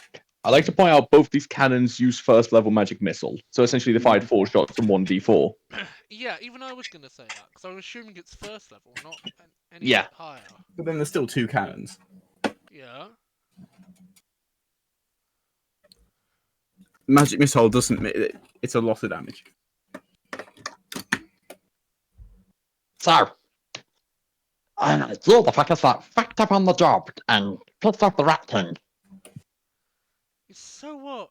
I like to point out both these cannons use 1st level magic missile. So essentially they fired 4 shots and 1d4. Yeah, even I was gonna say that because I was assuming it's 1st level, not any Yeah. higher. But then there's still 2 cannons. Yeah. Magic missile doesn't. It's a lot of damage. So, you're the fuckers that fucked up on the job and pissed off the rat king. So what?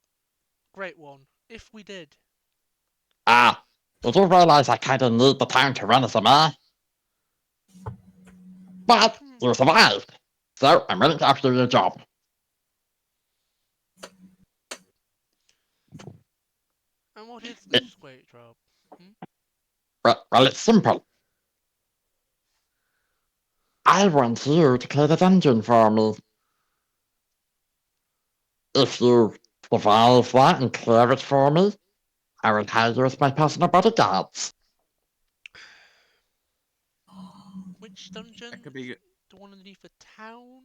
Great one. If we did. Ah, you do realize I kinda need the time to run as a mayor? But you survived, so I'm willing to offer you a job. And what is this great job? Well, it's simple. I want you to clear the dungeon for me. If you survive that and clear it for me, I will hire you as my personal bodyguards. Which dungeon? That could be The one underneath the town?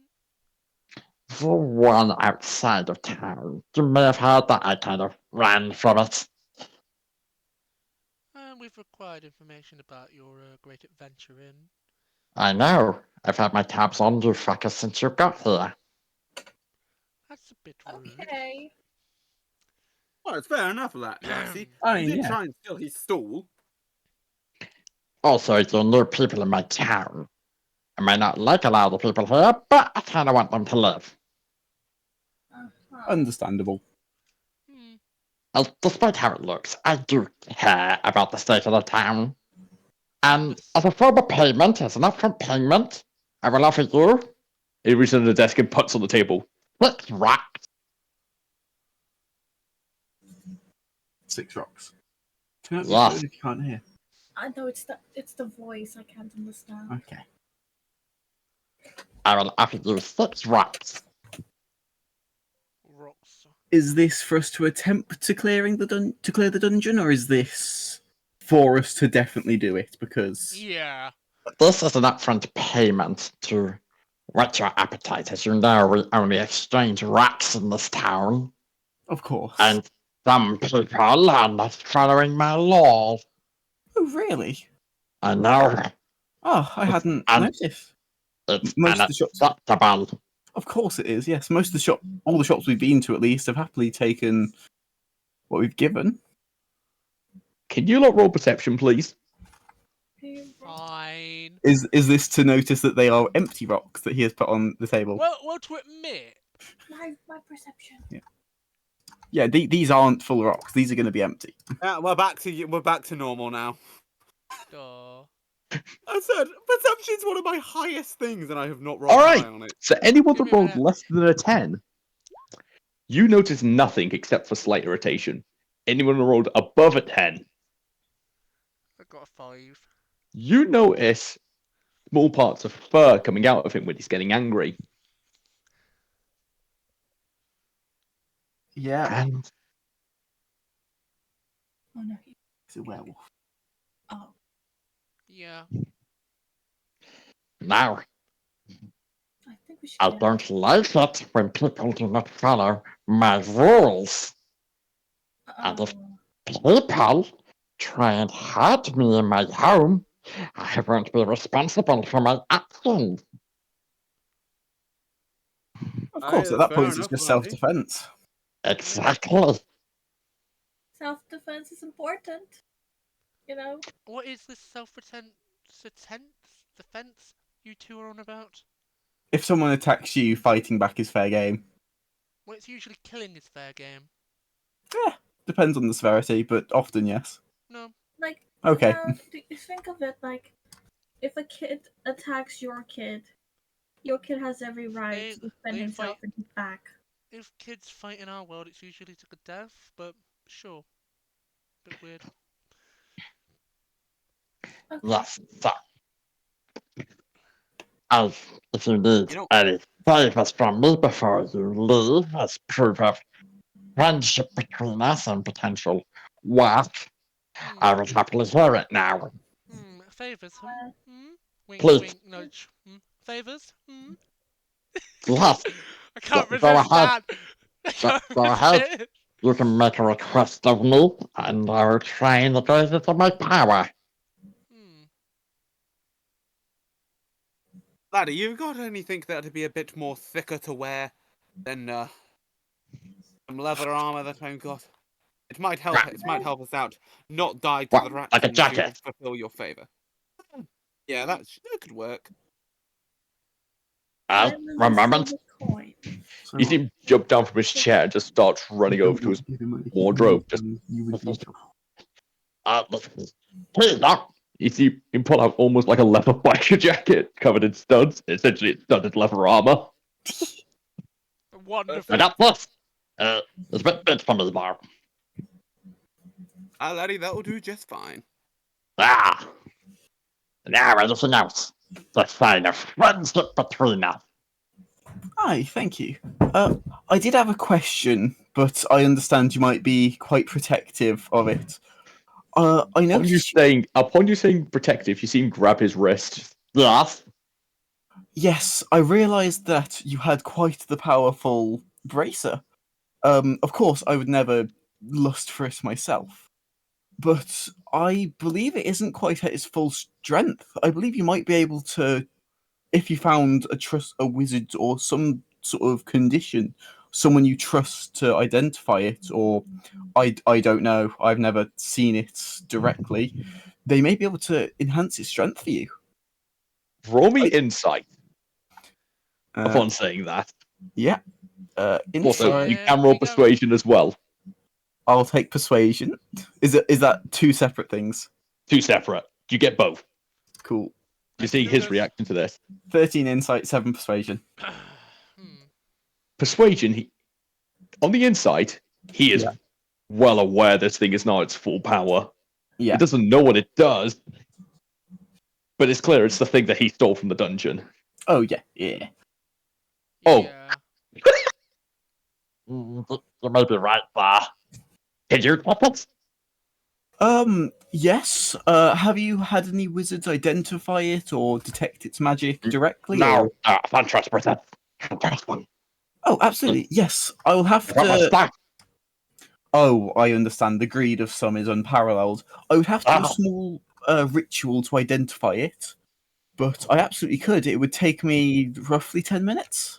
The one outside of town. You may have heard that I kind of ran from it. We've required information about your great adventure in. I know. I've had my tabs on you fuckers since you got here. That's a bit rude. Okay. Well, it's fair enough, Lassie. I You mean, did yeah. try and steal his stool. Also, you're new people in my town. I may not like a lot of the people here, but I kind of want them to live. Understandable. Despite how it looks, I do care about the state of the town. And Yes. as a form of payment, as an upfront payment, I will offer you He reaches under the desk and puts on the table. 6 rocks. 6 rocks. Turn up Yes. your phone if you can't hear. I know it's the voice I can't understand. Okay. I will offer you 6 rocks. Rocks. Is this for us to attempt to clear the dungeon, or is this for us to definitely do it? Because Yeah. This is an upfront payment to whet your appetite. As you know, we only exchange rocks in this town. of course. And some people are not following my law. Oh, really? I know. Oh, I hadn't And- noticed. It's Most of the shops. unacceptable. Of course it is. Yes, most of the all the shops we've been to, at least, have happily taken what we've given. Can you lot roll perception, please? Fine. Is this to notice that they are empty rocks that he has put on the table? Well, to admit. My perception. Yeah, these aren't full rocks. These are going to be empty. Yeah, we're back to normal now. Duh. I said perception's one of my highest things, and I have not rolled All right. high on it. So anyone Give that me a rolled minute. less than a 10, you notice nothing except for slight irritation. Anyone who rolled above a 10, I got a 5. you notice small parts of fur coming out of him when he's getting angry. Yeah. And Oh no. It's a werewolf. Oh. Yeah. Now, I think we should. I don't like it when people do not follow my rules. And if people try and hurt me in my home, I won't be responsible for my actions. Of course, Aye, at that's that fair point, it's enough, just Landy. self-defense. Exactly. Self-defense is important. You know. What is this defense you two are on about? If someone attacks you, fighting back is fair game. Well, it's usually killing is fair game. Depends on the severity, but often yes. No. Like. Okay. Do you think of it like, if a kid attacks your kid has every right They- to defend they himself fight- and hit back. If kids fight in our world, it's usually to the death, but sure. Bit weird. Okay. Yes, so. As if you need You know- any favors from me before you leave as proof of friendship between us and potential work, I would happily hear it now. Favors, Wink, Please. wink, nudge. Favors, Yes, I can't Go resist ahead. that. I can't Go ahead. resist. you can make a request of me, and I will try in the greatest of my power. Laddie, you got anything that'd be a bit more thicker to wear than some leather armor that I've got? It might help. Right. It might help us out. Not die to What, the rats like a to jacket? fulfill your favor. Yeah, that could work. One moment. Coin. So you see him jump down from his chair and just starts running over to his wardrobe. Just Peter, you see him pull out almost like a leather biker jacket covered in studs. Essentially, it's studded leather armor. Wonderful. I got this. It's a bit big for me, though. Laddie, that will do just fine. Ah. Now anything else? The sign of friendship between us. Hi, thank you. I did have a question, but I understand you might be quite protective of it. I noticed. Upon you saying protective, you see him grab his wrist. Yes. Yes, I realised that you had quite the powerful bracer. Of course, I would never lust for it myself, but I believe it isn't quite at its full strength. I believe you might be able to, if you found a wizard or some sort of condition, someone you trust to identify it, or I don't know. I've never seen it directly. They may be able to enhance its strength for you. Roll me insight Uh, upon saying that. yeah. Also, Insight. you can roll persuasion as well. I'll take persuasion. Is that two separate things? Two separate. You get both. Cool. You see his reaction to this. 13 insight, 7 persuasion. Persuasion, on the inside, he is Yeah. well aware this thing is not its full power. Yeah. He doesn't know what it does, but it's clear it's the thing that he stole from the dungeon. Oh yeah, yeah. Oh. Yeah. You may be right there. Did you get it? Yes. Have you had any wizards identify it or detect its magic directly? No, Or... fantastic. Fantastic. Oh, absolutely. Yes. I will have to. Oh, I understand. The greed of some is unparalleled. I would have to do a small ritual to identify it, but I absolutely could. It would take me roughly 10 minutes.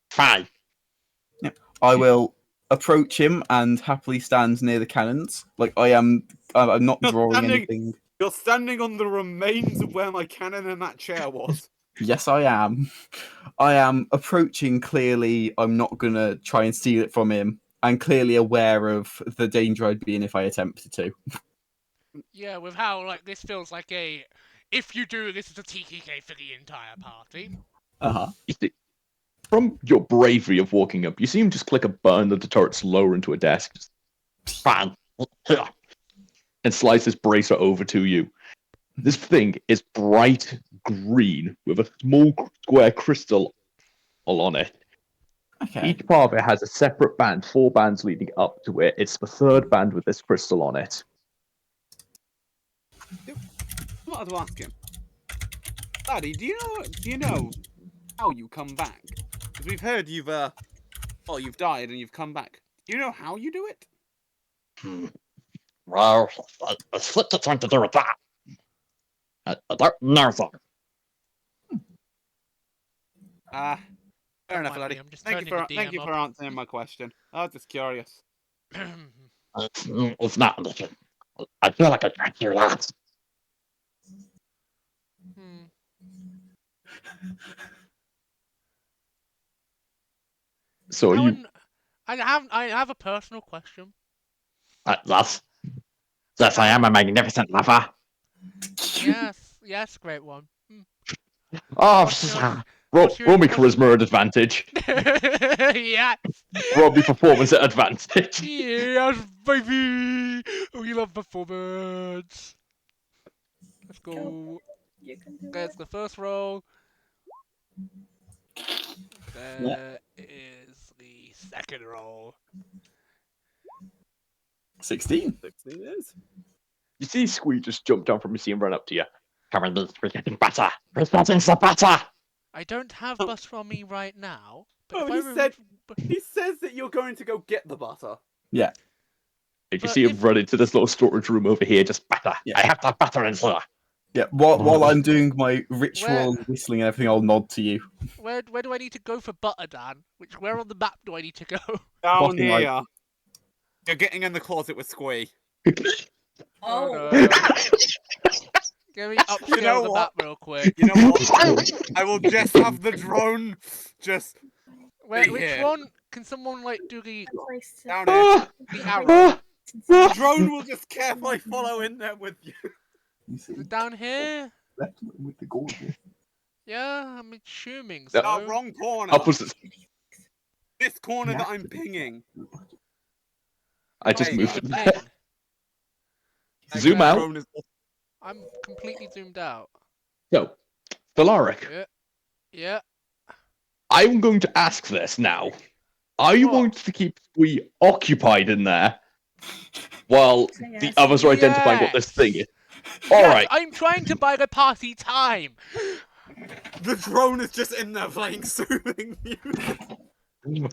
Fine. Yep. I will approach him and happily stand near the cannons. Like I'm not drawing anything. You're standing on the remains of where my cannon and that chair was. Yes, I am. I am approaching clearly. I'm not gonna try and steal it from him. I'm clearly aware of the danger I'd be in if I attempted to. Yeah, with how like this feels like a if you do this is a TKK for the entire party. Uh-huh. You see, from your bravery of walking up, you see him just click a button that the turret's lower into a desk. Just, bang! And slice this bracer over to you. This thing is bright green with a small square crystal on it. Okay. Each part of it has a separate band, 4 bands leading up to it. It's the 3rd band with this crystal on it. I wanted to ask him, Laddie, do you know how you come back? Because we've heard you've died and you've come back. Do you know how you do it? Well, it's what you're trying to do with that. I don't know that. Fair enough, Might be, Laddie. I'm just Thank you turning the thank you DM for answering my question. I was just curious. It's not listen. I feel like I can't hear that. So you... I have a personal question. Yes, I am a magnificent lover. Yes, great one. Oh, roll me charisma at advantage. Yes. Roll me performance at advantage. Yes, baby. We love performance. Let's go. There's the first roll. There is the second roll. 16. 16 is. You see Squee just jump down from his seat and run up to you. Come on, we're getting better. We're getting so better. I don't have butter on me right now. But he says that you're going to go get the butter. Yeah. If you see him run into this little storage room over here, just batter. Yeah. I have that batter in here. Yeah. While I'm doing my ritual whistling and everything, I'll nod to you. Where do I need to go for butter, Dan? Where on the map do I need to go? Down here. You're getting in the closet with Squee. Oh no. Get me upscale the map real quick. You know what? I will just have the drone just. Which one? Can someone like do the down here? The arrow. The drone will just carefully follow in there with you. Down here? With the gorgeous. Yeah, I'm assuming so. No, wrong corner. Opposite. This corner that I'm pinging. I just moved. Ping. Zoom out. I'm completely zoomed out. So, Thalaric. Yeah. I'm going to ask this now. Are you going to keep Squee occupied in there while the others are identifying what this thing is? Alright. I'm trying to buy the party time. The drone is just in there playing soothing music.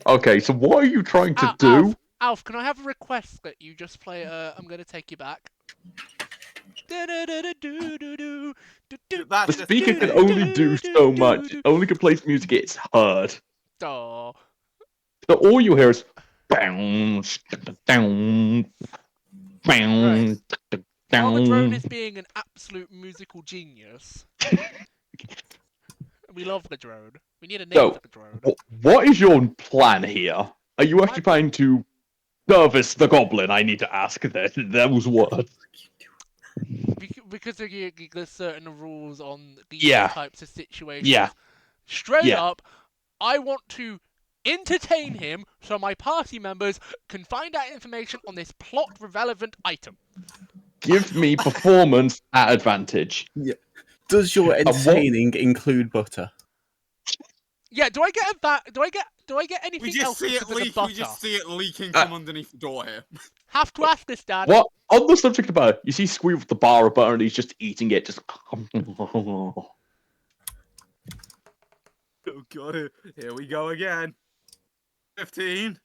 Okay, so what are you trying to Alf, do? Alf, can I have a request that you just play I'm gonna take you back? That's The just speaker can only do so much. It only can play music it's heard. Oh, So all you hear is bounce, down, bounce, while the drone down. is being an absolute musical genius, we love the drone. We need a name So, for the drone. what is your plan here? Are you actually planning to service the goblin? I need to ask those words. Because there's certain rules on these Yeah. types of situations. Yeah. Straight Yeah. up, I want to entertain him so my party members can find out information on this plot-relevant item. Give me performance at advantage. Does your what- entertaining include butter? Yeah, do I get that? Do I get anything we just else see it because of the leak. butter? We just see it leaking from underneath the door here. Have to ask this, Dad. What? On the subject of butter, you see Squeak with the bar of butter and he's just eating it, just... Oh god, here we go again. 15.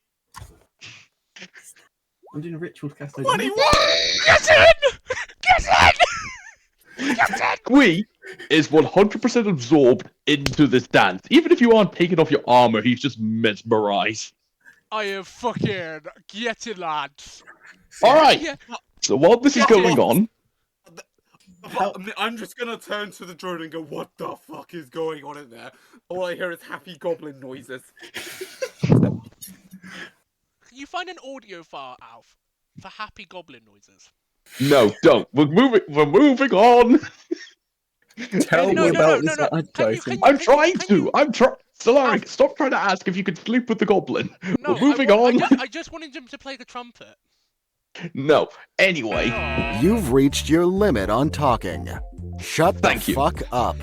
I'm doing a ritual cast. 21! Get in! Get in! Get in! Squeak is 100% absorbed into this dance. Even if you aren't taking off your armor, he's just mesmerized. I am fucking get in, lads. Alright, Yeah. so while this is Get going in. on... I'm just gonna turn to the drone and go, what the fuck is going on in there? All I hear is happy goblin noises. Can you find an audio file, Alf, for happy goblin noises? No, don't. We're moving on. Tell No, me no, about no, this no. item. I'm trying can to. you- I'm trying. Solaric, Alf. stop trying to ask if you could sleep with the goblin. No, We're moving on. I just wanted him to play the trumpet. No. Anyway, Aw. You've reached your limit on talking. Shut the Thank you. fuck up.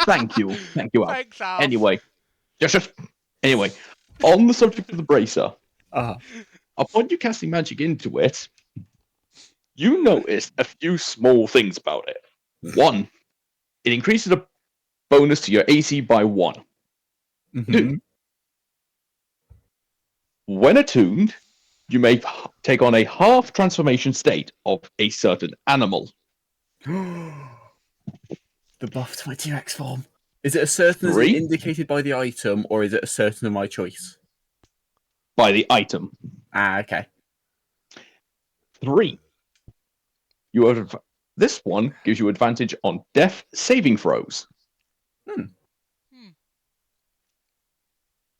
thank you. Thank you, Al. Thanks, Alf. Anyway, just anyway, on the subject of the bracer, upon you casting magic into it, you notice a few small things about it. One, it increases a bonus to your AC by 1. Mhm. When attuned, you may take on a half transformation state of a certain animal. The buff to my T-Rex form. Is it a certain as 3 indicated by the item, or is it a certain of my choice? by the item. Okay. 3. You have this one gives you advantage on death saving throws. Hmm.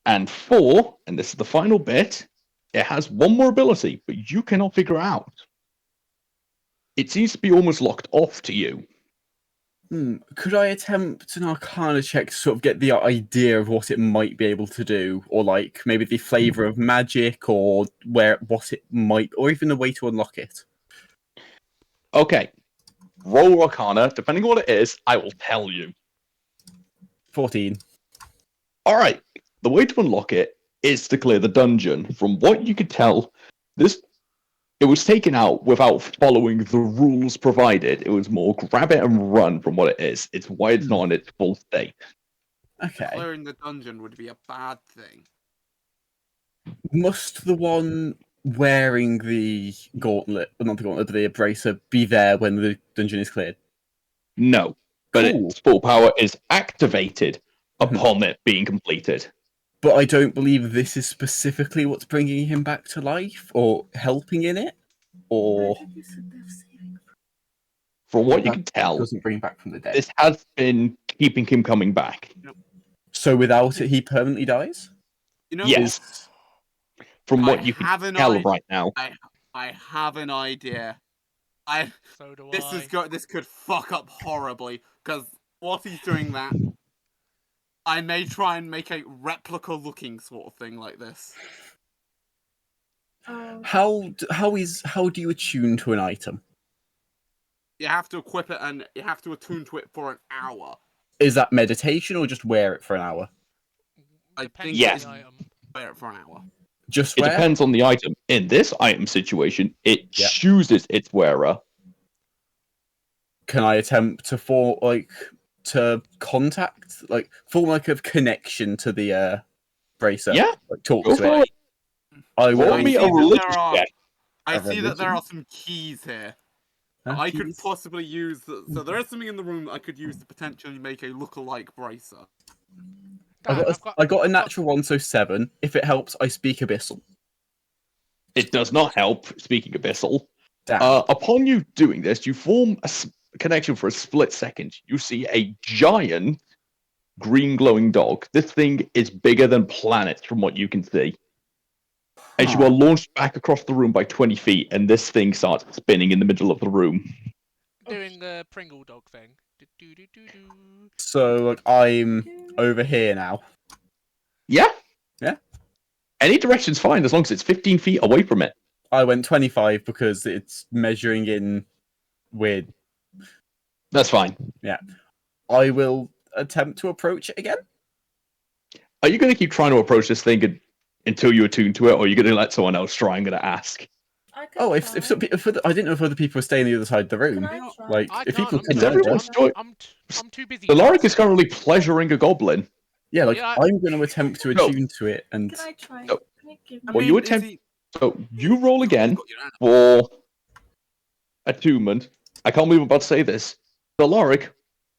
And 4, and this is the final bit, it has one more ability, but you cannot figure out. It seems to be almost locked off to you. Could I attempt an Arcana check to sort of get the idea of what it might be able to do, or like maybe the flavor of magic, or what it might, or even a way to unlock it? Okay. Roll Arcana. Depending on what it is, I will tell you. 14. Alright. The way to unlock it is to clear the dungeon. From what you could tell, it was taken out without following the rules provided. It was more grab it and run from what it is. It's why it's not in its full state. Okay. Clearing the dungeon would be a bad thing. Must the one wearing the gauntlet, not the gauntlet, but the bracer, be there when the dungeon is cleared? No. But Cool. its full power is activated upon it being completed. But I don't believe this is specifically what's bringing him back to life, or helping in it, or From what you can tell, doesn't bring him back from the dead. this has been keeping him coming back. So without it, he permanently dies? You know, Yes. From what I you have can an tell idea. right now. I have an idea. So do This I. is this could fuck up horribly because whilst he's doing that, I may try and make a replica looking sort of thing like this. How do you attune to an item? You have to equip it and you have to attune to it for an hour. Is that meditation or just wear it for an hour? I Depends think on Yes. the item. wear it for an hour. Just It wear? depends on the item. In this item situation, it Yep. chooses its wearer. Can I attempt to to contact, like form like a connection to the bracer. Yeah, like, talk go to for it. it. I will. Roll me a see that religious there are- check. I A see that there religion? are some keys here. Huh, I could keys? possibly use. So there is something in the room that I could use to potentially make a look-alike bracer. Dan, I got a natural one, so 7. If it helps, I speak Abyssal. It does not help, speaking Abyssal. Damn. Upon you doing this, you form a connection for a split second. You see a giant green glowing dog. This thing is bigger than planets from what you can see. As you are launched back across the room by 20 feet, and this thing starts spinning in the middle of the room. doing the Pringle dog thing. Do-do-do-do-do. So like I'm over here now. Yeah. Yeah. Any direction's fine as long as it's 15 feet away from it. I went 25 because it's measuring in weird. That's fine. Yeah. I will attempt to approach it again. Are you going to keep trying to approach this thing until you attune to it, or are you going to let someone else try? I'm going to ask. Oh, if I didn't know if other people were staying on the other side of the room. Like, I if can't, people I'm come It's too- everyone's over, choice. I'm too busy. The Lorik is dancing. currently pleasuring a goblin. yeah, like Yeah, I'm going to attempt to No. attune to it, and Can I try? No. Can I give I Well, me? you mean, attempt. is he- So you roll again got your hand. for attunement. I can't believe I'm about to say this. The Lorik,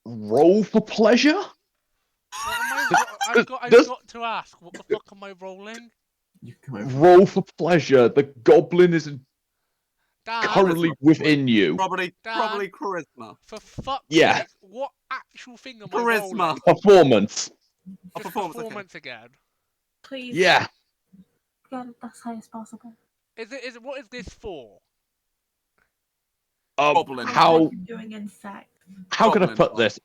roll for pleasure. What am I? I've Does- got to ask. What the fuck am I rolling? you come over. Roll for pleasure. The goblin is Dan, currently within you. Probably Dan. charisma. for fuck's Yeah. sake, what actual thing am I Charisma. rolling? Performance. A Just performance, okay. performance again. Please. Yeah. Get it as high as possible. Is it? What is this for? Goblin. How Doing insects. can I Goblin put fun. this?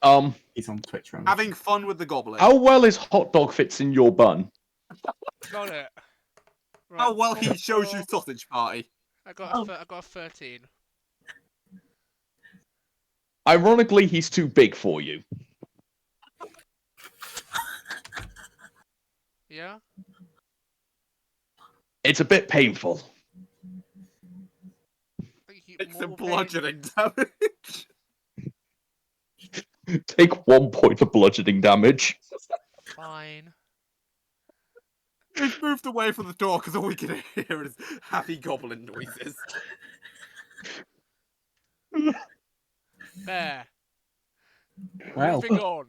He's on Twitch right Having fun with the goblin. How well is hot dog fits in your bun? Got it. Right, How well he four, shows you four. sausage party. I got a 13. Ironically, he's too big for you. Yeah. It's a bit painful. It's a bludgeoning damage. Take 1 point of bludgeoning damage. Fine. We've moved away from the door because all we can hear is happy goblin noises. There. Well, Moving on.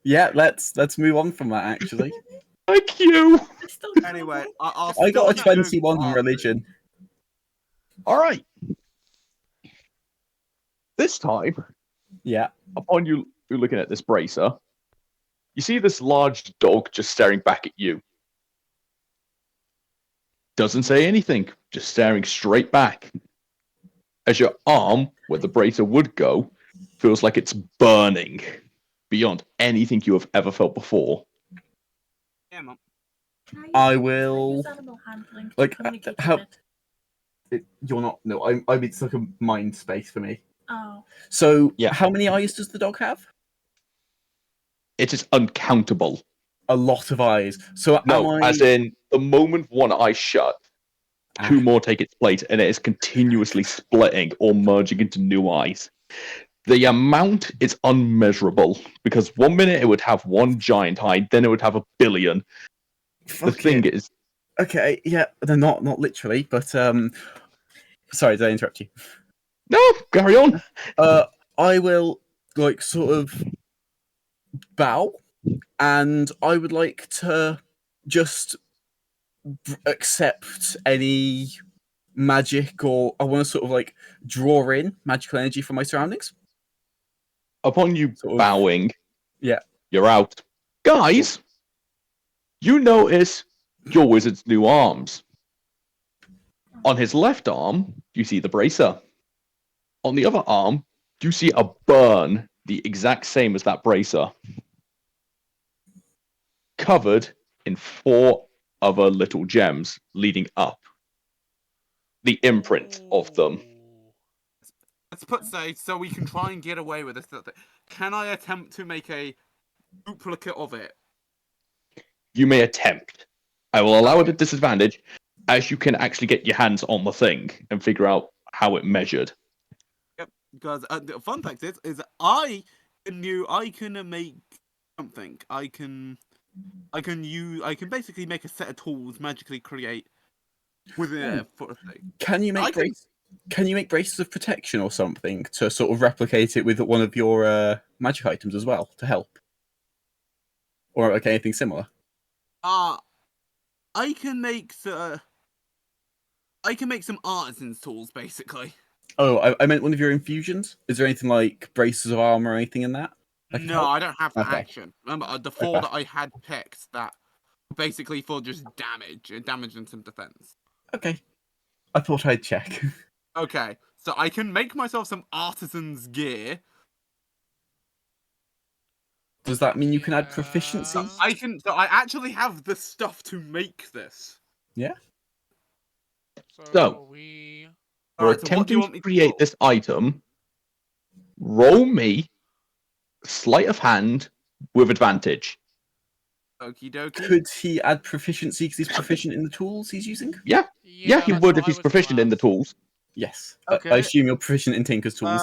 yeah, let's move on from that. Actually, Thank you. Anyway, I'll I got a still go 21 for in religion. All right. This time, Yeah. upon you looking at this bracer, you see this large dog just staring back at you. Doesn't say anything, just staring straight back. As your arm, where the bracer would go, feels like it's burning beyond anything you have ever felt before. Yeah, Mum. I will Use animal handling to like communicate with help. it. You're not. No, I mean it's like a mind space for me. Oh. So, Yeah. how many eyes does the dog have? It is uncountable. A lot of eyes. So, No, am I? as in the moment one eye shut, two more take its place, and it is continuously splitting or merging into new eyes. The amount is unmeasurable because 1 minute it would have one giant eye, then it would have a billion. The thing is, Okay, yeah, they're not literally, but sorry, did I interrupt you? no, carry on. I will like sort of bow, and I would like to just accept any magic, or I want to sort of like draw in magical energy from my surroundings. Upon you Sort of- bowing, Yeah. you're out. Guys, you notice your wizard's new arms. On his left arm, you see the bracer. On the other arm, you see a burn the exact same as that bracer, covered in 4 other little gems leading up. The imprint of them. Let's put so we can try and get away with this. Can I attempt to make a duplicate of it? You may attempt. I will allow it at disadvantage, as you can actually get your hands on the thing and figure out how it measured. Yep. Because the fun fact is I I can make something. I can basically make a set of tools magically create within Ooh. it for a thing. Can you I make can- Can you make braces of protection or something to sort of replicate it with one of your magic items as well to help, or like anything similar? I can make some artisans tools basically. Oh, I meant one of your infusions. Is there anything like braces of armor or anything in that? Could No, help? I don't have that Okay. action. Remember, the four Okay. that I had picked that were basically for just damage and some defense. Okay. I thought I'd check. Okay, so I can make myself some artisan's gear. Does that mean you can add Yeah. proficiency? So I actually have the stuff to make this. Yeah. So, we. for Alright, so what do attempting you to want me to create roll? this item, roll me sleight of hand with advantage. Okie dokie. Could he add proficiency because he's proficient in the tools he's using? Yeah, yeah, he that's would what if I he's was gonna proficient in the ask. tools. Yes. Okay. I assume you're proficient in Tinker's tools.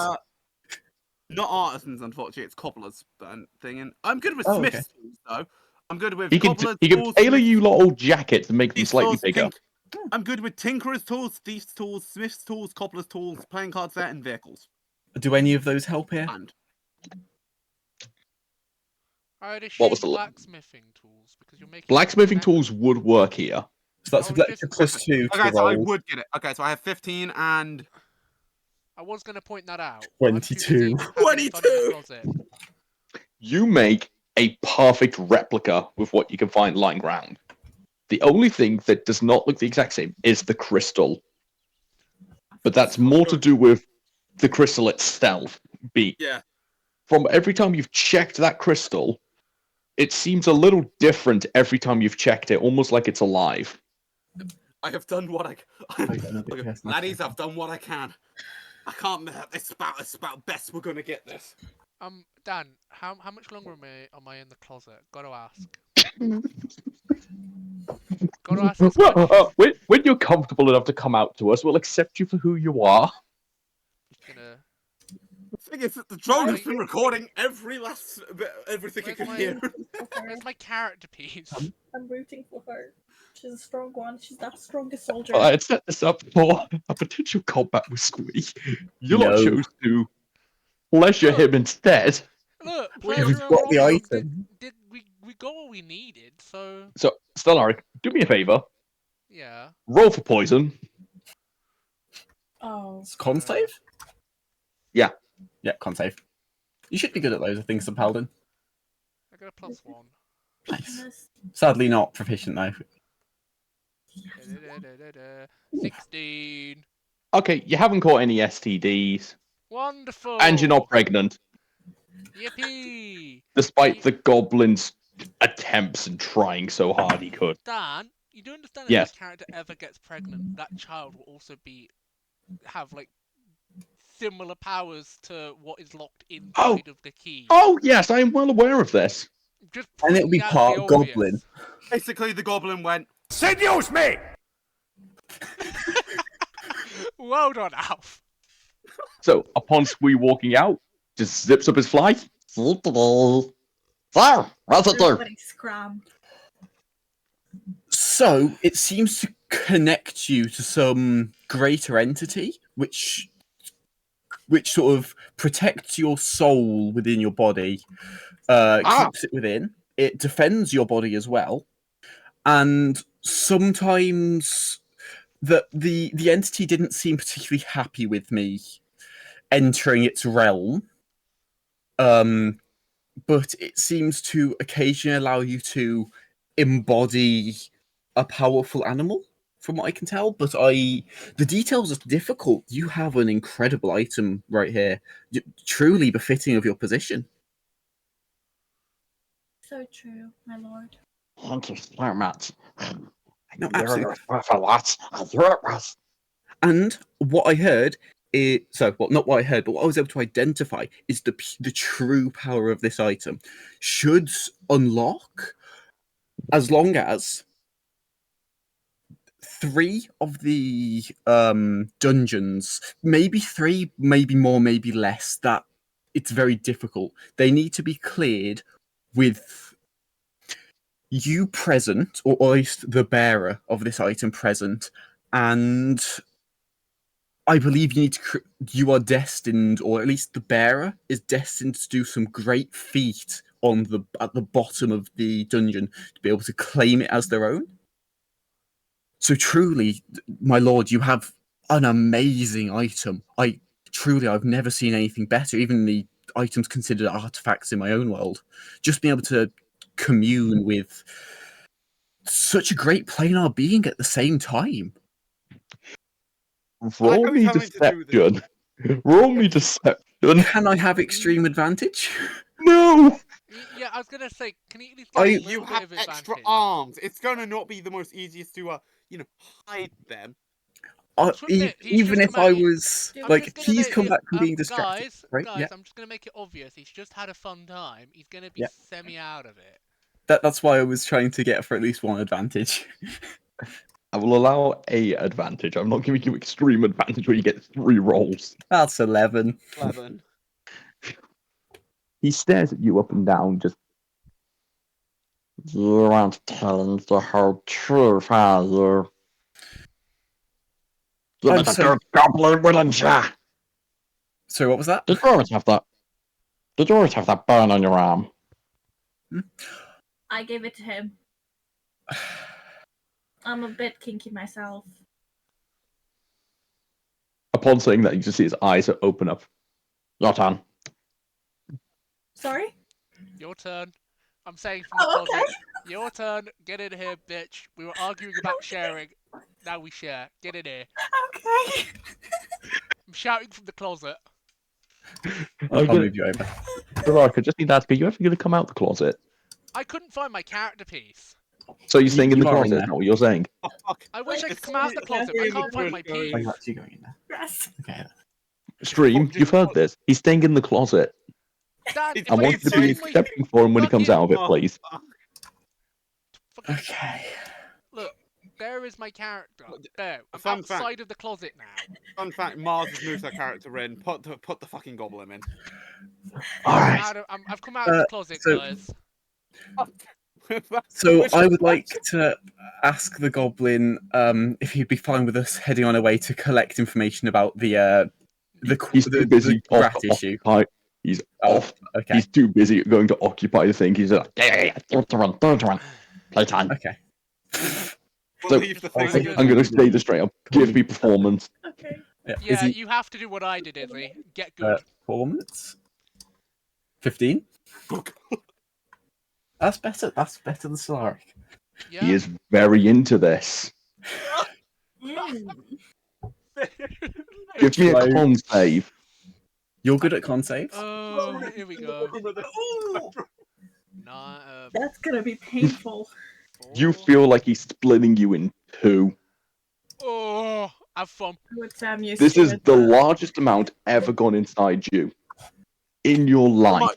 Not artisans, unfortunately. It's cobblers thing. And I'm good with Oh, okay. smiths tools, though. I'm good with He can cobblers he can tools, tailor smiths, you lot old jackets and make them thieves' slightly tools, bigger. I'm good with tinkerers tools, thieves' tools, smiths' tools, cobblers' tools, playing card set, and vehicles. Do any of those help here? And I'd What assume was the blacksmithing tools because you're making blacksmithing mech- tools would work here? So that's I a was just- plus 2 to okay, the so I roll. would get it. Okay, so I have 15 and I was gonna point that out. 22. I'm too busy having it done in the 22. closet. You make a perfect replica with what you can find lying around. The only thing that does not look the exact same is the crystal. But that's more to do with the crystal itself. yeah, From every time you've checked that crystal, it seems a little different every time you've checked it, almost like it's alive. I have done what I I don't know the okay, person. laddies, I've done what I can. I can't mess up. It's about best we're gonna get this. Dan, how much longer am I in the closet? Gotta ask. Gotta ask this question. When you're comfortable enough to come out to us, we'll accept you for who you are. Gonna. The thing is that the drone has Right. been recording every last bit, everything it Where's could my- hear. Where's my character piece? I'm rooting for her. She's a strong one. She's that strongest soldier. I had set this up for a potential combat with Squee. You lot No. chose to pleasure him instead. Look, We've pleasure and got the wrong. item. Did we got what we needed? So So, Stellarik, do me a favor. yeah. Roll for poison. Oh. It's con save? Yeah. Yeah, con save. You should be good at those, I think, as a paladin. I got a +1. Nice. Sadly not proficient, though. 16. Okay, you haven't caught any STDs, Wonderful. and you're not pregnant, Yippee! despite the goblin's attempts and trying so hard he could. Dan, you do understand that Yes. if this character ever gets pregnant, that child will also have like similar powers to what is locked inside of the key. Oh, yes, I am well aware of this. Just And it'll be pointing out part the obvious. goblin. Basically, the goblin went. Seduce me! Well done, Alf. So, upon Squee walking out, just zips up his fly. Sir, how's it do? Everybody scram. So, it seems to connect you to some greater entity, which sort of protects your soul within your body, keeps it within. It defends your body as well, and sometimes the entity didn't seem particularly happy with me entering its realm. But it seems to occasionally allow you to embody a powerful animal, from what I can tell. But the details are difficult. You have an incredible item right here, truly befitting of your position. So true, my lord. Thank you so much. No, absolutely. For what? And what I heard is not what I heard, but what I was able to identify is the true power of this item should unlock as long as 3 of the dungeons, maybe 3, maybe more, maybe less, that it's very difficult. They need to be cleared with you present, or at least the bearer of this item present, and I believe you are destined, or at least the bearer is destined to do some great feat at the bottom of the dungeon to be able to claim it as their own. So truly, my lord, you have an amazing item. I've never seen anything better. Even the items considered artifacts in my own world, just being able to commune with such a great planar being at the same time. Roll me deception. Roll me deception. Can I have extreme advantage? No. Yeah, I was gonna say, can you at least get a little You bit have of extra advantage? arms. It's gonna not be the most easiest to, hide them. Even if I was he's come back from being distracted, guys, right? guys, Yeah. I'm just gonna make it obvious. He's just had a fun time. He's gonna be Yeah. semi out of it. That's why I was trying to get for at least one advantage. I will allow a advantage. I'm not giving you extreme advantage where you get 3 rolls. That's 11. 11. He stares at you up and down, just. You aren't telling the whole truth, are you? You're the good goblin, wouldn't ya? So what was that? Did you always have that? Did you always have that burn on your arm? I gave it to him. I'm a bit kinky myself. Upon saying that, you just see his eyes open up. Your turn. Sorry? Your turn. I'm saying from the closet. Okay. Your turn. Get in here, bitch. We were arguing about sharing. Now we share. Get in here. Okay. I'm shouting from the closet. I'll move you over. Veronica, just need to ask, are you ever going to come out the closet? I couldn't find my character piece. So you're staying in the You are in closet, is there. that what you're saying? Oh, fuck. I wish I could come out the closet, but I can't find my piece. Are you actually going in there? Yes. Okay. Stream, you've heard this. He's staying in the closet. Dan, It's if I I want can you to be find my accepting for him when he comes fucking- out of it, please. Okay. Look, there is my character. There, I'm Fun outside fact. of the closet now. Fun fact: Mars has moved her character in. Put the fucking goblin in. Alright. I've come out of the closet, so- guys. So Which- I would like to ask the goblin if he'd be fine with us heading on our way to collect information about the He's too busy rat issue. He's Oh, off. okay. He's too busy going to occupy the thing. He's like, yeah, don't run. Playtime. Okay. So, leave the thing. I'm going to say this straight up. Give me performance. Okay. Yeah, you have to do what I did, Izzy. Get good. Performance. 15. That's better. That's better than Solaric. Yeah. He is very into this. Give me a con save. You're good at con saves? Oh, here we go. That's gonna be painful. You feel like he's splitting you in 2. Oh, have fun. I'm used This to is it, the but- largest amount ever gone inside you in your life.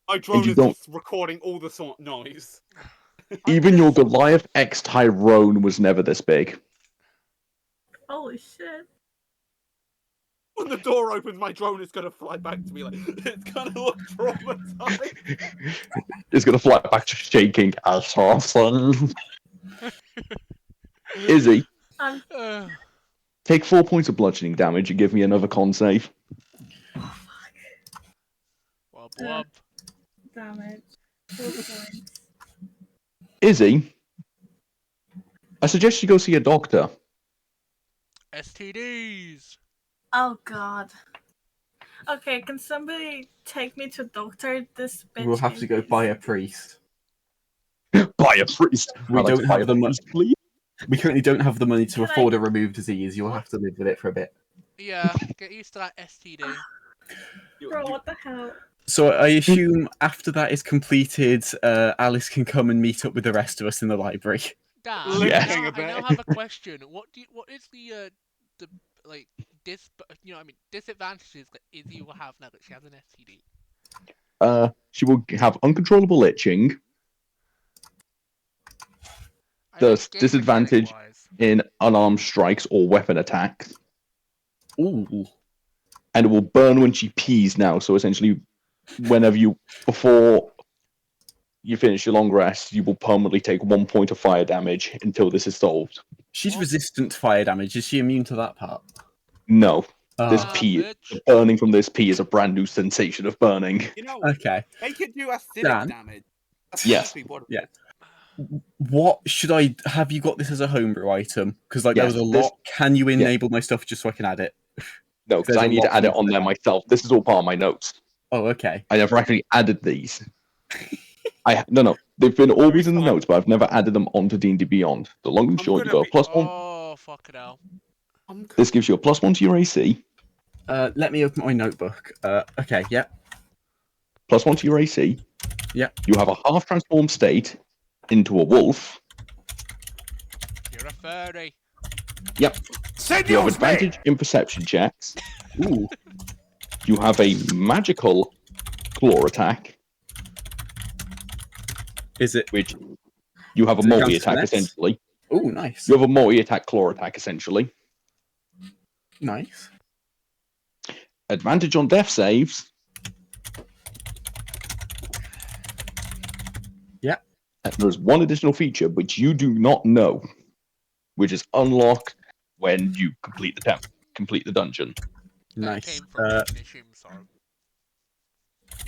My drone you is don't- just recording all the sort noise. Even your Goliath X Tyrone was never this big. Holy shit. When the door opens, my drone is gonna fly back to me like it's gonna look traumatized. It's gonna fly back to shaking assassin. Izzy, take 4 points of bludgeoning damage and give me another con save. Wub wub. Damage. 4 points. Izzy, I suggest you go see a doctor. STDs. Oh god. Okay, can somebody take me to doctor? This bitch. We'll have to go buy a priest. Buy a priest. We I'd like don't to buy have a the money. priest, please. We currently don't have the money to Can afford a remove disease. You'll have to live with it for a bit. Yeah, get used to that STD. Bro, what the hell? So I assume after that is completed, Alice can come and meet up with the rest of us in the library. Dan, Yes. I now have a question. What is the like disadvantages that Izzy will have now that she has an STD? She will have uncontrollable itching. There's disadvantage in unarmed strikes or weapon attacks. Ooh. and it will burn when she pees now. So essentially, before you finish your long rest, you will permanently take 1 point of fire damage until this is solved. She's resistant to fire damage. Is she immune to that part? No, this Ah, pee, bitch. the burning from this pee is a brand new sensation of burning. You know, Okay. they could do acidic Dan? damage. That's Yes. basically what it Yeah. is. What should I have? You got this as a homebrew item? Because like there Yes, was a this- lot. Can you enable my stuff just so I can add it? No, because There's I a need lot to add it for on me to there add. myself. This is all part of my notes. Oh, okay. I never actually added these. No. They've been always in the notes, but I've never added them onto D&D Beyond. The long and I'm short, you gonna got a +1. Oh, fuck it hell. This gives you a +1 to your AC, Let me open my notebook. Okay. Yep. +1 to your AC. Yep. You have a half transformed state into a wolf. You're a furry. Yep. You have advantage in perception checks. Ooh. You have a magical claw attack, Is it? which you have a Does it count multi as attack finesse? essentially. Oh, nice. You have a multi attack claw attack essentially. Nice. Advantage on death saves. Yeah. And there's one additional feature which you do not know, which is unlocked when you complete the dungeon. That Nice. came from finishing, so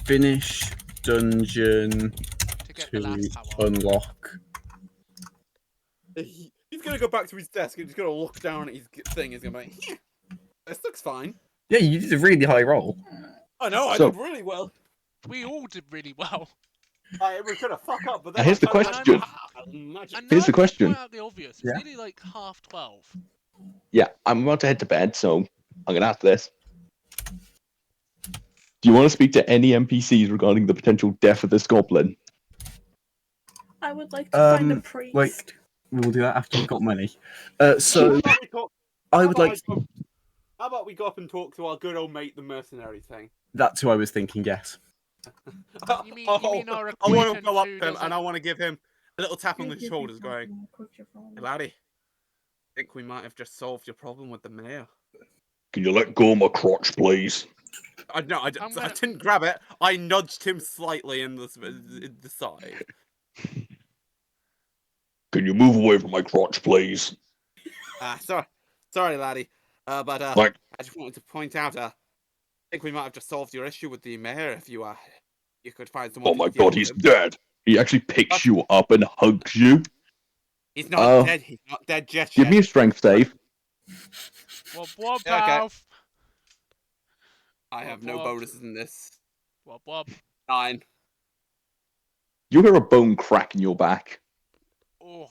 Finish dungeon to get the last to power. unlock. He's gonna go back to his desk and he's gonna look down at his thing. He's gonna be like, yeah, this looks fine. Yeah, you did a really high roll. I know, I So- did really well. We all did really well. I was gonna fuck up, but then Here's I the kinda question. went, "Ah, magic." And Here's now the I'm gonna question. point out the obvious. It's Yeah. nearly like 12:30. Yeah, I'm about to head to bed, so I'm gonna ask this. Do you want to speak to any NPCs regarding the potential death of this goblin? I would like to find a priest. Wait, we'll do that after we've got money. So How about we talk- I how would about like. How about we go up and talk to our good old mate, the mercenary thing? That's who I was thinking. Yes. You mean our I want to acquaintance go up who to him and doesn't- I want to give him a little tap on the shoulders, going, "Hey, laddie, I think we might have just solved your problem with the mayor." Can you let go of my crotch, please? I I'm I gonna- didn't grab it. I nudged him slightly in the side. Can you move away from my crotch, please? Sorry, laddie. But Like, I just wanted to point out, I think we might have just solved your issue with the mayor if you you could find someone. oh to my deal god, with he's him. dead. He actually picks you up and hugs you. He's not Oh. dead. He's not dead just Give yet. me a strength save. Wub wub, Yeah, okay. pal. I have no What? bonuses in this. Wub wub. 9. You hear a bone crack in your back. Oh,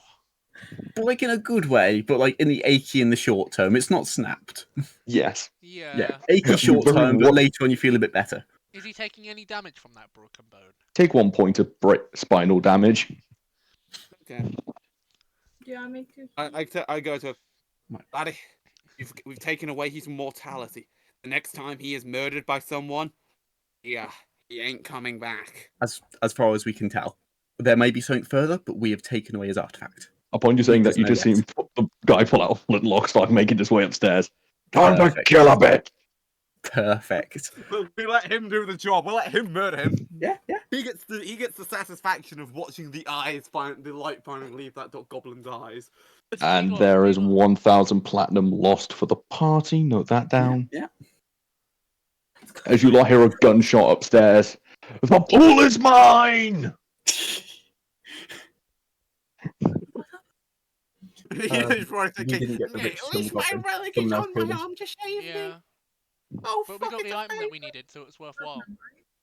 But like in a good way, but like in the achy in the short term. It's not snapped. Yes. yeah. Yeah, achy Yeah, short very term, but what- later on you feel a bit better. Is he taking any damage from that broken bone? Take 1 point of spinal damage. Okay. Yeah, I make you. I go to laddie. We've taken away his mortality. The next time he is murdered by someone, yeah, he ain't coming back. As far as we can tell, there may be something further, but we have taken away his artifact. Upon you saying that, you doesn't just know see the guy pull out a flintlock, start making his way upstairs. Time to Perfect. kill a bit. Perfect. We let him do the job. We'll let him murder him. Yeah, yeah. He gets the satisfaction of watching the light finally leave that goblin's eyes. And Hang on, there is hang on. 1,000 platinum lost for the party. Note that down. Yeah. As you lot hear a gunshot upstairs. The pool is mine! He's probably thinking, didn't get the "Yeah, rich at least silver my thing. brother Someone gets else on my did it. arm to shave me. Yeah. Oh, But we fuck, got it's the a item that we favour." needed, so it's worthwhile.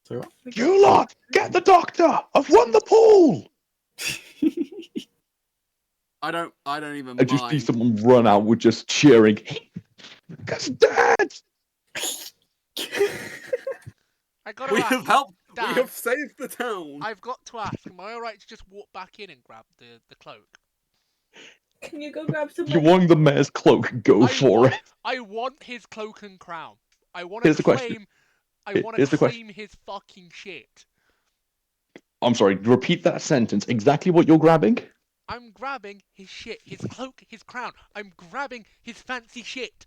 So You lot, get the doctor! I've won the pool! I don't even I just see mind. someone run out with just cheering. Because Dad! I gotta We ask. have helped. Dan, We have saved the town. I've got to ask. Am I alright to just walk back in and grab the cloak? Can you go grab some? You're wanting the mayor's cloak, go for it. I want his cloak and crown. I want Here's to the question. claim. I Here- want here's to the question. claim his fucking shit. I'm sorry, repeat that sentence. Exactly what you're grabbing? I'm grabbing his shit, his cloak, his crown. I'm grabbing his fancy shit.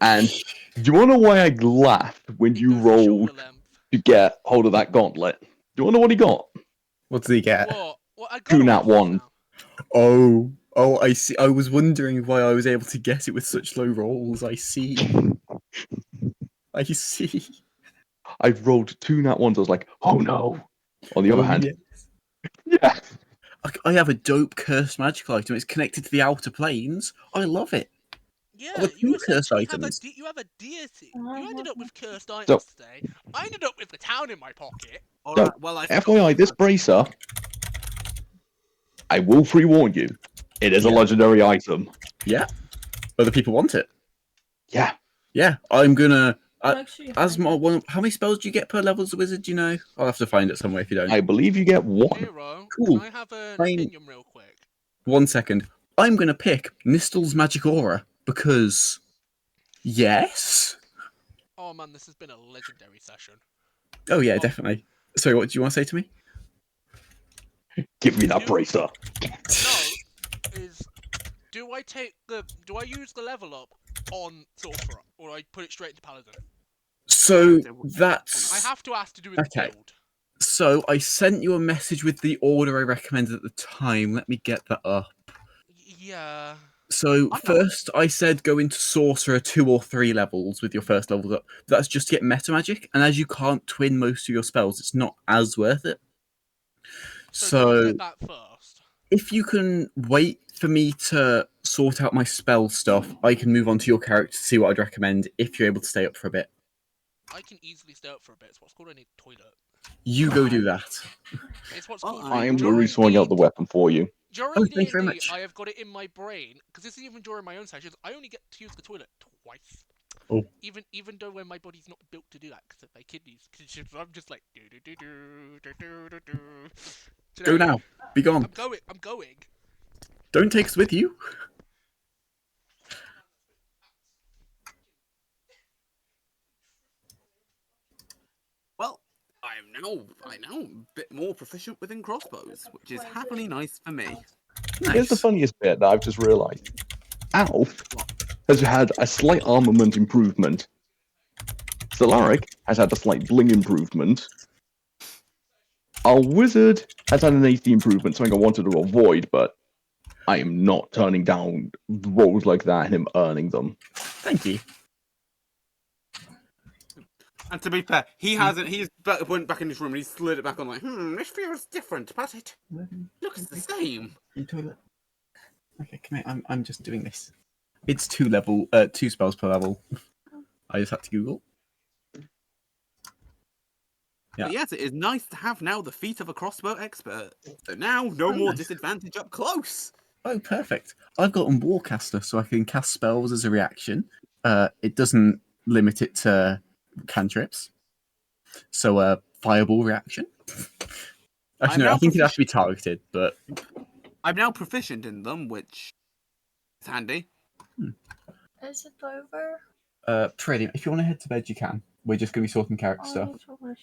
And do you want to know why I laughed when He you goes to shoulder rolled length. to get hold of that gauntlet? Do you want to know what he got? What did he get? What? What? I got Two all nat of these one. now. Oh, I see. I was wondering why I was able to get it with such low rolls. I see. I see. I rolled 2 nat ones. I was like, oh no. On the other hand, yeah. I have a dope cursed magical item. It's connected to the outer planes. I love it. Yeah, got you two cursed essentially have items. you have a deity. You ended up with cursed So- items today. I ended up with the town in my pocket. Alright, well, I forgot FYI, this that. bracer, I will pre-warn you, it is a Yeah. legendary item. Yeah. Other people want it. Yeah. Yeah. I'm gonna. Actually, As my one, how many spells do you get per level as a wizard? Do you know? I'll have to find it somewhere if you don't. I believe you get 1. Hero, Cool. can I have an Fine. opinion real quick? 1 second. I'm gonna pick Nistel's magic aura because. Yes. Oh man, this has been a legendary session. Oh yeah, definitely. Sorry, what do you want to say to me? Give me that You- bracer. No, do I use the level up on sorcerer or I put it straight into paladin? So I that's have to ask to do with the okay. build. So I sent you a message with the order I recommended at the time. Let me get that up. Yeah. So first I said go into sorcerer 2 or 3 levels with your first level up. That's just to get meta magic, and as you can't twin most of your spells, it's not as worth it. So do So get that first. if you can wait for me to sort out my spell stuff, I can move on to your character to see what I'd recommend if you're able to stay up for a bit. I can easily stay up for a bit. It's what's called I need a toilet. You go do that. It's what's Well, called. I am during re-swing out the D&D weapon for you. During Oh, thank you very D&D, much. I have got it in my brain because this is even during my own sessions. I only get to use the toilet twice. Oh. Even though when my body's not built to do that because of my kidneys, I'm just like do do do do do do do do. Do you Go know what I now. mean? Be gone. I'm going. Don't take us with you. Well, I'm now a bit more proficient within crossbows, which is happily nice for me. Here's the Nice. funniest bit that I've just realised. Alf has had a slight armament improvement. Solaric has had a slight bling improvement. Our wizard has had an AC improvement, something I wanted to avoid, but I am not turning down rolls like that and him earning them. Thank you. And to be fair, he hasn't. He's went back in his room and he slid it back on like, this feels different, but it looks the same. Toilet. Okay, come here. I'm just doing this. It's 2 spells per level. I just had to Google. Yeah. But yes, it is nice to have now the feat of a crossbow expert. So now, no more nice. disadvantage up close. Oh, perfect. I've got on Warcaster, so I can cast spells as a reaction. It doesn't limit it to cantrips. So, fireball reaction. Actually, no, I think it has to be targeted, but I'm now proficient in them, which is handy. Is it over? pretty. If you want to head to bed, you can. We're just going to be sorting character stuff.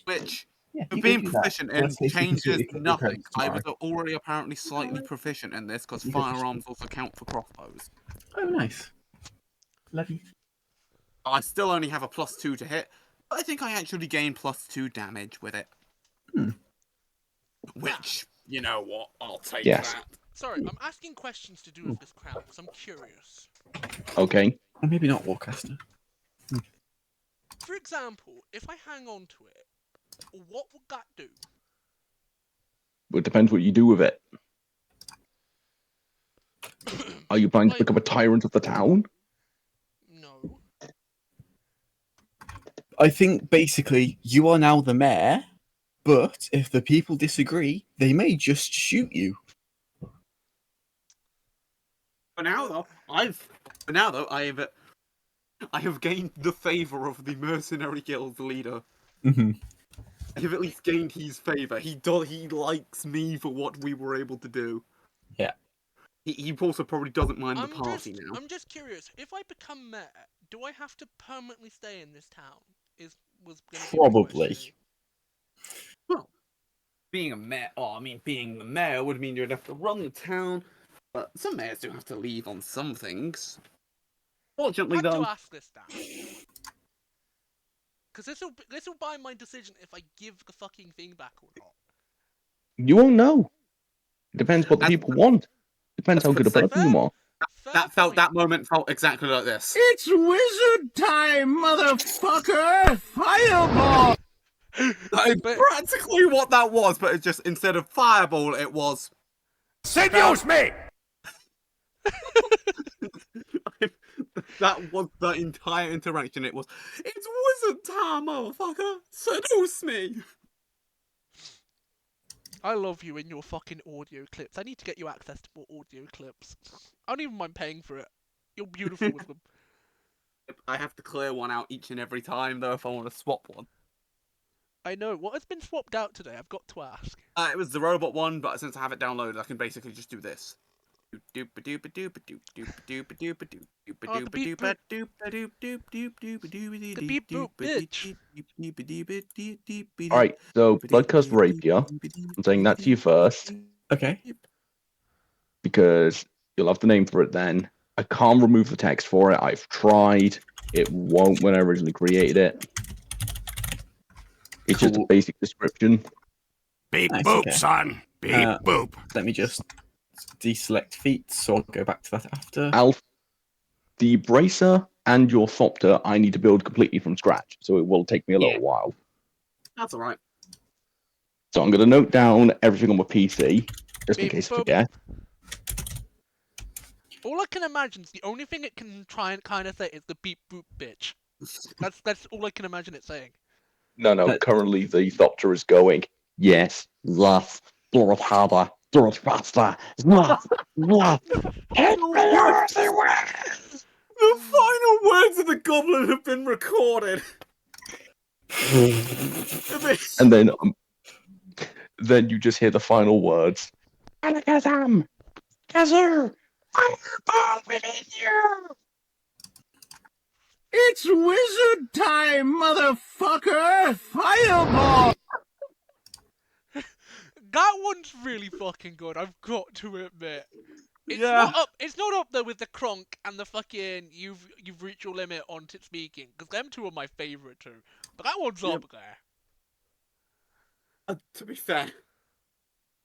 Which, Yeah, for you go being do that. proficient in Let's say so you can sort changes your nothing. character I was tomorrow. already apparently slightly proficient in this because You go for firearms also count for crossbows. Oh, nice. Love you. I still only have a +2 to hit, but I think I actually gain +2 damage with it. Which, you know what, I'll take that. Sorry, I'm asking questions to do with this crown because I'm curious. Okay. Or maybe not Warcaster. For example, if I hang on to it, what would that do? It depends what you do with it. Are you planning to become a tyrant of the town? No. I think basically you are now the mayor, but if the people disagree, they may just shoot you. For now, though, I have gained the favor of the mercenary guild leader. Mm-hmm. I have at least gained his favor. He likes me for what we were able to do. Yeah. He also probably doesn't mind the party now. I'm just curious. If I become mayor, do I have to permanently stay in this town? Probably. Well, being the mayor would mean you'd have to run the town, but some mayors do have to leave on some things. Fortunately, Had to though, ask this, Dan. Because this'll bind my decision if I give the fucking thing back or not. You won't know. It depends what the As- people want. Depends as how for good a the person you are. Fair point. that moment felt exactly like this. It's wizard time, motherfucker! Fireball! That is But- practically what that was, but it's just instead of fireball, it was. Seduce me! That was the entire interaction. It was. It's wizard time, motherfucker. Seduce me. I love you in your fucking audio clips. I need to get you access to more audio clips. I don't even mind paying for it. You're beautiful with them. I have to clear one out each and every time, though, if I want to swap one. I know. What has been swapped out today? I've got to ask. It was the robot one, but since I have it downloaded, I can basically just do this. The beep boop bitch. Alright, so Bloodcust Rapier. I'm saying that to you first, Okay. because you'll have the name for it then. I can't remove the text for it. I've tried. It won't when I originally created it. It's just a Cool. basic description. Beep Nice, boop, okay. son. Beep Uh, boop. Let me just deselect feats, so I'll go back to that after. Alf, the bracer and your thopter I need to build completely from scratch, so it will take me a little while. That's alright. So I'm going to note down everything on my PC, just in Beep case I boop. forget. All I can imagine is the only thing it can try and kind of say is the beep boop bitch. That's all I can imagine it saying. No, currently the thopter is going, yes, thus, Dorothy Harbour, Dorothy Faster, The final words of the goblin have been recorded. and then you just hear the final words. Alakazam! Kazoo! Fireball within you! It's wizard time, motherfucker! Fireball! That one's really fucking good. I've got to admit. It's Yeah. not up there with the Kronk and the fucking you've reached your limit on speaking, because them two are my favourite too. But that one's up there. To be fair,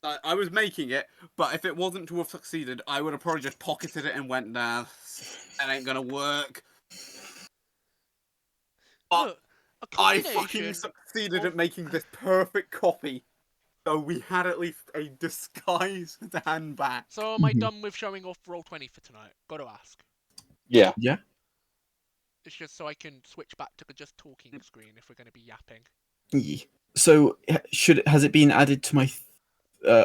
I was making it, but if it wasn't to have succeeded, I would have probably just pocketed it and went, nah, that ain't gonna work. But Look, a I combination fucking succeeded of- at making this perfect copy. So we had at least a disguised hand back. So am I done with showing off Roll20 for tonight? Gotta ask. Yeah. Yeah. It's just so I can switch back to the just talking screen if we're going to be yapping. Yeah. So has it been added to my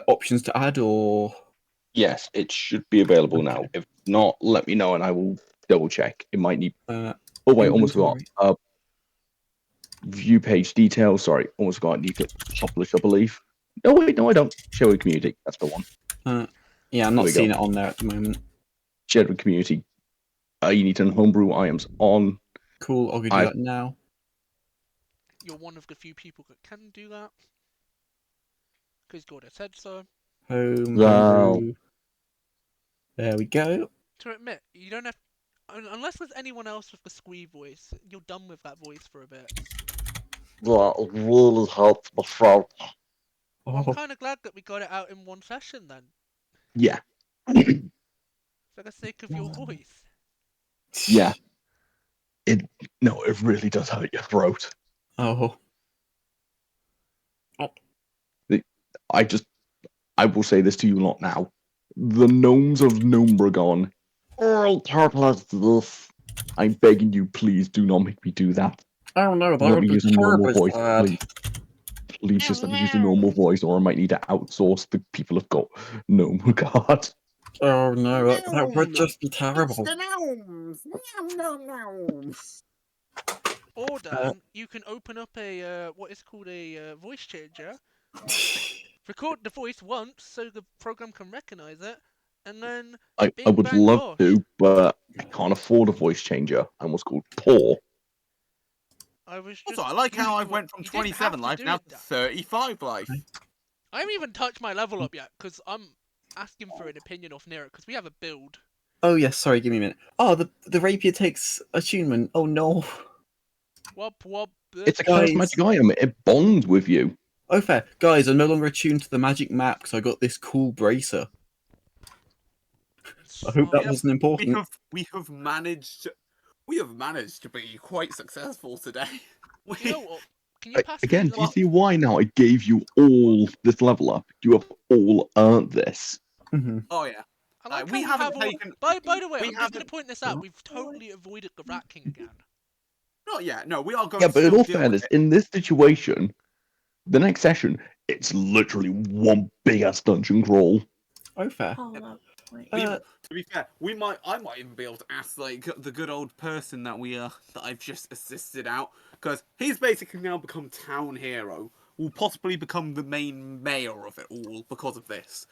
options to add, or? Yes, it should be available now. Okay. If not, let me know and I will double check. It might need. Uh, Oh wait, almost forgot. inventory. View page details. Sorry, almost forgot. I need to publish, I believe. No, wait, no, I don't. Share with community. That's the one. Yeah, I'm There not we seeing go. it on there at the moment. Shared with community. You need to homebrew items on. Cool, I'll go do that now. You're one of the few people that can do that. Because God has said so. Home. Wow. Homebrew. There we go. To admit, you don't have... Unless there's anyone else with the squee voice, you're done with that voice for a bit. That really helps my throat. Well, I'm Oh, kind of glad that we got it out in one session then. Yeah. For the sake of your voice. Yeah. It really does hurt your throat. Oh. I will say this to you lot now. The gnomes of Gnomebragon. Oh, turtles this. I'm begging you, please do not make me do that. Oh no, Let me use a normal voice, please. Please just let me use a normal voice, or I might need to outsource the people who've got Gnome Regard. Oh no, that would just be terrible. It's the gnomes! Gnomes! Or Dan, you can open up a, what is called a voice changer. Record the voice once so the program can recognize it, and then I bing, would bang, love bosh. to, but I can't afford a voice changer. I'm what's called poor. I was just Also, I like how I you- went from you didn't 27 have to life do now it, to Dan. 35 life. I haven't even touched my level up yet, because I'm asking for an opinion off Nero, because we have a build. Oh yes, sorry, give me a minute. Oh, the rapier takes attunement. Oh no. Wop wop. It's a Guys. charismatic item. It bonds with you. Oh fair. Guys, I'm no longer attuned to the magic map because I got this cool bracer. I hope that Oh, wasn't important. We have managed to be quite successful today. You know what? Can you pass Again, me do you the... see why now I gave you all this level up? You have all earned this. Mhm. Oh yeah. I like we how haven't have all... taken. By the way, we I'm just going to haven't- point this out. We've totally avoided the Rat King again. Not yet. No, we are going Yeah, to but in still all deal fairness, with it. in this situation, the next session, it's literally one big ass dungeon crawl. Oh fair. Hold up. Wait. To be fair, I might even be able to ask like the good old person that that I've just assisted out, because he's basically now become town hero. Will possibly become the main mayor of it all because of this.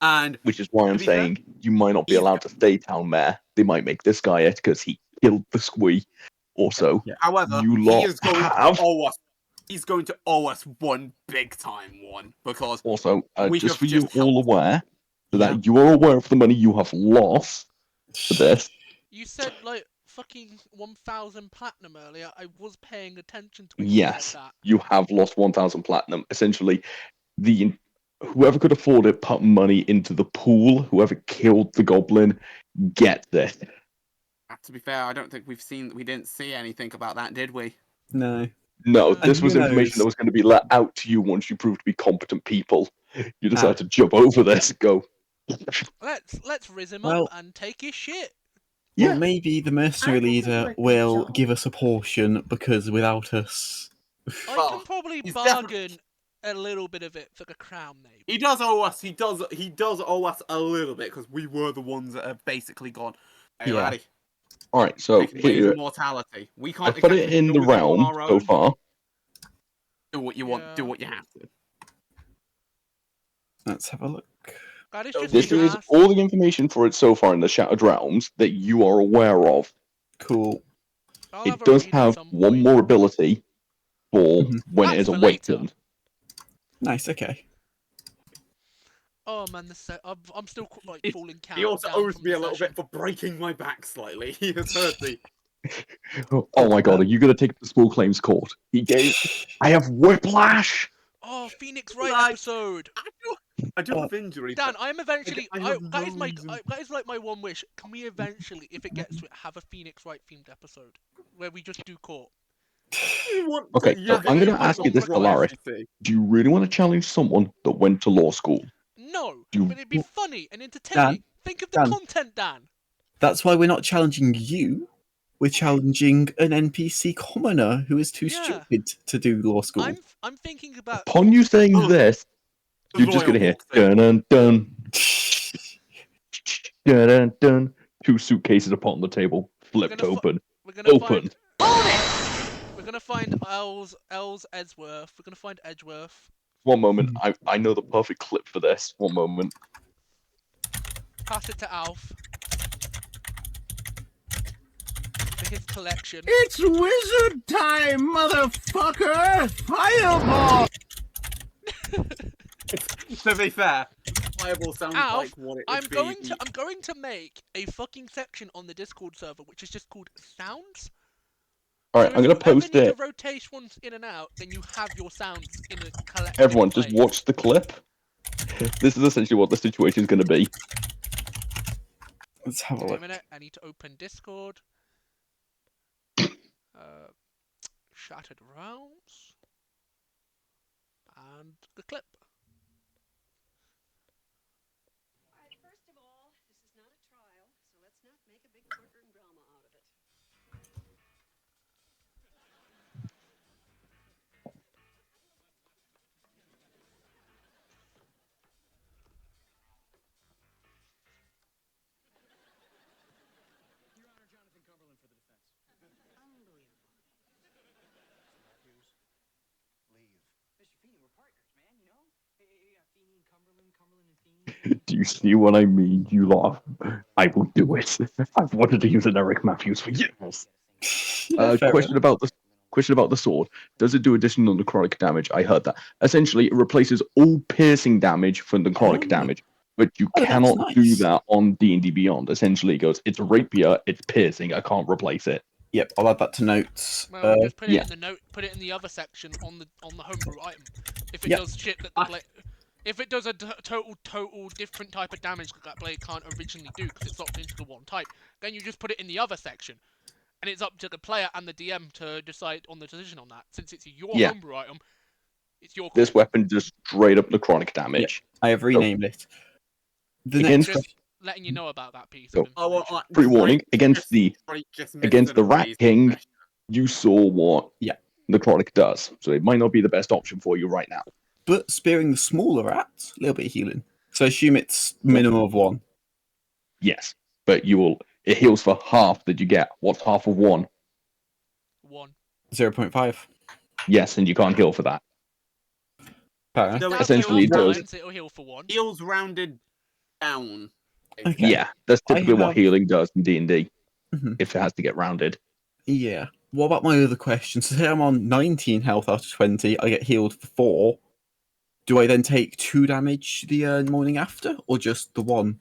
And Which is why I'm to be fair, saying you might not be he's- allowed to stay town mayor. They might make this guy it because he killed the squee. Also, however, you he lot is going have. to owe us. He's going to owe us one big time one, because Also, we just have for you just all helped. aware, so that you are aware of the money you have lost for this. You said, like, fucking 1,000 platinum earlier. I was paying attention to when you Yes, said that. you have lost 1,000 platinum. Essentially, whoever could afford it put money into the pool. Whoever killed the goblin, get this. To be fair, I don't think we didn't see anything about that, did we? No. No, And this who was information knows? that was going to be let out to you once you proved to be competent people. You decided Ah. to jump over this. Go. Let's riz him Well- up and take his shit. Well, Yeah. maybe the mercenary leader will give us a portion because without us. I Well, can probably he's bargain a little bit of it for the crown, maybe. He does owe us. He does owe us a little bit, because we were the ones that have basically gone. Hey, Yeah. laddie, All right, so take away here, immortality. We I can't. put it exactly in deal the with it on realm our so own. far. Do what you want. Do Yeah. what you have to. Let's have a look. That is So just This an is ass. all the information for it so far in the Shattered Realms that you are aware of. Cool. I'll have It a does read at have some one point. more ability for Mhm. when it That's is for later. awakened. Nice. Okay. Oh man, I'm still like falling count. He also down owes from me the a little session. bit for breaking my back slightly. He has hurt me. Oh my god, are you going to take it to Small Claims Court? I have whiplash! Oh, Phoenix Wright Like- episode. I do have injury. Dan, but I'm eventually. I have that is no reason. that is like my one wish. Can we eventually, if it gets to it, have a Phoenix Wright themed episode where we just do court? Okay, so yeah, I'm they going to might ask you want this, right. Dalaris. Do you really want to challenge someone that went to law school? No, You- but it'd be funny and entertaining. Think of the Dan. content, Dan. That's why we're not challenging you. We're challenging an NPC commoner who is too Yeah. stupid to do law school. I'm thinking about. Upon you saying Oh. this, you're just going to hear dun dun dun dun dun dun. 2 suitcases upon the table, flipped gonna fi- open. We're gonna Open. We're gonna find Els Edgeworth. We're gonna find Edgeworth. One moment, I know the perfect clip for this. One moment. Pass it to Alf. For his collection. It's wizard time, motherfucker! Fireball! To be fair, fireball sounds Alf, like what it would be. I'm going to make a fucking section on the Discord server which is just called Sounds. Alright, So I'm if going to you ever post need it. to rotate ones in and out, then you have your sounds in a collection. Everyone, just watch the clip. This is essentially what the situation is going to be. Let's have a Wait a look. minute, I need to open Discord. Shattered Realms. And the clip. First of all, this is not a trial, so let's not make a big courtroom drama out of it. Your Honor, Jonathan Cumberland for the defense. Unbelievable. Leave. Mr. Feeney, we're partners, man, you know? Yeah, Feeney and Cumberland, Cumberland and Feeney. Do you see what I mean? You laugh. I will do it. I've wanted to use an Eric Matthews for years. Yeah, fair Question about the sword. Does it do additional necrotic damage? I heard that. Essentially, it replaces all piercing damage for necrotic Oh. damage. But you Oh, that's cannot do nice. that on D&D Beyond. Essentially, it goes, it's a rapier, it's piercing, I can't replace it. Yep, I'll add that to notes. Well, just put it yeah. in the note. Put it in the other section on the homebrew item. If it Yep. does shit that the blade, if it does a total different type of damage that blade can't originally do because it's locked into the one type, then you just put it in the other section, and it's up to the player and the DM to decide on the decision on that. Since it's your Yeah. homebrew item, it's your call. This weapon does straight up necrotic damage. I have renamed it. The Against next Just letting you know about that piece Go. of information. Pre-warning, against the Rat King, you saw what necrotic does. So it might not be the best option for you right now. But spearing the smaller rats, a little bit of healing. So I assume it's minimum of 1. Yes, but it heals for half that you get. What's half of 1? 1. 0.5. Yes, and you can't heal for that. So Essentially, it does. It'll heal for 1. Heals rounded down. Okay. Yeah, that's typically what healing does in D&D. Mhm. If it has to get rounded. Yeah. What about my other question? So say I'm on 19 health out of 20, I get healed for 4. Do I then take 2 damage the morning after, or just the 1?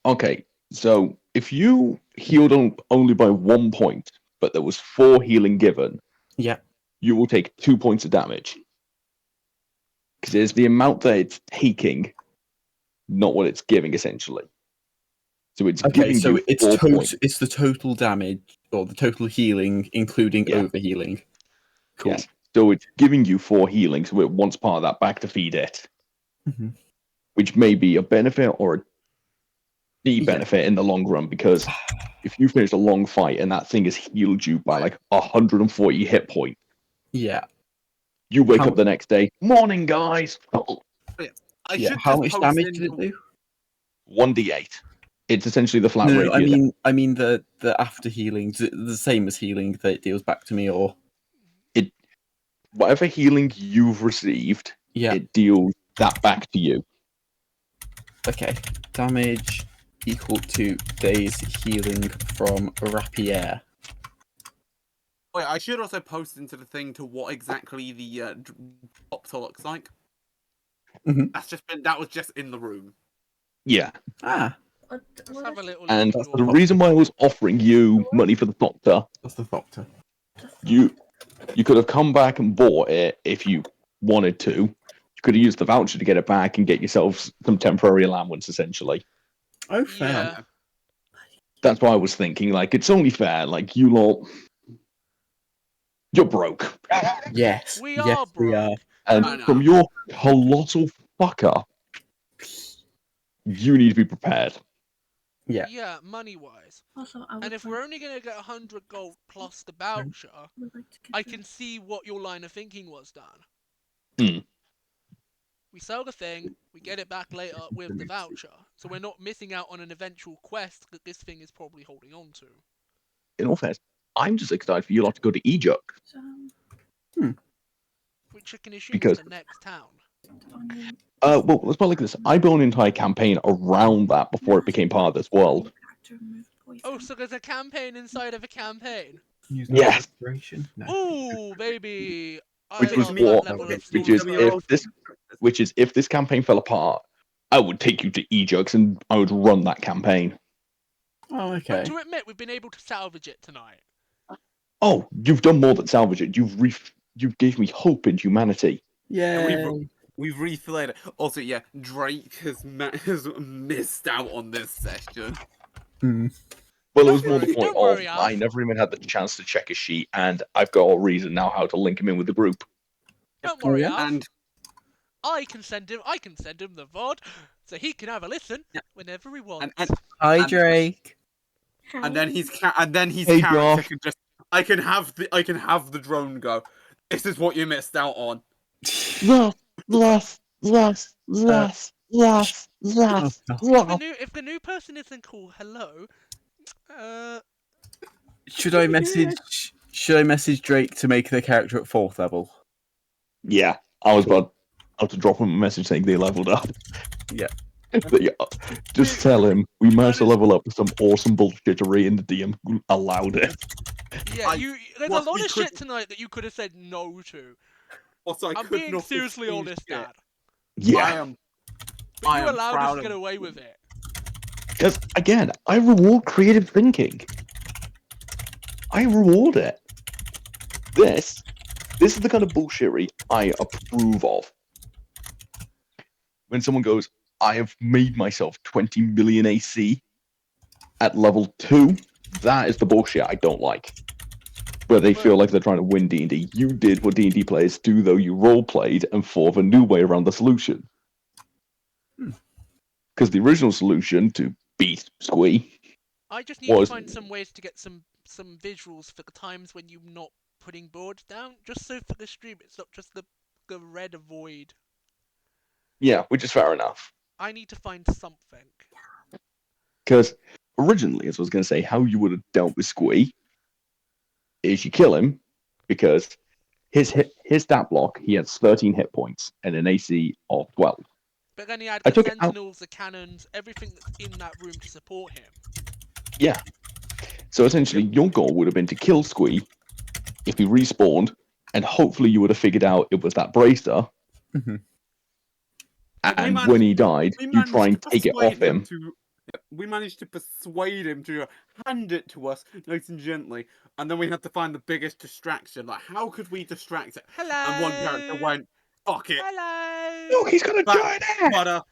Okay, so if you healed only by 1 point, but there was 4 healing given, you will take 2 points of damage. Because it's the amount that it's taking, not what it's giving, essentially. So it's giving so you 4 points. it's the total damage, or the total healing, including overhealing. Cool. Yes. So it's giving you 4 healing, so it wants part of that back to feed it. Mhm. Which may be a benefit or a de-benefit in the long run, because if you finish a long fight and that thing has healed you by like 140 hit points, you wake up the next day, morning guys! How much damage did it do? 1d8. It's essentially the flat No, rapier. I mean the after healing, the same as healing that it deals back to me, or whatever healing you've received, it deals that back to you. Okay, damage equal to days healing from rapier. Wait, I should also post into the thing to what exactly the doctor looks like. That was just in the room. Yeah. Let's have a little And look at the reason why I was offering you money for the doctor, that's the doctor. You could have come back and bought it if you wanted to. You could have used the voucher to get it back and get yourself some temporary allowance, essentially. Oh, fair. Yeah. That's why I was thinking, like, it's only fair. Like, you lot, you're broke. Yes. We yes, are we are. And from your colossal fucker, you need to be prepared. Yeah. Yeah, money-wise. Also, And if we're only going to get 100 gold plus the voucher, I can see what your line of thinking was, Dan. We sell the thing, we get it back later with the voucher, so we're not missing out on an eventual quest that this thing is probably holding on to. In all fairness, I'm just excited for you lot to go to Ejuk. Which I can assume Because- is the next town. Well, let's put it like this. I built an entire campaign around that before it became part of this world. Oh, so there's a campaign inside of a campaign? Yes. Ooh, baby! Which was what? Which is if this campaign fell apart, I would take you to Ejux and I would run that campaign. Oh, okay. But to admit, we've been able to salvage it tonight. Oh, you've done more than salvage it. You've gave me hope in humanity. Yeah. We've refilled it. Also, yeah, Drake has missed out on this session. Well, it was more the worry, point don't worry, of I never even had the chance to check his sheet, and I've got a reason now how to link him in with the group. Don't worry, Alf. And I can send him the VOD, so he can have a listen whenever he wants. Hi, Drake. And then his Hey, character Josh. can just I can have the drone go. This is what you missed out on. Yes. If the new person isn't cool, hello. Should I message Drake to make the character at 4th level? Yeah, I was about to drop him a message saying they leveled up. Yeah. But yeah, just tell him we managed to level up with some awesome bullshittery and the DM allowed it. Yeah, there's a lot of shit tonight that you could have said no to. Also, I'm being seriously honest, Dad. Yeah. But I you am allowed us proud to of get away with it. Because again, I reward creative thinking. I reward it. This is the kind of bullshittery I approve of. When someone goes, I have made myself 20 million AC at level 2, that is the bullshit I don't like. Where they feel like they're trying to win D&D. You did what D&D players do, though. You role-played and thought of a new way around the solution. Because the original solution to beat Squee I just need to was... find some ways to get some visuals for the times when you're not putting boards down, just so for the stream it's not just the red void. Yeah, which is fair enough. I need to find something. Because originally, as I was going to say, how you would have dealt with Squee is you kill him, because his stat block, he has 13 hit points and an AC of 12. But then he had I the took it out. sentinels, the cannons, everything that's in that room to support him. Yeah. So essentially, your goal would have been to kill Squee if he respawned, and hopefully you would have figured out it was that bracer. Mhm. And when he died, you try and take it off him. We managed to persuade him to hand it to us nice and gently, and then we had to find the biggest distraction. Like, how could we distract it? Hello. And one character went, "Fuck it, Hello. Look, he's got a giant ass.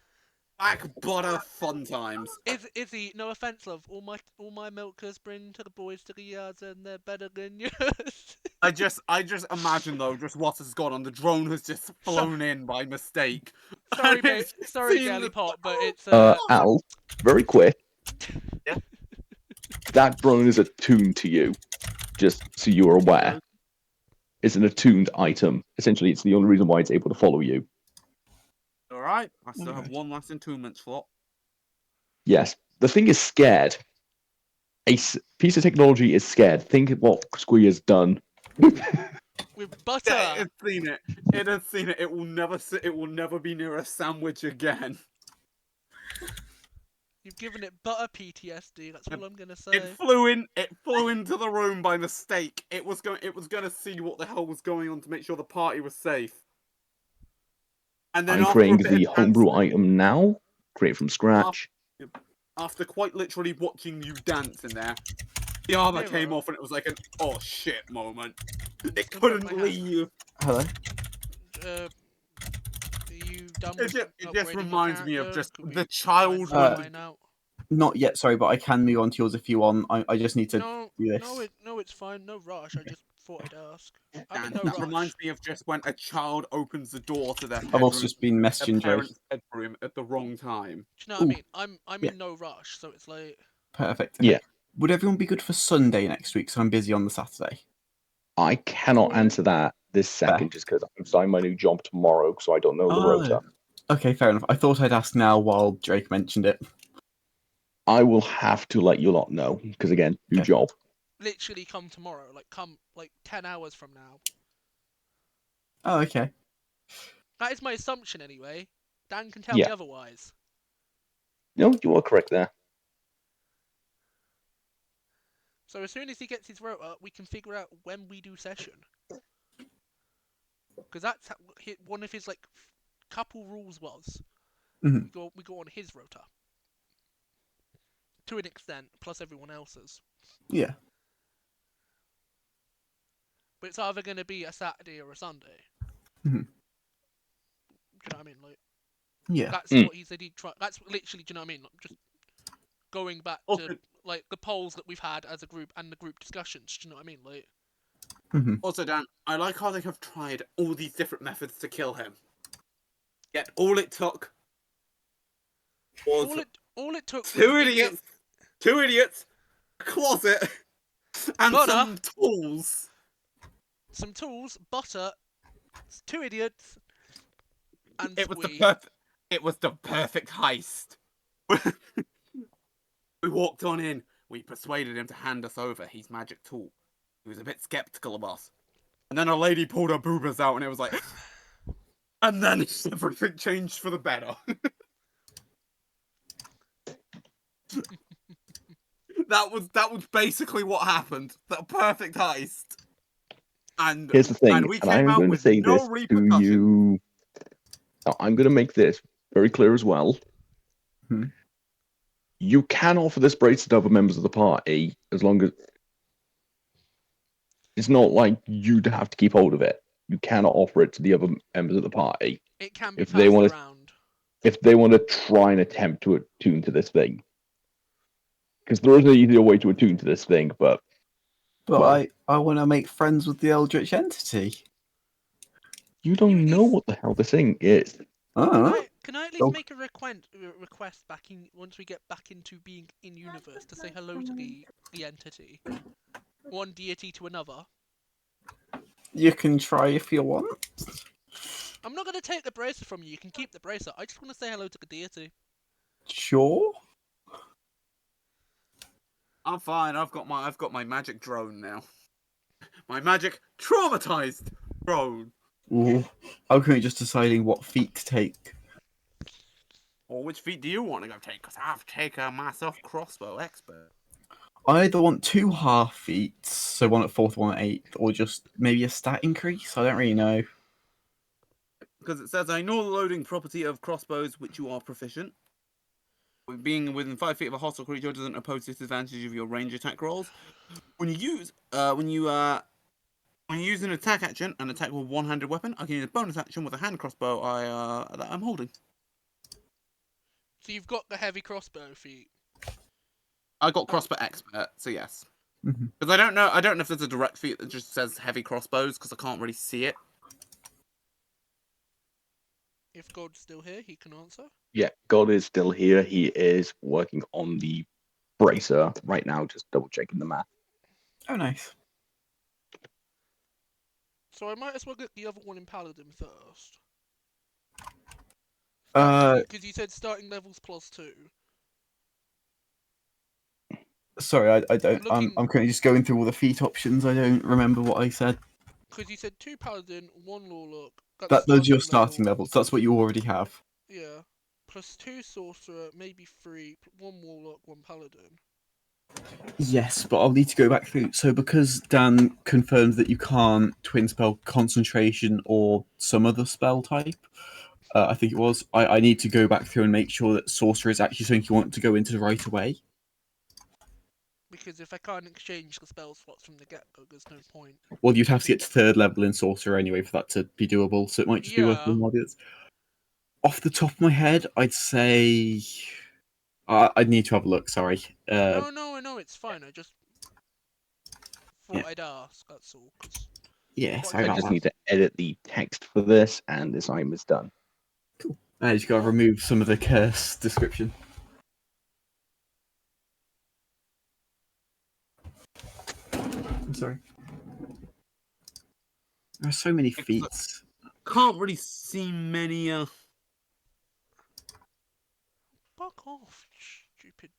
Back butter, fun times." Izzy, no offense, love. All my milkers bring to the boys to the yards, and they're better than yours. I just imagine though, just what has gone on. The drone has just flown in by mistake. Sorry, And mate. it's Sorry, seen Daily the- Pot, but it's Al, very quick. Yeah. That drone is attuned to you, just so you are aware. It's an attuned item. Essentially, it's the only reason why it's able to follow you. All right, I still have one last attunement slot. Yes. The thing is scared. A piece of technology is scared. Think what Squee has done. with butter. Yeah, it's seen it. It has seen it. It will never sit. It will never be near a sandwich again. You've given it butter PTSD. That's all I'm gonna say. It flew in. It flew into the room by mistake. It was going. It was going to see what the hell was going on to make sure the party was safe. And then I'm after a creating bit the of homebrew dancing- item now. Create from scratch. After quite literally watching you dance in there, the armor Hey, came Ro. off and it was like an oh shit moment. It Look at couldn't my hand. leave. Hello. Are you done It with just upgrading your reminds me of character? just Could we the try and child sort when mine out? Not yet, sorry, but I can move on to yours if you want. I just need to No, do this. no, it's fine. No rush. I just thought I'd ask. I'm in And no that rush. reminds me of just when a child opens the door to their I've also bedroom, just been their messaging Jay. parents' bedroom at the wrong time. Do you know what I Ooh. mean? I'm Yeah. in no rush, so it's like Perfect. Yeah. Would everyone be good for Sunday next week? So I'm busy on the Saturday. I cannot answer that this second just because I'm starting my new job tomorrow, so I don't know the rota. Okay, fair enough. I thought I'd ask now while Drake mentioned it. I will have to let you lot know because again, new Okay. job. literally come tomorrow. Like come like 10 hours from now. Oh, okay. That is my assumption anyway. Dan can tell Yeah. me otherwise. No, you are correct there. So as soon as he gets his rota, we can figure out when we do session. Because that's one of his like couple rules was Mhm. we go on his rota. To an extent, plus everyone else's. Yeah. But it's either going to be a Saturday or a Sunday. Mhm. Do you know what I mean? Like, Yeah. that's what he said he'd try. That's literally, do you know what I mean? Like, just going back Okay. to like the polls that we've had as a group and the group discussions. Do you know what I mean? Like, Mhm. Also, Dan, I like how they have tried all these different methods to kill him. Yet all it took was all it took was two idiots, a closet, and Butter. some tools. some tools, butter, 2 idiots, and It was Squee. the perfect heist. We walked on in. We persuaded him to hand us over his magic tool. He was a bit skeptical of us. And then a lady pulled her boobas out and it was like... And then everything changed for the better. That was basically what happened. That perfect heist. And Here's the thing, and we and I'm came out going to with say no this to repercussions. you. Now, I'm going to make this very clear as well. Hmm. You can offer this bracelet to other members of the party as long as it's not like you'd have to keep hold of it. You cannot offer it to the other members of the party It can be if they passed want to. around. If they want to try and attempt to attune to this thing, because there is an easier way to attune to this thing, but But well, I want to make friends with the Eldritch entity. you don't know what the hell this thing is. Can I at least Oh. make a request back in once we get back into being in universe to say hello to the entity, one deity to another? You can try if you want. I'm not gonna take the bracer from you. You can keep the bracer. I just want to say hello to the deity. Sure. I'm fine. I've got my magic drone now. My magic traumatized drone. Ooh. I'm currently just deciding what feat to take. Or which feat do you want to go take? Because I've taken myself crossbow expert. I either want 2 half feats, so one at 4th, one at 8th, or just maybe a stat increase. I don't really know. Because it says, I know the loading property of crossbows which you are proficient. Being within 5 feet of a hostile creature doesn't oppose disadvantage of your range attack rolls. When you use an attack action, an attack with one-handed weapon, I can use a bonus action with a hand crossbow that I'm holding. So you've got the heavy crossbow feat. I got crossbow expert, so yes. Mhm. Because I don't know if there's a direct feat that just says heavy crossbows because I can't really see it. If God's still here, he can answer. Yeah, God is still here. He is working on the bracer right now, just double checking the math. Oh, nice. So I might as well get the other one in Paladin first. Because you said starting levels +2. Sorry, I don't. Looking- I'm currently just going through all the feat options. I don't remember what I said. Because you said 2 Paladin, 1 Lawlock. Those are your starting levels. That's what you already have. Yeah. Plus 2 Sorcerer, maybe 3, 1 Warlock, 1 Paladin. Yes, but I'll need to go back through. So because Dan confirmed that you can't twin spell concentration or some other spell type, I think it was, I need to go back through and make sure that sorcerer is actually something you want to go into right away. Because if I can't exchange the spell slots from the get-go, there's no point. Well, you'd have to get to 3rd level in sorcerer anyway for that to be doable, so it might just be worth doing all this. Off the top of my head, I'd say... I'd need to have a look, sorry. No, it's fine. I just thought I'd ask, that's all. Yes, I just need to edit the text for this, and this item is done. Cool. I just got to remove some of the curse description. I'm sorry. There are so many feats. Can't really see many. Fuck off, stupid.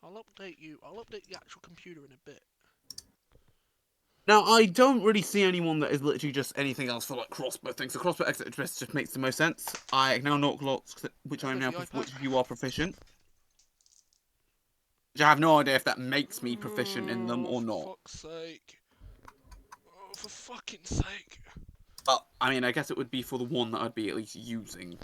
I'll update you. I'll update the actual computer in a bit. Now, I don't really see anyone that is literally just anything else for like crossbow things. So crossbow expert just makes the most sense. I now know lots, which you are proficient. Which I have no idea if that makes me proficient in them or not. For fuck's sake. Oh, for fucking sake. But, I mean, I guess it would be for the one that I'd be at least using.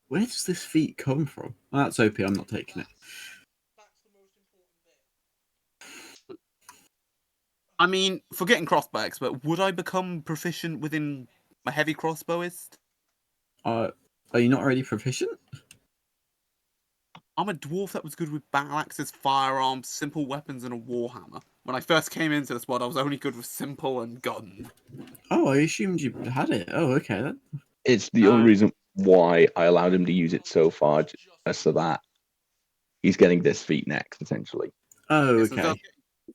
Where does this feat come from? Oh, that's OP, I'm not taking it. I mean, forgetting crossbow expert, would I become proficient within a heavy crossbowist? Are you not already proficient? I'm a dwarf that was good with battle axes, firearms, simple weapons, and a warhammer. When I first came into this world, I was only good with simple and gun. Oh, I assumed you had it. Oh, okay then. It's the only reason why I allowed him to use it so far, so that he's getting this feat next, essentially. Oh, Yeah,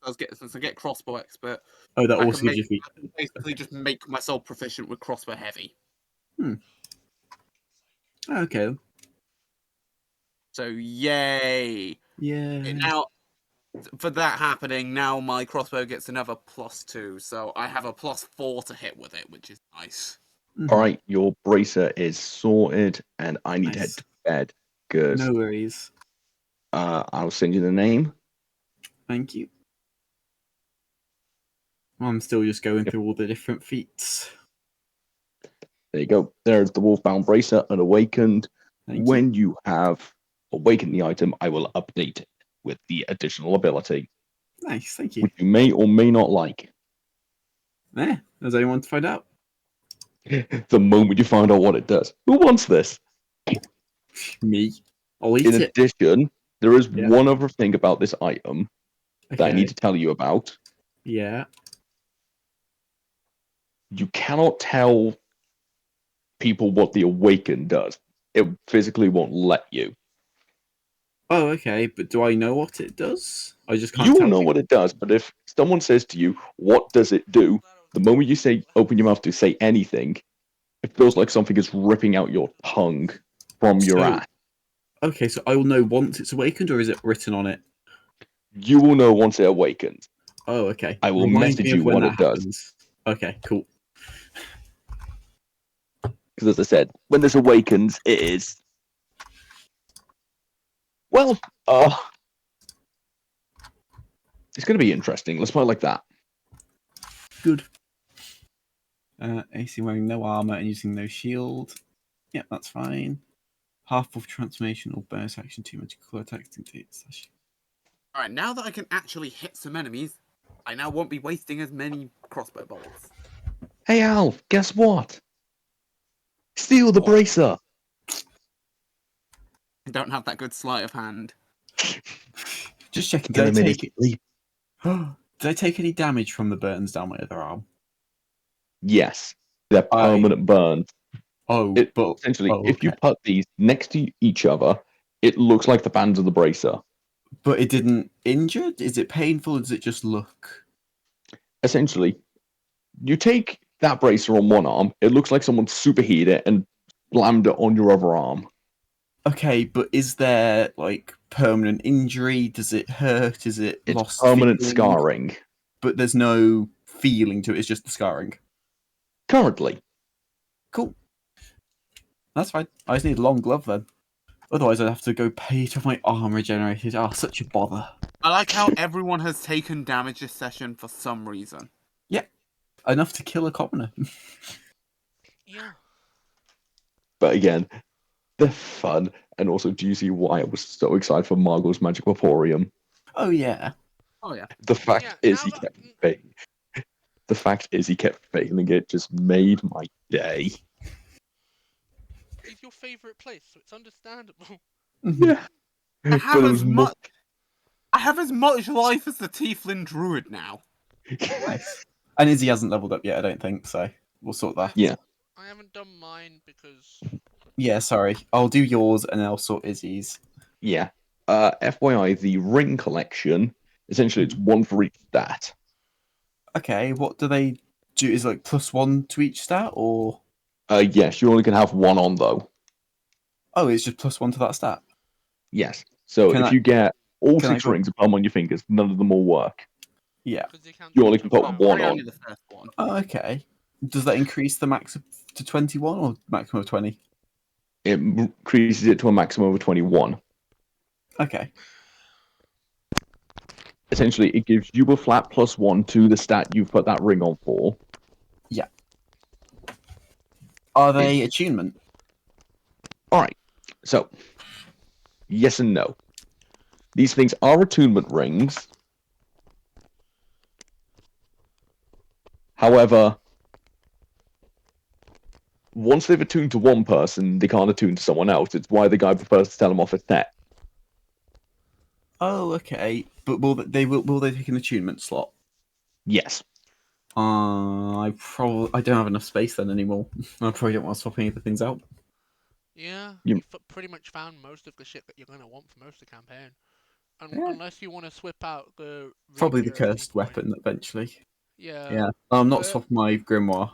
okay. Since I get crossbow expert, Oh, that I also gives you feat. I can basically just make myself proficient with crossbow heavy. Okay. So yay! Yeah. Now, for that happening, now my crossbow gets another +2, so I have a +4 to hit with it, which is nice. All right, your bracer is sorted, and I need to head to bed. Good. No worries. I'll send you the name. Thank you. I'm still just going through all the different feats. There you go. There's the Wolfbound Bracer and Awakened. Thank When you have awakened the item, I will update it with the additional ability, Nice, thank you. which you may or may not like. Does anyone want to find out? The moment you find out what it does. Who wants this? Me. I'll eat In it. addition, there is Yeah. one other thing about this item that I Okay. need to tell you about. Yeah. You cannot tell people what the Awaken does. It physically won't let you. Oh, okay. But do I know what it does? I just can't You will tell know people. what it does, but if someone says to you, "What does it do?" the moment you say, open your mouth to say anything, it feels like something is ripping out your tongue from your So- ass. Okay, so I will know once it's awakened, or is it written on it? You will know once it awakens. Oh, okay. I will Remind message me of you when what that it does. happens. Okay, cool. Because as I said, when this awakens, it is. Well, it's going to be interesting. Let's put it like that. Good. AC wearing no armor and using no shield. Yep, that's fine. Half of transformation or bonus action 2 magical attacks into it. Alright, now that I can actually hit some enemies, I now won't be wasting as many crossbow bolts. Hey, Al, guess what? Steal the What? bracer. I don't have that good sleight of hand. Just checking. Did I Eliminate take sleep. Did I take any damage from the burns down my other arm? Yes, they're permanent burns. Oh, but Essentially, oh, if you okay. put these next to each other, it looks like the bands of the bracer. But it didn't injure? Is it painful? Or does it just look? Essentially, you take that bracer on one arm, it looks like someone superheated it and slammed it on your other arm. Okay, but is there like permanent injury? Does it hurt? Is it It's lost permanent feeling? scarring. But there's no feeling to it. It's just the scarring. Currently. Cool. That's fine. I just need a long glove then. Otherwise, I'd have to go pay to have my arm regenerated. Ah, such a bother. I like how everyone has taken damage this session for some reason. Yeah, enough to kill a commoner. Yeah. But again, they're fun. And also, do you see why I was so excited for Margot's Magic Emporium? Oh yeah. Oh yeah. The fact Yeah, is now he that- kept failing. The fact is he kept failing it just made my day. It's your favourite place, so it's understandable. Yeah. I have as much life as the Tiefling Druid now. Nice. And Izzy hasn't leveled up yet, I don't think, so we'll sort that. Yeah. I haven't done mine because Yeah, sorry. I'll do yours and then I'll sort Izzy's. Yeah. FYI, the ring collection, essentially it's one for each stat. Okay, what do they do? Is it like +1 to each stat, or? Yes, you only can have one on though. Oh, it's just +1 to that stat. Yes. So Can if I- you get all can I 6 go- rings and put them on your fingers, none of them will work. Yeah. You only can put one Probably on. only the first one. Oh, okay. Does that increase the max to 21 or maximum of 20? It increases it to a maximum of 21. Okay. Essentially, it gives you a flat +1 to the stat you've put that ring on for. Yeah. Are they attunement? Alright, so, yes and no. These things are attunement rings. However, once they've attuned to one person, they can't attune to someone else. It's why the guy prefers to sell them off a set. Oh, okay. But will they take an attunement slot? Yes. I don't have enough space then anymore. I probably don't want to swap any of the things out. yeah, You- you've pretty much found most of the shit that you're gonna want for most of the campaign, unless you want to swap out the Probably the rapier at any cursed point. weapon eventually. Yeah. Yeah. I'm not But- swapping my grimoire.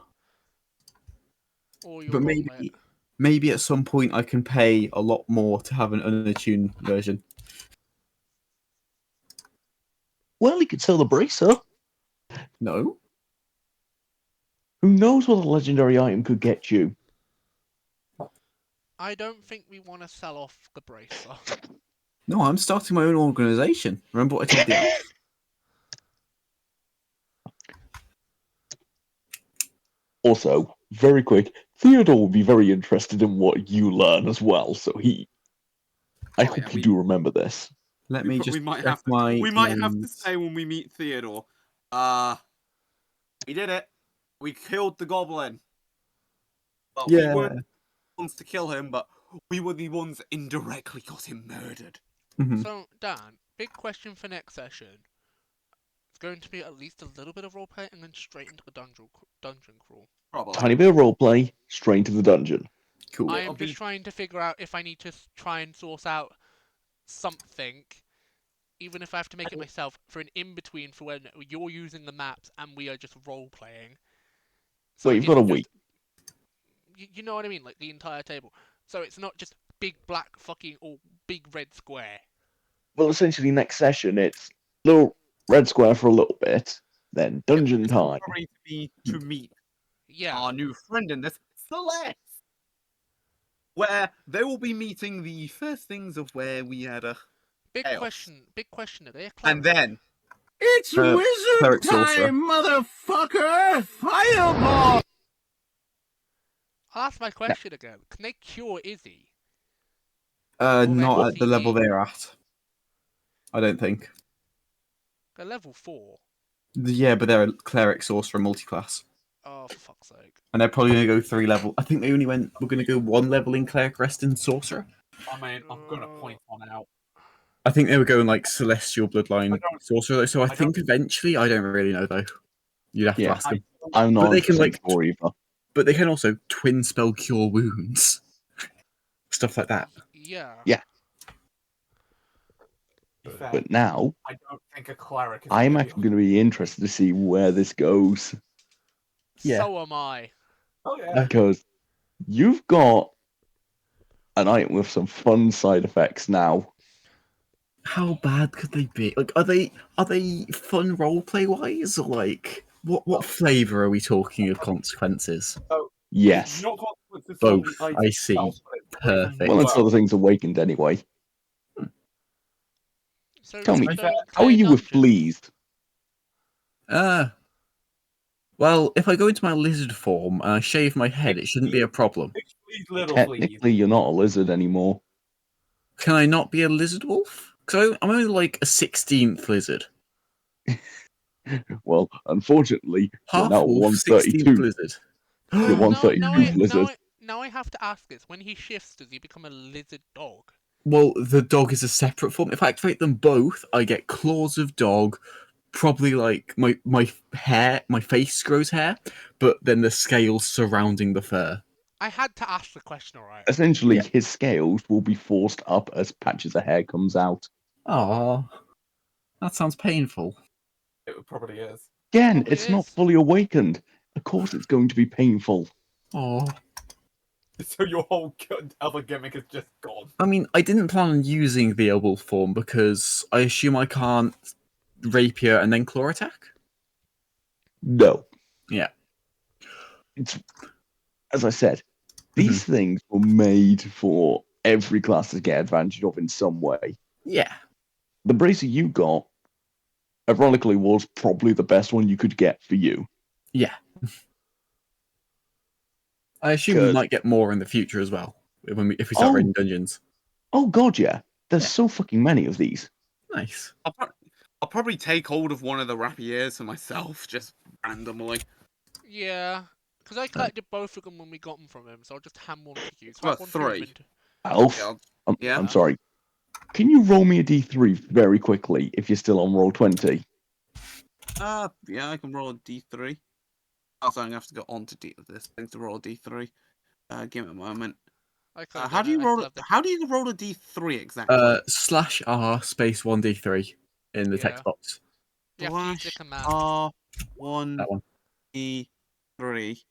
Or your But gauntlet. maybe at some point I can pay a lot more to have an unattuned version. Well, you could sell the bracer. No. Who knows what a legendary item could get you? I don't think we want to sell off the bracer. No, I'm starting my own organization. Remember what I told you? Also, very quick, Theodore will be very interested in what you learn as well, so I hope you do remember this. Let me just we might check have to, my we might have to names. say when we meet Theodore. We did it. We killed the goblin. Well, we Yeah. weren't the ones to kill him, but we were the ones that indirectly got him murdered. Mhm. So, Dan, big question for next session. It's going to be at least a little bit of roleplay and then straight into the dungeon crawl. Probably. Tiny bit of roleplay, straight into the dungeon. Cool. I am just trying to figure out if I need to try and source out something, even if I have to make it myself, for an in-between for when you're using the maps and we are just role-playing. So Well, you've got a it's week. You know what I mean? Like the entire table. So it's not just big black fucking or big red square. Well, essentially, next session, it's little red square for a little bit, then dungeon time. Probably to meet Yeah. our new friend in this, Celeste, where they will be meeting the first things of where we had a Big chaos. question. Are they a cleric? And then It's wizard cleric sorcerer. time, motherfucker! Fireball! I'll ask my question again. Can they cure Izzy? Not at the NCE. level they're at. I don't think. They're level 4. Yeah, but they're a cleric sorcerer multi-class. Oh, for fuck's sake. And they're probably going to go 3 level. I think they only we're going to go 1 level in cleric rest and sorcerer. I mean, I'm gonna point one out. I think they were going like celestial bloodline sorcerer. So I think eventually, I don't really know though. You'd have to ask them. I'm not But they can like, sure either. but they can also twin spell cure wounds, stuff like that. Yeah. Yeah. But now, I don't think a cleric is I'm gonna be actually going to be interested to see where this goes. Yeah. So am I. Oh yeah. Because you've got an item with some fun side effects now. How bad could they be? Like, are they fun roleplay wise, or like what flavor are we talking of consequences? Yes. Not consequences Both. for the item I see. itself, but it's the reason Perfect. Well, that's other things awakened anyway. So Tell me, just don't how are play you with dungeons. fleas? Well, if I go into my lizard form and I shave my head, it shouldn't be a problem. Technically, you're not a lizard anymore. Can I not be a lizard wolf? Because I'm only like a 16th lizard. Well, unfortunately, you're Half now wolf, 132. 16th lizard. You're 132th lizard. Now I have to ask this. When he shifts, does he become a lizard dog? Well, the dog is a separate form. If I activate them both, I get claws of dog. Probably like my hair, my face grows hair, but then the scales surrounding the fur. I had to ask the question, alright. Essentially, his scales will be forced up as patches of hair comes out. Oh, that sounds painful. It probably is. Again, Probably it's not is. fully awakened. Of course, it's going to be painful. Oh. So your whole other gimmick is just gone. I mean, I didn't plan on using the wolf form because I assume I can't rapier and then claw attack. No. Yeah. It's, as I said, these things were made for every class to get advantage of in some way. Yeah. The bracer you got, ironically, was probably the best one you could get for you. Yeah. I assume we might get more in the future as well if we start raiding dungeons. Oh god, yeah. There's so fucking many of these. Nice. I'll probably take hold of one of the rapiers for myself, just randomly. Yeah, because I collected both of them when we got them from him, so I'll just hand one to you. So Well, have one for him 3. Alf, Yeah. I'm sorry. Can you roll me a d3 very quickly if you're still on roll 20? Yeah, I can roll a d3. Also, I'm gonna have to go on to this thing to roll a d3. Give me a moment. How do you roll? How do you roll a d3 exactly? /R space 1d3 in the text box. You have to use the command. R1 That one. d3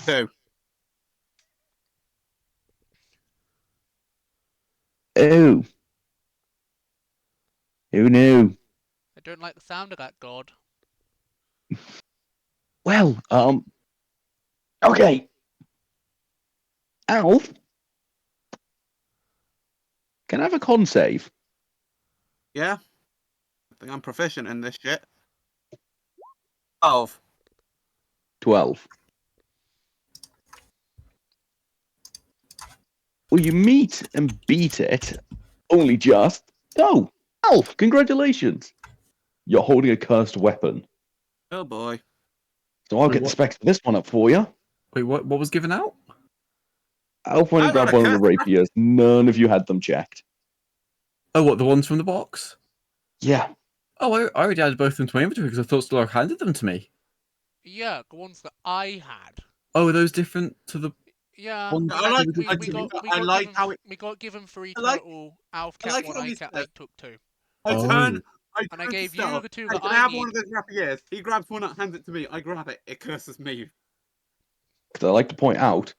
2. Oh. Who knew? I don't like the sound of that, God. Well, okay. Alf, can I have a con save? Yeah. I think I'm proficient in this shit. 12. 12. Well, you meet and beat it only just. Oh, Alf, congratulations! You're holding a cursed weapon. Oh boy. So I'll Wait, get the what? specs for this one up for you. Wait, what was given out? Alf went I and got grabbed a one of the cursed rapiers. None of you had them checked. Oh, what, the ones from the box? Yeah. Oh, I already added both of them to my inventory because I thought Stellar handed them to me. Yeah, the ones that I had. Oh, are those different to the Yeah, ones? I like. I like given, how it. we got given 3 I like. total. Alf I kept like 1, how I he kept, says. I took 2. I Oh. turn. I And I turn to gave you Stella. the 2 Hey, that can I I have need. one of those rapiers? He grabs one and hands it to me. I grab it. It curses me. Because I like to point out,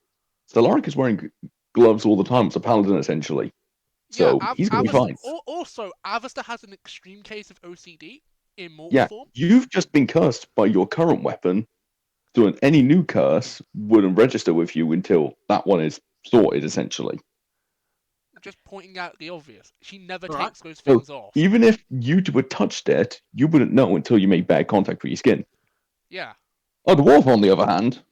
Stellaric is wearing gloves all the time. It's a paladin, essentially. Yeah, So he's going to be fine. Also, Avesta has an extreme case of OCD in mortal Yeah, form. you've just been cursed by your current weapon, so any new curse wouldn't register with you until that one is sorted, essentially. Just pointing out the obvious. She never All right. takes those So things off. even if you two had touched it, you wouldn't know until you made bad contact with your skin. Yeah. A dwarf, on the other hand,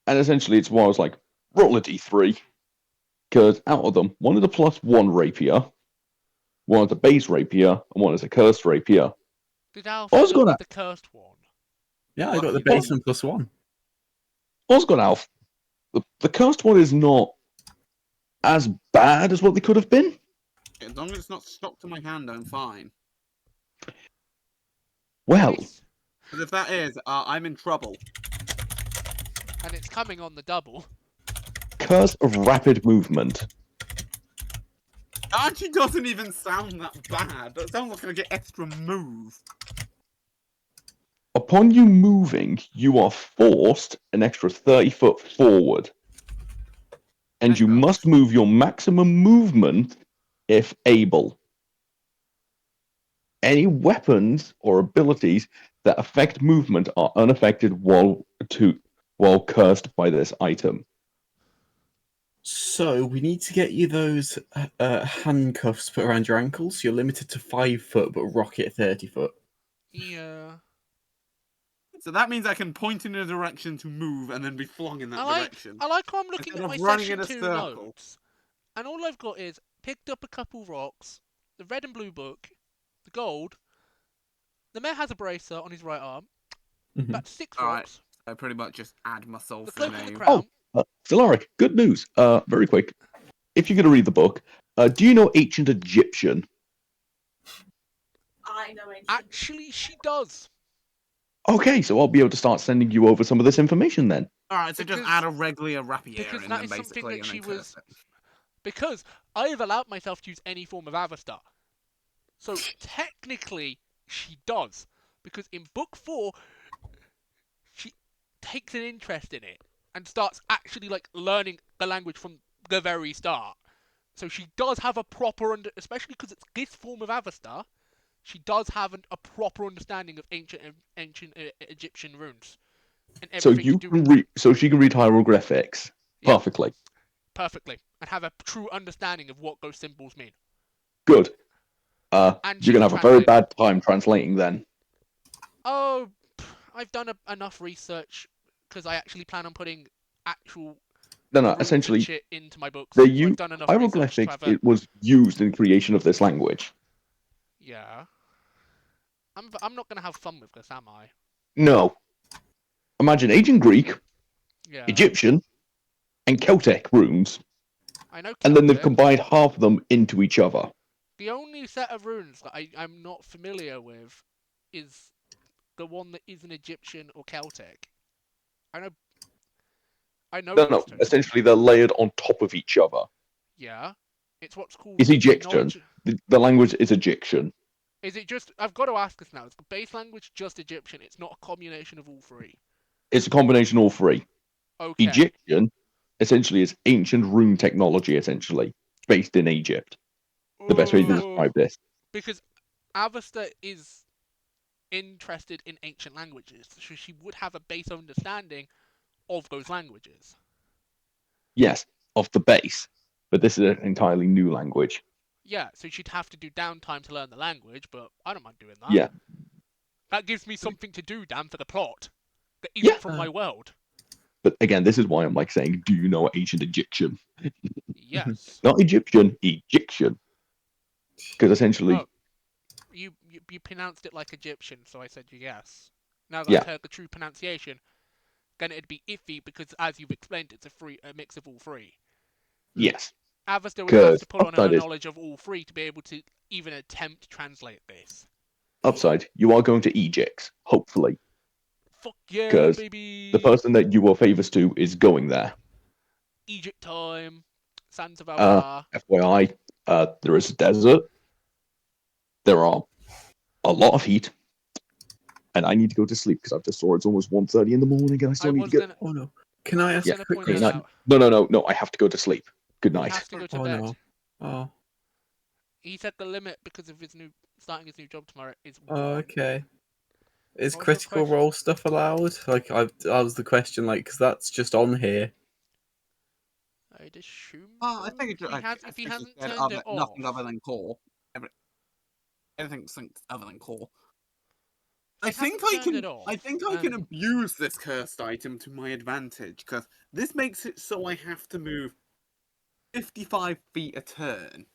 and essentially it's why I was like, roll a d3, because out of them, one is a +1 rapier, one is a base rapier, and one is a cursed rapier. Did Alf I was end up gonna- with the cursed one? Yeah, I got the you base didn't. and +1. Osgood Alf, the cursed one is not as bad as what they could have been. As long as it's not stuck to my hand, I'm fine. Well, Nice. Because if that is, I'm in trouble. And it's coming on the double. curse of rapid movement. That actually doesn't even sound that bad. That sounds like I get extra move. Upon you moving, you are forced an extra 30 foot forward. And you must move your maximum movement if able. Any weapons or abilities that affect movement are unaffected while cursed by this item. So we need to get you those handcuffs put around your ankles. You're limited to 5 foot, but rocket 30 foot. Yeah. So that means I can point in a direction to move and then be flung in that direction. I like how I'm looking Instead at of my running session in a 2 circle. notes, and all I've got is picked up a couple rocks, the red and blue book, the gold. The mayor has a bracer on his right arm. That's 6 Alright, rocks. I pretty much just add myself The cloak of the name. crown. Stellaric, good news. Very quick. If you're going to read the book, do you know ancient Egyptian? I know ancient. Actually, she does. Okay, so I'll be able to start sending you over some of this information then. Alright, so just Because- add a regular rapier because in that then is something basically, that and she then was- curse it. Because I have allowed myself to use any form of Avesta. So technically, she does. Because in book 4, she takes an interest in it and starts actually like learning the language from the very start. So she does have a proper, especially because it's this form of Avesta, she does have a proper understanding of ancient Egyptian runes and So everything you to do can read. So she can read hieroglyphics Yeah. perfectly. perfectly and have a true understanding of what those symbols mean. Good. And she You're gonna can have a very translate. bad time translating then. Oh, I've done enough research because I actually plan on putting actual No, runes essentially, and shit into my books. they So use I've done enough research to hieroglyphics. have a It was used in creation of this language. yeah. I'm not gonna have fun with this, am I? No. Imagine ancient Greek, Yeah. Egyptian, and Celtic runes, I know. and then they've Celtic. combined half of them into each other. The only set of runes that I'm not familiar with is the one that isn't Egyptian or Celtic. I know No, those no. two. Essentially, they're layered on top of each other. Yeah. It's what's called It's Egyptian. knowledge. The language is Egyptian. Is it just? I've got to ask this now. Is the base language just Egyptian? It's not a combination of all 3. It's a combination of all 3. Okay. Egyptian, essentially, is ancient rune technology, essentially, based in Egypt. The best way to describe this. Because Avesta is interested in ancient languages, so she would have a base understanding of those languages. Yes, of the base, but this is an entirely new language. Yeah, so she'd have to do downtime to learn the language, but I don't mind doing that. Yeah. That gives me something to do, Dan, for the plot. That Yeah. isn't from my world. But again, this is why I'm like saying, do you know ancient Egyptian? Yes. Not Egyptian, Egyptian. Because essentially, Oh, you pronounced it like Egyptian, so I said yes. Now that Yeah. I've heard the true pronunciation, then it'd be iffy because, as you've explained, it's a mix of all three. yes. Avesta would have Because to pull on her upside is knowledge of all three to be able to even attempt to translate this. upside. You are going to Egypt, hopefully, Fuck yeah, because baby! the person that you are favors to is going there. Egypt time. Sands of Alvar. FYI, there is a desert. There are a lot of heat, and I need to go to sleep because I've just saw it's almost 1:30 in the morning, and I still need to get. Oh no! Can I ask Yeah, a quick point that question? out. No. I have to go to sleep. Good He night. has to go to Oh bed. no! Oh. He said the limit because of his starting his new job tomorrow is Oh, 1. okay. Is What was your critical question? role stuff allowed? Like, that was the question, like, because that's just on here. I'd assume. I think it, If he hasn't said turned it off. nothing other than core. Anything other than core. I think I can abuse this cursed item to my advantage because this makes it so I have to move 55 feet a turn,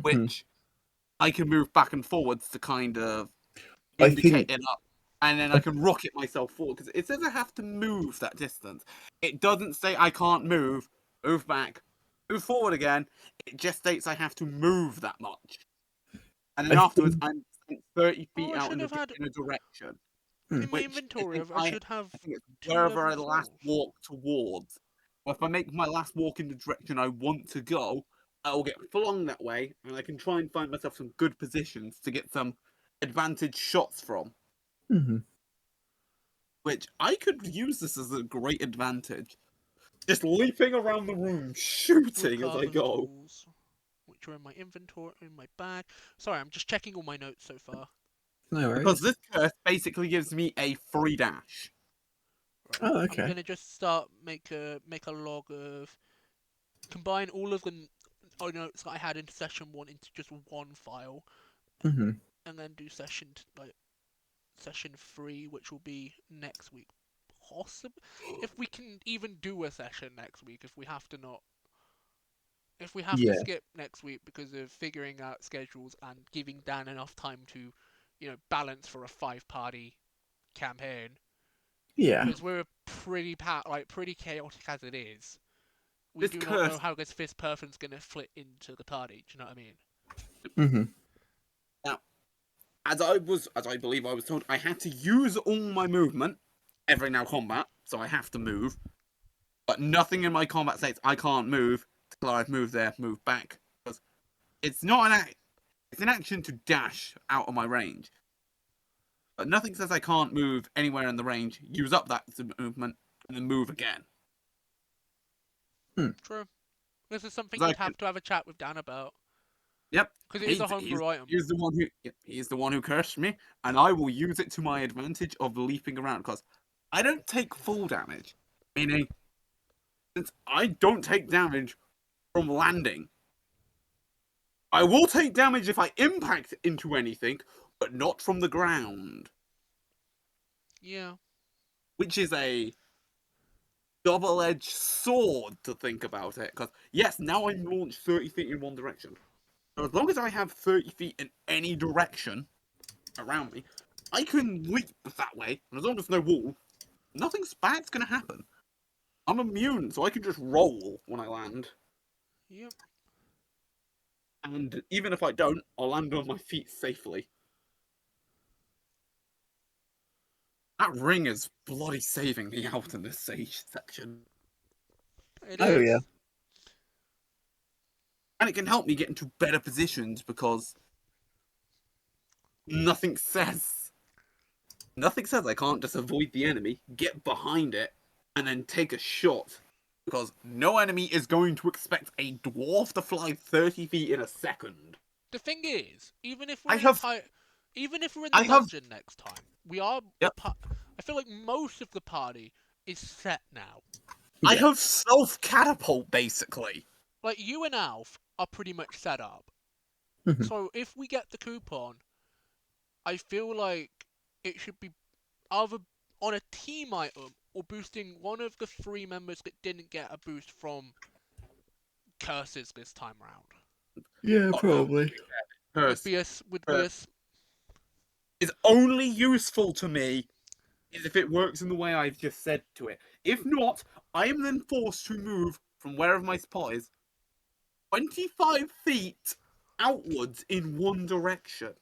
which I can move back and forwards to kind of indicate it up, and then I can rocket myself forward because it says I have to move that distance. It doesn't say I can't move back, move forward again. It just states I have to move that much, and then afterwards I'm 30 feet out in a direction. In my Which inventory, I I should have think it's 2 wherever I level last 12s. walk towards. Or if I make my last walk in the direction I want to go, I will get flung that way, and I can try and find myself some good positions to get some advantage shots from. Which I could use this as a great advantage. Just leaping around the room, shooting as I Carbon go. tools, which are in my inventory, in my bag. Sorry, I'm just checking all my notes so far. No worries. Because this curse basically gives me a free dash. Right. Oh, okay. I'm gonna just start make a log of combine all of the notes that I had in session 1 into just one file, and then do session 3, which will be next week. Possible if we can even do a session next week. If we have to to skip next week because of figuring out schedules and giving Dan enough time to, balance for a 5-party campaign. Yeah. Because we're pretty chaotic as it is. We do not know how this 5th person's gonna fit into the party. Do you know what I mean? Now, as I believe I was told, I had to use all my movement every now combat, so I have to move. But nothing in my combat says I can't move till I've moved there, move back. Because it's not it's an action to dash out of my range. But nothing says I can't move anywhere in the range, use up that movement, and then move again. True. This is something you'd have to have a chat with Dan about. Yep. Because it is a homebrew item. He's the one who cursed me, and I will use it to my advantage of leaping around because I don't take full damage. Meaning, since I don't take damage from landing, I will take damage if I impact into anything, but not from the ground. Yeah. Which is a double-edged sword to think about it. Because, yes, now I'm launched 30 feet in one direction. So as long as I have 30 feet in any direction around me, I can leap that way. And as long as there's no wall, nothing bad's going to happen. I'm immune, so I can just roll when I land. Yep. And even if I don't, I'll land on my feet safely. That ring is bloody saving me out in this sage section. It is. Yeah. And it can help me get into better positions because nothing says I can't just avoid the enemy, get behind it, and then take a shot. Because no enemy is going to expect a dwarf to fly 30 feet in a second. The thing is, even if we're in the dungeon next time, we are. Yep. I feel like most of the party is set now. I have self-catapult, basically. Like, you and Alf are pretty much set up. So if we get the coupon, I feel like it should be either on a team item or boosting one of the 3 members that didn't get a boost from curses this time round. Yeah, Oh, probably. Would be a Is only useful to me is if it works in the way I've just said to it. If not, I am then forced to move from wherever my spot is 25 feet outwards in one direction.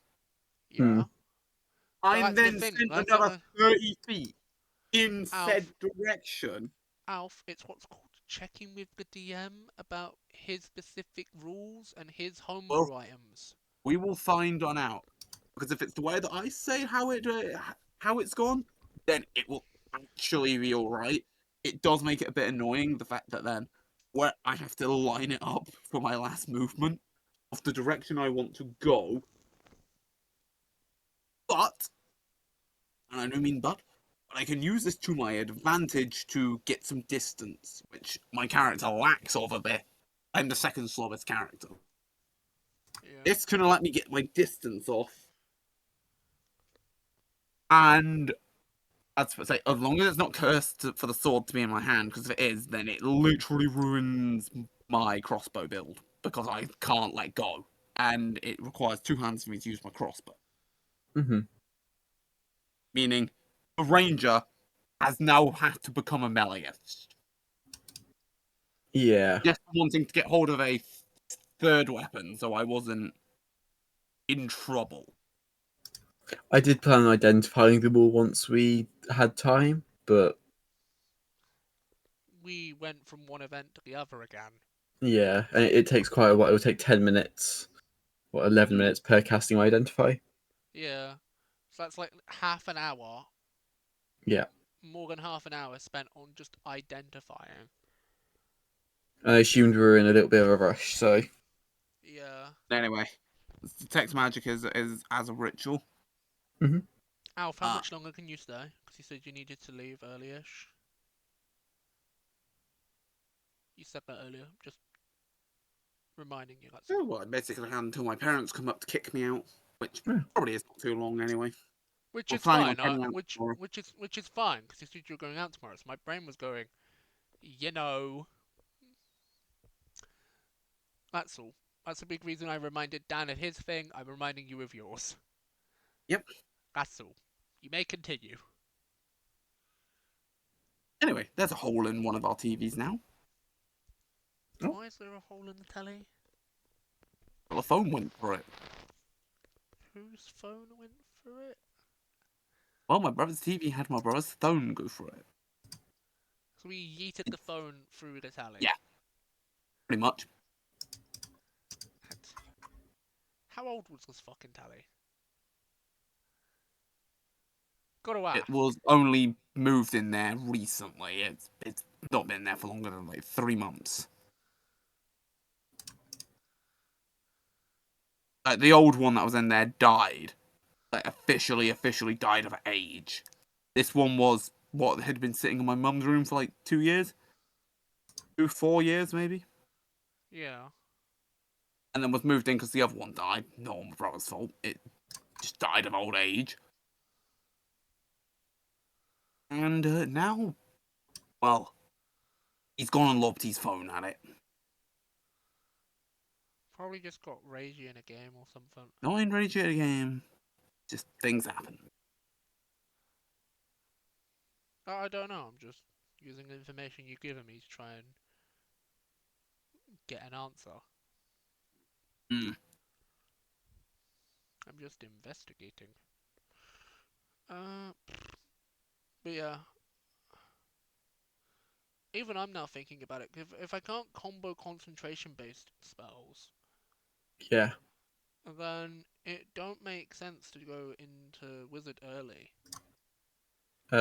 yeah. But I'm that's the then thing. sent That's not another the 30 feet in Alf. said direction. Alf, it's what's called checking with the DM about his specific rules and his homebrew items. We will find on out. Because if it's the way that I say how it's gone, then it will actually be alright. It does make it a bit annoying, the fact that then where I have to line it up for my last movement of the direction I want to go. But, and I do mean but I can use this to my advantage to get some distance, which my character lacks of a bit. I'm the second slowest character. Yeah. It's gonna let me get my distance off. And I'd say, as long as it's not cursed for the sword to be in my hand, because if it is, then it literally ruins my crossbow build, because I can't let go. And it requires 2 hands for me to use my crossbow. Mm-hmm. Meaning, the ranger has now had to become a meleeist. Yeah. Just wanting to get hold of a third weapon, so I wasn't in trouble. I did plan on identifying them all once we had time, but We went from one event to the other again. yeah, and it takes quite a while. It will take 10 minutes, or 11 minutes per casting identify. Yeah. So that's like half an hour. Yeah. More than half an hour spent on just identifying. I assumed we were in a little bit of a rush, so. Yeah. Anyway, text magic is as a ritual. Mm-hmm. Alf, how much longer can you stay? Because you said you needed to leave early-ish. You said that earlier. Just reminding you. That's Oh, well, I basically had until my parents come up to kick me out, which probably is not too long anyway. Which We're is planning fine. on heading out tomorrow. Which is fine because you said you're going out tomorrow. So my brain was going, you know. That's all. That's a big reason I reminded Dan of his thing. I'm reminding you of yours. Yep. That's all. You may continue. Anyway, there's a hole in one of our TVs now. Oh. Why is there a hole in the telly? Well, the phone went for it. Whose phone went for it? Well, my brother's TV had my brother's phone go for it. So we yeeted the phone through the telly. Yeah. Pretty much. How old was this fucking telly? Gotta ask. It was only moved in there recently. It's not been there for longer than like 3 months. The old one that was in there died. Like officially died of age. This one was what had been sitting in my mum's room for like 2 years. 4 years maybe. Yeah. And then was moved in because the other one died. Not my brother's fault. It just died of old age. And now, well, he's gone and lobbed his phone at it. Probably just got ragey in a game or something. No, I ain't ready to game. Just things happen. I don't know. I'm just using the information you've given me to try and get an answer. I'm just investigating. But yeah. Even I'm now thinking about it. If I can't combo concentration-based spells, Yeah. then it don't make sense to go into wizard early.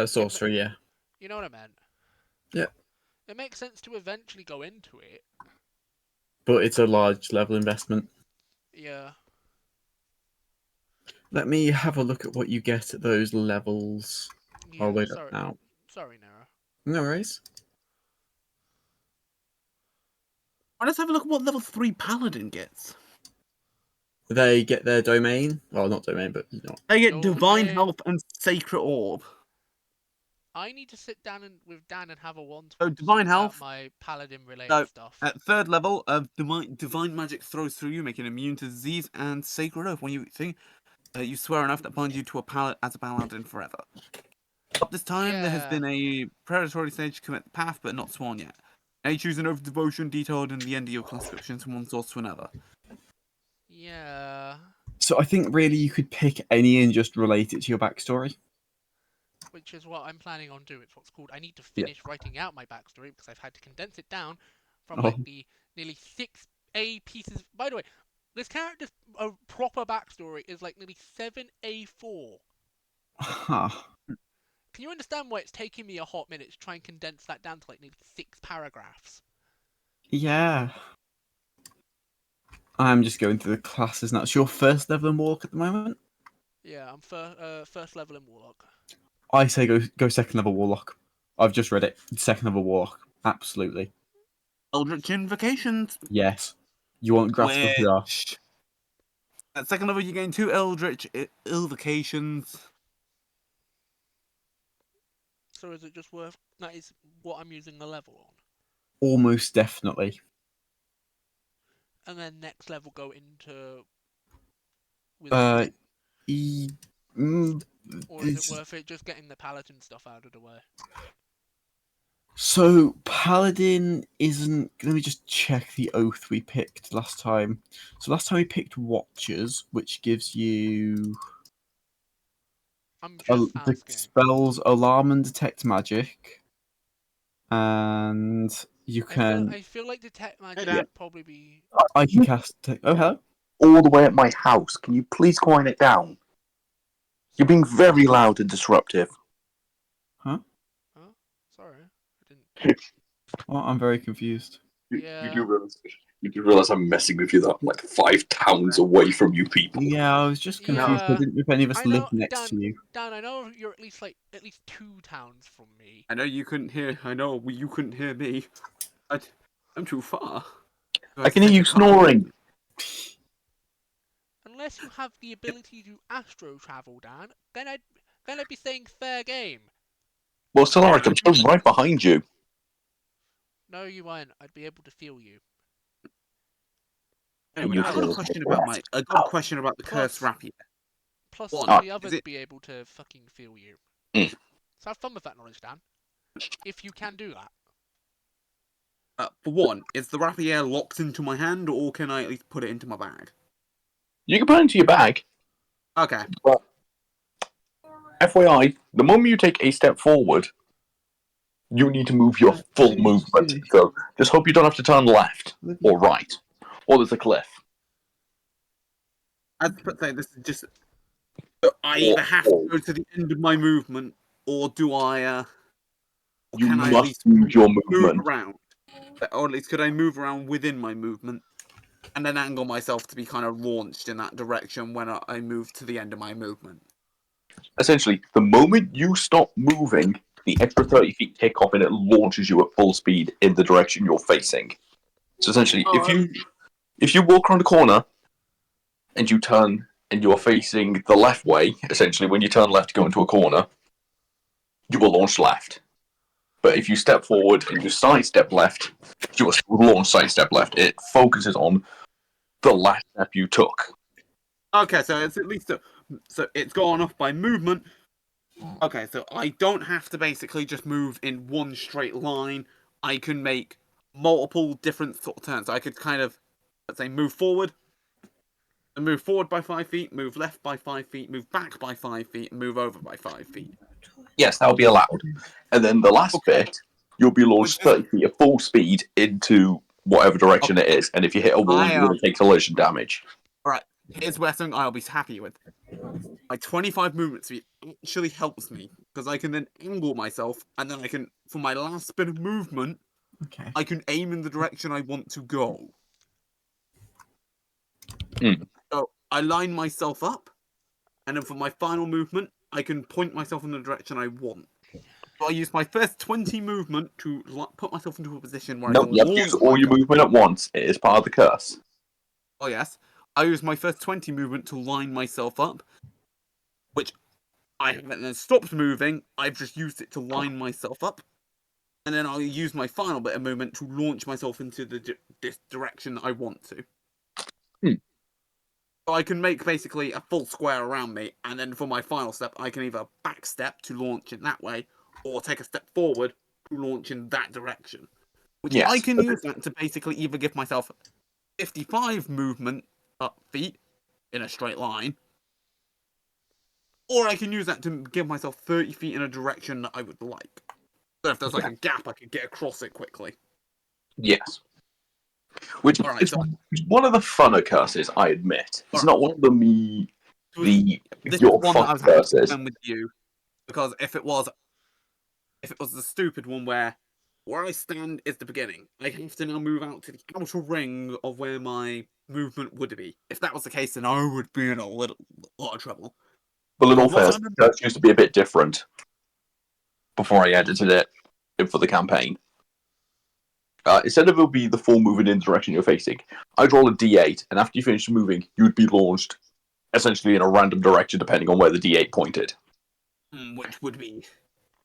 Sorcery, yeah. You know what I meant? Yeah. It makes sense to eventually go into it. But it's a large level investment. Yeah. Let me have a look at what you get at those levels. Yeah, I'll wait sorry. up now. Sorry, Nara. No worries. Let's have a look at what level 3 paladin gets. they get their domain. Well, not domain, but you know. They get No, divine they- help and sacred orb. I need to sit down with Dan and have a one So to divine health. my paladin related So stuff. at 3rd level, divine magic throws through you, making immune to disease and sacred oath. When you think you swear an oath that binds you to a paladin forever. Up this time, there has Yeah. been a predatory stage to commit the path, but not sworn yet. Now you choose an oath of devotion detailed in the end of your class description from one source to another. Yeah. So I think really you could pick any and just relate it to your backstory. Which is what I'm planning on doing. It's what's called. I need to finish writing out my backstory because I've had to condense it down from like Oh. the nearly 6A pieces. By the way, this character's proper backstory is like nearly 7A4. Huh. Can you understand why it's taking me a hot minute to try and condense that down to like nearly 6 paragraphs? Yeah. I'm just going through the classes now. It's your first level in Warlock at the moment? Yeah, I'm first level in Warlock. I say go second level Warlock. I've just read it. Second level Warlock. Absolutely. Eldritch Invocations. Yes. You want Grasp of the Which... At 2nd level, you gain 2 Eldritch Invocations. So is it just worth... That is what I'm using the level on. Almost definitely. And then next level go into... Mm, or is it's- it worth it just getting the paladin stuff out of the way? So Paladin isn't. Let me just check the oath we picked last time. So last time we picked Watchers, which gives you I'm just the asking. spells Alarm and Detect Magic, and you can. I feel like Detect Magic Yeah. would probably be... I can cast. Oh, hello. All the way at my house. Can you please quiet it down? You're being very loud and disruptive. Huh? Huh? Sorry. I didn't... Well, I'm very confused. Yeah. You do realize I'm messing with you that I'm like 5 towns away from you people. Yeah, I was just confused. Yeah. I didn't know if any of us I know, lived next Dan, to you. Dan, I know you're at least 2 towns from me. I know you couldn't hear. I know you couldn't hear me. I'm too far. I can hear you snoring. Unless you have the ability to astro travel, Dan, then I'd be saying fair game. Well, Solaric, I'm still right behind you. No, you won't. I'd be able to feel you. Anyway, You I got a feel question like about I got a question about the cursed rapier. Plus, One, some of the is others it- be able to fucking feel you. Mm. So have fun with that knowledge, Dan. If you can do that. For one, is the rapier locked into my hand, or can I at least put it into my bag? You can put it into your bag. Okay. But FYI, the moment you take a step forward, you need to move your full movement. So just hope you don't have to turn left or right, or there's a cliff. As per se, this is just. I either have to go to the end of my movement, or do I? Or You can I at must least use your move movement. around? Or at least could I move around within my movement, and then angle myself to be kind of launched in that direction when I move to the end of my movement? Essentially, the moment you stop moving, the extra 30 feet kick off and it launches you at full speed in the direction you're facing. So essentially, if you walk around a corner and you turn and you're facing the left way, essentially when you turn left to go into a corner, you will launch left. But if you step forward and you sidestep left, you will still launch sidestep left. It focuses on the last step you took. Okay, so it's at least so it's gone off by movement. Okay, so I don't have to basically just move in one straight line. I can make multiple different sort of turns. I could kind of, let's say, move forward, and move forward by 5 feet, move left by 5 feet, move back by 5 feet, and move over by 5 feet. Yes, that'll be allowed. And then the last bit, you'll be launched 30 feet at full speed into whatever direction it is. And if you hit a wall, you're going to take collision damage. Alright, here's where something I'll be happy with. My 25 movement speed actually helps me, because I can then angle myself, and then I can, for my last bit of movement, I can aim in the direction I want to go. So I line myself up, and then for my final movement, I can point myself in the direction I want. So I use my first 20 movement to put myself into a position where I No, can you have to use launch all your myself. movement at once. It is part of the curse. Oh yes. I use my first 20 movement to line myself up, which I haven't then stopped moving. I've just used it to line myself up, and then I'll use my final bit of movement to launch myself into this direction that I want to. So I can make basically a full square around me, and then for my final step, I can either back step to launch in that way, or take a step forward to launch in that direction. Which I can use that to basically either give myself 55 movement feet in a straight line, or I can use that to give myself 30 feet in a direction that I would like. So if there's like a gap, I could get across it quickly. Yes. Which Alright, is one of the funner curses, I admit. It's not one of the this your is one fun that I was happy to curses. spend with you, because if it was the stupid one where I stand is the beginning, I have to now move out to the outer ring of where my movement would be. If that was the case, then I would be in a lot of trouble. Well, in all What fairness, that used to be a bit different before I edited it for the campaign. Instead of it would be the full movement in the direction you're facing, I'd roll a d8, and after you finish moving, you'd be launched essentially in a random direction depending on where the d8 pointed. Which would be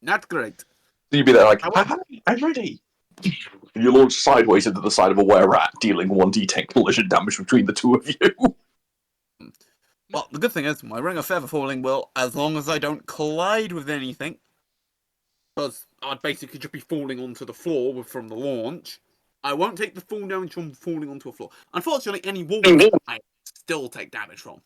not great. So you'd be there like, I'm ready. And you launch sideways into the side of a were-rat, dealing 1d10 collision damage between the two of you. Well, the good thing is, my ring of feather falling will, as long as I don't collide with anything, because I'd basically just be falling onto the floor from the launch, I won't take the full damage from falling onto a floor. Unfortunately, any walls I still take damage from.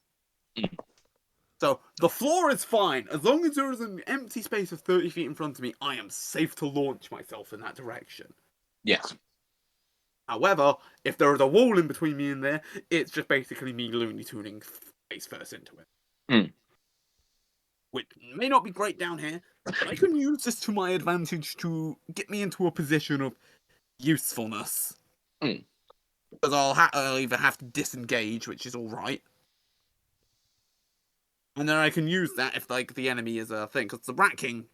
So, the floor is fine. As long as there is an empty space of 30 feet in front of me, I am safe to launch myself in that direction. Yes. However, if there is a wall in between me and there, it's just basically me Looney Tuning face first into it. Which may not be great down here, but I can use this to my advantage to get me into a position of usefulness. Because I'll either have to disengage, which is alright, and then I can use that if like the enemy is a thing. Because the Rat King,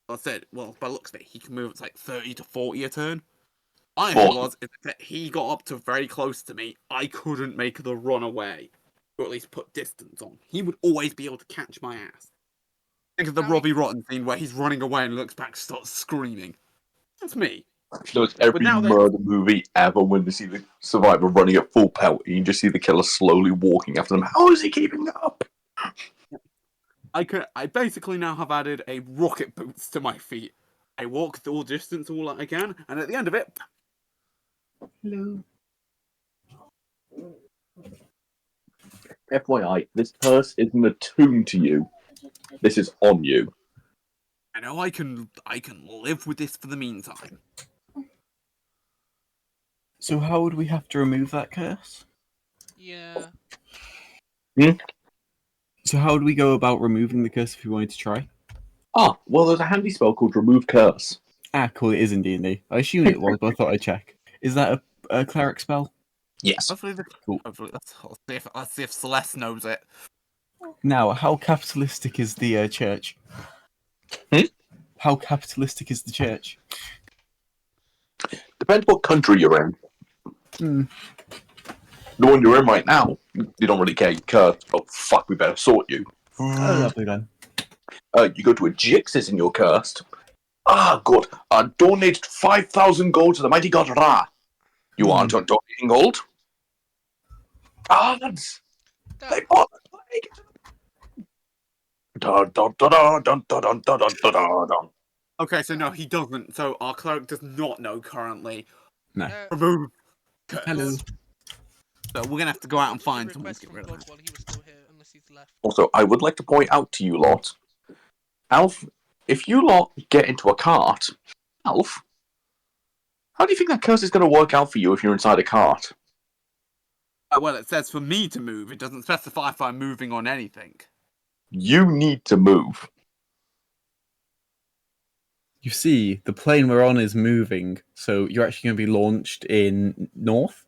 I said, well, by the looks of it, he can move it's like 30 to 40 a turn. My thing was, if he got up to very close to me, I couldn't make the run away, or at least put distance on. He would always be able to catch my ass. Think of the Robbie Rotten scene where he's running away and looks back, starts screaming. That's me. So it's every murder movie ever when they see the survivor running at full pelt, you can just see the killer slowly walking after them. How is he keeping up? I basically now have added a rocket boots to my feet. I walk the all distance all that I can, and at the end of it, hello. FYI, this curse isn't attuned to you. This is on you. I know I can live with this for the meantime. So how would we have to remove that curse? Yeah. So how would we go about removing the curse if we wanted to try? Well, there's a handy spell called Remove Curse. Cool, it is in D&D. I assumed it was, but I thought I'd check. Is that a cleric spell? Yes. Hopefully, let's see if Celeste knows it. Now, how capitalistic is the church? How capitalistic is the church? Depends what country you're in. The one you're in right now, you don't really care. You curse. Oh, fuck, we better sort you. Oh, lovely then. You go to a Jixis and you're cursed. Good. Donate 5,000 gold to the mighty god Ra. You aren't on donating gold? Gods! They bought the plague! Dun, dun, dun, dun, dun, dun, dun, dun, dun, dun. Okay, so no, he doesn't. So our cleric does not know currently. No. Remove curse. Hello. So we're gonna have to go out and find someone to get rid of that. While he was still here, unless he's left. Also, I would like to point out to you lot, Alf, if you lot get into a cart, Alf, how do you think that curse is going to work out for you if you're inside a cart? Well, it says for me to move. It doesn't specify if I'm moving on anything. You need to move. You see, the plane we're on is moving, so you're actually going to be launched in north?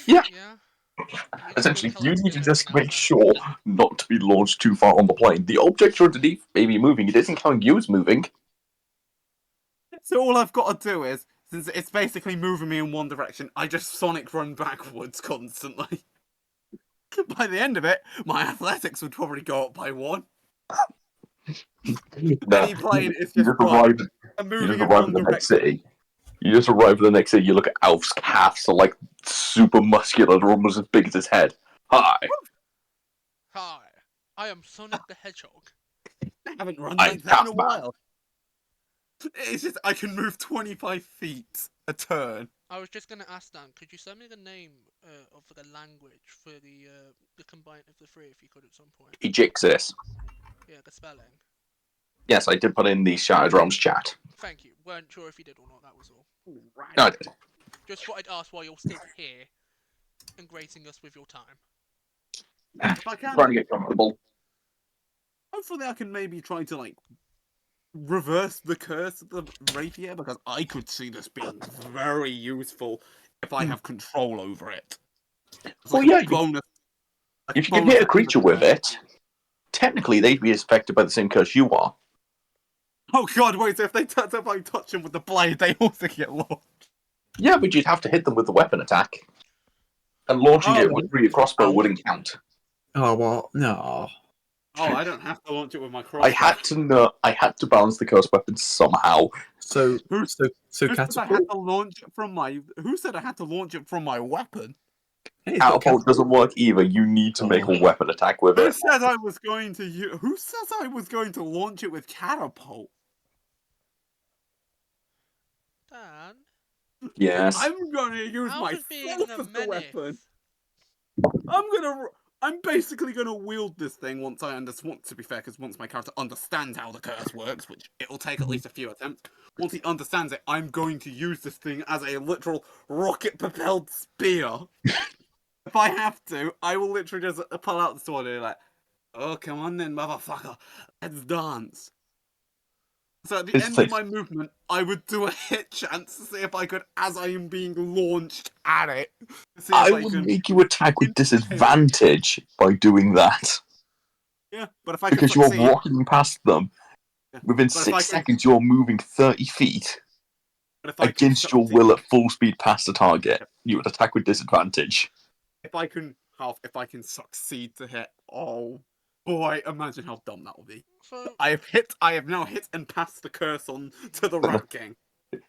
Yeah. Essentially, you need to just make sure not to be launched too far on the plane. The objects underneath may be moving. It isn't counting you as moving. So all I've got to do is, since it's basically moving me in one direction, I just sonic run backwards constantly. By the end of it, my athletics would probably go up by 1. No, Any plane is you just just arrive. I'm You moving just in arrive one in the next direction. city. You just arrive in the next city. You look at Alf's calves are like super muscular. They're almost as big as his head. Hi, Hi, I am Sonic the Hedgehog. I haven't run I'm like that in a Calfman. while. It's just I can move 25 feet a turn. I was just gonna ask Dan, could you send me the name of the language for the combined of the three, if you could, at some point? Ejixis. Yeah, the spelling. Yes, I did put in the Shattered Realms chat. Thank you. Weren't sure if you did or not. That was all. Right. No, I did. Just thought I'd ask while you're still here and gracing us with your time. If I can, Trying to get comfortable. hopefully I can maybe try to like reverse the curse of the rapier, because I could see this being very useful if I have control over it. It's Well, like yeah, a bonus. Like if you can bonus hit a action creature attack. with it, technically they'd be affected by the same curse you are. Oh god, wait, so if I touch them with the blade, they also get launched. Yeah, but you'd have to hit them with the weapon attack. And launching it with a crossbow wouldn't count. Oh, what? No. Oh, I don't have to launch it with my crossbow. I had to balance the curse weapon somehow. So Who said I had catapult. to launch it from my? Who said I had to launch it from my weapon? Hey, it's got Catapult doesn't work either. You need to make a weapon attack with Who it. said I was going to? Who says I was going to launch it with catapult? Dan, Yes. I'm gonna use Alpha's being myself a as the weapon. menace. I'm basically gonna wield this thing once I understand. To be fair, because once my character understands how the curse works, which it'll take at least a few attempts. Once he understands it, I'm going to use this thing as a literal rocket-propelled spear. If I have to, I will literally just pull out the sword and be like, "Oh, come on then, motherfucker, let's dance." So at the end of my movement, I would do a hit chance to see if I could, as I am being launched at it, see if I I would can. make you attack with disadvantage by doing that. Yeah, but if I can Because succeed, you're rocketing past them. Within But if I 6 can- seconds, you're moving 30 feet but if I can against your succeed- will at full speed past the target. You would attack with disadvantage. if I can succeed to hit, oh boy, imagine how dumb that will be. So I have now hit and passed the curse on to the Rat King.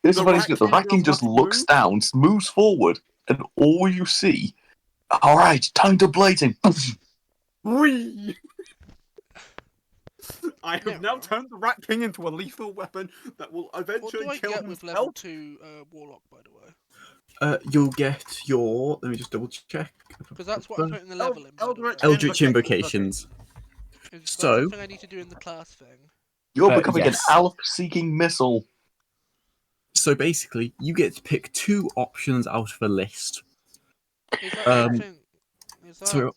This is what Rat he's got. The King Rat King now just must looks move. down, moves forward, and all you see. Alright, time to blading. Whee! I have now Mirror. turned the Rat King into a lethal weapon that will What do eventually I kill get with level himself. 2 Warlock, by the way? You'll get your. Let me just double check. Because that's what I'm putting the level in, by the way. Eldritch Invocations. Is that So something I need to do in the class thing? You're becoming yes. an elf-seeking missile. So basically, you get to pick 2 options out of a list. Is that Um, something... Is that, So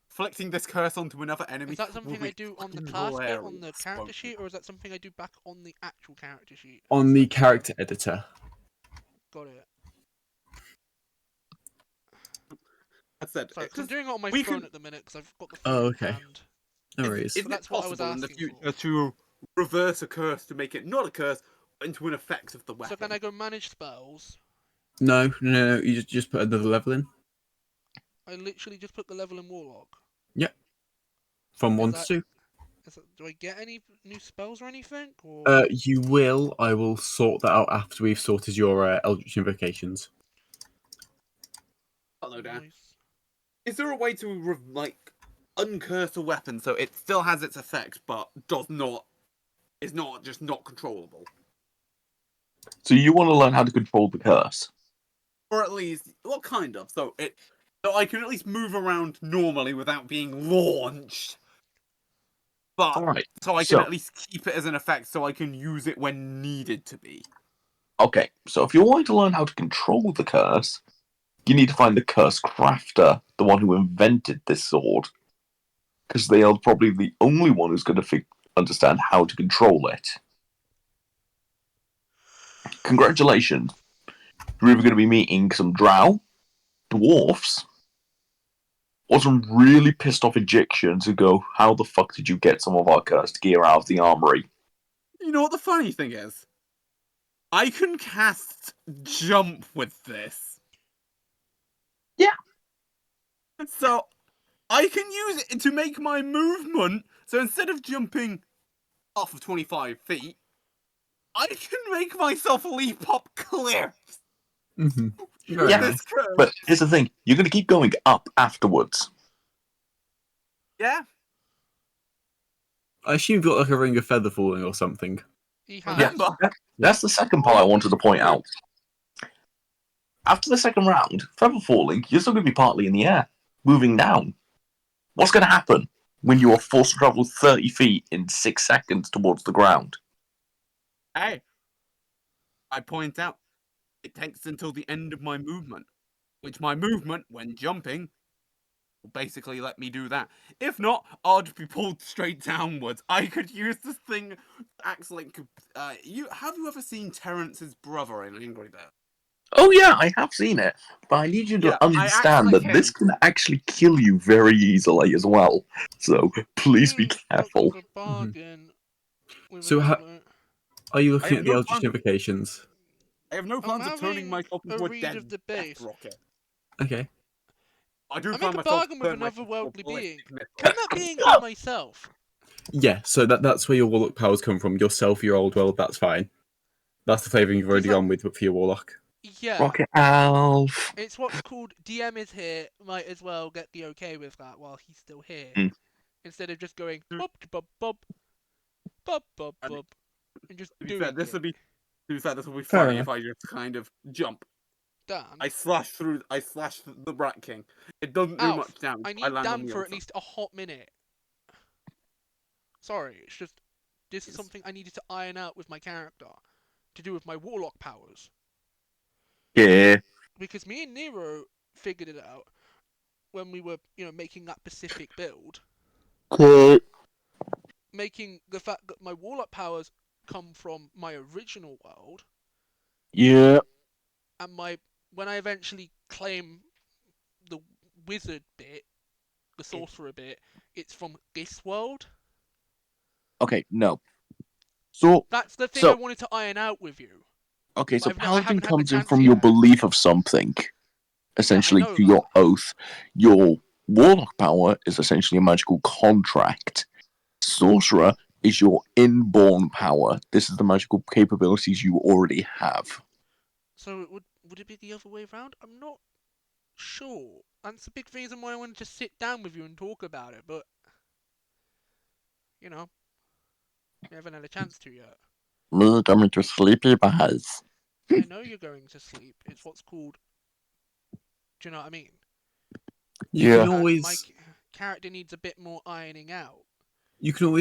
Flicking this curse onto another enemy. is that something will I be do on the fucking class bit, on the hilarious, character won't sheet, or is that something I do back on the actual character sheet? on the character editor. Got it. I said, Sorry, 'cause I'm doing it on my we phone can- at the minute, because I've got the Oh, phone in okay. hand. No worries. Isn't that's it what I was possible in the asking future to reverse a curse to make it not a curse, but into an effect of the So weapon? can I go manage spells? No. You just put another level in. I literally just put the level in Warlock. Yep. From Is 1 that- to 2. Do I get any new spells or anything? Or... You will. I will sort that out after we've sorted your Eldritch Invocations. Hello, Dan. Nice. Is there a way to uncurse a weapon so it still has its effect, but is not just not controllable? So you want to learn how to control the curse? Or at least, what kind of? So I can at least move around normally without being launched. But Alright. so I can at least keep it as an effect, so I can use it when needed to be. Okay, so if you're wanting to learn how to control the curse, you need to find the curse crafter, the one who invented this sword. Because they are probably the only one who's going to understand how to control it. Congratulations. You're either going to be meeting some drow, dwarfs, or some really pissed off Egyptians who go, how the fuck did you get some of our cursed gear out of the armory? You know what the funny thing is? I can cast jump with this. Yeah. So I can use it to make my movement. So instead of jumping off of 25 feet, I can make myself leap up cliffs. Mm-hmm. With Yeah. this curve. But here's the thing: you're going to keep going up afterwards. Yeah. I assume you've got like a ring of feather falling or something. He has. Remember. That's the second part I wanted to point out. After the second round, feather falling, you're still going to be partly in the air, moving down. What's going to happen when you are forced to travel 30 feet in 6 seconds towards the ground? Hey. I point out it takes until the end of my movement, which my movement, when jumping, will basically let me do that. If not, I'd be pulled straight downwards. I could use this thing, acts like. Have you ever seen Terrence's brother in Angry Birds? Oh yeah, I have seen it, but I need you to Yeah, I act understand like that this him. can actually kill you very easily as well. So please be Seems like careful. there's a bargain with So another. are you I looking have at the no Eldritch plans. Invocations? I have no I'm plans of turning having myself a into a read dead of the death base. rocket. Okay. I do I find make a myself bargain with turn another myself worldly into a being. ballistic Can missile. that being be myself? Yeah, so that's where your Warlock powers come from. Yourself, your old world, that's fine. That's the flavouring you've already that- gone with for your Warlock. Yeah. Rocket Elf. It's what's called DM is here. Might as well get the okay with that while he's still here. Mm. Instead of just going bub bub bub bub bub And bub and just To be doing fair, this it. would be. To be fair, this would be Fair funny enough. if I just kind of jump. Dan. I slash the Rat King. It doesn't do Alf, much damage. I I need land on Dan the for other at least a hot minute. Sorry, it's just this is something I needed to iron out with my character to do with my warlock powers. Yeah. Because me and Nero figured it out when we were, making that Pacific build. Okay. Making the fact that my warlock powers come from my original world, Yeah. and when I eventually claim the wizard bit, the sorcerer bit, it's from this world. Okay, no. So, That's the thing I so wanted to iron out with you. okay, so I Paladin haven't had the comes in chance from your yet. belief of something, Yeah, I essentially know to your that. oath. Your Warlock power is essentially a magical contract. Sorcerer is your inborn power. This is the magical capabilities you already have. So would it be the other way around? I'm not sure. That's a big reason why I wanted to sit down with you and talk about it, but we haven't had a chance to yet. Me coming to sleepy buzz. I know you're going to sleep. It's what's called. Do you know what I mean? You Yeah. can always My character needs a bit more ironing out.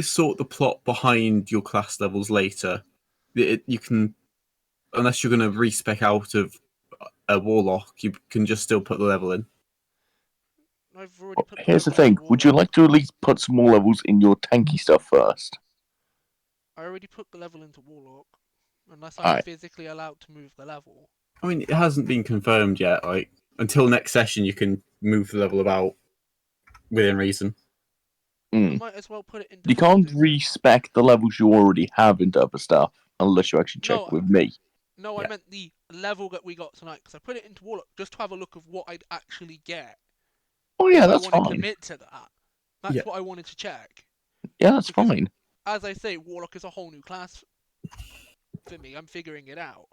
sort the plot behind your class levels later. You can, unless you're going to respec out of a Warlock, you can just still put the level in. I've already put the Here's the level in thing. the Would you warlock. like to at least put some more levels in your tanky stuff first? I already put the level into warlock, unless I'm Alright. physically allowed to move the level. I mean, it hasn't been confirmed yet. Like until next session, you can move the level about within reason. I might as well put it into You can't finding. respec the levels you already have into other stuff unless you actually check No, with me. No, I meant the level that we got tonight, because I put it into Warlock just to have a look of what I'd actually get. Oh yeah, if that's I want to fine. commit to that. That's what I wanted to check. Yeah, that's Because, fine. as I say, Warlock is a whole new class for me. I'm figuring it out.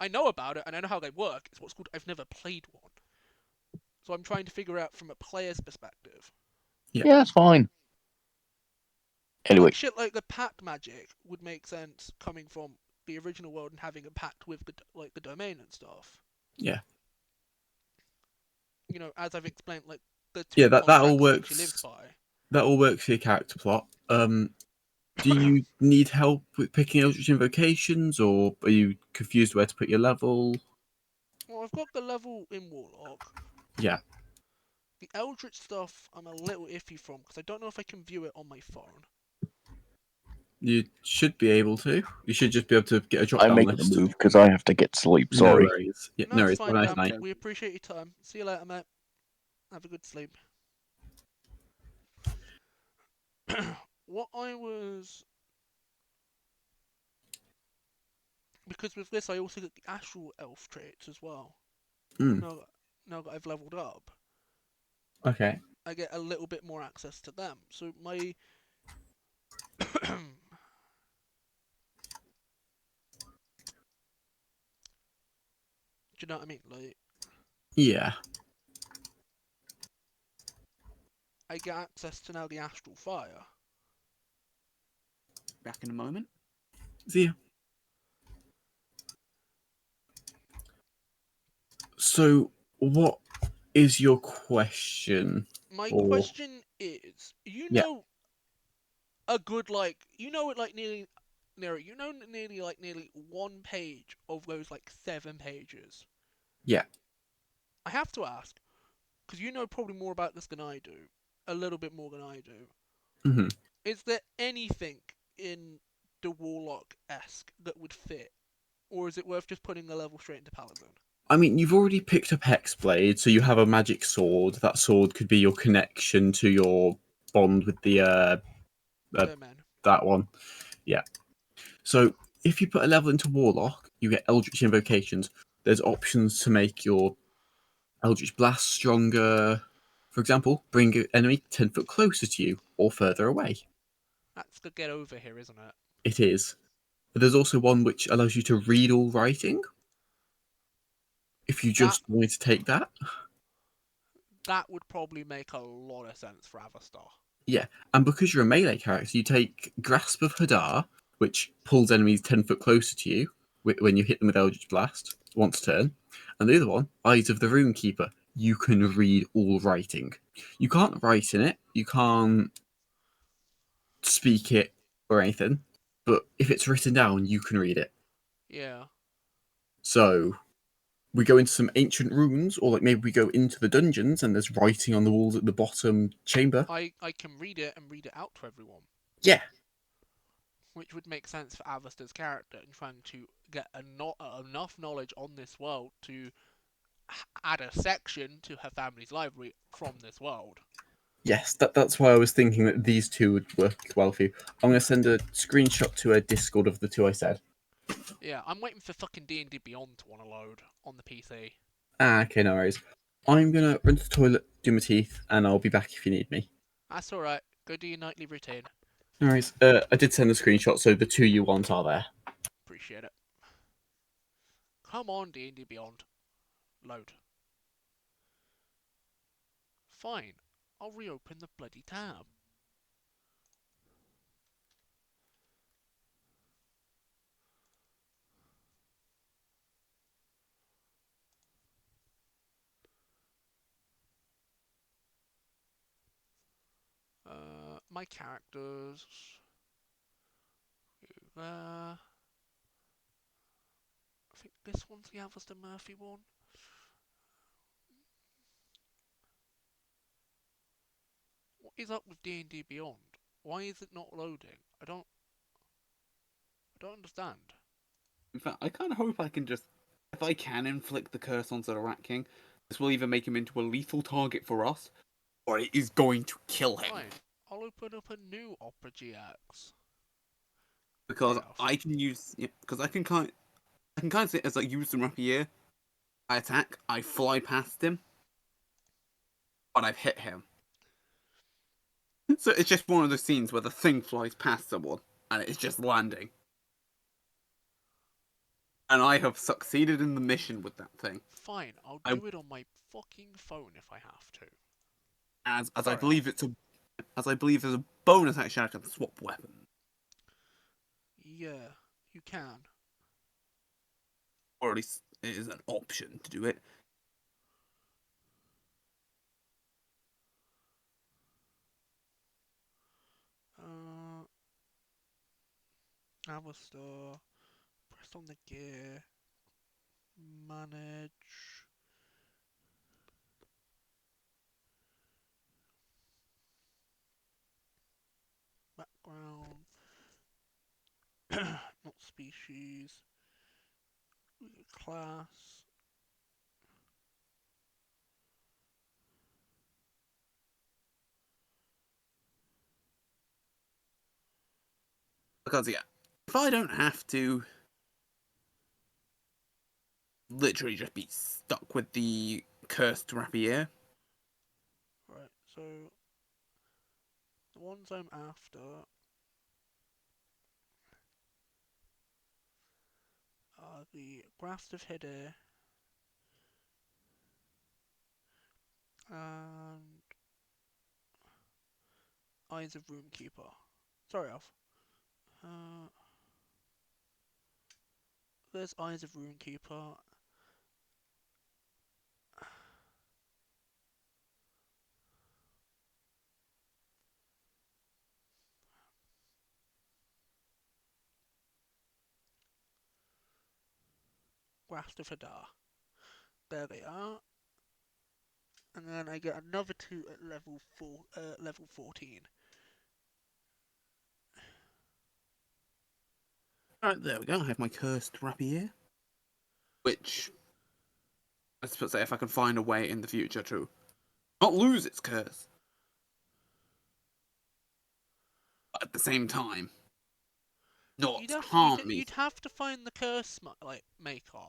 I know about it, and I know how they work. It's what's called I've never played one. So I'm trying to figure out from a player's perspective. Yeah, that's fine. Anyway. Like shit like the pact magic would make sense coming from the original world and having a pact with the domain and stuff. Yeah. As I've explained, like the two That all contracts she lives works. by. That all works for your character plot. Do you need help with picking Eldritch Invocations, or are you confused where to put your level? Well, I've got the level in Warlock. Yeah. The Eldritch stuff I'm a little iffy from, because I don't know if I can view it on my phone. You should be able to. You should just be able to get a drop I'm down making list. a move because I have to get sleep. Sorry. No worries. Yeah, No, no it's worries. Have a fine, nice Dan. night. We appreciate your time. See you later, mate. Have a good sleep. What I was... Because with this, I also get the astral elf traits as well. Mm. Now that I've leveled up. Okay. I get a little bit more access to them. So my do you know what I mean? Like, Yeah. I get access to now the astral fire. Back in a moment. See ya. So, what is your question? My Or question is, you Yeah. know, a good like, you know, it like nearly, you know, nearly 1 page of those like 7 pages. Yeah. I have to ask, because you know probably more about this than I do, a little bit more than I do. hmm Is there anything in the Warlock-esque that would fit? Or is it worth just putting a level straight into Paladin? I mean, you've already picked up Hexblade, so you have a magic sword. That sword could be your connection to your bond with the Man. that one. Yeah. So if you put a level into Warlock, you get Eldritch Invocations. There's options to make your Eldritch Blast stronger. For example, bring an enemy 10 foot closer to you or further away. That's the get over here, isn't it? It is. But there's also one which allows you to read all writing. If you just wanted to take that. That would probably make a lot of sense for Avastar. Yeah, and because you're a melee character, you take Grasp of Hadar, which pulls enemies 10 foot closer to you when you hit them with Eldritch Blast once a turn. And the other one, Eyes of the Runekeeper, you can read all writing. You can't write in it, you can't speak it or anything, but if it's written down, you can read it. Yeah. So we go into some ancient runes, or like maybe we go into the dungeons and there's writing on the walls at the bottom chamber. I can read it and read it out to everyone. Yeah. Which would make sense for Avastar's character in trying to get enough knowledge on this world to add a section to her family's library from this world. Yes, that's why I was thinking that these two would work well for you. I'm going to send a screenshot to a Discord of the two I said. Yeah, I'm waiting for fucking D&D Beyond to want to load on the PC. Okay, no worries. I'm going to run to the toilet, do my teeth, and I'll be back if you need me. That's alright. Go do your nightly routine. No worries. I did send a screenshot, so the two you want are there. Appreciate it. Come on, D&D Beyond. Load. Fine. I'll reopen the bloody tab. My characters. I think this one's the Alistair Murphy one. What is up with D&D Beyond? Why is it not loading? I don't understand. In fact, I kind of hope I can just, if I can inflict the curse on Zorak King, this will either make him into a lethal target for us, or it is going to kill him. Fine. I'll open up a new Opera GX. Because I can use, because I can kind of see it as like use the rapier. I attack, I fly past him, but I've hit him. So it's just one of those scenes where the thing flies past someone and it's just landing. And I have succeeded in the mission with that thing. Fine, I'll do it on my fucking phone if I have to. As I believe there's a bonus action I can swap weapons. Yeah, you can. Or at least it is an option to do it. Avastar. Press on the gear. Manage. Background. Not species. Class. Because yeah, if I don't have to literally just be stuck with the cursed rapier, Right. So the ones I'm after are the Grasp of Hede and Eyes of Roomkeeper. Sorry, Alf. There's Eyes of Runekeeper. Grasp of Hadar. There they are. And then I get another 2 at level 14. Alright, there we go. I have my cursed rapier. Which, let's say, if I can find a way in the future to not lose its curse, but at the same time, not harm me. You'd have to find the curse maker.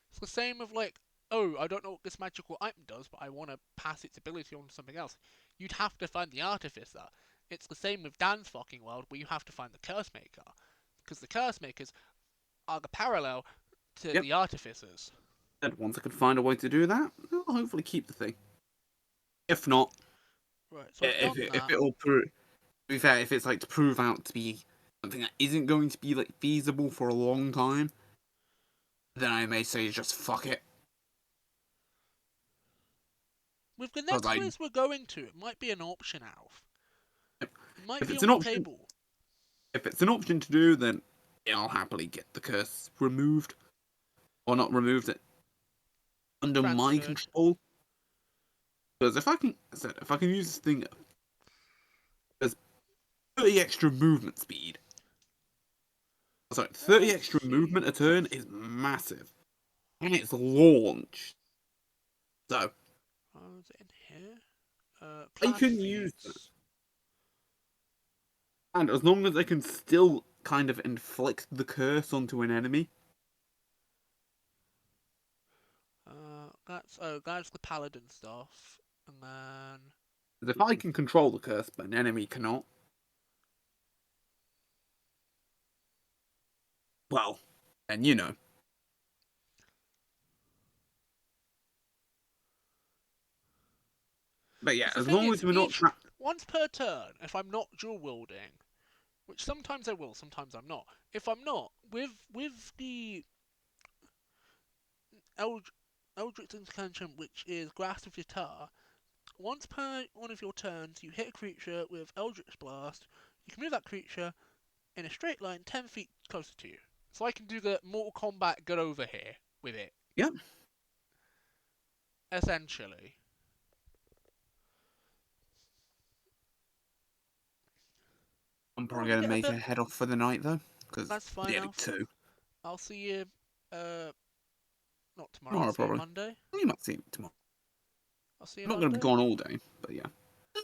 It's the same with like, oh, I don't know what this magical item does, but I want to pass its ability on to something else. You'd have to find the artificer. It's the same with Dan's fucking world, where you have to find the curse maker, because the curse makers are the parallel to the artificers. And once I can find a way to do that, I'll hopefully keep the thing. If not, right, so if it'll prove, to be fair, if it's like to prove out to be something that isn't going to be like feasible for a long time, then I may say just fuck it. With the next place we're going to, it might be an option, Alf. It might be on the table. If it's an option to do, then I'll happily get the curse removed. Or not removed, it under my control. Because if I can use this thing, there's 30 extra movement speed. Sorry, 30 extra movement a turn is massive. And it's launched. So, is it in here? I can use that. And as long as I can still kind of inflict the curse onto an enemy. That's the paladin stuff, and then. If I can control the curse, but an enemy cannot. Well, and you know. But yeah, as long as we're not trapped. Once per turn, if I'm not dual wielding, which sometimes I will, sometimes I'm not. If I'm not, with the Eldritch Incantation, which is Grasp of Guitar, once per one of your turns, you hit a creature with Eldritch Blast. You can move that creature in a straight line 10 feet closer to you. So I can do the Mortal Kombat get over here with it. Yep. Essentially. I'm probably going to make a head off for the night, though. Because that's fine. I'll see you, not tomorrow, I'll see you Monday. You might see me tomorrow. I'll see you I'm not going to be gone all day, but yeah.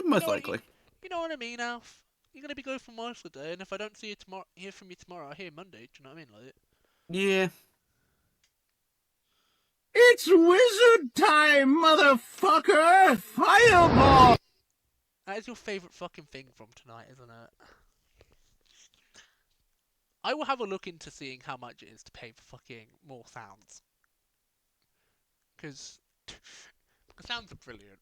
Most likely. You know what I mean, Alf? You're going to be going for most of the day, and if I don't see you tomorrow, hear from you tomorrow, I'll hear you Monday. Do you know what I mean? Like, yeah. It's wizard time, motherfucker! Fireball! That is your favourite fucking thing from tonight, isn't it? I will have a look into seeing how much it is to pay for fucking more sounds. Because the sounds are brilliant.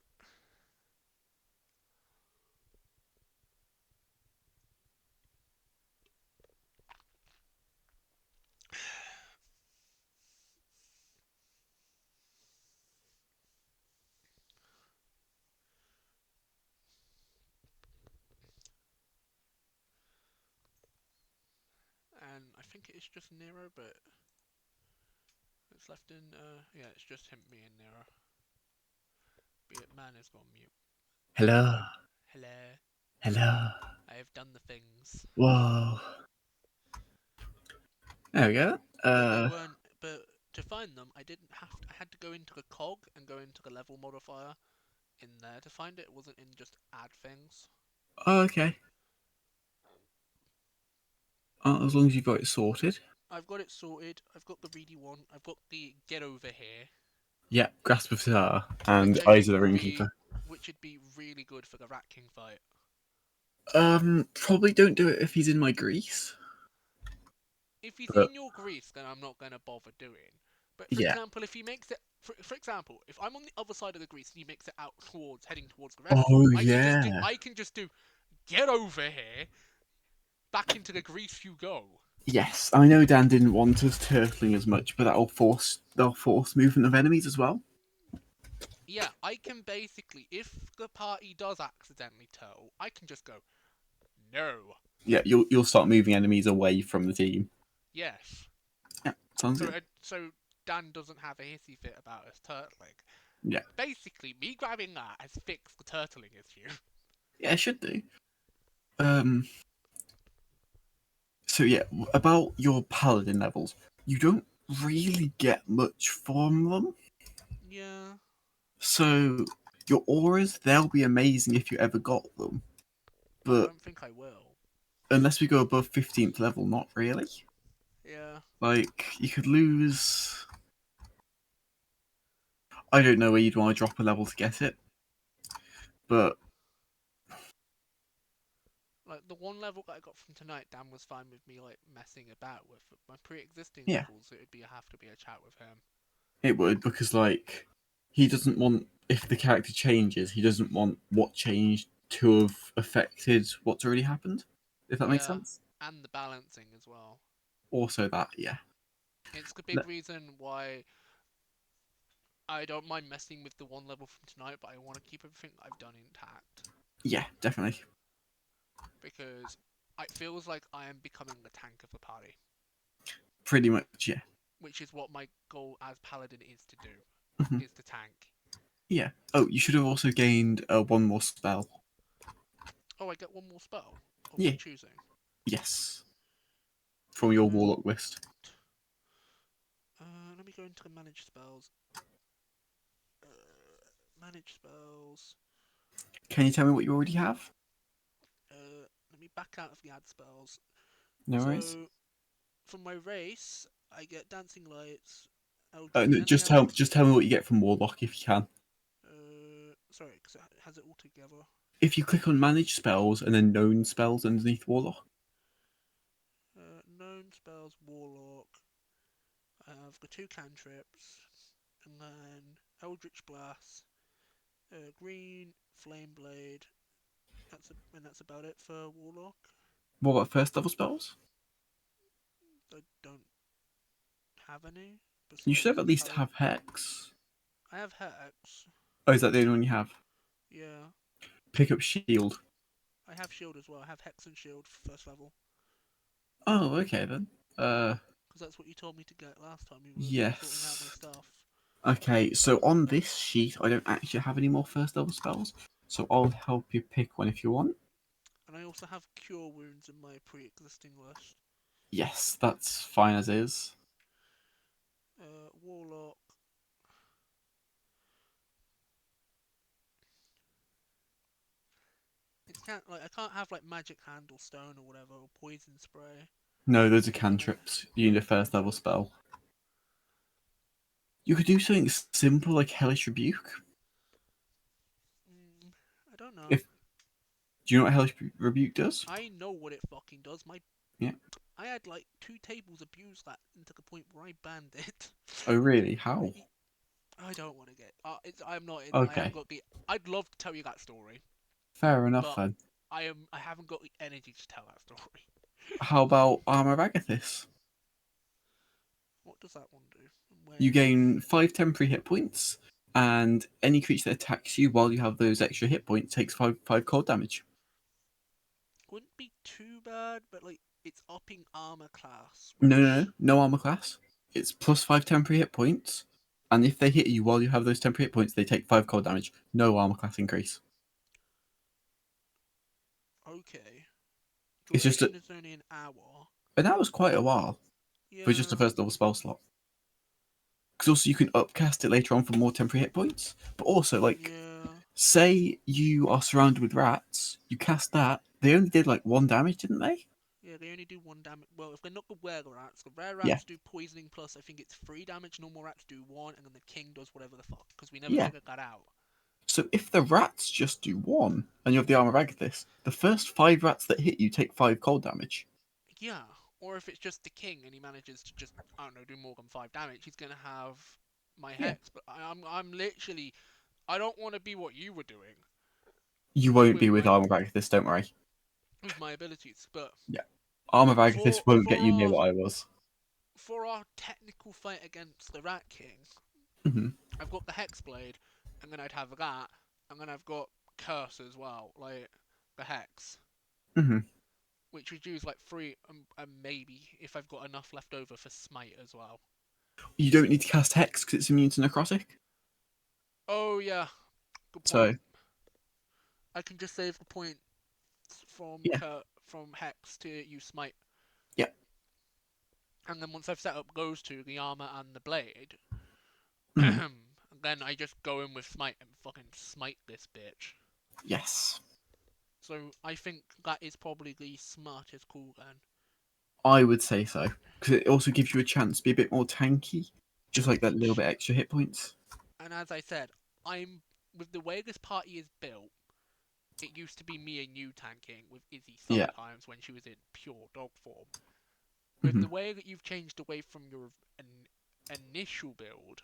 And I think it's just Nero, but it's left in, yeah, it's just him, me and Nero. Be it man has gone mute. Hello. Hello. Hello. I have done the things. Whoa. There we go. But to find them, I had to go into the cog and go into the level modifier in there to find it. It wasn't in just add things. Oh, okay. Oh, as long as you've got it sorted. I've got it sorted. I've got the reedy one. I've got the get over here. Yeah, Grasp of Guitar and Eyes of the Roomkeeper. which would be really good for the Rat King fight. Probably don't do it if he's in my grease. If he's But in your grease, then I'm not gonna bother doing. But for yeah. example, if he makes it, for example, if I'm on the other side of the grease and he makes it out towards heading towards the rest, Oh I yeah. can just do, get over here, back into the grease you go. Yes, I know Dan didn't want us turtling as much, but they'll force movement of enemies as well. Yeah, I can basically, if the party does accidentally turtle, I can just go, no. Yeah, you'll start moving enemies away from the team. Yes. Yeah, sounds good. So Dan doesn't have a hissy fit about us turtling. Yeah. Basically, me grabbing that has fixed the turtling issue. Yeah, it should do. So yeah, about your paladin levels, you don't really get much from them. Yeah. So your auras, they'll be amazing if you ever got them. I But don't think I will. unless we go above 15th level, not really. Yeah. Like, you could lose... I don't know where you'd want to drop a level to get it. But... Like, the one level that I got from tonight, Dan was fine with me, like, messing about with. My pre-existing Yeah. levels, it would have to be a chat with him. It would, because, like, he doesn't want... If the character changes, he doesn't want what changed to have affected what's already happened. If that makes sense? And the balancing as well. Also that, yeah. It's the big reason why I don't mind messing with the one level from tonight, but I want to keep everything I've done intact. Yeah, definitely. Because it feels like I am becoming the tank of the party. Pretty much, yeah. Which is what my goal as Paladin is to do. Mhm. Is to tank. Yeah. Oh, you should have also gained one more spell. Oh, I get one more spell of Yeah. my choosing. Yes. From your warlock list. Let me go into the manage spells. Manage spells. Can you tell me what you already have? Let me back out of the add spells. No worries. So, for my race, I get dancing lights. No, just tell me what you get from warlock if you can. Sorry, because it has it all together. If you click on manage spells and then known spells underneath warlock. Known spells, warlock. I've got 2 cantrips, and then Eldritch Blast, green flame blade. That's about it for warlock. What about first level spells? I don't have any. You should have at least have hex. I have hex. Oh, is that the only one you have? Yeah. Pick up shield. I have shield as well. I have hex and shield for first level. Oh, okay then. Because that's what you told me to get last time. You were sorting out my stuff. Okay, so on this sheet, I don't actually have any more first level spells, so I'll help you pick one if you want. And I also have cure wounds in my pre-existing list. Yes, that's fine as is. Warlock. I can't have like magic hand or stone or whatever or poison spray. No, those are cantrips. You need a first level spell. You could do something simple like Hellish Rebuke. I don't know. Do you know what Hellish Rebuke does? I know what it fucking does. Yeah. I had like 2 tables abuse that to the point where I banned it. Oh really? How? I don't want to get. I'm not in. Okay. I haven't got the. I'd love to tell you that story. Fair enough but then. I haven't got the energy to tell that story. How about Armor Agathis? What does that one do? You gain 5 temporary hit points, and any creature that attacks you while you have those extra hit points takes 5 cold damage. Wouldn't be too bad, but like it's upping armor class. No armor class. It's plus 5 temporary hit points, and if they hit you while you have those temporary hit points, they take 5 cold damage. No armor class increase. Okay. It's just it's only an hour. And that was quite a while for just a first level spell slot. Because also you can upcast it later on for more temporary hit points. But also, like, say you are surrounded with rats, you cast that. They only did like 1 damage, didn't they? Yeah, they only do 1 damage. Well, if they're not the rare rats do poisoning plus. I think it's 3 damage. Normal rats do 1, and then the king does whatever the fuck. Because we never figured that out. So if the rats just do 1, and you have the armor of Agathis, the first 5 rats that hit you take 5 cold damage. Yeah, or if it's just the king and he manages to just, I don't know, do more than 5 damage, he's gonna have my Yeah. hex. But I'm literally, I don't want to be what you were doing You won't with be with my armor of Agathis, don't worry. with my abilities. But Yeah. Armor of Agathis won't get you near our what I was. for our technical fight against the Rat King, hmm I've got the Hex Blade, and then I'd have that, and then I've got Curse as well, like the Hex, hmm which would use like 3 and maybe if I've got enough left over for Smite as well. You don't need to cast Hex because it's immune to necrotic. Oh yeah, good point. So I can just save the point from Yeah. from Hex to use Smite. Yeah. And then once I've set up those two, the armor and the blade, Mhm. then I just go in with Smite and fucking smite this bitch. Yes, So I think that is probably the smartest call then. I would say so because it also gives you a chance to be a bit more tanky, just like that little bit extra hit points. And as I said, I'm with the way this party is built. It used to be me and you tanking with Izzy Yeah. sometimes when she was in pure dog form. With Mhm. the way that you've changed away from your initial build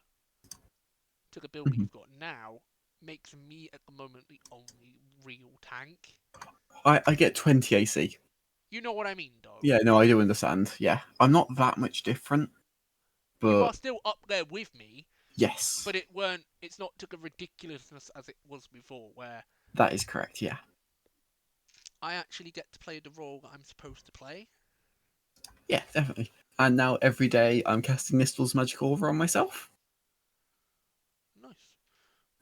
to the build that Mhm. you've got now, makes me at the moment the only real tank. I get 20 AC. You know what I mean, dog? Yeah, no, I do understand. Yeah, I'm not that much different, You are but still up there with me, yes, but it's not to the ridiculousness as it was before, where that is correct. Yeah, I actually get to play the role that I'm supposed to play. yeah, definitely. And now every day I'm casting Nistel's Magic Aura on myself Nice.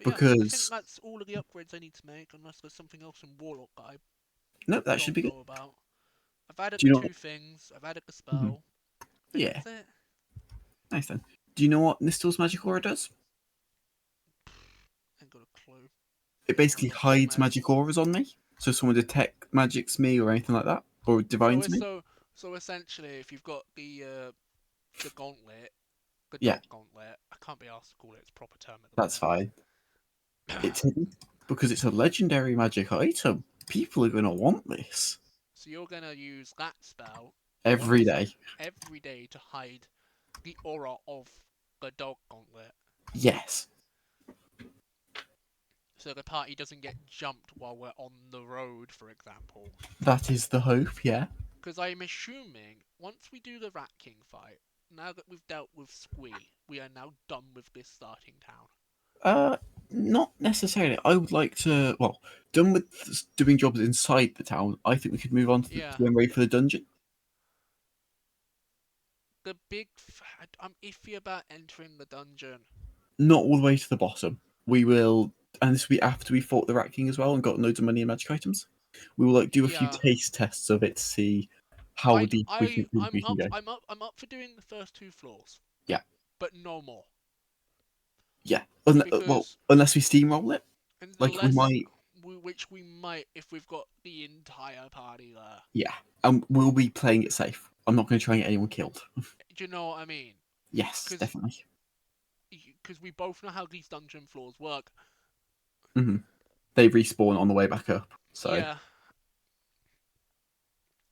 But yeah, I think because that's all of the upgrades I need to make, unless there's something else in Warlock that I nope, that should don't be good. know about. I've added Do the you know? 2 things, I've added the Mhm. spell. I think Yeah, that's it. nice then. Do you know what Nistel's Magic Aura does? Ain't got a clue. It Not off basically the top of my hides head. magic auras on me, so someone detect magics me or anything like that, or divines me. So essentially, if you've got the gauntlet, the Yeah, dog gauntlet, I can't be asked to call it its proper term at the that's fine. minute. It's hidden because it's a legendary magic item. People are going to want this So you're gonna use that spell every day. every day to hide the aura of the dog gauntlet, Yes, so the party doesn't get jumped while we're on the road, for example. that is the hope. Yeah. Because I'm assuming once we do the Rat King fight, now that we've dealt with Squee, we are now done with this starting town. Not necessarily. I would like to. Well, done with doing jobs inside the town. I think we could move on to Yeah. the ready for the dungeon. The I'm iffy about entering the dungeon. Not all the way to the bottom. We will, and this will be after we fought the Rat King as well and got loads of money and magic items. We will do a few Yeah. taste tests of it to see how deep we think I'm we can go. up for doing the first 2 floors. Yeah. But no more. Yeah. Because Unless we steamroll it, like we might. which we might if we've got the entire party there. Yeah, and we'll be playing it safe. I'm not going to try and get anyone killed. Do you know what I mean? Yes, definitely. Because we both know how these dungeon floors work. They respawn on the way back up. So Yeah.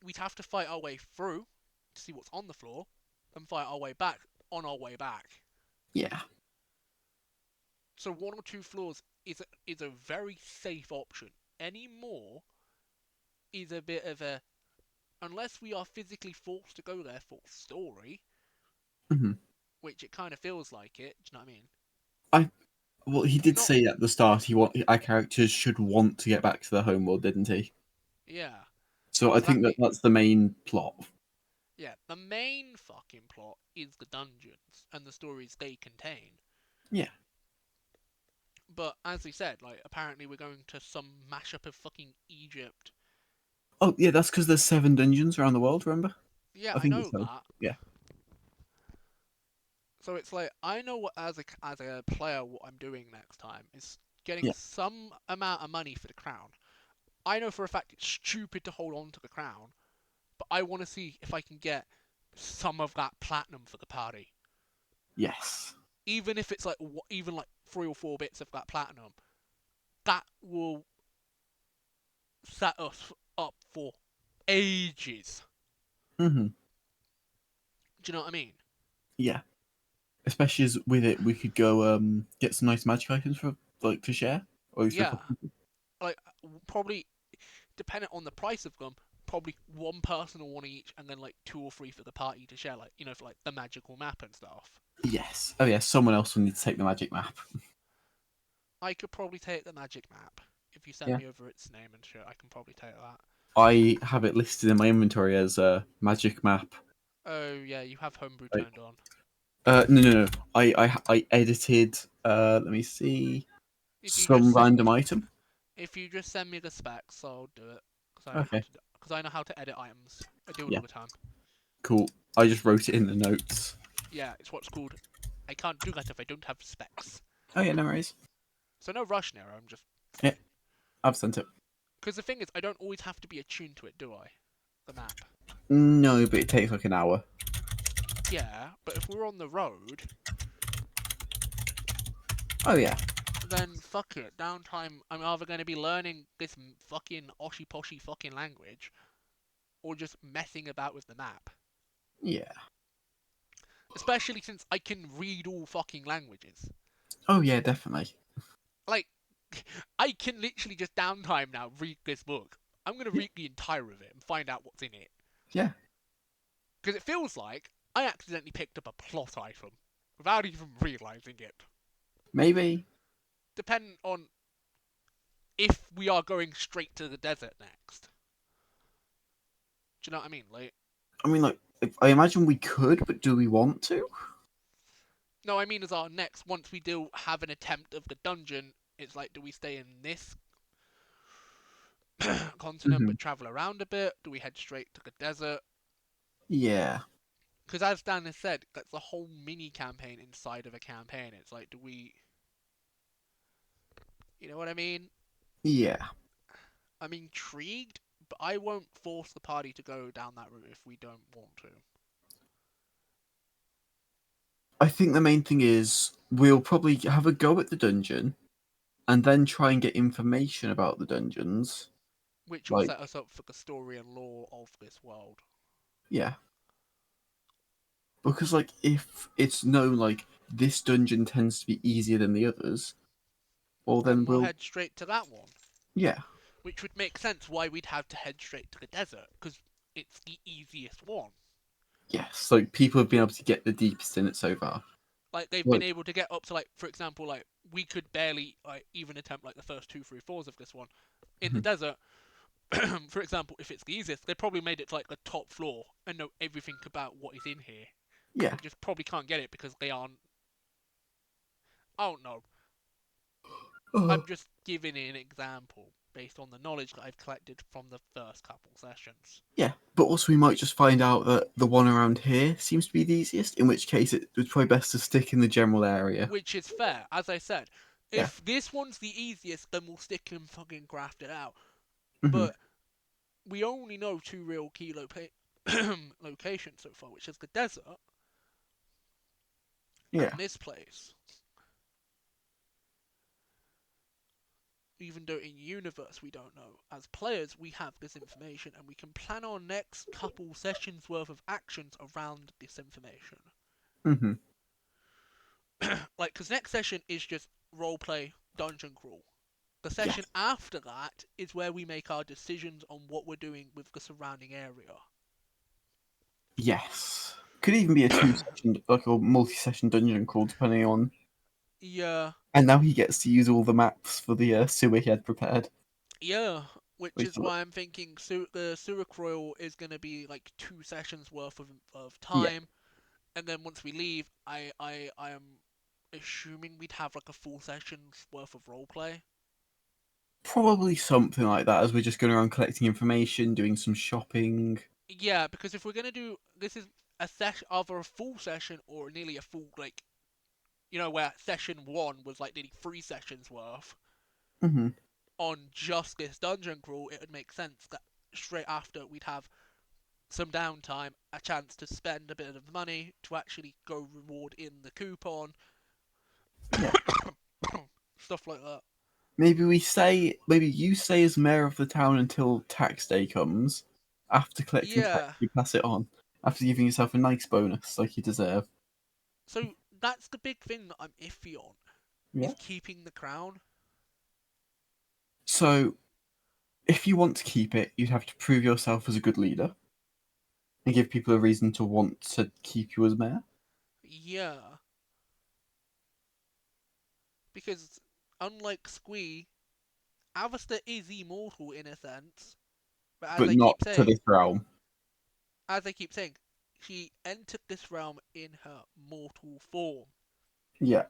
We'd have to fight our way through to see what's on the floor, and fight our way back on our way back. yeah, So 1 or 2 floors is a very safe option. Any more is a bit of a, unless we are physically forced to go there for story, which it kind of feels like it. Do you know what I mean? Well, he did say at the start our characters should want to get back to their homeworld, didn't he? Yeah. So I think that's the main plot. Yeah, the main fucking plot is the dungeons and the stories they contain. Yeah. But as we said, like apparently we're going to some mashup of fucking Egypt. Oh yeah, that's because there's 7 dungeons around the world. Remember? Yeah, I think know it's so. that. Yeah. So it's like I know what as a player what I'm doing next time is getting some amount of money for the crown. I know for a fact it's stupid to hold on to the crown, but I want to see if I can get some of that platinum for the party. Yes. Even if it's like even like 3 or 4 bits of that platinum, that will set us up for ages. Mm-hmm. Do you know what I mean? Yeah. Especially as with it, we could go get some nice magic items for like to share, or at least for a Yeah. couple people. Like, probably, depending on the price of them, probably one person or one each, and then like 2 or 3 for the party to share, like, for like the magical map and stuff. Yes. Oh yeah. Someone else will need to take the magic map. I could probably take the magic map. If you send Yeah. me over its name and shit, I can probably take that. I have it listed in my inventory as a magic map. Oh yeah, you have homebrew Right. turned on. No. I edited. Let me see. If you Some just send random item. If you just send me the specs, I'll do it. Okay. Because I know how to edit items. I do it Yeah. all the time. Cool. I just wrote it in the notes. Yeah, it's what's called. I can't do that if I don't have specs. Oh yeah, no worries. So no rush, Nero. I'm just. Yeah, I've sent it. Because the thing is, I don't always have to be attuned to it, do I? The map. No, but it takes like an hour. Yeah, but if we're on the road, Oh yeah. then fuck it. Downtime. I'm either going to be learning this fucking oshy poshy fucking language, or just messing about with the map. Yeah. Especially since I can read all fucking languages. Oh yeah, definitely. Like, I can literally just downtime now read this book. I'm going to read the entire of it and find out what's in it. Yeah. Because it feels like I accidentally picked up a plot item without even realising it. Maybe. Depending on if we are going straight to the desert next. Do you know what I mean? Like, I mean, like, I imagine we could, but do we want to? no, I mean as our next, once we do have an attempt of the dungeon, it's like, do we stay in this continent but travel around a bit? Do we head straight to the desert? Yeah. Because as Dan has said, that's a whole mini campaign inside of a campaign. It's like, do we... You know what I mean? Yeah. I'm intrigued, but I won't force the party to go down that route if we don't want to. I think the main thing is we'll probably have a go at the dungeon, and then try and get information about the dungeons. Which will set us up for the story and lore of this world. Yeah. Because, like, if it's known, like, this dungeon tends to be easier than the others, well, then we'll we'll... head straight to that one. Yeah. Which would make sense why we'd have to head straight to the desert, because it's the easiest one. Yes, like, people have been able to get the deepest in it so far. Like, they've been able to get up to, like, for example, like, we could barely, like, even attempt, like, the first 2, 3, 4s of this one. In the desert, for example, if it's the easiest, they probably made it to, like, the top floor and know everything about what is in here. Yeah. They just probably can't get it because they aren't... I don't know. I'm just giving an example based on the knowledge that I've collected from the first couple sessions. Yeah, but also we might just find out that the one around here seems to be the easiest, in which case it was probably best to stick in the general area. Which is fair, as I said. If this one's the easiest, then we'll stick and fucking craft it out. But we only know 2 real key locations so far, which is the desert and this place. Even though in universe we don't know. As players, we have this information and we can plan our next couple sessions worth of actions around this information. Like, because next session is just roleplay dungeon crawl. The session after that is where we make our decisions on what we're doing with the surrounding area. Yes. Could even be a 2-session, like a multi-session dungeon crawl, depending on... Yeah. And now he gets to use all the maps for the sewer he had prepared. Yeah, which is why I'm thinking the sewer crawl is going to be like 2 sessions worth of time. And then once we leave, I am assuming we'd have like a full session's worth of roleplay. Probably something like that, as we're just going around collecting information, doing some shopping. Yeah, because if we're going to do... This is a session, either a full session or nearly a full, like... You know, where session 1 was like nearly 3 sessions worth. On just this dungeon crawl, it would make sense that straight after we'd have some downtime, a chance to spend a bit of money to actually go reward in the coupon. Stuff like that. maybe you stay as mayor of the town until tax day comes. After collecting tax, Yeah. you pass it on. After giving yourself a nice bonus, like you deserve. So that's the big thing that I'm iffy on. Yeah. Is keeping the crown. So, if you want to keep it, you'd have to prove yourself as a good leader and give people a reason to want to keep you as mayor. Yeah. Because unlike Squee, Alistair is immortal in a sense. But But not to this realm. as I keep saying, she entered this realm in her mortal form. Yeah.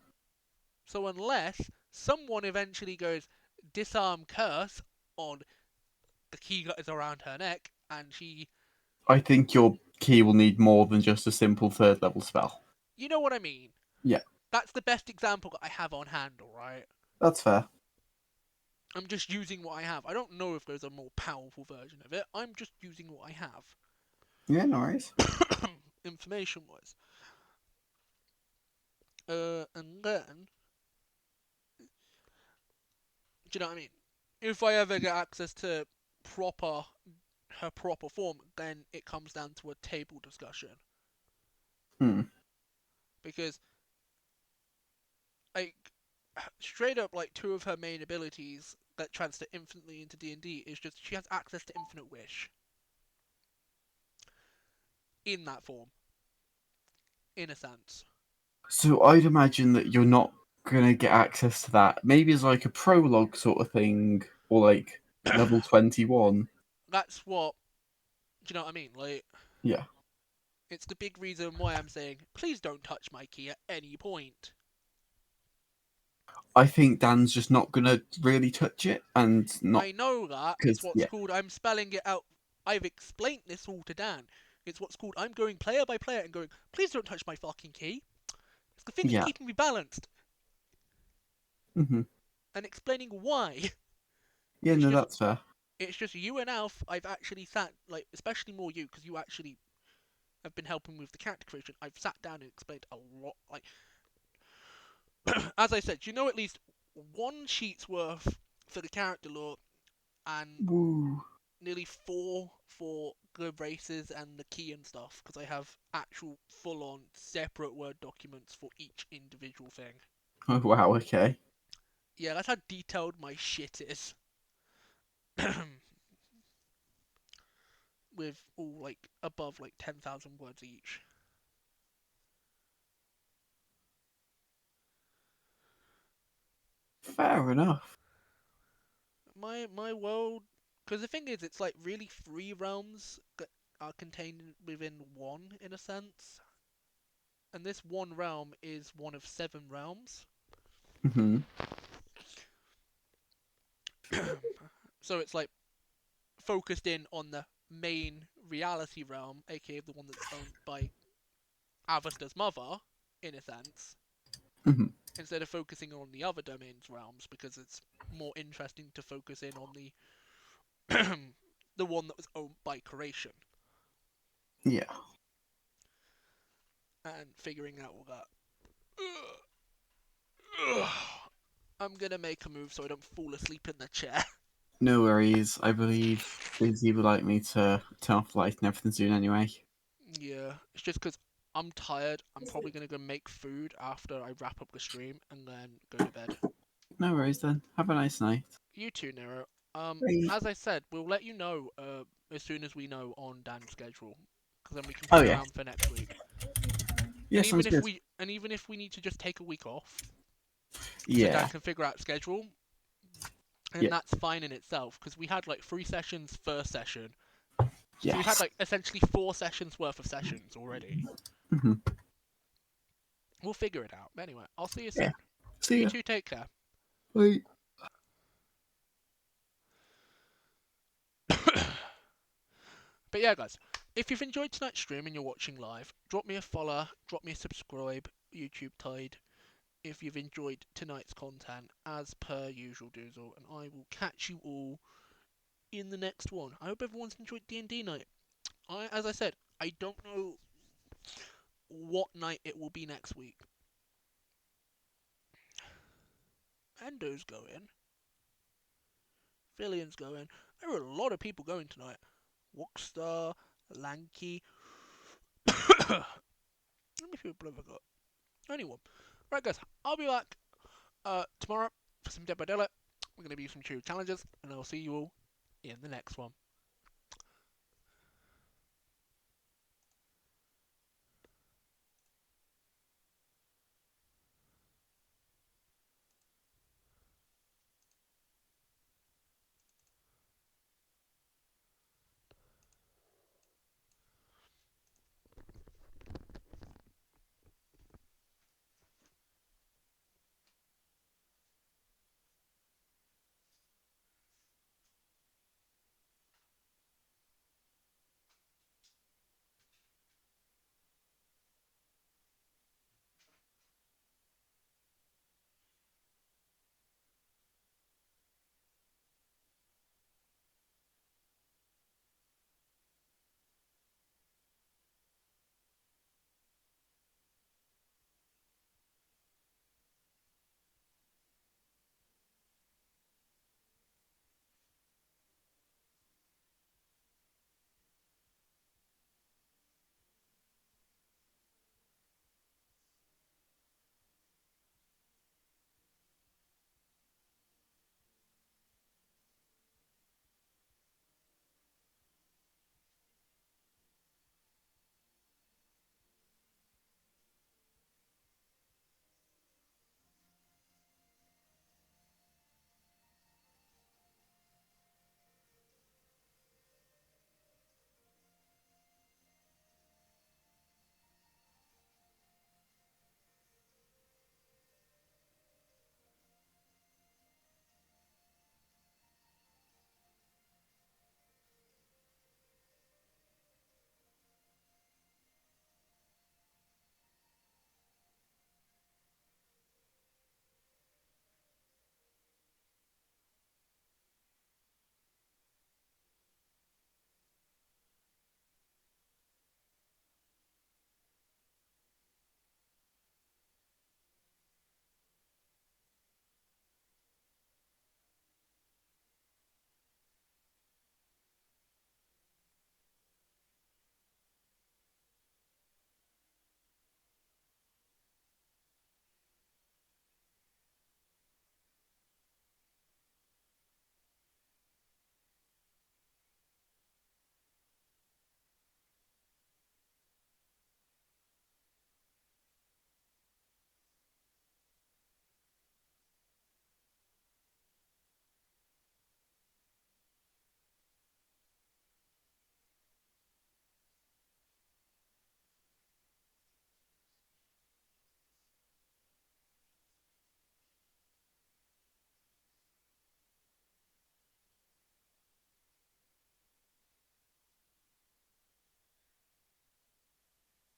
So unless someone eventually goes disarm curse on the key that is around her neck, and she, I think your key will need more than just a simple third level spell. you know what I mean? Yeah, That's the best example that I have on hand, alright? that's fair. I'm just using what I have. I don't know if there's a more powerful version of it. I'm just using what I have. Yeah, no worries. Information wise. And then, do you know what I mean? If I ever get access to her proper form, then it comes down to a table discussion. Hmm. Because, like, straight up, like, two of her main abilities that transfer infinitely into D&D is just she has access to Infinite Wish. In that form. In a sense. So I'd imagine that you're not gonna get access to that. Maybe as like a prologue sort of thing, or like level 21. That's what, do you know what I mean? Like, Yeah. it's the big reason why I'm saying, please don't touch my key at any point. I think Dan's just not gonna really touch it, and not I know that. It's what's called, I'm spelling it out. I've explained this all to Dan. It's what's called, I'm going player by player and going, please don't touch my fucking key. It's the thing that's Yeah. keeping me balanced. Hmm. And explaining why. Yeah, It's no, just, that's fair. it's just you and Alf, I've actually sat, like, especially more you, because you actually have been helping with the character creation. I've sat down and explained a lot, like, as I said, you know at least one sheet's worth for the character lore and Woo. nearly 4 for the races and the key and stuff, because I have actual full-on separate Word documents for each individual thing. Oh wow, okay. Yeah, that's how detailed my shit is. With all, like, above, like, 10,000 words each. Fair enough. My world, because the thing is, it's like really 3 realms that are contained within one, in a sense. And this one realm is one of 7 realms. Hmm. So it's like focused in on the main reality realm, aka the one that's owned by Avastar's mother, in a sense, Hmm. instead of focusing on the other domains realms, because it's more interesting to focus in on the the one that was owned by creation. Yeah. And figuring out all that. I'm gonna make a move so I don't fall asleep in the chair. No worries. I believe Izzy would like me to turn off the light and everything soon anyway. Yeah, it's just because I'm tired. I'm probably gonna go make food after I wrap up the stream and then go to bed. No worries then. Have a nice night. You too, Nero. Bye. As I said, we'll let you know as soon as we know on Dan's schedule, because then we can Oh, plan yeah. around for next week. Yeah, And sounds good. even if we need to just take a week off, so Yeah. Dan can figure out schedule, and Yeah. that's fine in itself, because we had like 3 sessions first session. So we've had Yes. like essentially 4 sessions worth of sessions already. Hmm. We'll figure it out. But anyway, I'll see you Yeah. soon. See You ya. two take care. Bye. But yeah, guys, if you've enjoyed tonight's stream and you're watching live, drop me a follow, drop me a subscribe, YouTube Tide, if you've enjoyed tonight's content, as per usual, Doozle, and I will catch you all in the next one. I hope everyone's enjoyed D&D night. As I said, I don't know what night it will be next week. Endo's going. civilians going. There were a lot of people going tonight. Walkstar, Lanky. How many people have I got? Anyone. Right, guys, I'll be back tomorrow for some Dead by Daylight. We're going to be some true challenges, and I'll see you all in the next one.